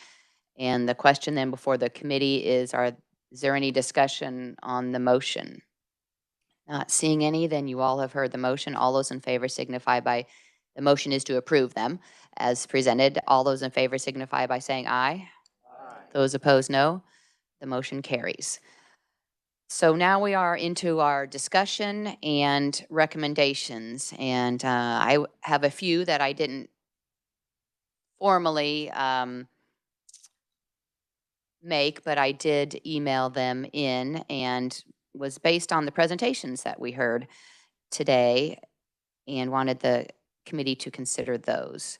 And the question then before the committee is there any discussion on the motion? Not seeing any, then you all have heard the motion. All those in favor signify by, the motion is to approve them as presented. All those in favor signify by saying aye. Aye. Those opposed, no. The motion carries. So now we are into our discussion and recommendations. And I have a few that I didn't formally make, but I did email them in, and was based on the presentations that we heard today, and wanted the committee to consider those.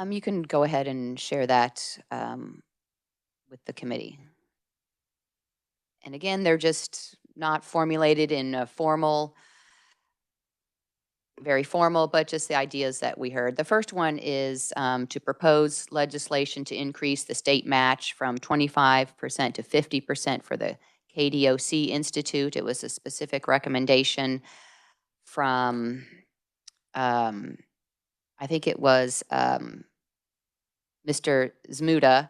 You can go ahead and share that with the committee. And again, they're just not formulated in a formal, very formal, but just the ideas that we heard. The first one is to propose legislation to increase the state match from 25% to 50% for the KDOC Institute. It was a specific recommendation from, I think it was Mr. Zmuda,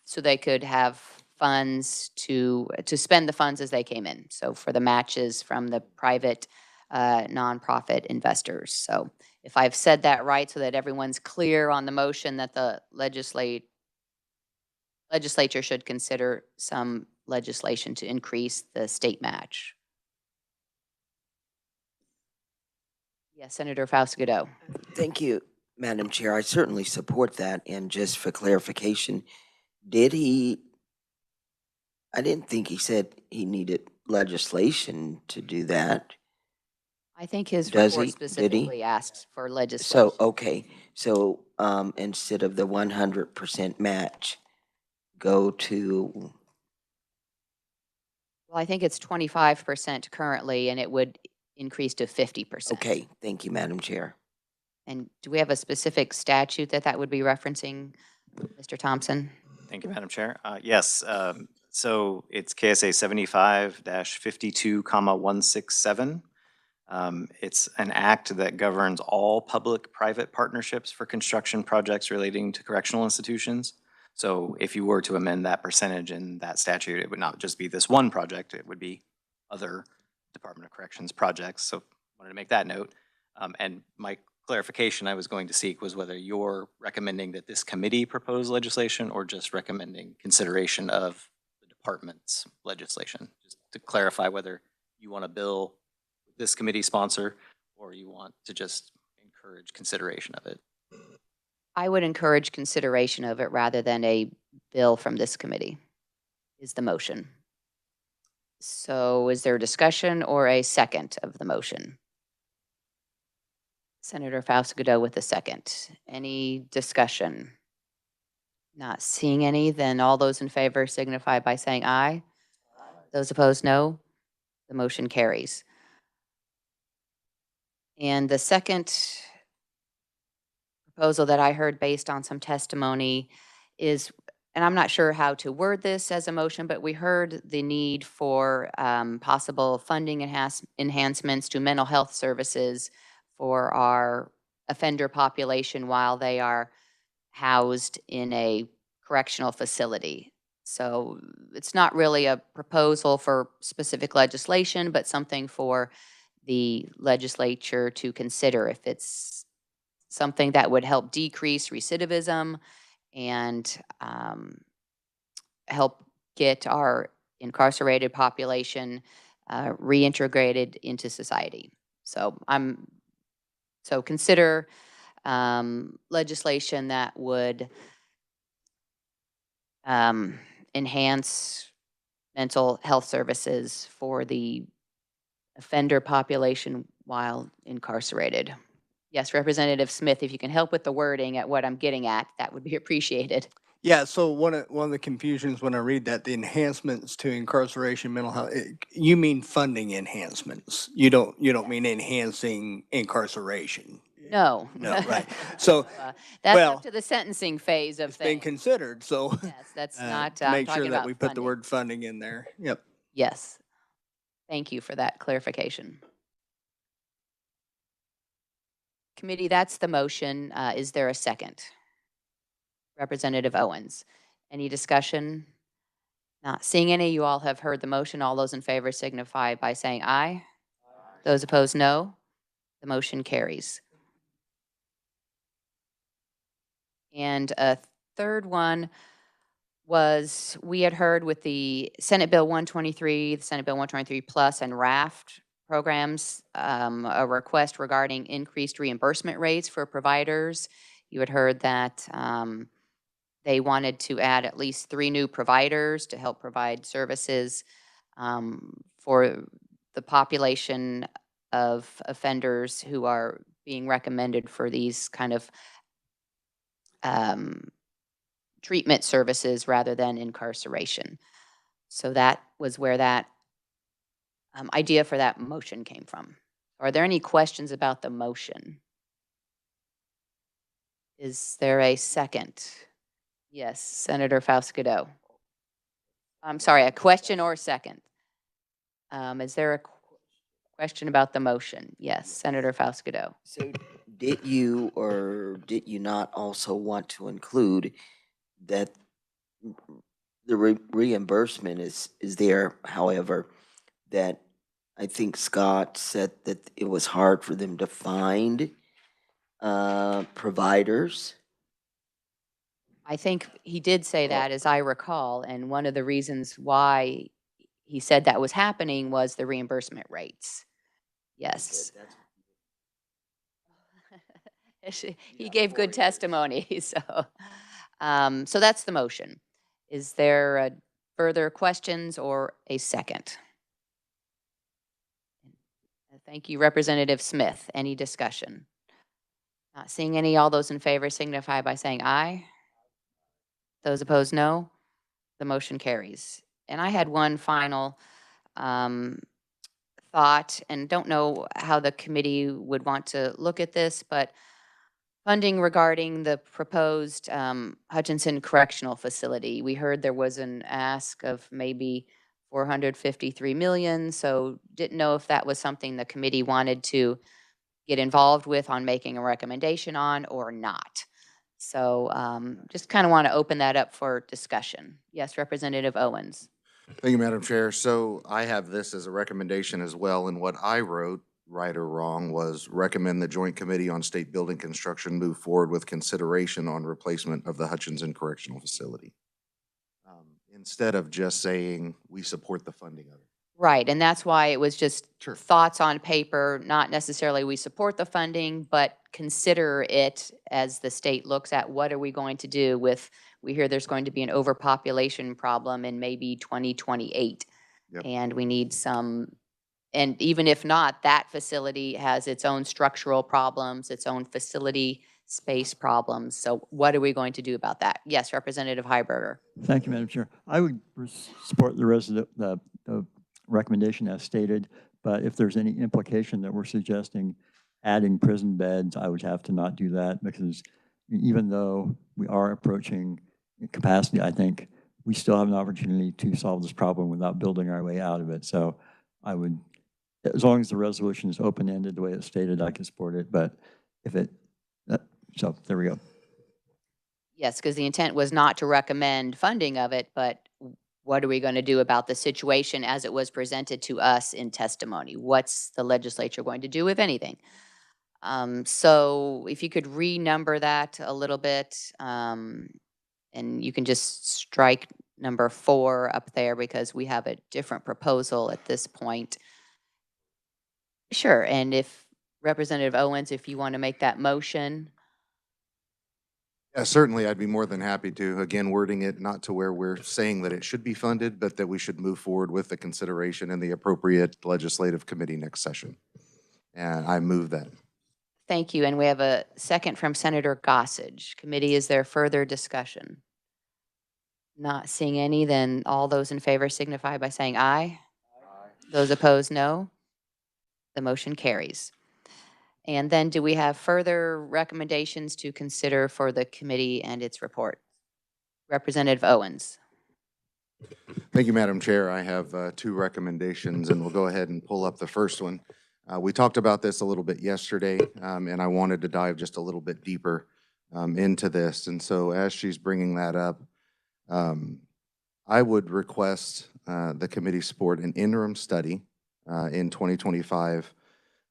so they could have funds to spend the funds as they came in. So for the matches from the private nonprofit investors. So if I've said that right, so that everyone's clear on the motion, that the legislature should consider some legislation to increase the state match. Yes, Senator Fausto. Thank you, Madam Chair. I certainly support that. And just for clarification, did he, I didn't think he said he needed legislation to do that. I think his Does report he? specifically asked for legislation. So, okay, so instead of the 100% match, go to, Well, I think it's 25% currently, and it would increase to 50%. okay, thank you, Madam Chair. And do we have a specific statute that would be referencing, Mr. Thompson? Thank you, Madam Chair. Yes, so it's KSA 75-52, 167. It's an act that governs all public-private partnerships for construction projects relating to correctional institutions. So if you were to amend that percentage in that statute, it would not just be this one project, it would be other Department of Corrections projects. So I wanted to make that note. And my clarification I was going to seek was whether you're recommending that this committee propose legislation or just recommending consideration of the department's legislation. Just to clarify whether you want a bill this committee sponsor or you want to just encourage consideration of it. I would encourage consideration of it rather than a bill from this committee, is the motion. So is there discussion or a second of the motion? Senator Fausto with the second. Any discussion? Not seeing any, then all those in favor signify by saying aye. Those opposed, no. The motion carries. And the second proposal that I heard based on some testimony is, and I'm not sure how to word this as a motion, but we heard the need for possible funding enhancements to mental health services for our offender population while they are housed in a correctional facility. So it's not really a proposal for specific legislation, but something for the legislature to consider if it's something that would help decrease recidivism and help get our incarcerated population reintegrated into society. So consider legislation that would enhance mental health services for the offender population while incarcerated. Yes, Representative Smith, if you can help with the wording at what I'm getting at, that would be appreciated. Yeah, so one of the confusions when I read that, the enhancements to incarceration, mental health, you mean funding enhancements. You don't mean enhancing incarceration. No. No, right. So, That's well, up to the sentencing phase of it's been things. considered, so Yes, that's not, to I'm make sure talking that about we put the funding. word funding in there. Yep. Yes. Thank you for that clarification. Committee, that's the motion. Is there a second? Representative Owens. Any discussion? Not seeing any. You all have heard the motion. All those in favor signify by saying aye. Those opposed, no. The motion carries. And a third one was we had heard with the Senate Bill 123, the Senate Bill 123 Plus and RAFT programs, a request regarding increased reimbursement rates for providers. You had heard that they wanted to add at least 3 new providers to help provide services for the population of offenders who are being recommended for these kind of treatment services rather than incarceration. So that was where that idea for that motion came from. Are there any questions about the motion? Is there a second? Yes, Senator Faustigedo. I'm sorry, a question or second? Is there a question about the motion? Yes, Senator Faustigedo. So did you or did you not also want to include that the reimbursement is there, however, that I think Scott said that it was hard for them to find providers? I think he did say that, as I recall, and one of the reasons why he said that was happening was the reimbursement rates. Yes. He gave good testimony, so. So that's the motion. Is there further questions or a second? Thank you, Representative Smith. Any discussion? Not seeing any. All those in favor signify by saying aye. Those opposed, no. The motion carries. And I had one final thought, and don't know how the committee would want to look at this, but funding regarding the proposed Hutchinson Correctional Facility. We heard there was an ask of maybe $453 million, so didn't know if that was something the committee wanted to get involved with on making a recommendation on or not. So just kind of want to open that up for discussion. Yes, Representative Owens. Thank you, Madam Chair. So I have this as a recommendation as well, and what I wrote, right or wrong, was recommend the Joint Committee on State Building Construction move forward with consideration on replacement of the Hutchinson Correctional Facility. Instead of just saying we support the funding of it. Right, and that's why it was just thoughts on paper, not necessarily we support the funding, but consider it as the state looks at what are we going to do with, we hear there's going to be an overpopulation problem in maybe 2028. Yep. And we need some, and even if not, that facility has its own structural problems, its own facility space problems. So what are we going to do about that? Yes, Representative Heiberger. Thank you, Madam Chair. I would support the recommendation as stated, but if there's any implication that we're suggesting adding prison beds, I would have to not do that, because even though we are approaching capacity, I think we still have an opportunity to solve this problem without building our way out of it. So I would, as long as the resolution is open-ended the way it's stated, I can support it. But if it, so there we go. Yes, because the intent was not to recommend funding of it, but what are we going to do about the situation as it was presented to us in testimony? What's the legislature going to do, if anything? So if you could renumber that a little bit, and you can just strike number 4 up there because we have a different proposal at this point. Sure, and if Representative Owens, if you want to make that motion. Yeah, certainly, I'd be more than happy to. Again, wording it not to where we're saying that it should be funded, but that we should move forward with the consideration in the appropriate legislative committee next session. And I move that. Thank you. And we have a second from Senator Gossage. Committee, is there further discussion? Not seeing any, then all those in favor signify by saying aye. Those opposed, no. The motion carries. And then do we have further recommendations to consider for the committee and its report? Representative Owens. Thank you, Madam Chair. I have two recommendations, and we'll go ahead and pull up the first one. We talked about this a little bit yesterday, and I wanted to dive just a little bit deeper into this. And so as she's bringing that up, I would request the committee support an interim study in 2025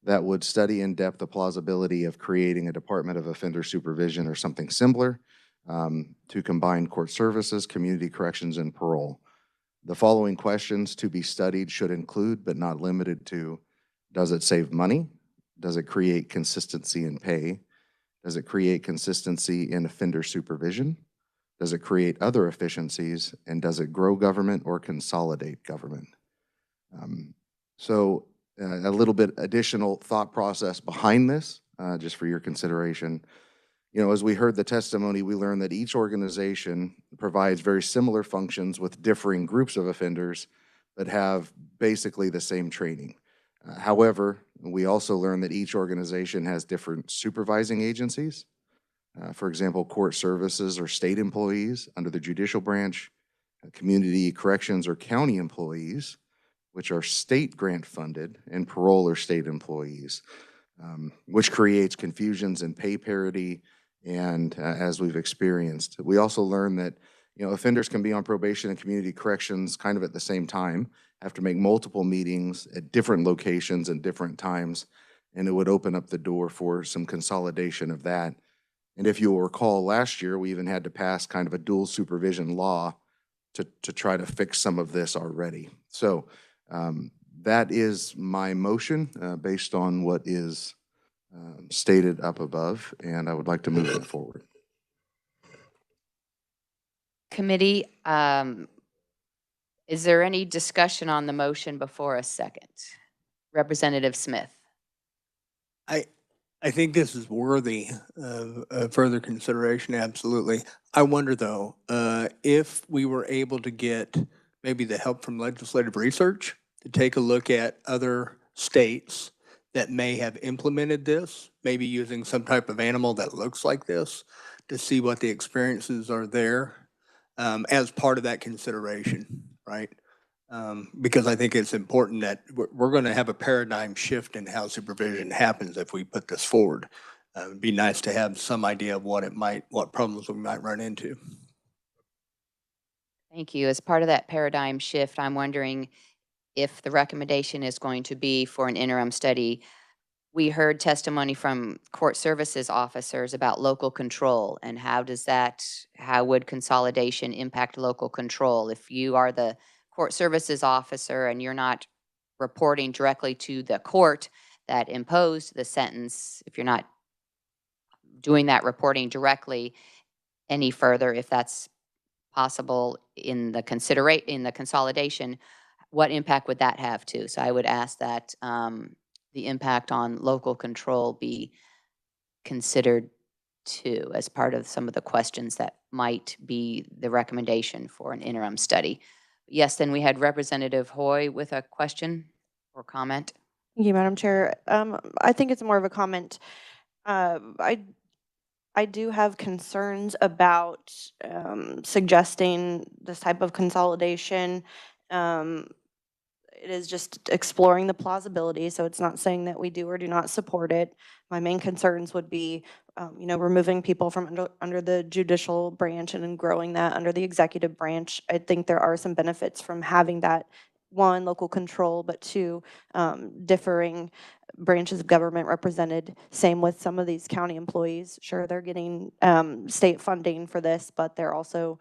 that would study in depth the plausibility of creating a Department of Offender Supervision or something similar to combine court services, community corrections, and parole. The following questions to be studied should include, but not limited to, does it save money? Does it create consistency in pay? Does it create consistency in offender supervision? Does it create other efficiencies? And does it grow government or consolidate government? A little bit additional thought process behind this, just for your consideration. You know, as we heard the testimony, we learned that each organization provides very similar functions with differing groups of offenders, but have basically the same training. However, we also learned that each organization has different supervising agencies. For example, court services or state employees under the judicial branch, community corrections or county employees, which are state grant funded, and parole or state employees, which creates confusions in pay parity. And as we've experienced, we also learned that, you know, offenders can be on probation and community corrections kind of at the same time, have to make multiple meetings at different locations and different times, and it would open up the door for some consolidation of that. And if you'll recall, last year, we even had to pass kind of a dual supervision law to try to fix some of this already. So that is my motion based on what is stated up above, and I would like to move it forward. Committee, is there any discussion on the motion before a second? Representative Smith. I think this is worthy of further consideration, absolutely. I wonder, though, if we were able to get maybe the help from legislative research to take a look at other states that may have implemented this, maybe using some type of animal that looks like this, to see what the experiences are there as part of that consideration, right? Because I think it's important that we're going to have a paradigm shift in how supervision happens if we put this forward. It'd be nice to have some idea of what problems we might run into. Thank you. As part of that paradigm shift, I'm wondering if the recommendation is going to be for an interim study. We heard testimony from court services officers about local control and how would consolidation impact local control? If you are the court services officer and you're not reporting directly to the court that imposed the sentence, if you're not doing that reporting directly any further, if that's possible in the consolidation, what impact would that have too? So I would ask that the impact on local control be considered too as part of some of the questions that might be the recommendation for an interim study. Yes, then we had Representative Hoy with a question or comment. Thank you, Madam Chair. I think it's more of a comment. I do have concerns about suggesting this type of consolidation. It is just exploring the plausibility, so it's not saying that we do or do not support it. My main concerns would be, removing people from under the judicial branch and then growing that under the executive branch. I think there are some benefits from having that, one, local control, but two, differing branches of government represented. Same with some of these county employees. Sure, they're getting state funding for this, but they're also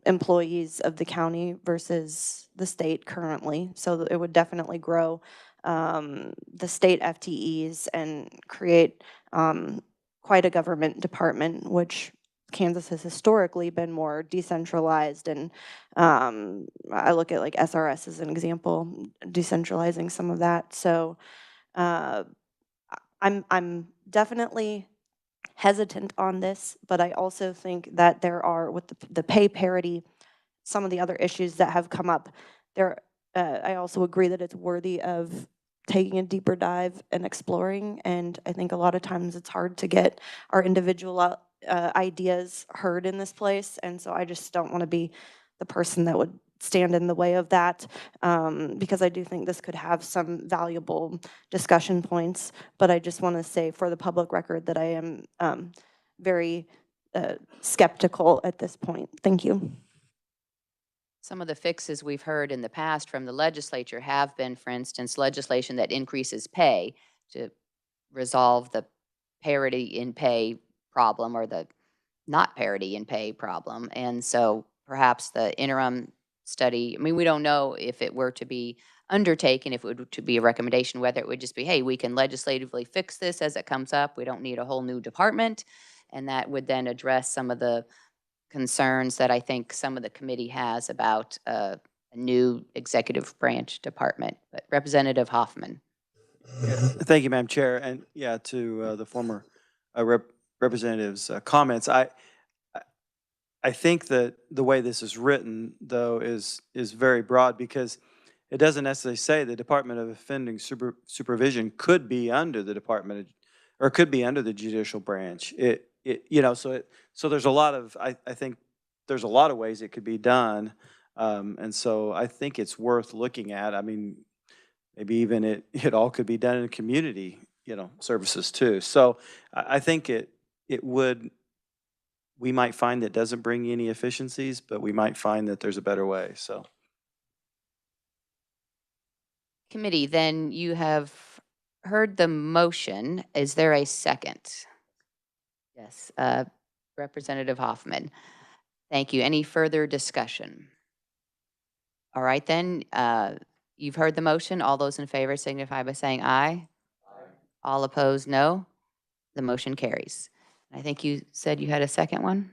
employees of the county versus the state currently. So it would definitely grow the state FTEs and create quite a government department, which Kansas has historically been more decentralized, and I look at like SRS as an example, decentralizing some of that. So I'm I'm definitely hesitant on this, but I also think that there are, with the pay parity, some of the other issues that have come up, there, I also agree that it's worthy of taking a deeper dive and exploring. And I think a lot of times it's hard to get our individual ideas heard in this place. And so I just don't want to be the person that would stand in the way of that, because I do think this could have some valuable discussion points. But I just want to say for the public record that I am very skeptical at this point. Thank you. Some of the fixes we've heard in the past from the legislature have been, for instance, legislation that increases pay to resolve the parity in pay problem or the not parity in pay problem. And so perhaps the interim study, I mean, we don't know if it were to be undertaken, if it were to be a recommendation, whether it would just be, hey, we can legislatively fix this as it comes up. We don't need a whole new department. And that would then address some of the concerns that I think some of the committee has about a new executive branch department. But Representative Hoffman. Thank you, Madam Chair. And yeah, to the former representative's comments, I think that the way this is written, though, is very broad, because it doesn't necessarily say the Department of Offending Supervision could be under the Department of, or could be under the judicial branch. So there's a lot of, I think there's a lot of ways it could be done. And so I think it's worth looking at. I mean, maybe even it all could be done in community, services too. So I think it would, we might find that doesn't bring any efficiencies, but we might find that there's a better way, so. Committee, then you have heard the motion. Is there a second? Yes, Representative Hoffman. Thank you. Any further discussion? All right, then, you've heard the motion. All those in favor signify by saying aye. Aye. All opposed, no. The motion carries. I think you said you had a second one?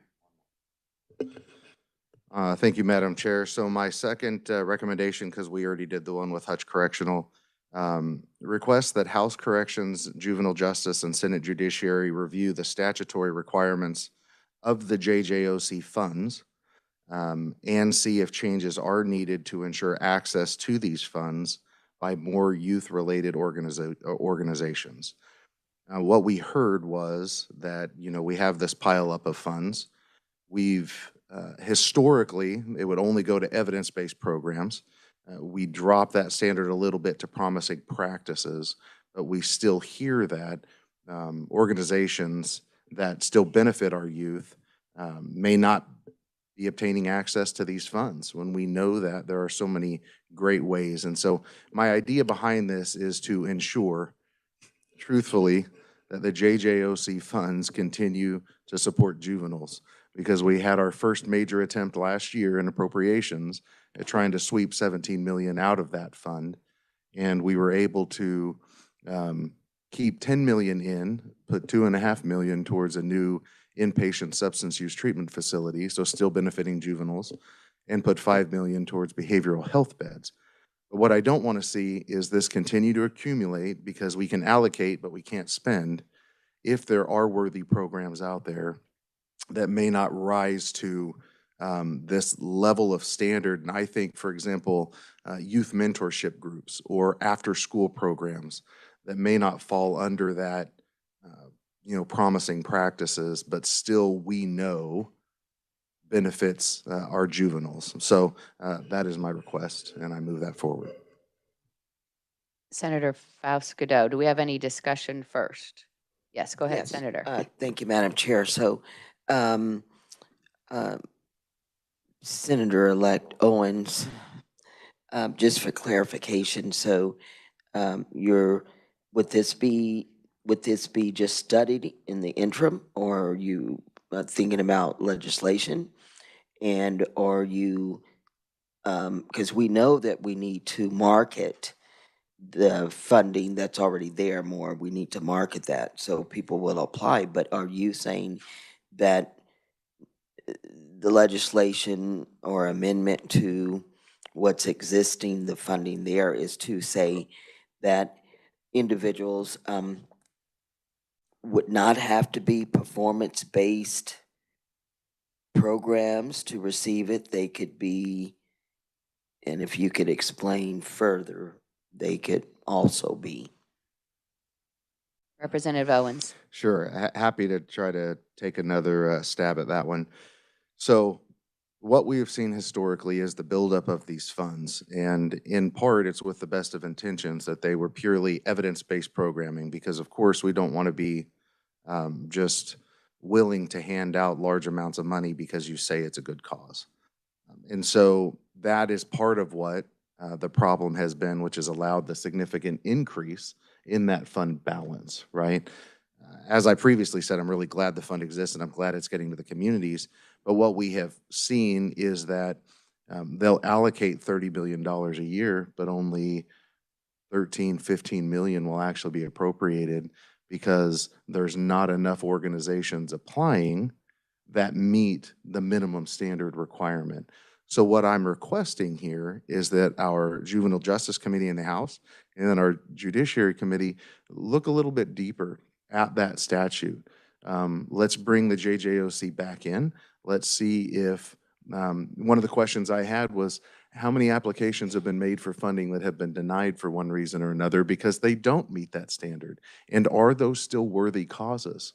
Thank you, Madam Chair. So my second recommendation, because we already did the one with Hutch Correctional, request that House Corrections, Juvenile Justice, and Senate Judiciary review the statutory requirements of the JJOC funds and see if changes are needed to ensure access to these funds by more youth-related organizations. What we heard was that, we have this pileup of funds. We've historically, it would only go to evidence-based programs. We dropped that standard a little bit to promising practices, but we still hear that organizations that still benefit our youth may not be obtaining access to these funds when we know that there are so many great ways. And so my idea behind this is to ensure, truthfully, that the JJOC funds continue to support juveniles, because we had our first major attempt last year in appropriations at trying to sweep 17 million out of that fund. And we were able to keep 10 million in, put 2.5 million towards a new inpatient substance use treatment facility, so still benefiting juveniles, and put 5 million towards behavioral health beds. But what I don't want to see is this continue to accumulate, because we can allocate, but we can't spend, if there are worthy programs out there that may not rise to this level of standard. And I think, for example, youth mentorship groups or after-school programs that may not fall under that, promising practices, but still we know benefits our juveniles. So that is my request, and I move that forward. Senator Faust-Godot, do we have any discussion first? Yes, go ahead, Yes. Senator. Thank you, Madam Chair. So, Senator-elect Owens, just for clarification, so would this be just studied in the interim, or are you thinking about legislation? And are you, because we know that we need to market the funding that's already there more, we need to market that so people will apply. But are you saying that the legislation or amendment to what's existing, the funding there, is to say that individuals would not have to be performance-based programs to receive it. They could be, and if you could explain further, they could also be. Representative Owens. Sure, happy to try to take another stab at that one. So what we have seen historically is the buildup of these funds, and in part, it's with the best of intentions that they were purely evidence-based programming, because of course, we don't want to be just willing to hand out large amounts of money because you say it's a good cause. And so that is part of what the problem has been, which has allowed the significant increase in that fund balance, right? As I previously said, I'm really glad the fund exists and I'm glad it's getting to the communities. But what we have seen is that they'll allocate $30 billion a year, but only 15 million will actually be appropriated because there's not enough organizations applying that meet the minimum standard requirement. So what I'm requesting here is that our Juvenile Justice Committee in the House and then our Judiciary Committee look a little bit deeper at that statute. Let's bring the JJOC back in. Let's see if, one of the questions I had was, how many applications have been made for funding that have been denied for one reason or another because they don't meet that standard? And are those still worthy causes?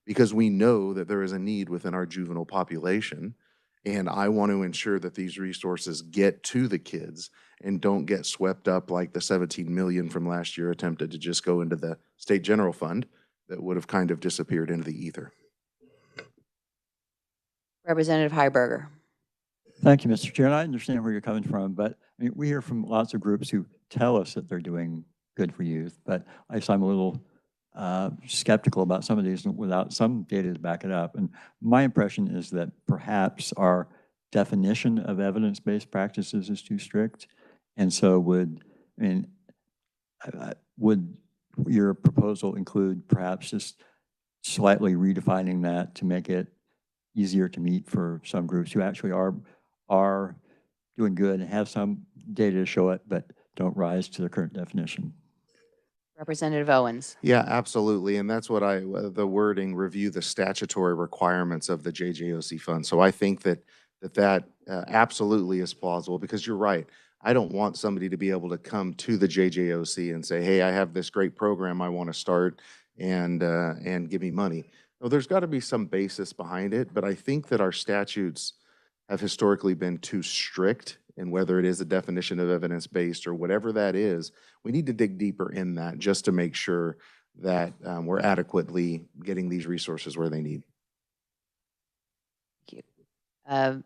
Because we know that there is a need within our juvenile population, and I want to ensure that these resources get to the kids and don't get swept up like the 17 million from last year attempted to just go into the state general fund that would have kind of disappeared into the ether. Representative Heiberger. Thank you, Mr. Chair. And I understand where you're coming from, but I mean, we hear from lots of groups who tell us that they're doing good for youth, but I guess I'm a little skeptical about some of these without some data to back it up. And my impression is that perhaps our definition of evidence-based practices is too strict. And so would your proposal include perhaps just slightly redefining that to make it easier to meet for some groups who actually are doing good and have some data to show it, but don't rise to the current definition? Representative Owens. Yeah, absolutely. And that's what the wording, review the statutory requirements of the JJOC fund. So I think that absolutely is plausible, because you're right. I don't want somebody to be able to come to the JJOC and say, hey, I have this great program I want to start and give me money. No, there's got to be some basis behind it, but I think that our statutes have historically been too strict, and whether it is a definition of evidence-based or whatever that is, we need to dig deeper in that just to make sure that we're adequately getting these resources where they need. Thank you.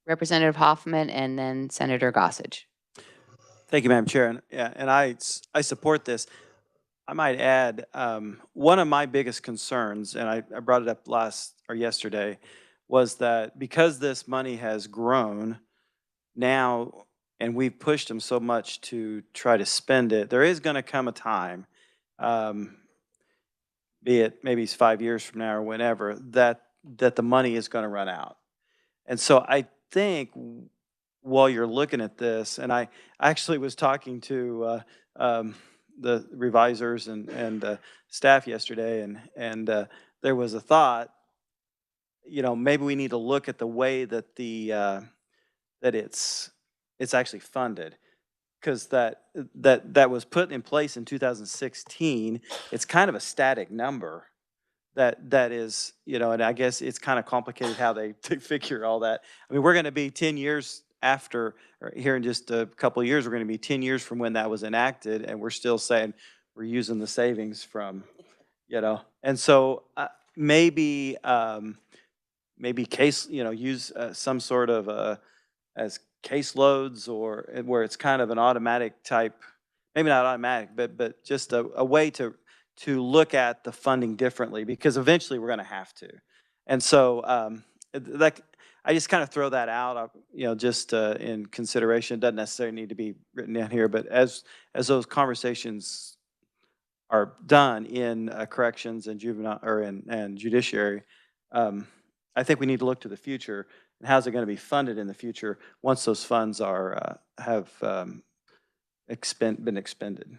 Representative Hoffman and then Senator Gossage. Thank you, Madam Chair. And I support this. I might add, one of my biggest concerns, and I brought it up yesterday, was that because this money has grown now, and we've pushed them so much to try to spend it, there is going to come a time, be it maybe it's 5 years from now or whenever, that the money is going to run out. And so I think while you're looking at this, and I actually was talking to the revisors and staff yesterday, and there was a thought, maybe we need to look at the way that that it's actually funded, because that was put in place in 2016. It's kind of a static number that is, and I guess it's kind of complicated how they figure all that. I mean, we're going to be 10 years after, or here in just a couple of years, we're going to be 10 years from when that was enacted, and we're still saying we're using the savings from, and so maybe case, use some sort of as caseloads, or where it's kind of an automatic type, maybe not automatic, but just a way to look at the funding differently, because eventually we're going to have to. And so I just kind of throw that out, just in consideration. It doesn't necessarily need to be written down here, but as those conversations are done in corrections and juvenile or and judiciary, I think we need to look to the future and how's it going to be funded in the future once those funds have been expended.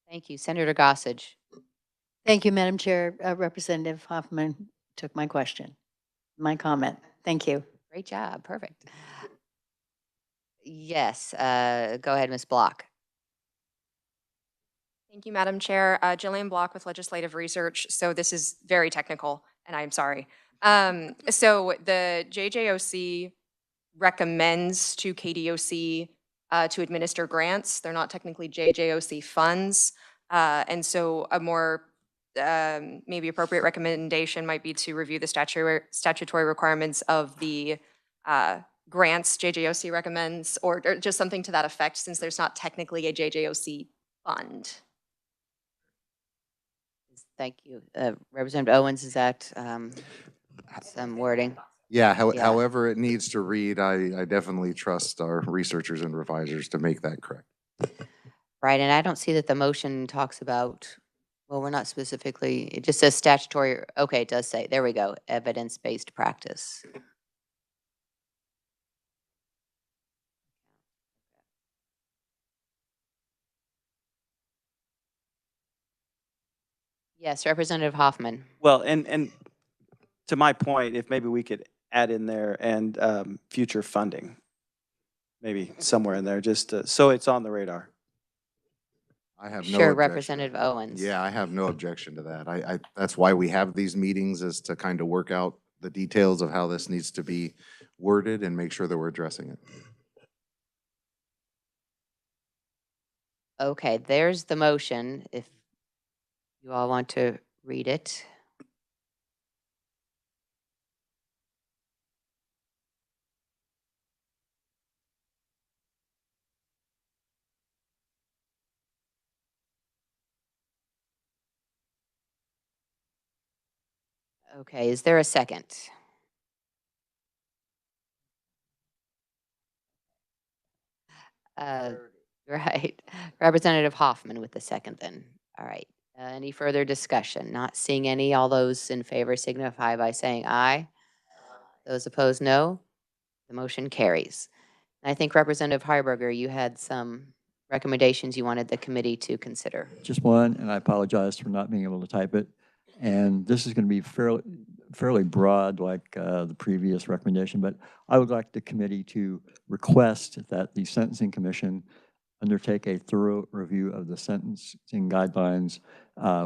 Thank you. Senator Gossage. Thank you, Madam Chair. Representative Hoffman took my question, my comment. Thank you. Great job. Perfect. Yes, go ahead, Ms. Block. Thank you, Madam Chair. Jillian Block with Legislative Research. So this is very technical, and I'm sorry. So the JJOC recommends to KDOC to administer grants. They're not technically JJOC funds. And so a more maybe appropriate recommendation might be to review the statutory requirements of the grants JJOC recommends, or just something to that effect, since there's not technically a JJOC fund. Thank you. Representative Owens, is that some wording? Yeah, however it needs to read, I definitely trust our researchers and revisers to make that correct. Right, and I don't see that the motion talks about, well, we're not specifically, it just says statutory, okay, it does say, there we go, evidence-based practice. Yes, Representative Hoffman. Well, and to my point, if maybe we could add in there and future funding, maybe somewhere in there, just so it's on the radar. I have no Sure, objection. Representative Owens. Yeah, I have no objection to that. That's why we have these meetings, is to kind of work out the details of how this needs to be worded and make sure that we're addressing it. Okay, there's the motion, if you all want to read it. Okay, is there a second? Right. Representative Hoffman with the second then. All right. Any further discussion? Not seeing any. All those in favor signify by saying aye. Those opposed, no. The motion carries. And I think Representative Harberger, you had some recommendations you wanted the committee to consider. Just one, and I apologize for not being able to type it. And this is going to be fairly broad, like the previous recommendation, but I would like the committee to request that the Sentencing Commission undertake a thorough review of the sentencing guidelines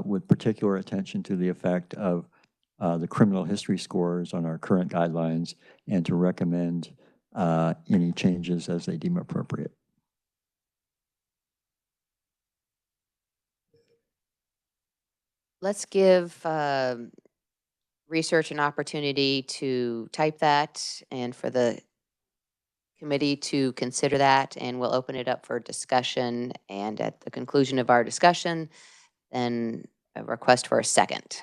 with particular attention to the effect of the criminal history scores on our current guidelines, and to recommend any changes as they deem appropriate. Let's give research an opportunity to type that and for the committee to consider that, and we'll open it up for discussion. And at the conclusion of our discussion, then a request for a second.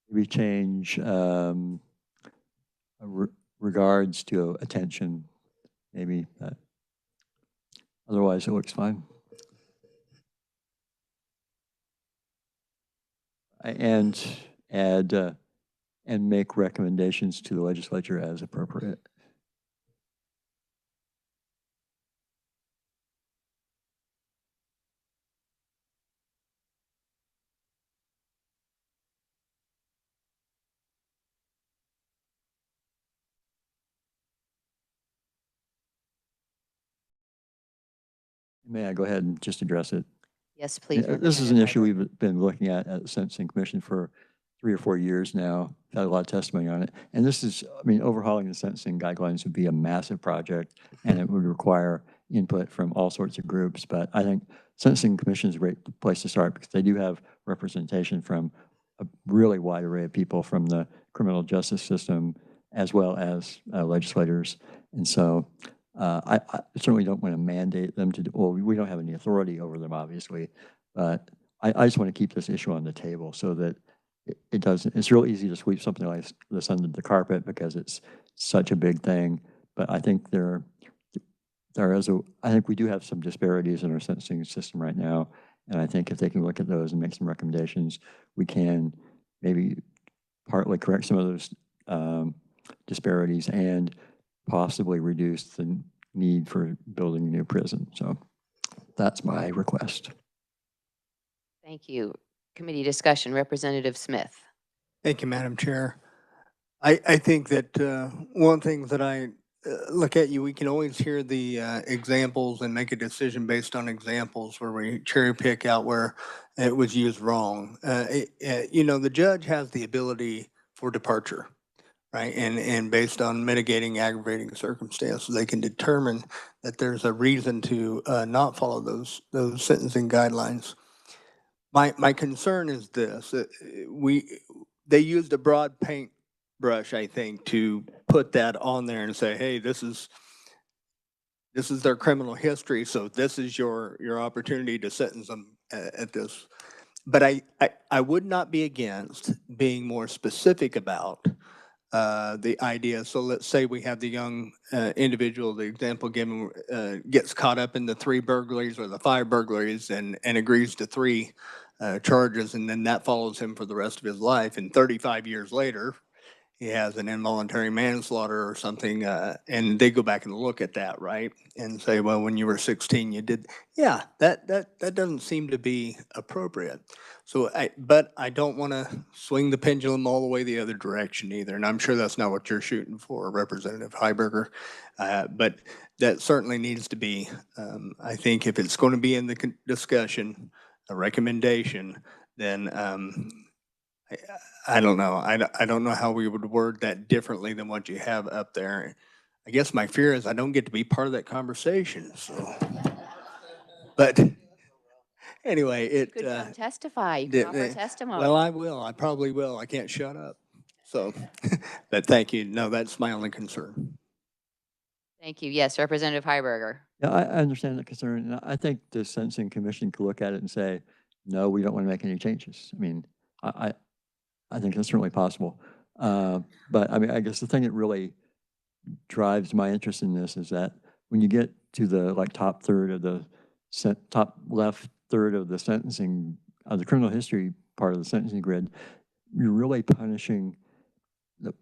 We change regards to attention, maybe. Otherwise, it looks fine. And add and make recommendations to the legislature as appropriate. May I go ahead and just address it? Yes, please. This is an issue we've been looking at the Sentencing Commission for 3 or 4 years now. Had a lot of testimony on it. And this is, I mean, overhauling the sentencing guidelines would be a massive project, and it would require input from all sorts of groups. But I think Sentencing Commission is a great place to start, because they do have representation from a really wide array of people from the criminal justice system, as well as legislators. And so I certainly don't want to mandate them to do, well, we don't have any authority over them, obviously, but I just want to keep this issue on the table so that it doesn't, it's real easy to sweep something like this under the carpet because it's such a big thing. But I think I think we do have some disparities in our sentencing system right now. And I think if they can look at those and make some recommendations, we can maybe partly correct some of those disparities and possibly reduce the need for building a new prison. So that's my request. Thank you. Committee discussion, Representative Smith. Thank you, Madam Chair. I think that one thing that I look at we can always hear the examples and make a decision based on examples where we cherry pick out where it was used wrong. The judge has the ability for departure, right? And based on mitigating aggravating circumstances, they can determine that there's a reason to not follow those sentencing guidelines. My concern is this: they used a broad paintbrush, I think, to put that on there and say, hey, this is their criminal history, so this is your opportunity to sentence them at this. But I would not be against being more specific about the idea. So let's say we have the young individual, the example given, gets caught up in the 3 burglaries or the 5 burglaries and agrees to 3 charges, and then that follows him for the rest of his life. And 35 years later, he has an involuntary manslaughter or something, and they go back and look at that, right? And say, well, when you were 16, you did. Yeah, that doesn't seem to be appropriate. So, but I don't want to swing the pendulum all the way the other direction either. And I'm sure that's not what you're shooting for, Representative Heiberger. But that certainly needs to be, I think if it's going to be in the discussion, a recommendation, then I don't know. I don't know how we would word that differently than what you have up there. I guess my fear is I don't get to be part of that conversation. So, but anyway, You could come testify. You can offer testimony. well, I will. I probably will. I can't shut up. So, but thank you. No, that's my only concern. Thank you. Yes, Representative Heiberger. Yeah, I understand the concern. And I think the Sentencing Commission could look at it and say, no, we don't want to make any changes. I mean, I think that's certainly possible. But I mean, I guess the thing that really drives my interest in this is that when you get to the top third of the top left third of the sentencing, the criminal history part of the sentencing grid, you're really punishing the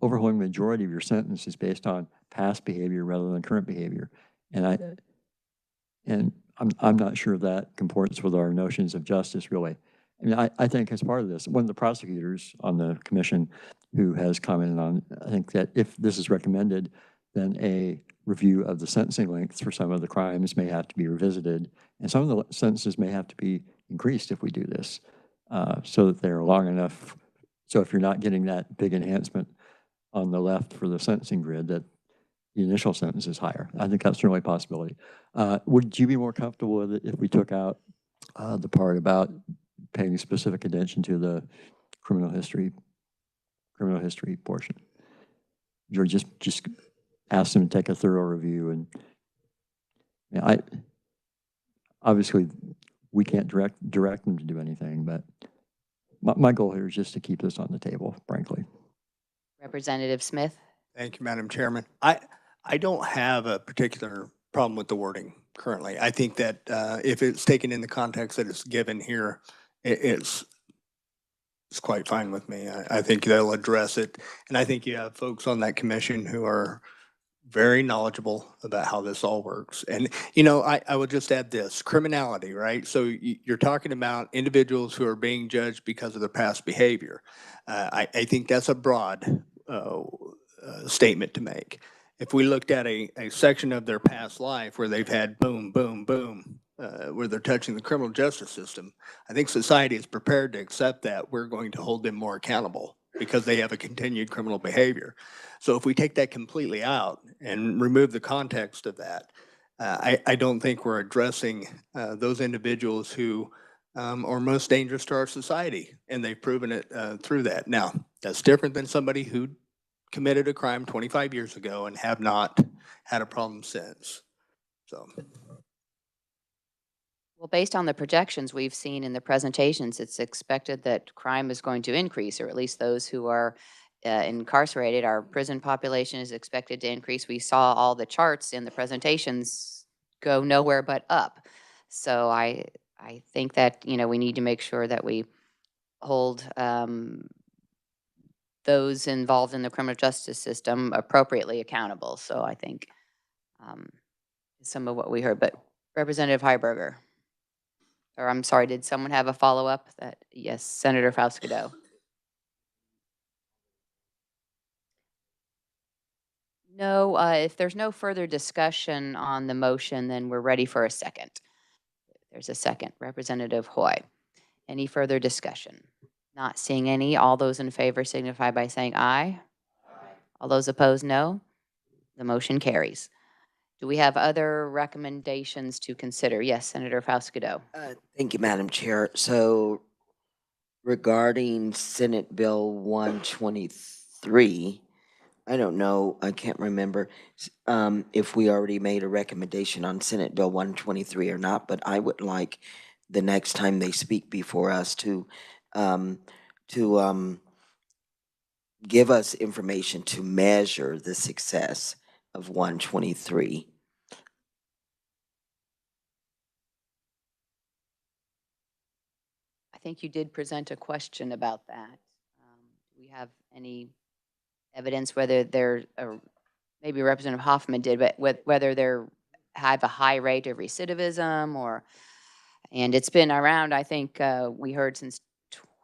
overwhelming majority of your sentence is based on past behavior rather than current behavior. And I'm not sure that comports with our notions of justice, really. I mean, I think as part of this, one of the prosecutors on the commission who has commented on, I think that if this is recommended, then a review of the sentencing lengths for some of the crimes may have to be revisited, and some of the sentences may have to be increased if we do this, so that they're long enough. So if you're not getting that big enhancement on the left for the sentencing grid, that the initial sentence is higher. I think that's certainly a possibility. Would you be more comfortable with it if we took out the part about paying specific attention to the criminal history portion? Or just ask them to take a thorough review? And obviously we can't direct them to do anything, but my goal here is just to keep this on the table, frankly. Representative Smith. Thank you, Madam Chairman. I don't have a particular problem with the wording currently. I think that if it's taken in the context that it's given here, it's quite fine with me. I think they'll address it. And I think you have folks on that commission who are very knowledgeable about how this all works. And, I would just add this, criminality, right? So you're talking about individuals who are being judged because of their past behavior. I think that's a broad statement to make. If we looked at a section of their past life where they've had boom, boom, boom, where they're touching the criminal justice system, I think society is prepared to accept that we're going to hold them more accountable because they have a continued criminal behavior. So if we take that completely out and remove the context of that, I don't think we're addressing those individuals who are most dangerous to our society, and they've proven it through that. Now, that's different than somebody who committed a crime 25 years ago and have not had a problem since. So. Well, based on the projections we've seen in the presentations, it's expected that crime is going to increase, or at least those who are incarcerated. Our prison population is expected to increase. We saw all the charts in the presentations go nowhere but up. So I think that, we need to make sure that we hold those involved in the criminal justice system appropriately accountable. So I think some of what we heard, but Representative Heiberger, or I'm sorry, did someone have a follow-up? Yes, Senator Faustigedo. No, if there's no further discussion on the motion, then we're ready for a second. There's a second. Representative Hoy. Any further discussion? Not seeing any. All those in favor signify by saying aye. All those opposed, no. The motion carries. Do we have other recommendations to consider? Yes, Senator Faustigedo. Thank you, Madam Chair. So regarding Senate Bill 123, I don't know, I can't remember if we already made a recommendation on Senate Bill 123 or not, but I would like the next time they speak before us to give us information to measure the success of 123. I think you did present a question about that. Do we have any evidence whether they're, maybe Representative Hoffman did, but whether they're have a high rate of recidivism or, and it's been around, I think we heard since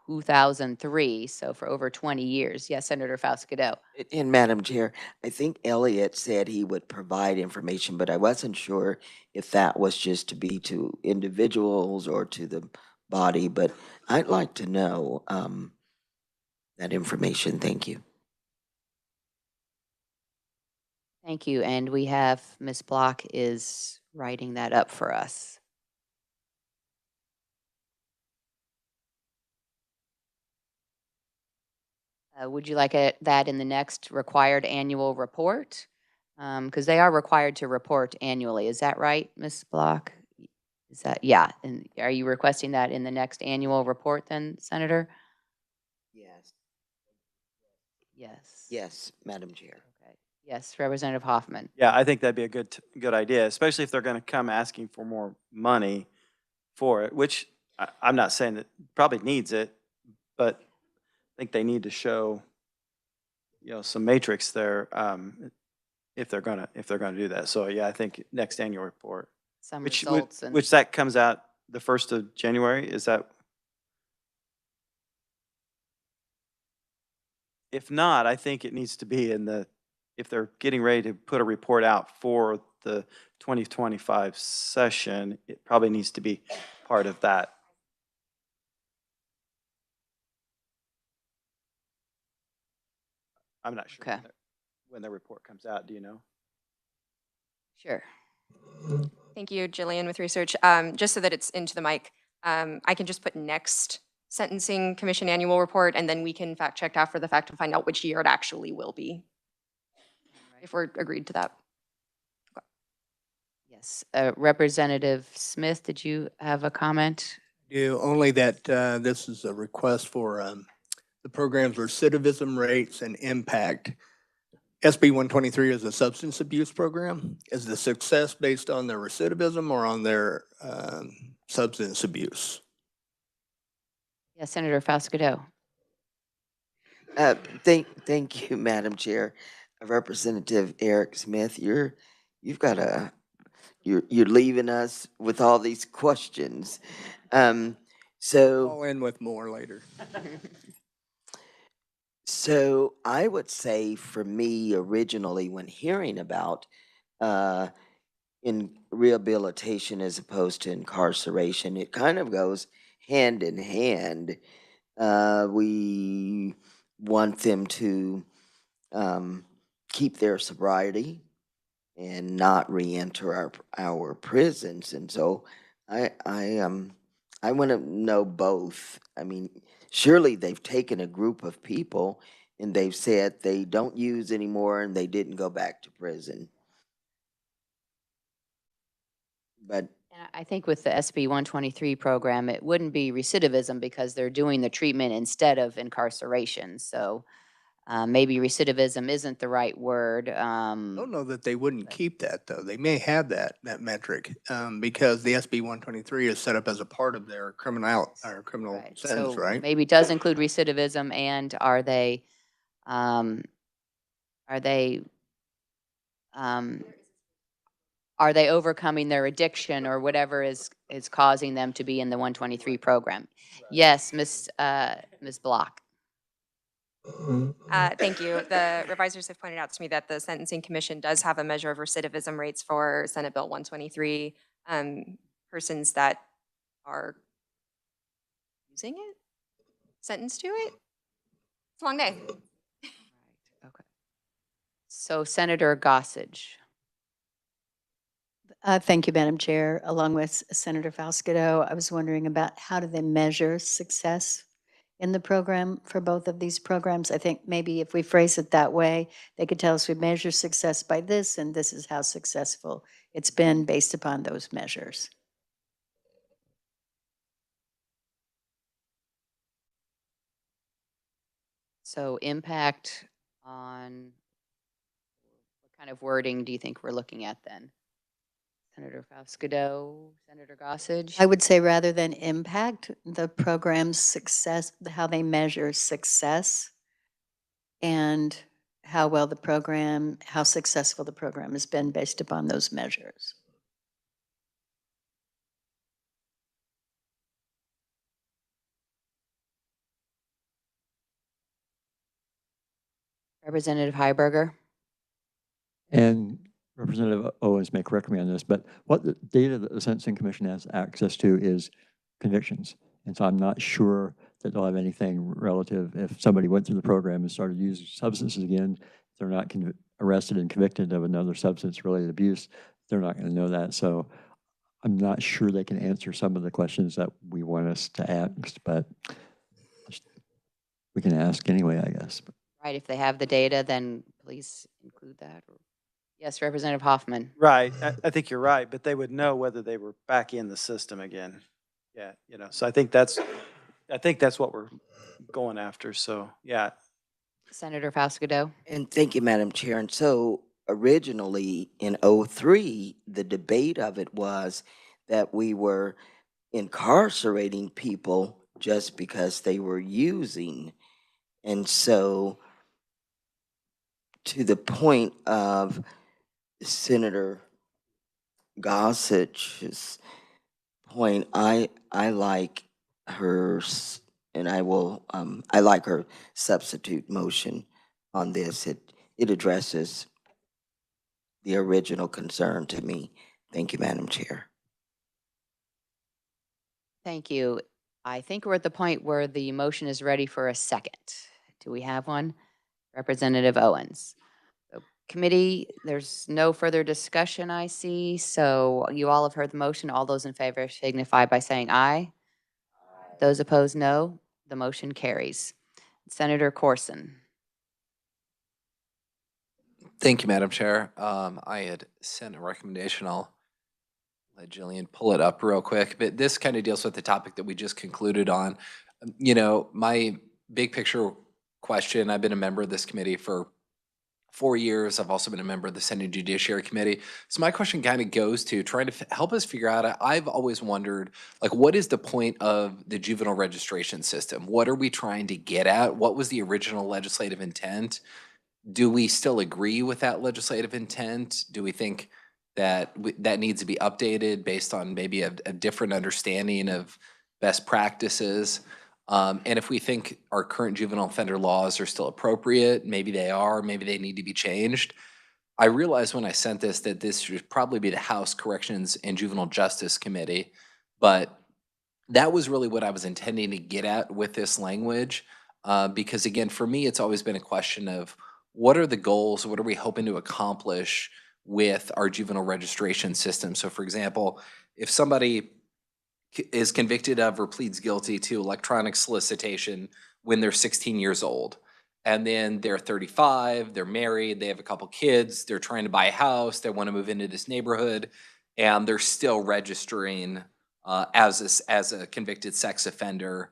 2003, so for over 20 years. Yes, Senator Faustigedo. And Madam Chair, I think Elliott said he would provide information, but I wasn't sure if that was just to be to individuals or to the body, but I'd like to know that information. Thank you. Thank you. And we have Ms. Block is writing that up for us. Would you like that in the next required annual report? Because they are required to report annually. Is that right, Ms. Block? Is that, yeah. And are you requesting that in the next annual report then, Senator? Yes. Yes. Yes, Madam Chair. Okay. Yes, Representative Hoffman. Yeah, I think that'd be a good idea, especially if they're going to come asking for more money for it, which I'm not saying that probably needs it, but I think they need to show, some matrix there if they're gonna do that. So yeah, I think next annual report, Some which results and which that comes out the 1st of January. Is that? If not, I think it needs to be if they're getting ready to put a report out for the 2025 session, it probably needs to be part of that. I'm not sure okay. when the report comes out. Do you know? Sure. Thank you, Jillian, with research. Just so that it's into the mic, I can just put next Sentencing Commission annual report, and then we can fact check after the fact to find out which year it actually will be, if we're agreed to that. Okay. Yes. Representative Smith, did you have a comment? Only that this is a request for the program's recidivism rates and impact. SB 123 is a substance abuse program. Is the success based on their recidivism or on their substance abuse? Yes, Senator Faustigedo. Thank you, Madam Chair. Representative Eric Smith, you're leaving us with all these questions. So I'll end with more later. So I would say for me originally when hearing about in rehabilitation as opposed to incarceration, it kind of goes hand in hand. We want them to keep their sobriety and not re-enter our prisons. And so I want to know both. I mean, surely they've taken a group of people and they've said they don't use anymore and they didn't go back to prison. But I think with the SB 123 program, it wouldn't be recidivism because they're doing the treatment instead of incarceration. So maybe recidivism isn't the right word. I don't know that they wouldn't keep that, though. They may have that metric, because the SB 123 is set up as a part of their criminal sentence, So right? maybe it does include recidivism, and are they, um, are they, um, are they overcoming their addiction or whatever is causing them to be in the 123 program? Yes, Ms. Block. Thank you. The revisors have pointed out to me that the Sentencing Commission does have a measure of recidivism rates for Senate Bill 123, persons that are using it, sentenced to it. It's a long day. Okay. So Senator Gossage. Thank you, Madam Chair. Along with Senator Faustido, I was wondering about how do they measure success in the program for both of these programs? I think maybe if we phrase it that way, they could tell us we measure success by this, and this is how successful it's been based upon those measures. So impact on, what kind of wording do you think we're looking at then? Senator Faustido, Senator Gossage? I would say rather than impact, the program's success, how they measure success and how well the program, how successful the program has been based upon those measures. Representative Heiberger? And Representative Owens may correct me on this, but what the data that the Sentencing Commission has access to is convictions. And so I'm not sure that they'll have anything relative if somebody went through the program and started using substances again, if they're not arrested and convicted of another substance-related abuse, they're not going to know that. So I'm not sure they can answer some of the questions that we want us to ask, but we can ask anyway, I guess. Right, if they have the data, then please include that. Yes, Representative Hoffman. Right, I think you're right, but they would know whether they were back in the system again. Yeah, so I think that's what we're going after, so, yeah. Senator Faustido? And thank you, Madam Chair. And so originally in '03, the debate of it was that we were incarcerating people just because they were using. And so to the point of Senator Gossage's point, I like hers, and I like her substitute motion on this. It addresses the original concern to me. Thank you, Madam Chair. Thank you. I think we're at the point where the motion is ready for a second. Do we have one? Representative Owens. So, committee, there's no further discussion I see, so you all have heard the motion. All those in favor signify by saying aye. Those opposed, no. The motion carries. Senator Corson. Thank you, Madam Chair. I had sent a recommendation. I'll let Jillian pull it up real quick, but this kind of deals with the topic that we just concluded on. My big picture question, I've been a member of this committee for 4 years. I've also been a member of the Senate Judiciary Committee. So my question kind of goes to trying to help us figure out, I've always wondered, what is the point of the juvenile registration system? What are we trying to get at? What was the original legislative intent? Do we still agree with that legislative intent? Do we think that that needs to be updated based on maybe a different understanding of best practices? And if we think our current juvenile offender laws are still appropriate, maybe they are, maybe they need to be changed. I realized when I sent this that this should probably be the House Corrections and Juvenile Justice Committee, but that was really what I was intending to get at with this language. Because again, for me, it's always been a question of what are the goals? What are we hoping to accomplish with our juvenile registration system? So for example, if somebody is convicted of or pleads guilty to electronic solicitation when they're 16 years old, and then they're 35, they're married, they have a couple kids, they're trying to buy a house, they want to move into this neighborhood, and they're still registering as a convicted sex offender,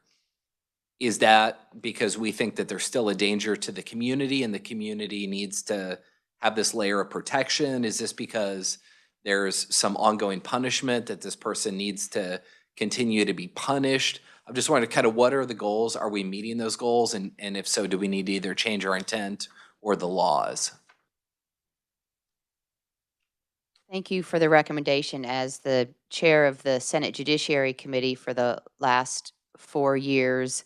Is that because we think that there's still a danger to the community and the community needs to have this layer of protection? Is this because there's some ongoing punishment that this person needs to continue to be punished? I'm just wondering kind of what are the goals? Are we meeting those goals? And if so, do we need to either change our intent or the laws? Thank you for the recommendation. As the chair of the Senate Judiciary Committee for the last 4 years,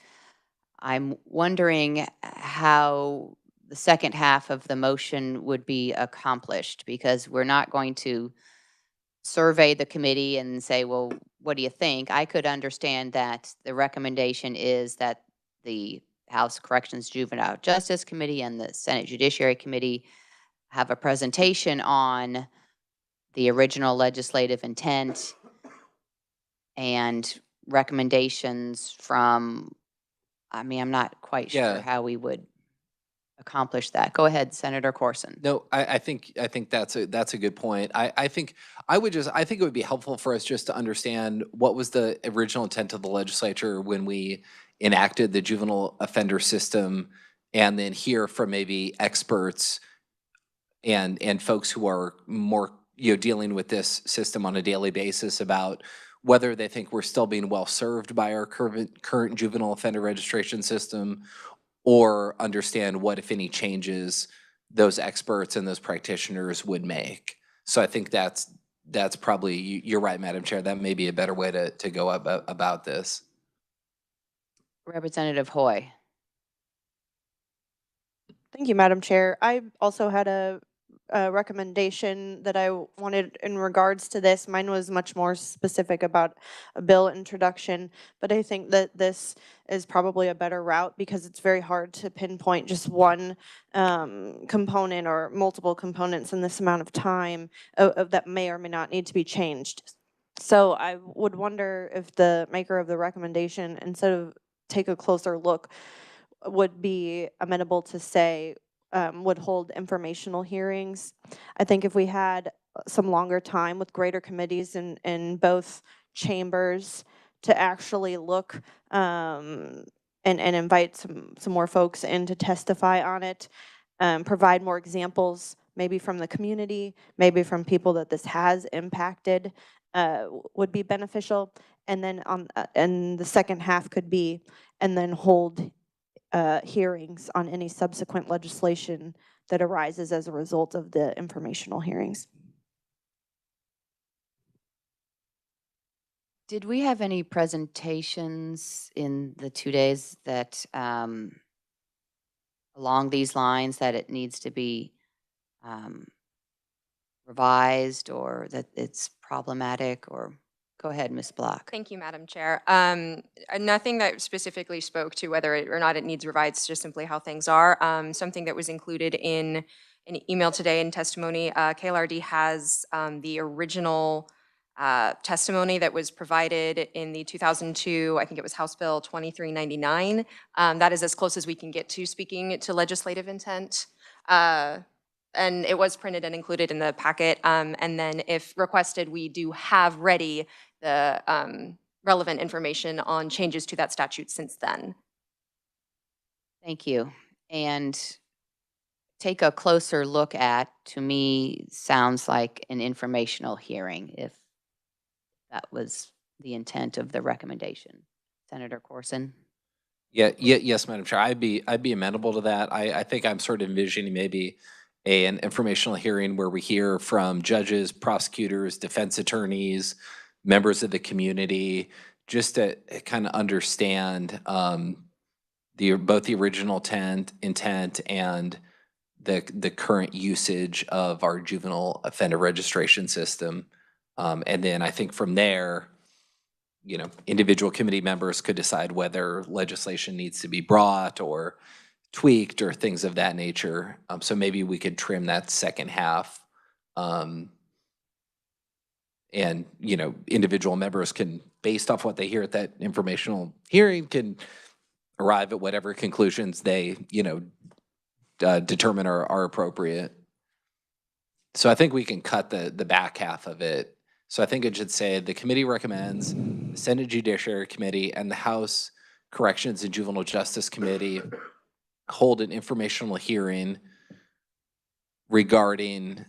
I'm wondering how the second half of the motion would be accomplished, because we're not going to survey the committee and say, well, what do you think? I could understand that the recommendation is that the House Corrections Juvenile Justice Committee and the Senate Judiciary Committee have a presentation on the original legislative intent and recommendations from, I mean, I'm not quite sure Yeah. how we would accomplish that. Go ahead, Senator Corson. No, I think that's a good point. I think it would be helpful for us just to understand what was the original intent of the legislature when we enacted the juvenile offender system, and then hear from maybe experts and folks who are more, dealing with this system on a daily basis about whether they think we're still being well served by our current juvenile offender registration system, or understand what, if any, changes those experts and those practitioners would make. So I think that's probably, you're right, Madam Chair, that may be a better way to go about this. Representative Hoy. Thank you, Madam Chair. I also had a recommendation that I wanted in regards to this. Mine was much more specific about a bill introduction, but I think that this is probably a better route because it's very hard to pinpoint just one component or multiple components in this amount of time of that may or may not need to be changed. So I would wonder if the maker of the recommendation, instead of take a closer look, would be amenable to say, would hold informational hearings. I think if we had some longer time with greater committees in both chambers to actually look and invite some more folks in to testify on it, provide more examples, maybe from the community, maybe from people that this has impacted, would be beneficial. And then and the second half could be, and then hold hearings on any subsequent legislation that arises as a result of the informational hearings. Did we have any presentations in the 2 days that along these lines, that it needs to be revised, or that it's problematic? Or go ahead, Ms. Block. Thank you, Madam Chair. Nothing that specifically spoke to whether it or not it needs revised, just simply how things are. Something that was included in an email today in testimony, KLRD has the original testimony that was provided in the 2002, I think it was House Bill 2399. That is as close as we can get to speaking to legislative intent. And it was printed and included in the packet. And then if requested, we do have ready the relevant information on changes to that statute since then. Thank you. And take a closer look at, to me, sounds like an informational hearing, if that was the intent of the recommendation. Senator Corson? Yes, Madam Chair, I'd be amenable to that. I think I'm sort of envisioning maybe an informational hearing where we hear from judges, prosecutors, defense attorneys, members of the community, just to kind of understand both the original intent and the current usage of our juvenile offender registration system. And then I think from there, individual committee members could decide whether legislation needs to be brought or tweaked or things of that nature. So maybe we could trim that second half. And, individual members can, based off what they hear at that informational hearing, can arrive at whatever conclusions they, determine are appropriate. So I think we can cut the back half of it. So I think it should say the committee recommends, the Senate Judiciary Committee and the House Corrections and Juvenile Justice Committee hold an informational hearing regarding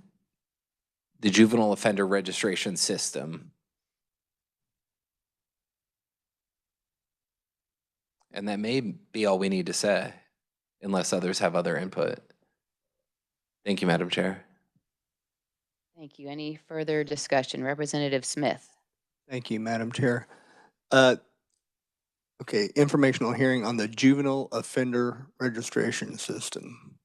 the juvenile offender registration system. And that may be all we need to say, unless others have other input. Thank you, Madam Chair. Thank you. Any further discussion? Representative Smith. Thank you, Madam Chair. Okay, informational hearing on the juvenile offender registration system.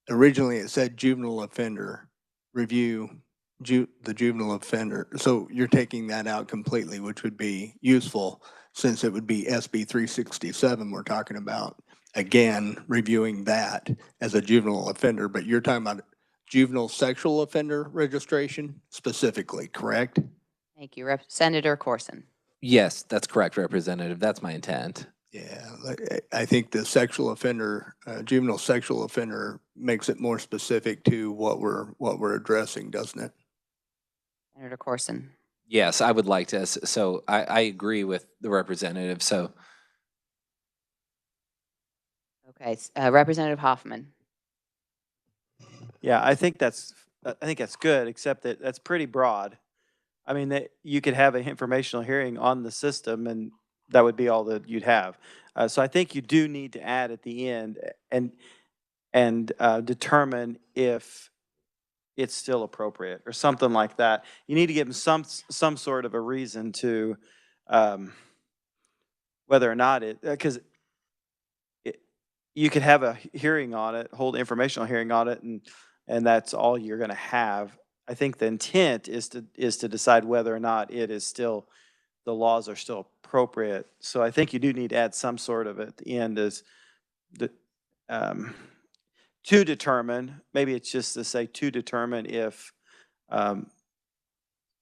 Originally, it said juvenile offender review, the juvenile offender. So you're taking that out completely, which would be useful since it would be SB 367 we're talking about. Again, reviewing that as a juvenile offender, but you're talking about juvenile sexual offender registration specifically, correct? Thank you. Senator Corson. Yes, that's correct, Representative. That's my intent. Yeah, I think the sexual offender, juvenile sexual offender makes it more specific to what we're addressing, doesn't it? Senator Corson. Yes, I would like to. So I agree with the representative. So. Okay, Representative Hoffman. Yeah, I think that's good, except that that's pretty broad. I mean, that you could have an informational hearing on the system, and that would be all that you'd have. So I think you do need to add at the end and determine if it's still appropriate or something like that. You need to give them some sort of a reason to whether or not because you could have a hearing on it, hold informational hearing on it, and that's all you're going to have. I think the intent is to decide whether or not it is still, the laws are still appropriate. So I think you do need to add some sort of at the end as to determine, maybe it's just to say to determine if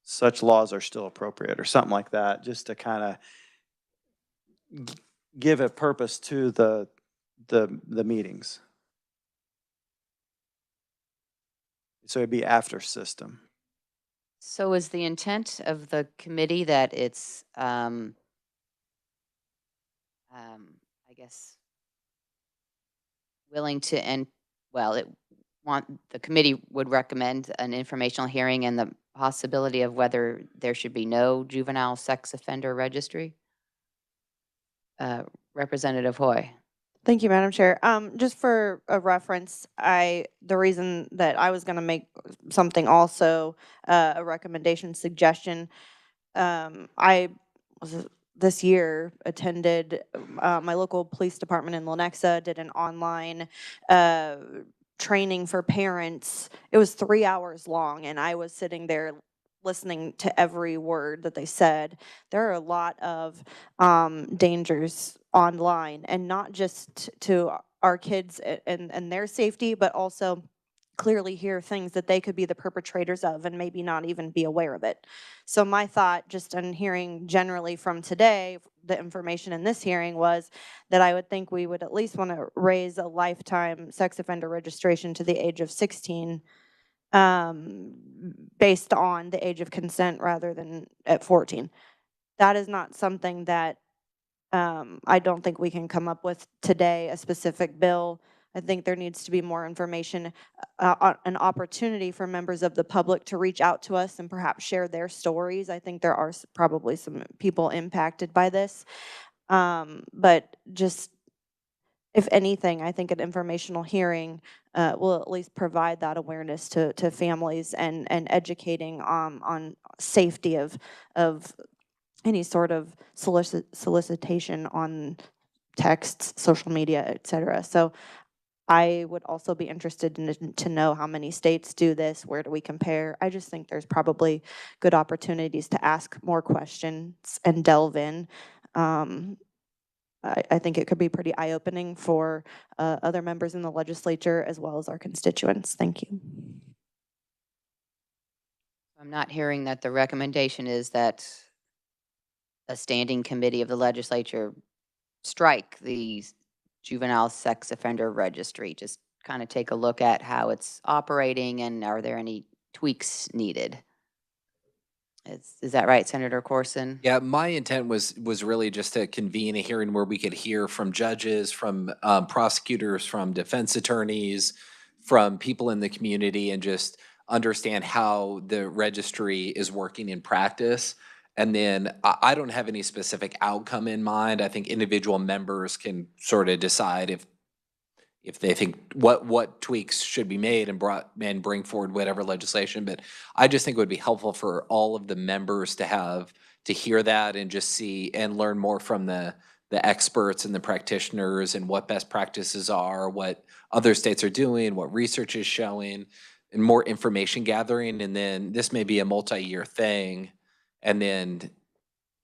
such laws are still appropriate or something like that, just to kind of give a purpose to the meetings. So it'd be after system. So is the intent of the committee that it's, I guess, willing to end, well, the committee would recommend an informational hearing and the possibility of whether there should be no juvenile sex offender registry? Representative Hoy. Thank you, Madam Chair. Just for a reference, the reason that I was going to make something also a recommendation suggestion, I was this year attended my local police department in Lenexa, did an online training for parents. It was 3 hours long, and I was sitting there listening to every word that they said. There are a lot of dangers online, and not just to our kids and their safety, but also clearly hear things that they could be the perpetrators of and maybe not even be aware of it. So my thought, just in hearing generally from today, the information in this hearing was that I would think we would at least want to raise a lifetime sex offender registration to the age of 16 based on the age of consent rather than at 14. That is not something that I don't think we can come up with today, a specific bill. I think there needs to be more information, an opportunity for members of the public to reach out to us and perhaps share their stories. I think there are probably some people impacted by this. But just, if anything, I think an informational hearing will at least provide that awareness to families and educating on safety of any sort of solicitation on texts, social media, et cetera. So I would also be interested to know how many states do this, where do we compare? I just think there's probably good opportunities to ask more questions and delve in. I think it could be pretty eye-opening for other members in the legislature as well as our constituents. Thank you. I'm not hearing that the recommendation is that a standing committee of the legislature strike the juvenile sex offender registry. Just kind of take a look at how it's operating and are there any tweaks needed? Is that right, Senator Corson? Yeah, my intent was really just to convene a hearing where we could hear from judges, from prosecutors, from defense attorneys, from people in the community, and just understand how the registry is working in practice. And then I don't have any specific outcome in mind. I think individual members can sort of decide if they think what tweaks should be made and bring forward whatever legislation. But I just think it would be helpful for all of the members to hear that and just see and learn more from the experts and the practitioners and what best practices are, what other states are doing, what research is showing, and more information gathering. And then this may be a multi-year thing. And then,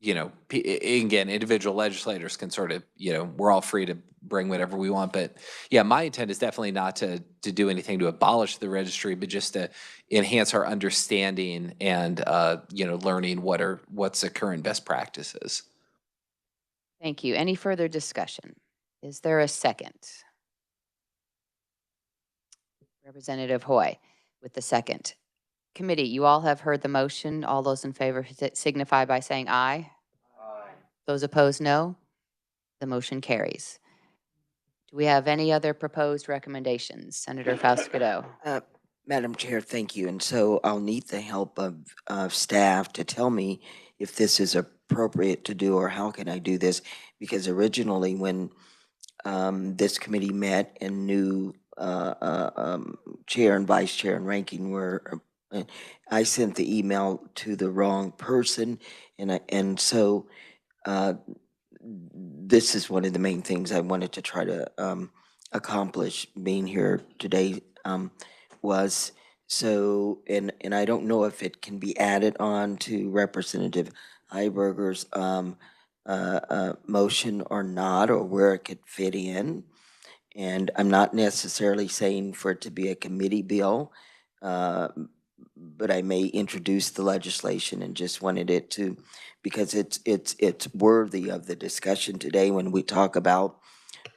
again, individual legislators can sort of, we're all free to bring whatever we want. But yeah, my intent is definitely not to do anything to abolish the registry, but just to enhance our understanding and, learning what's the current best practices. Thank you. Any further discussion? Is there a second? Representative Hoy with the second. Committee, you all have heard the motion. All those in favor signify by saying aye. Aye. Those opposed, no. The motion carries. Do we have any other proposed recommendations? Senator Fausto. Madam Chair, thank you. And so I'll need the help of staff to tell me if this is appropriate to do or how can I do this? Because originally when this committee met and new chair and vice chair and ranking were, I sent the email to the wrong person. And so this is one of the main things I wanted to try to accomplish being here today was so, and I don't know if it can be added on to Representative Heiberger's motion or not, or where it could fit in. And I'm not necessarily saying for it to be a committee bill, but I may introduce the legislation and just wanted it to, because it's worthy of the discussion today when we talk about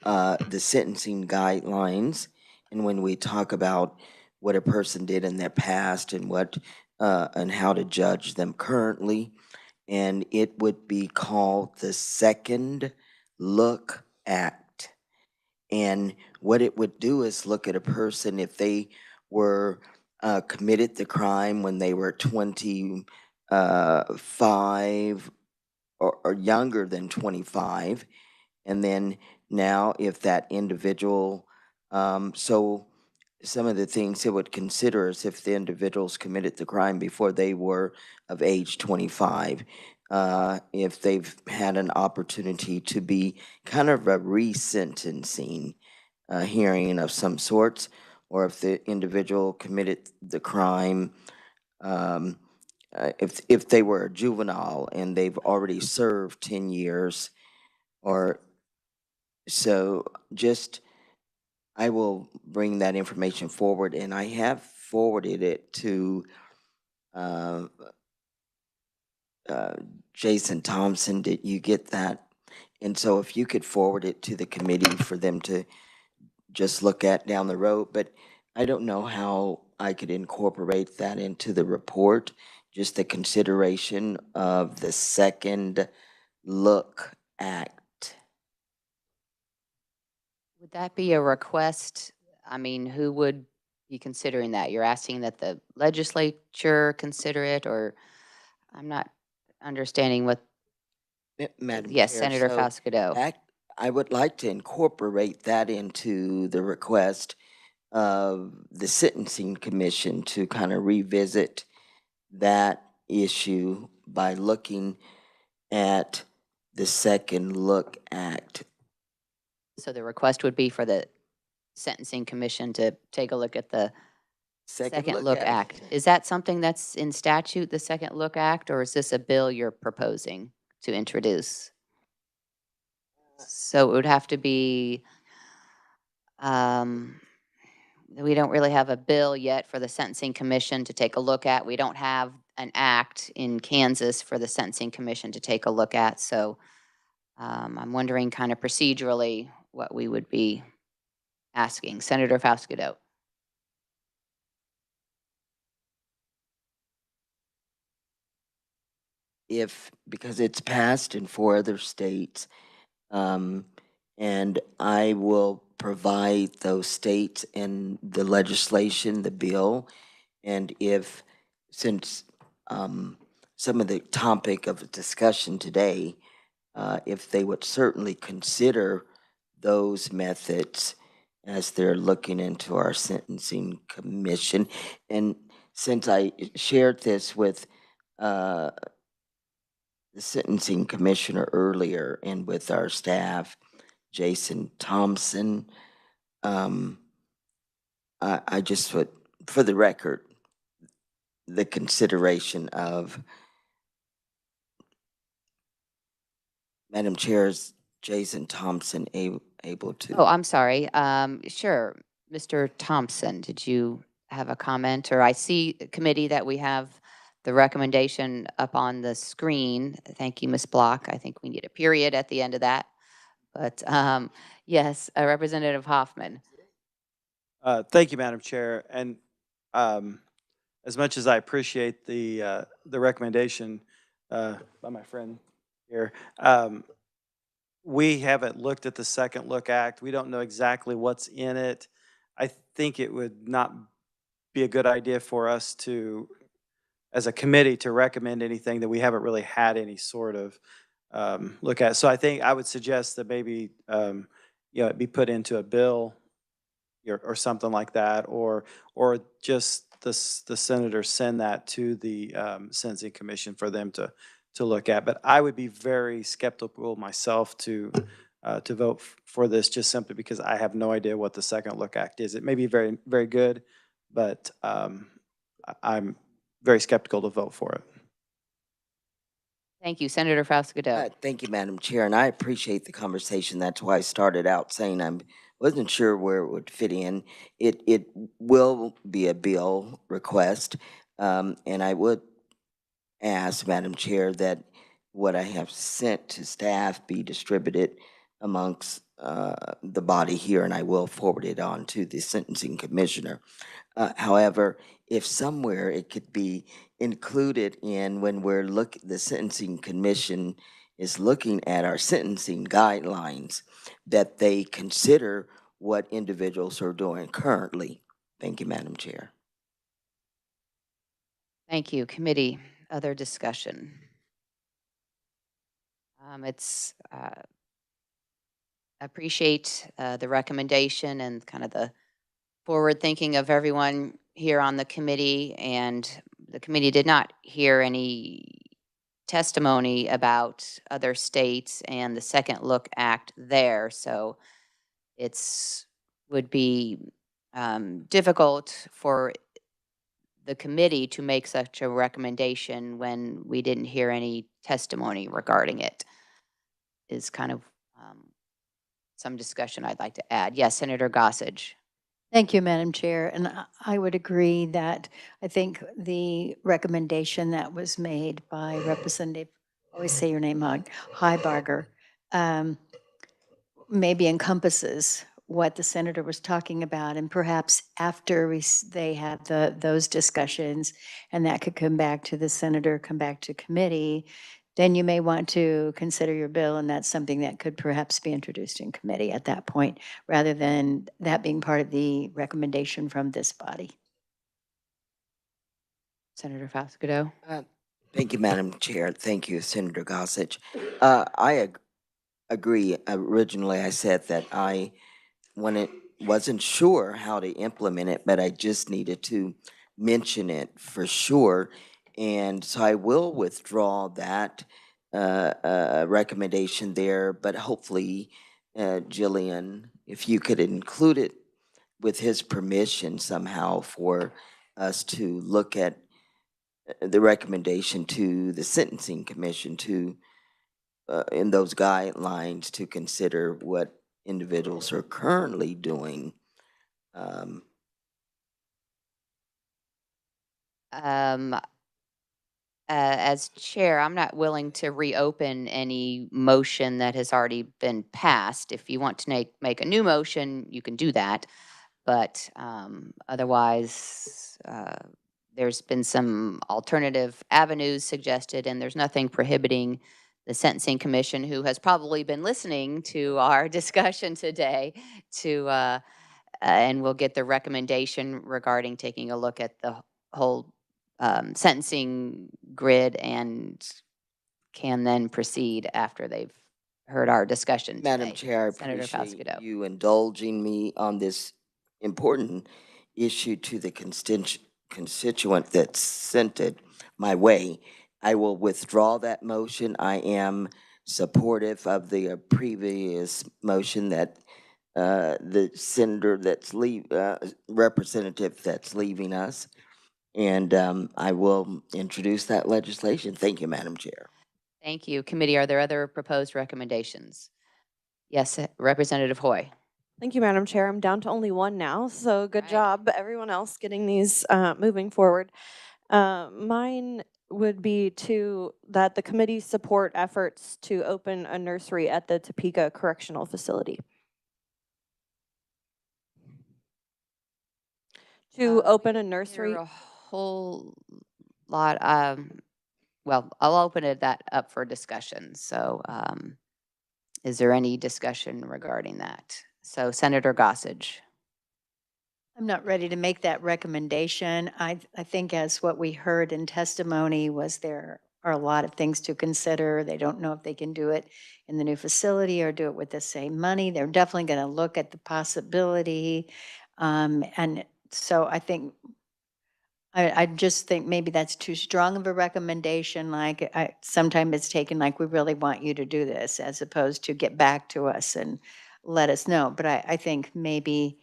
the sentencing guidelines and when we talk about what a person did in their past and what and how to judge them currently. And it would be called the Second Look Act. And what it would do is look at a person if they were committed the crime when they were 25 or younger than 25. And then now if that individual, so some of the things it would consider is if the individuals committed the crime before they were of age 25, if they've had an opportunity to be kind of a resentencing hearing of some sorts, or if the individual committed the crime, if they were a juvenile and they've already served 10 years, or so just, I will bring that information forward, and I have forwarded it to Jason Thompson. Did you get that? And so if you could forward it to the committee for them to just look at down the road, but I don't know how I could incorporate that into the report, just the consideration of the Second Look Act. Would that be a request? I mean, who would be considering that? You're asking that the legislature consider it, or I'm not understanding what. Madam Yes, Chair, Senator so Fausto. I would like to incorporate that into the request of the Sentencing Commission to kind of revisit that issue by looking at the Second Look Act. So the request would be for the Sentencing Commission to take a look at the Second Look Act. Is that something that's in statute, the Second Look Act, or is this a bill you're proposing to introduce? So it would have to be, we don't really have a bill yet for the Sentencing Commission to take a look at. We don't have an act in Kansas for the Sentencing Commission to take a look at. So I'm wondering kind of procedurally what we would be asking. Senator Fausto. because it's passed in 4 other states, and I will provide those states in the legislation, the bill, and since some of the topic of discussion today, if they would certainly consider those methods as they're looking into our sentencing commission. And since I shared this with the sentencing commissioner earlier and with our staff, Jason Thompson, I just would, for the record, the consideration of Madam Chair's Jason Thompson able to. Oh, I'm sorry. Sure. Mr. Thompson, did you have a comment? Or I see, committee, that we have the recommendation up on the screen. Thank you, Ms. Block. I think we need a period at the end of that. But yes, Representative Hoffman. Thank you, Madam Chair. And as much as I appreciate the recommendation by my friend here, we haven't looked at the Second Look Act. We don't know exactly what's in it. I think it would not be a good idea for us to, as a committee, to recommend anything that we haven't really had any sort of look at. So I think I would suggest that maybe it be put into a bill or something like that, or just the senator send that to the Sentencing Commission for them to look at. But I would be very skeptical myself to vote for this, just simply because I have no idea what the Second Look Act is. It may be very, very good, but I'm very skeptical to vote for it. Thank you, Senator Fausto-Gaudet. Thank you, Madam Chair, and I appreciate the conversation. That's why I started out saying I wasn't sure where it would fit in. It will be a bill request, and I would ask, Madam Chair, that what I have sent to staff be distributed amongst the body here, and I will forward it on to the Sentencing Commissioner. However, if somewhere it could be included in when the Sentencing Commission is looking at our sentencing guidelines, that they consider what individuals are doing currently. Thank you, Madam Chair. Thank you, committee. Other discussion? Appreciate the recommendation and kind of the forward thinking of everyone here on the committee, and the committee did not hear any testimony about other states and the Second Look Act there, so would be difficult for the committee to make such a recommendation when we didn't hear any testimony regarding it. Is kind of some discussion I'd like to add. Yes, Senator Gossage. Thank you, Madam Chair. And I would agree that I think the recommendation that was made by Representative, always say your name, Heiberger, maybe encompasses what the senator was talking about, and perhaps after they had those discussions, and that could come back to the senator, come back to committee, then you may want to consider your bill, and that's something that could perhaps be introduced in committee at that point, rather than that being part of the recommendation from this body. Senator Fausto-Gaudet. Thank you, Madam Chair. Thank you, Senator Gossage. I agree. Originally, I said that I wasn't sure how to implement it, but I just needed to mention it for sure. And so I will withdraw that recommendation there, but hopefully, Jillian, if you could include it with his permission somehow for us to look at the recommendation to the Sentencing Commission to, in those guidelines, to consider what individuals are currently doing. As chair, I'm not willing to reopen any motion that has already been passed. If you want to make a new motion, you can do that. But otherwise, there's been some alternative avenues suggested, and there's nothing prohibiting the Sentencing Commission, who has probably been listening to our discussion today, and we'll get the recommendation regarding taking a look at the whole sentencing grid and can then proceed after they've heard our discussion today. Madam Chair, I Senator appreciate Faustigato. you indulging me on this important issue to the constituent that sent it my way. I will withdraw that motion. I am supportive of the previous motion that the senator that's representative that's leaving us. And I will introduce that legislation. Thank you, Madam Chair. Thank you. Committee, are there other proposed recommendations? Yes, Representative Hoy. Thank you, Madam Chair. I'm down to only one now, so good Right. job, everyone else, getting these moving forward. Mine would be that the committee support efforts to open a nursery at the Topeka Correctional Facility. To open a nursery. A whole lot. Well, I'll open that up for discussion. So is there any discussion regarding that? So Senator Gossage. I'm not ready to make that recommendation. I think as what we heard in testimony was there are a lot of things to consider. They don't know if they can do it in the new facility or do it with the same money. They're definitely going to look at the possibility. And so I think, I just think maybe that's too strong of a recommendation. Like sometimes it's taken like, we really want you to do this, as opposed to get back to us and let us know. But I think maybe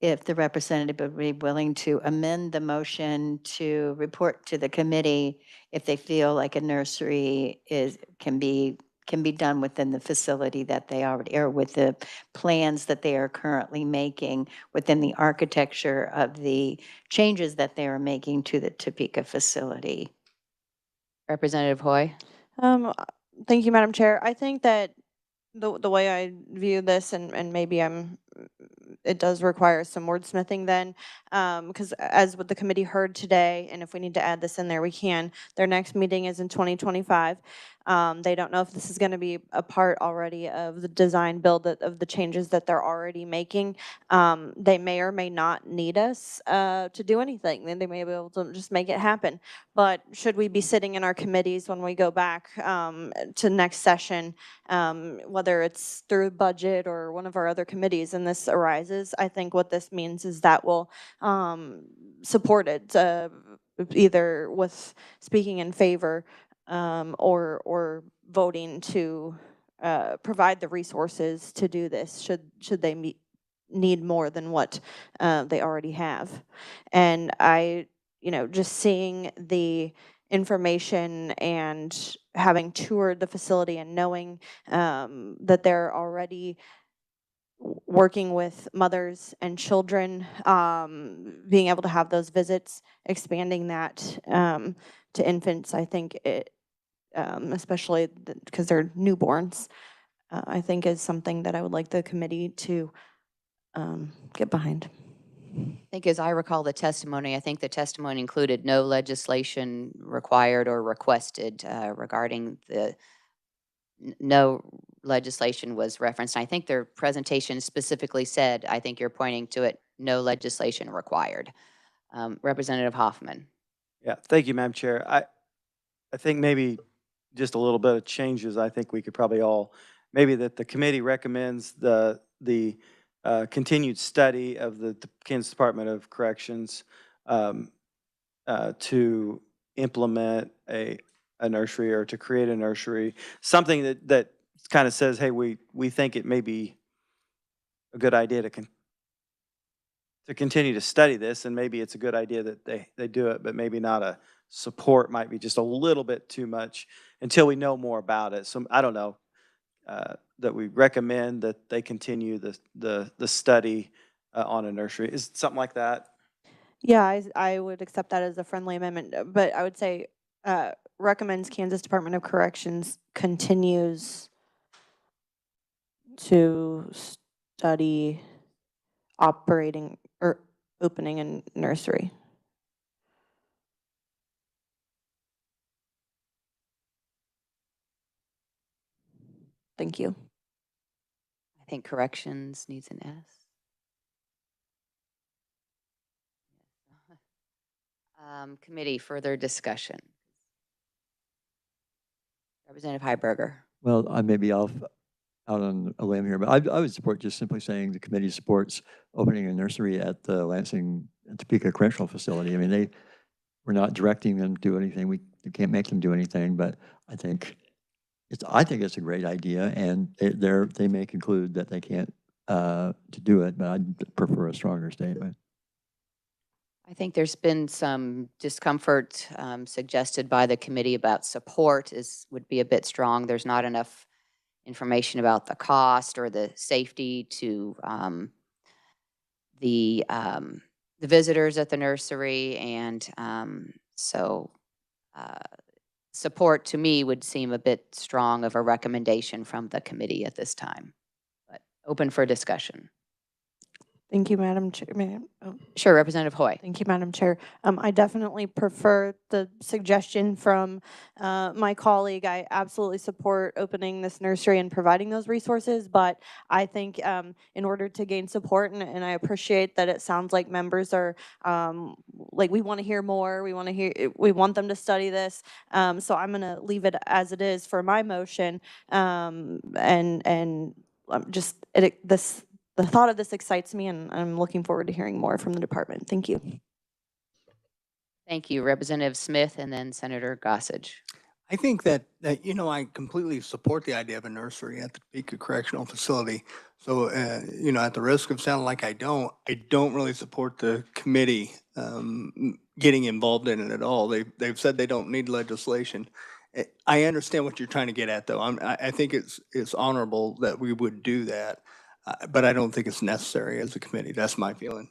if the representative would be willing to amend the motion to report to the committee if they feel like a nursery can be done within the facility that they already, or with the plans that they are currently making within the architecture of the changes that they are making to the Topeka facility. Representative Hoy. Thank you, Madam Chair. I think that the way I view this, and maybe it does require some wordsmithing then, because as what the committee heard today, and if we need to add this in there, we can. Their next meeting is in 2025. They don't know if this is going to be a part already of the design build of the changes that they're already making. They may or may not need us to do anything. Then they may be able to just make it happen. But should we be sitting in our committees when we go back to next session, whether it's through budget or one of our other committees, and this arises, I think what this means is that we'll support it, either with speaking in favor or voting to provide the resources to do this should they need more than what they already have. And just seeing the information and having toured the facility and knowing that they're already working with mothers and children, being able to have those visits, expanding that to infants, I think it, especially because they're newborns, I think is something that I would like the committee to get behind. I think as I recall the testimony, I think the testimony included no legislation required or requested regarding no legislation was referenced. I think their presentation specifically said, I think you're pointing to it, no legislation required. Representative Hoffman. Yeah, thank you, Madam Chair. I think maybe just a little bit of changes. I think we could probably all, maybe that the committee recommends the continued study of the Kansas Department of Corrections to implement a nursery or to create a nursery, something that kind of says, hey, we think it may be a good idea to continue to study this, and maybe it's a good idea that they do it, but maybe not a support, might be just a little bit too much until we know more about it. So I don't know, that we recommend that they continue the study on a nursery. Is it something like that? Yeah, I would accept that as a friendly amendment, but I would say recommends Kansas Department of Corrections continues to study operating or opening a nursery. Thank you. I think corrections needs an S. Committee, further discussion. Representative Heiberger. Well, I may be out on a limb here, but I would support just simply saying the committee supports opening a nursery at the Lansing Topeka Correctional Facility. I mean, we're not directing them to do anything. We can't make them do anything, but I think it's a great idea, and they may conclude that they can't to do it, but I'd prefer a stronger statement. I think there's been some discomfort suggested by the committee about support would be a bit strong. There's not enough information about the cost or the safety to the visitors at the nursery, and so support to me would seem a bit strong of a recommendation from the committee at this time, but open for discussion. Thank you, Madam Chair. Sure, Representative Hoy. Thank you, Madam Chair. I definitely prefer the suggestion from my colleague. I absolutely support opening this nursery and providing those resources, but I think in order to gain support, and I appreciate that it sounds like members are like, we want to hear more. We want them to study this. So I'm going to leave it as it is for my motion, the thought of this excites me, and I'm looking forward to hearing more from the department. Thank you. Thank you, Representative Smith, and then Senator Gossage. I think that I completely support the idea of a nursery at the Topeka Correctional Facility. So, at the risk of sounding like I don't really support the committee getting involved in it at all. They've said they don't need legislation. I understand what you're trying to get at, though. I think it's honorable that we would do that. But I don't think it's necessary as a committee. That's my feeling.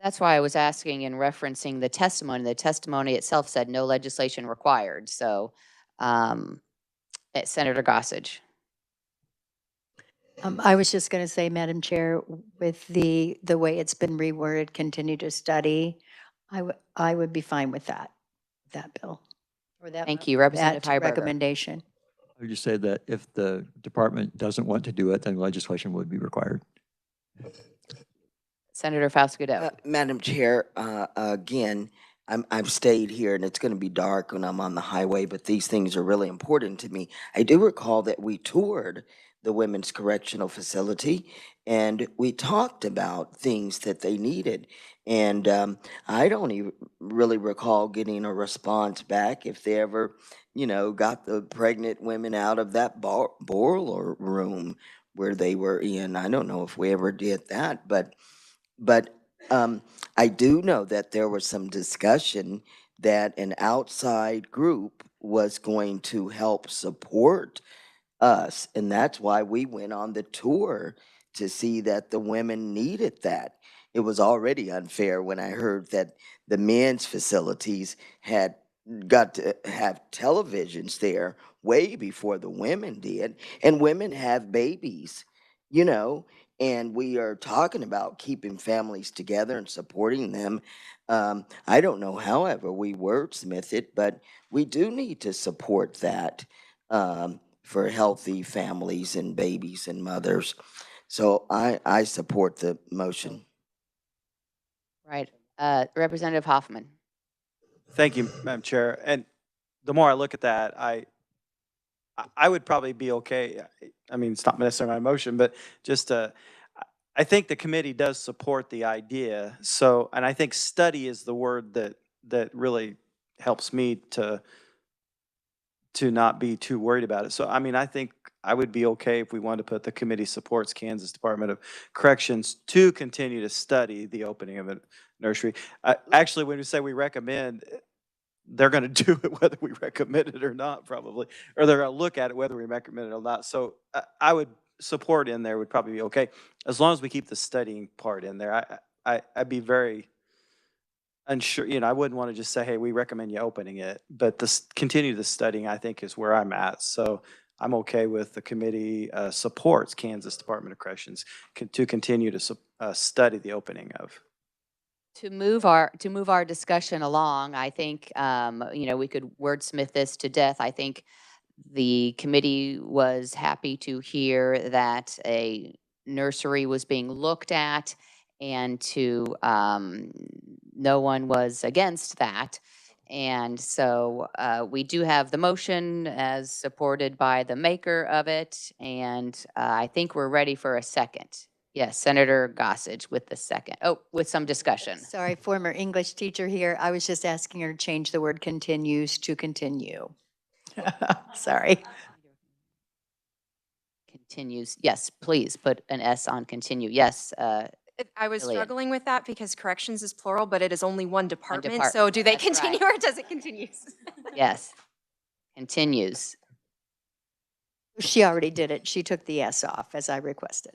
That's why I was asking and referencing the testimony. The testimony itself said no legislation required. So, Senator Gossage. I was just going to say, Madam Chair, with the way it's been reworded, continue to study, I would be fine with that bill. Or that. Thank you, Representative that Heiberger. recommendation. I would just say that if the department doesn't want to do it, then legislation would be required. Senator Faust-Godot. Madam Chair, again, I've stayed here, and it's going to be dark when I'm on the highway, but these things are really important to me. I do recall that we toured the Women's Correctional Facility, and we talked about things that they needed. And I don't even really recall getting a response back if they ever, got the pregnant women out of that boiler room where they were in. I don't know if we ever did that, but I do know that there was some discussion that an outside group was going to help support us, and that's why we went on the tour to see that the women needed that. It was already unfair when I heard that the men's facilities had got to have televisions there way before the women did, and women have babies, and we are talking about keeping families together and supporting them. I don't know however we wordsmith it, but we do need to support that for healthy families and babies and mothers. So I support the motion. Right. Representative Hoffman. Thank you, Madam Chair. And the more I look at that, I would probably be okay. I mean, it's not necessarily my motion, but just I think the committee does support the idea. So, and I think study is the word that really helps me to not be too worried about it. So, I mean, I think I would be okay if we wanted to put the committee supports Kansas Department of Corrections to continue to study the opening of a nursery. Actually, when we say we recommend, they're going to do it whether we recommend it or not, probably, or they're going to look at it whether we recommend it or not. So I would support in there would probably be okay, as long as we keep the studying part in there. I'd be very unsure, I wouldn't want to just say, hey, we recommend you opening it, but continue the studying, I think, is where I'm at. So I'm okay with the committee supports Kansas Department of Corrections to continue to study the opening of. To move our discussion along, I think we could wordsmith this to death. I think The committee was happy to hear that a nursery was being looked at and no one was against that. And so we do have the motion as supported by the maker of it. And I think we're ready for a second. Yes, Senator Gossage with the second. Oh, with some discussion. Sorry, former English teacher here. I was just asking her to change the word continues to continue. Sorry. Continues. Yes, please put an S on continue. Yes. I was Elliot. struggling with that because corrections is plural, but it is only one department. department, So do they that's continue right. or does it continues? Yes. Continues. She already did it. She took the S off as I requested.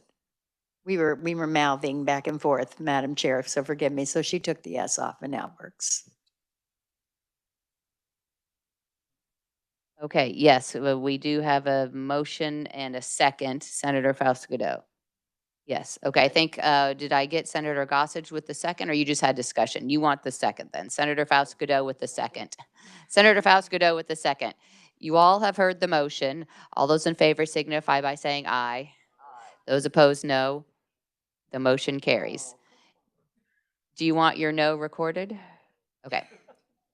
We were mouthing back and forth, Madam Chair, so forgive me. So she took the S off and now it works. Okay, yes, we do have a motion and a second. Senator Faust-Godot. Yes, okay, I think, did I get Senator Gossage with the second, or you just had discussion? You want the second then. Senator Faust-Godot with the second. Senator Faust-Godot with the second. You all have heard the motion. All those in favor signify by saying aye. Those opposed, no. The motion carries. Do you want your no recorded? Okay,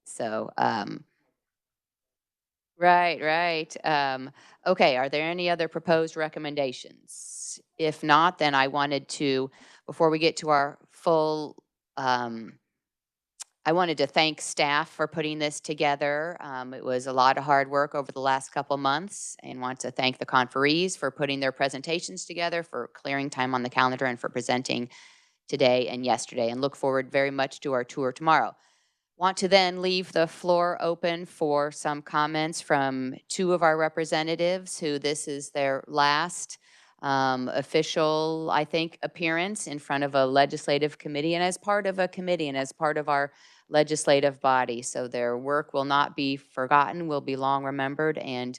so, right. Okay, are there any other proposed recommendations? If not, then I wanted to, before we get to our full, I wanted to thank staff for putting this together. It was a lot of hard work over the last couple months, and want to thank the conferees for putting their presentations together, for clearing time on the calendar, and for presenting today and yesterday, and look forward very much to our tour tomorrow. Want to then leave the floor open for some comments from two of our representatives who this is their last official, I think, appearance in front of a legislative committee and as part of a committee and as part of our legislative body. So their work will not be forgotten, will be long remembered. And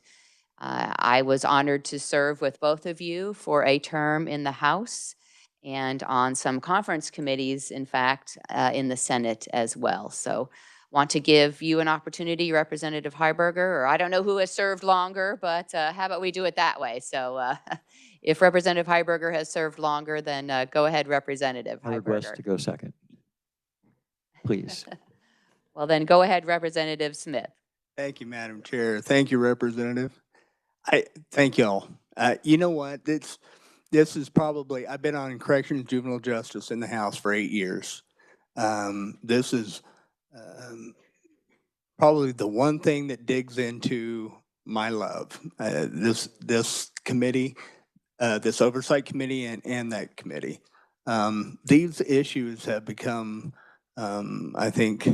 I was honored to serve with both of you for a term in the House and on some conference committees, in fact, in the Senate as well. So want to give you an opportunity, Representative Heiberger, or I don't know who has served longer, but how about we do it that way? So if Representative Heiberger has served longer, then go ahead, Representative I request Heiberger. to go second. Please. Well, then go ahead, Representative Smith. Thank you, Madam Chair. Thank you, Representative. Thank y'all. You know what? This is probably, I've been on corrections juvenile justice in the House for 8 years. This is probably the one thing that digs into my love. This committee, this oversight committee and that committee. These issues have become, I think,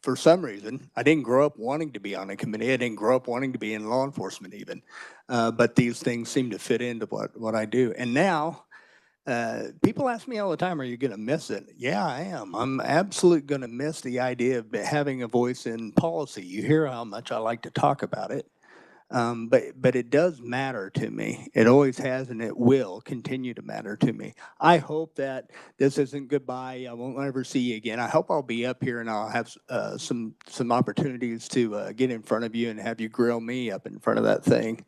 for some reason, I didn't grow up wanting to be on a committee. I didn't grow up wanting to be in law enforcement even. But these things seem to fit into what I do. And now, people ask me all the time, are you going to miss it? Yeah, I am. I'm absolutely going to miss the idea of having a voice in policy. You hear how much I like to talk about it. But it does matter to me. It always has, and it will continue to matter to me. I hope that this isn't goodbye. I won't ever see you again. I hope I'll be up here and I'll have some opportunities to get in front of you and have you grill me up in front of that thing.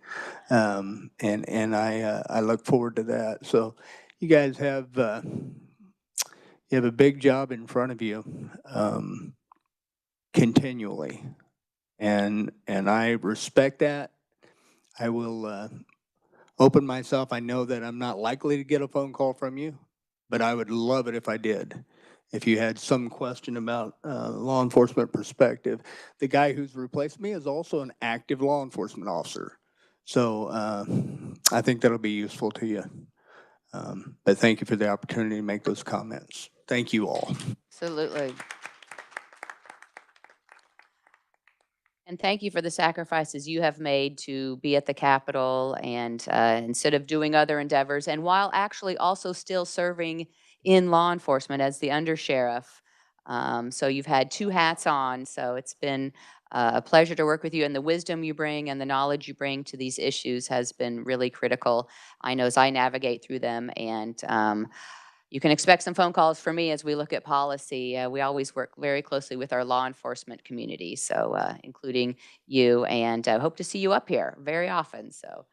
And I look forward to that. So you guys have a big job in front of you continually. And I respect that. I will open myself. I know that I'm not likely to get a phone call from you, but I would love it if I did. If you had some question about law enforcement perspective. The guy who's replaced me is also an active law enforcement officer. So I think that'll be useful to you. But thank you for the opportunity to make those comments. Thank you all. Absolutely. And thank you for the sacrifices you have made to be at the Capitol and instead of doing other endeavors, and while actually also still serving in law enforcement as the undersheriff. So you've had two hats on, so it's been a pleasure to work with you, and the wisdom you bring and the knowledge you bring to these issues has been really critical, I know, as I navigate through them. And you can expect some phone calls from me as we look at policy. We always work very closely with our law enforcement community, so including you, and hope to see you up here very often. So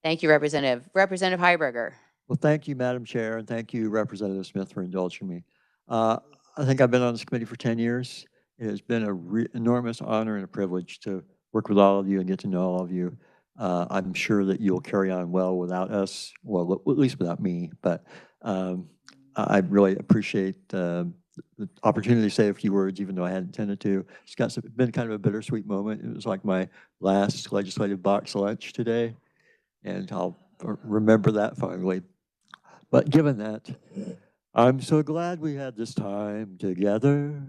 thank you, Representative. Representative Heiberger. Well, thank you, Madam Chair, and thank you, Representative Smith, for indulging me. I think I've been on this committee for 10 years. It has been an enormous honor and a privilege to work with all of you and get to know all of you. I'm sure that you'll carry on well without us, well, at least without me, but I really appreciate the opportunity to say a few words, even though I hadn't intended to. It's been kind of a bittersweet moment. It was like my last legislative box lunch today, and I'll remember that fondly. But given that, I'm so glad we had this time together,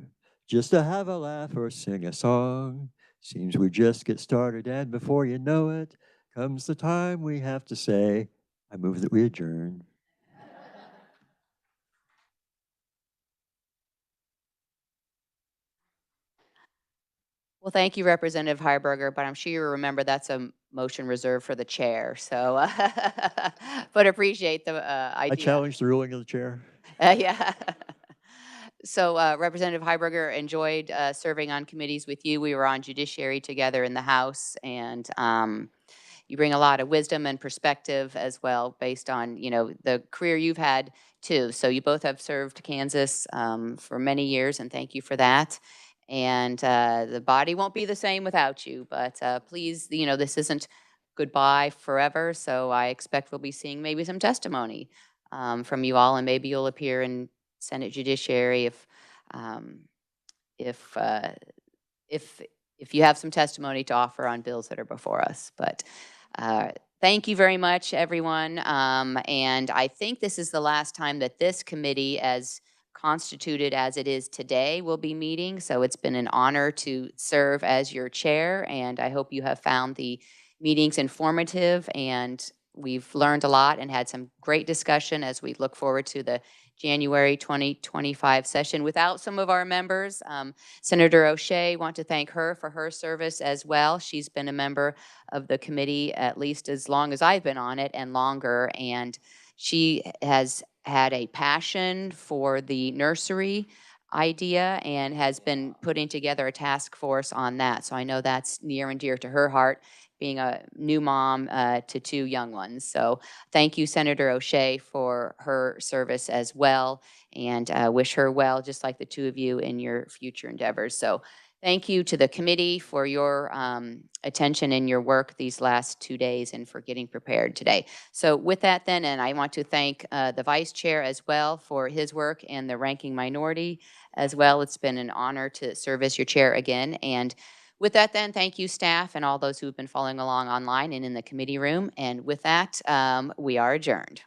just to have a laugh or sing a song. Seems we just get started, and before you know it, comes the time we have to say, I move that we adjourn. Well, thank you, Representative Heiberger, but I'm sure you remember that's a motion reserved for the chair, so, but appreciate the idea. I challenge the ruling of the chair. Yeah. So Representative Heiberger, enjoyed serving on committees with you. We were on Judiciary together in the House, and you bring a lot of wisdom and perspective as well based on, the career you've had too. So you both have served Kansas for many years, and thank you for that. And the body won't be the same without you, but please, this isn't goodbye forever. So I expect we'll be seeing maybe some testimony from you all, and maybe you'll appear in Senate Judiciary if you have some testimony to offer on bills that are before us. But thank you very much, everyone. And I think this is the last time that this committee, as constituted as it is today, will be meeting. So it's been an honor to serve as your chair, and I hope you have found the meetings informative, and we've learned a lot and had some great discussion as we look forward to the January 2025 session without some of our members. Senator O'Shea, want to thank her for her service as well. She's been a member of the committee at least as long as I've been on it and longer, and she has had a passion for the nursery idea and has been putting together a task force on that. So I know that's near and dear to her heart, being a new mom to two young ones. So thank you, Senator O'Shea, for her service as well, and wish her well, just like the two of you, in your future endeavors. So thank you to the committee for your attention and your work these last 2 days and for getting prepared today. So with that then, and I want to thank the vice chair as well for his work and the ranking minority as well. It's been an honor to serve as your chair again. And with that then, thank you staff and all those who've been following along online and in the committee room. And with that, we are adjourned.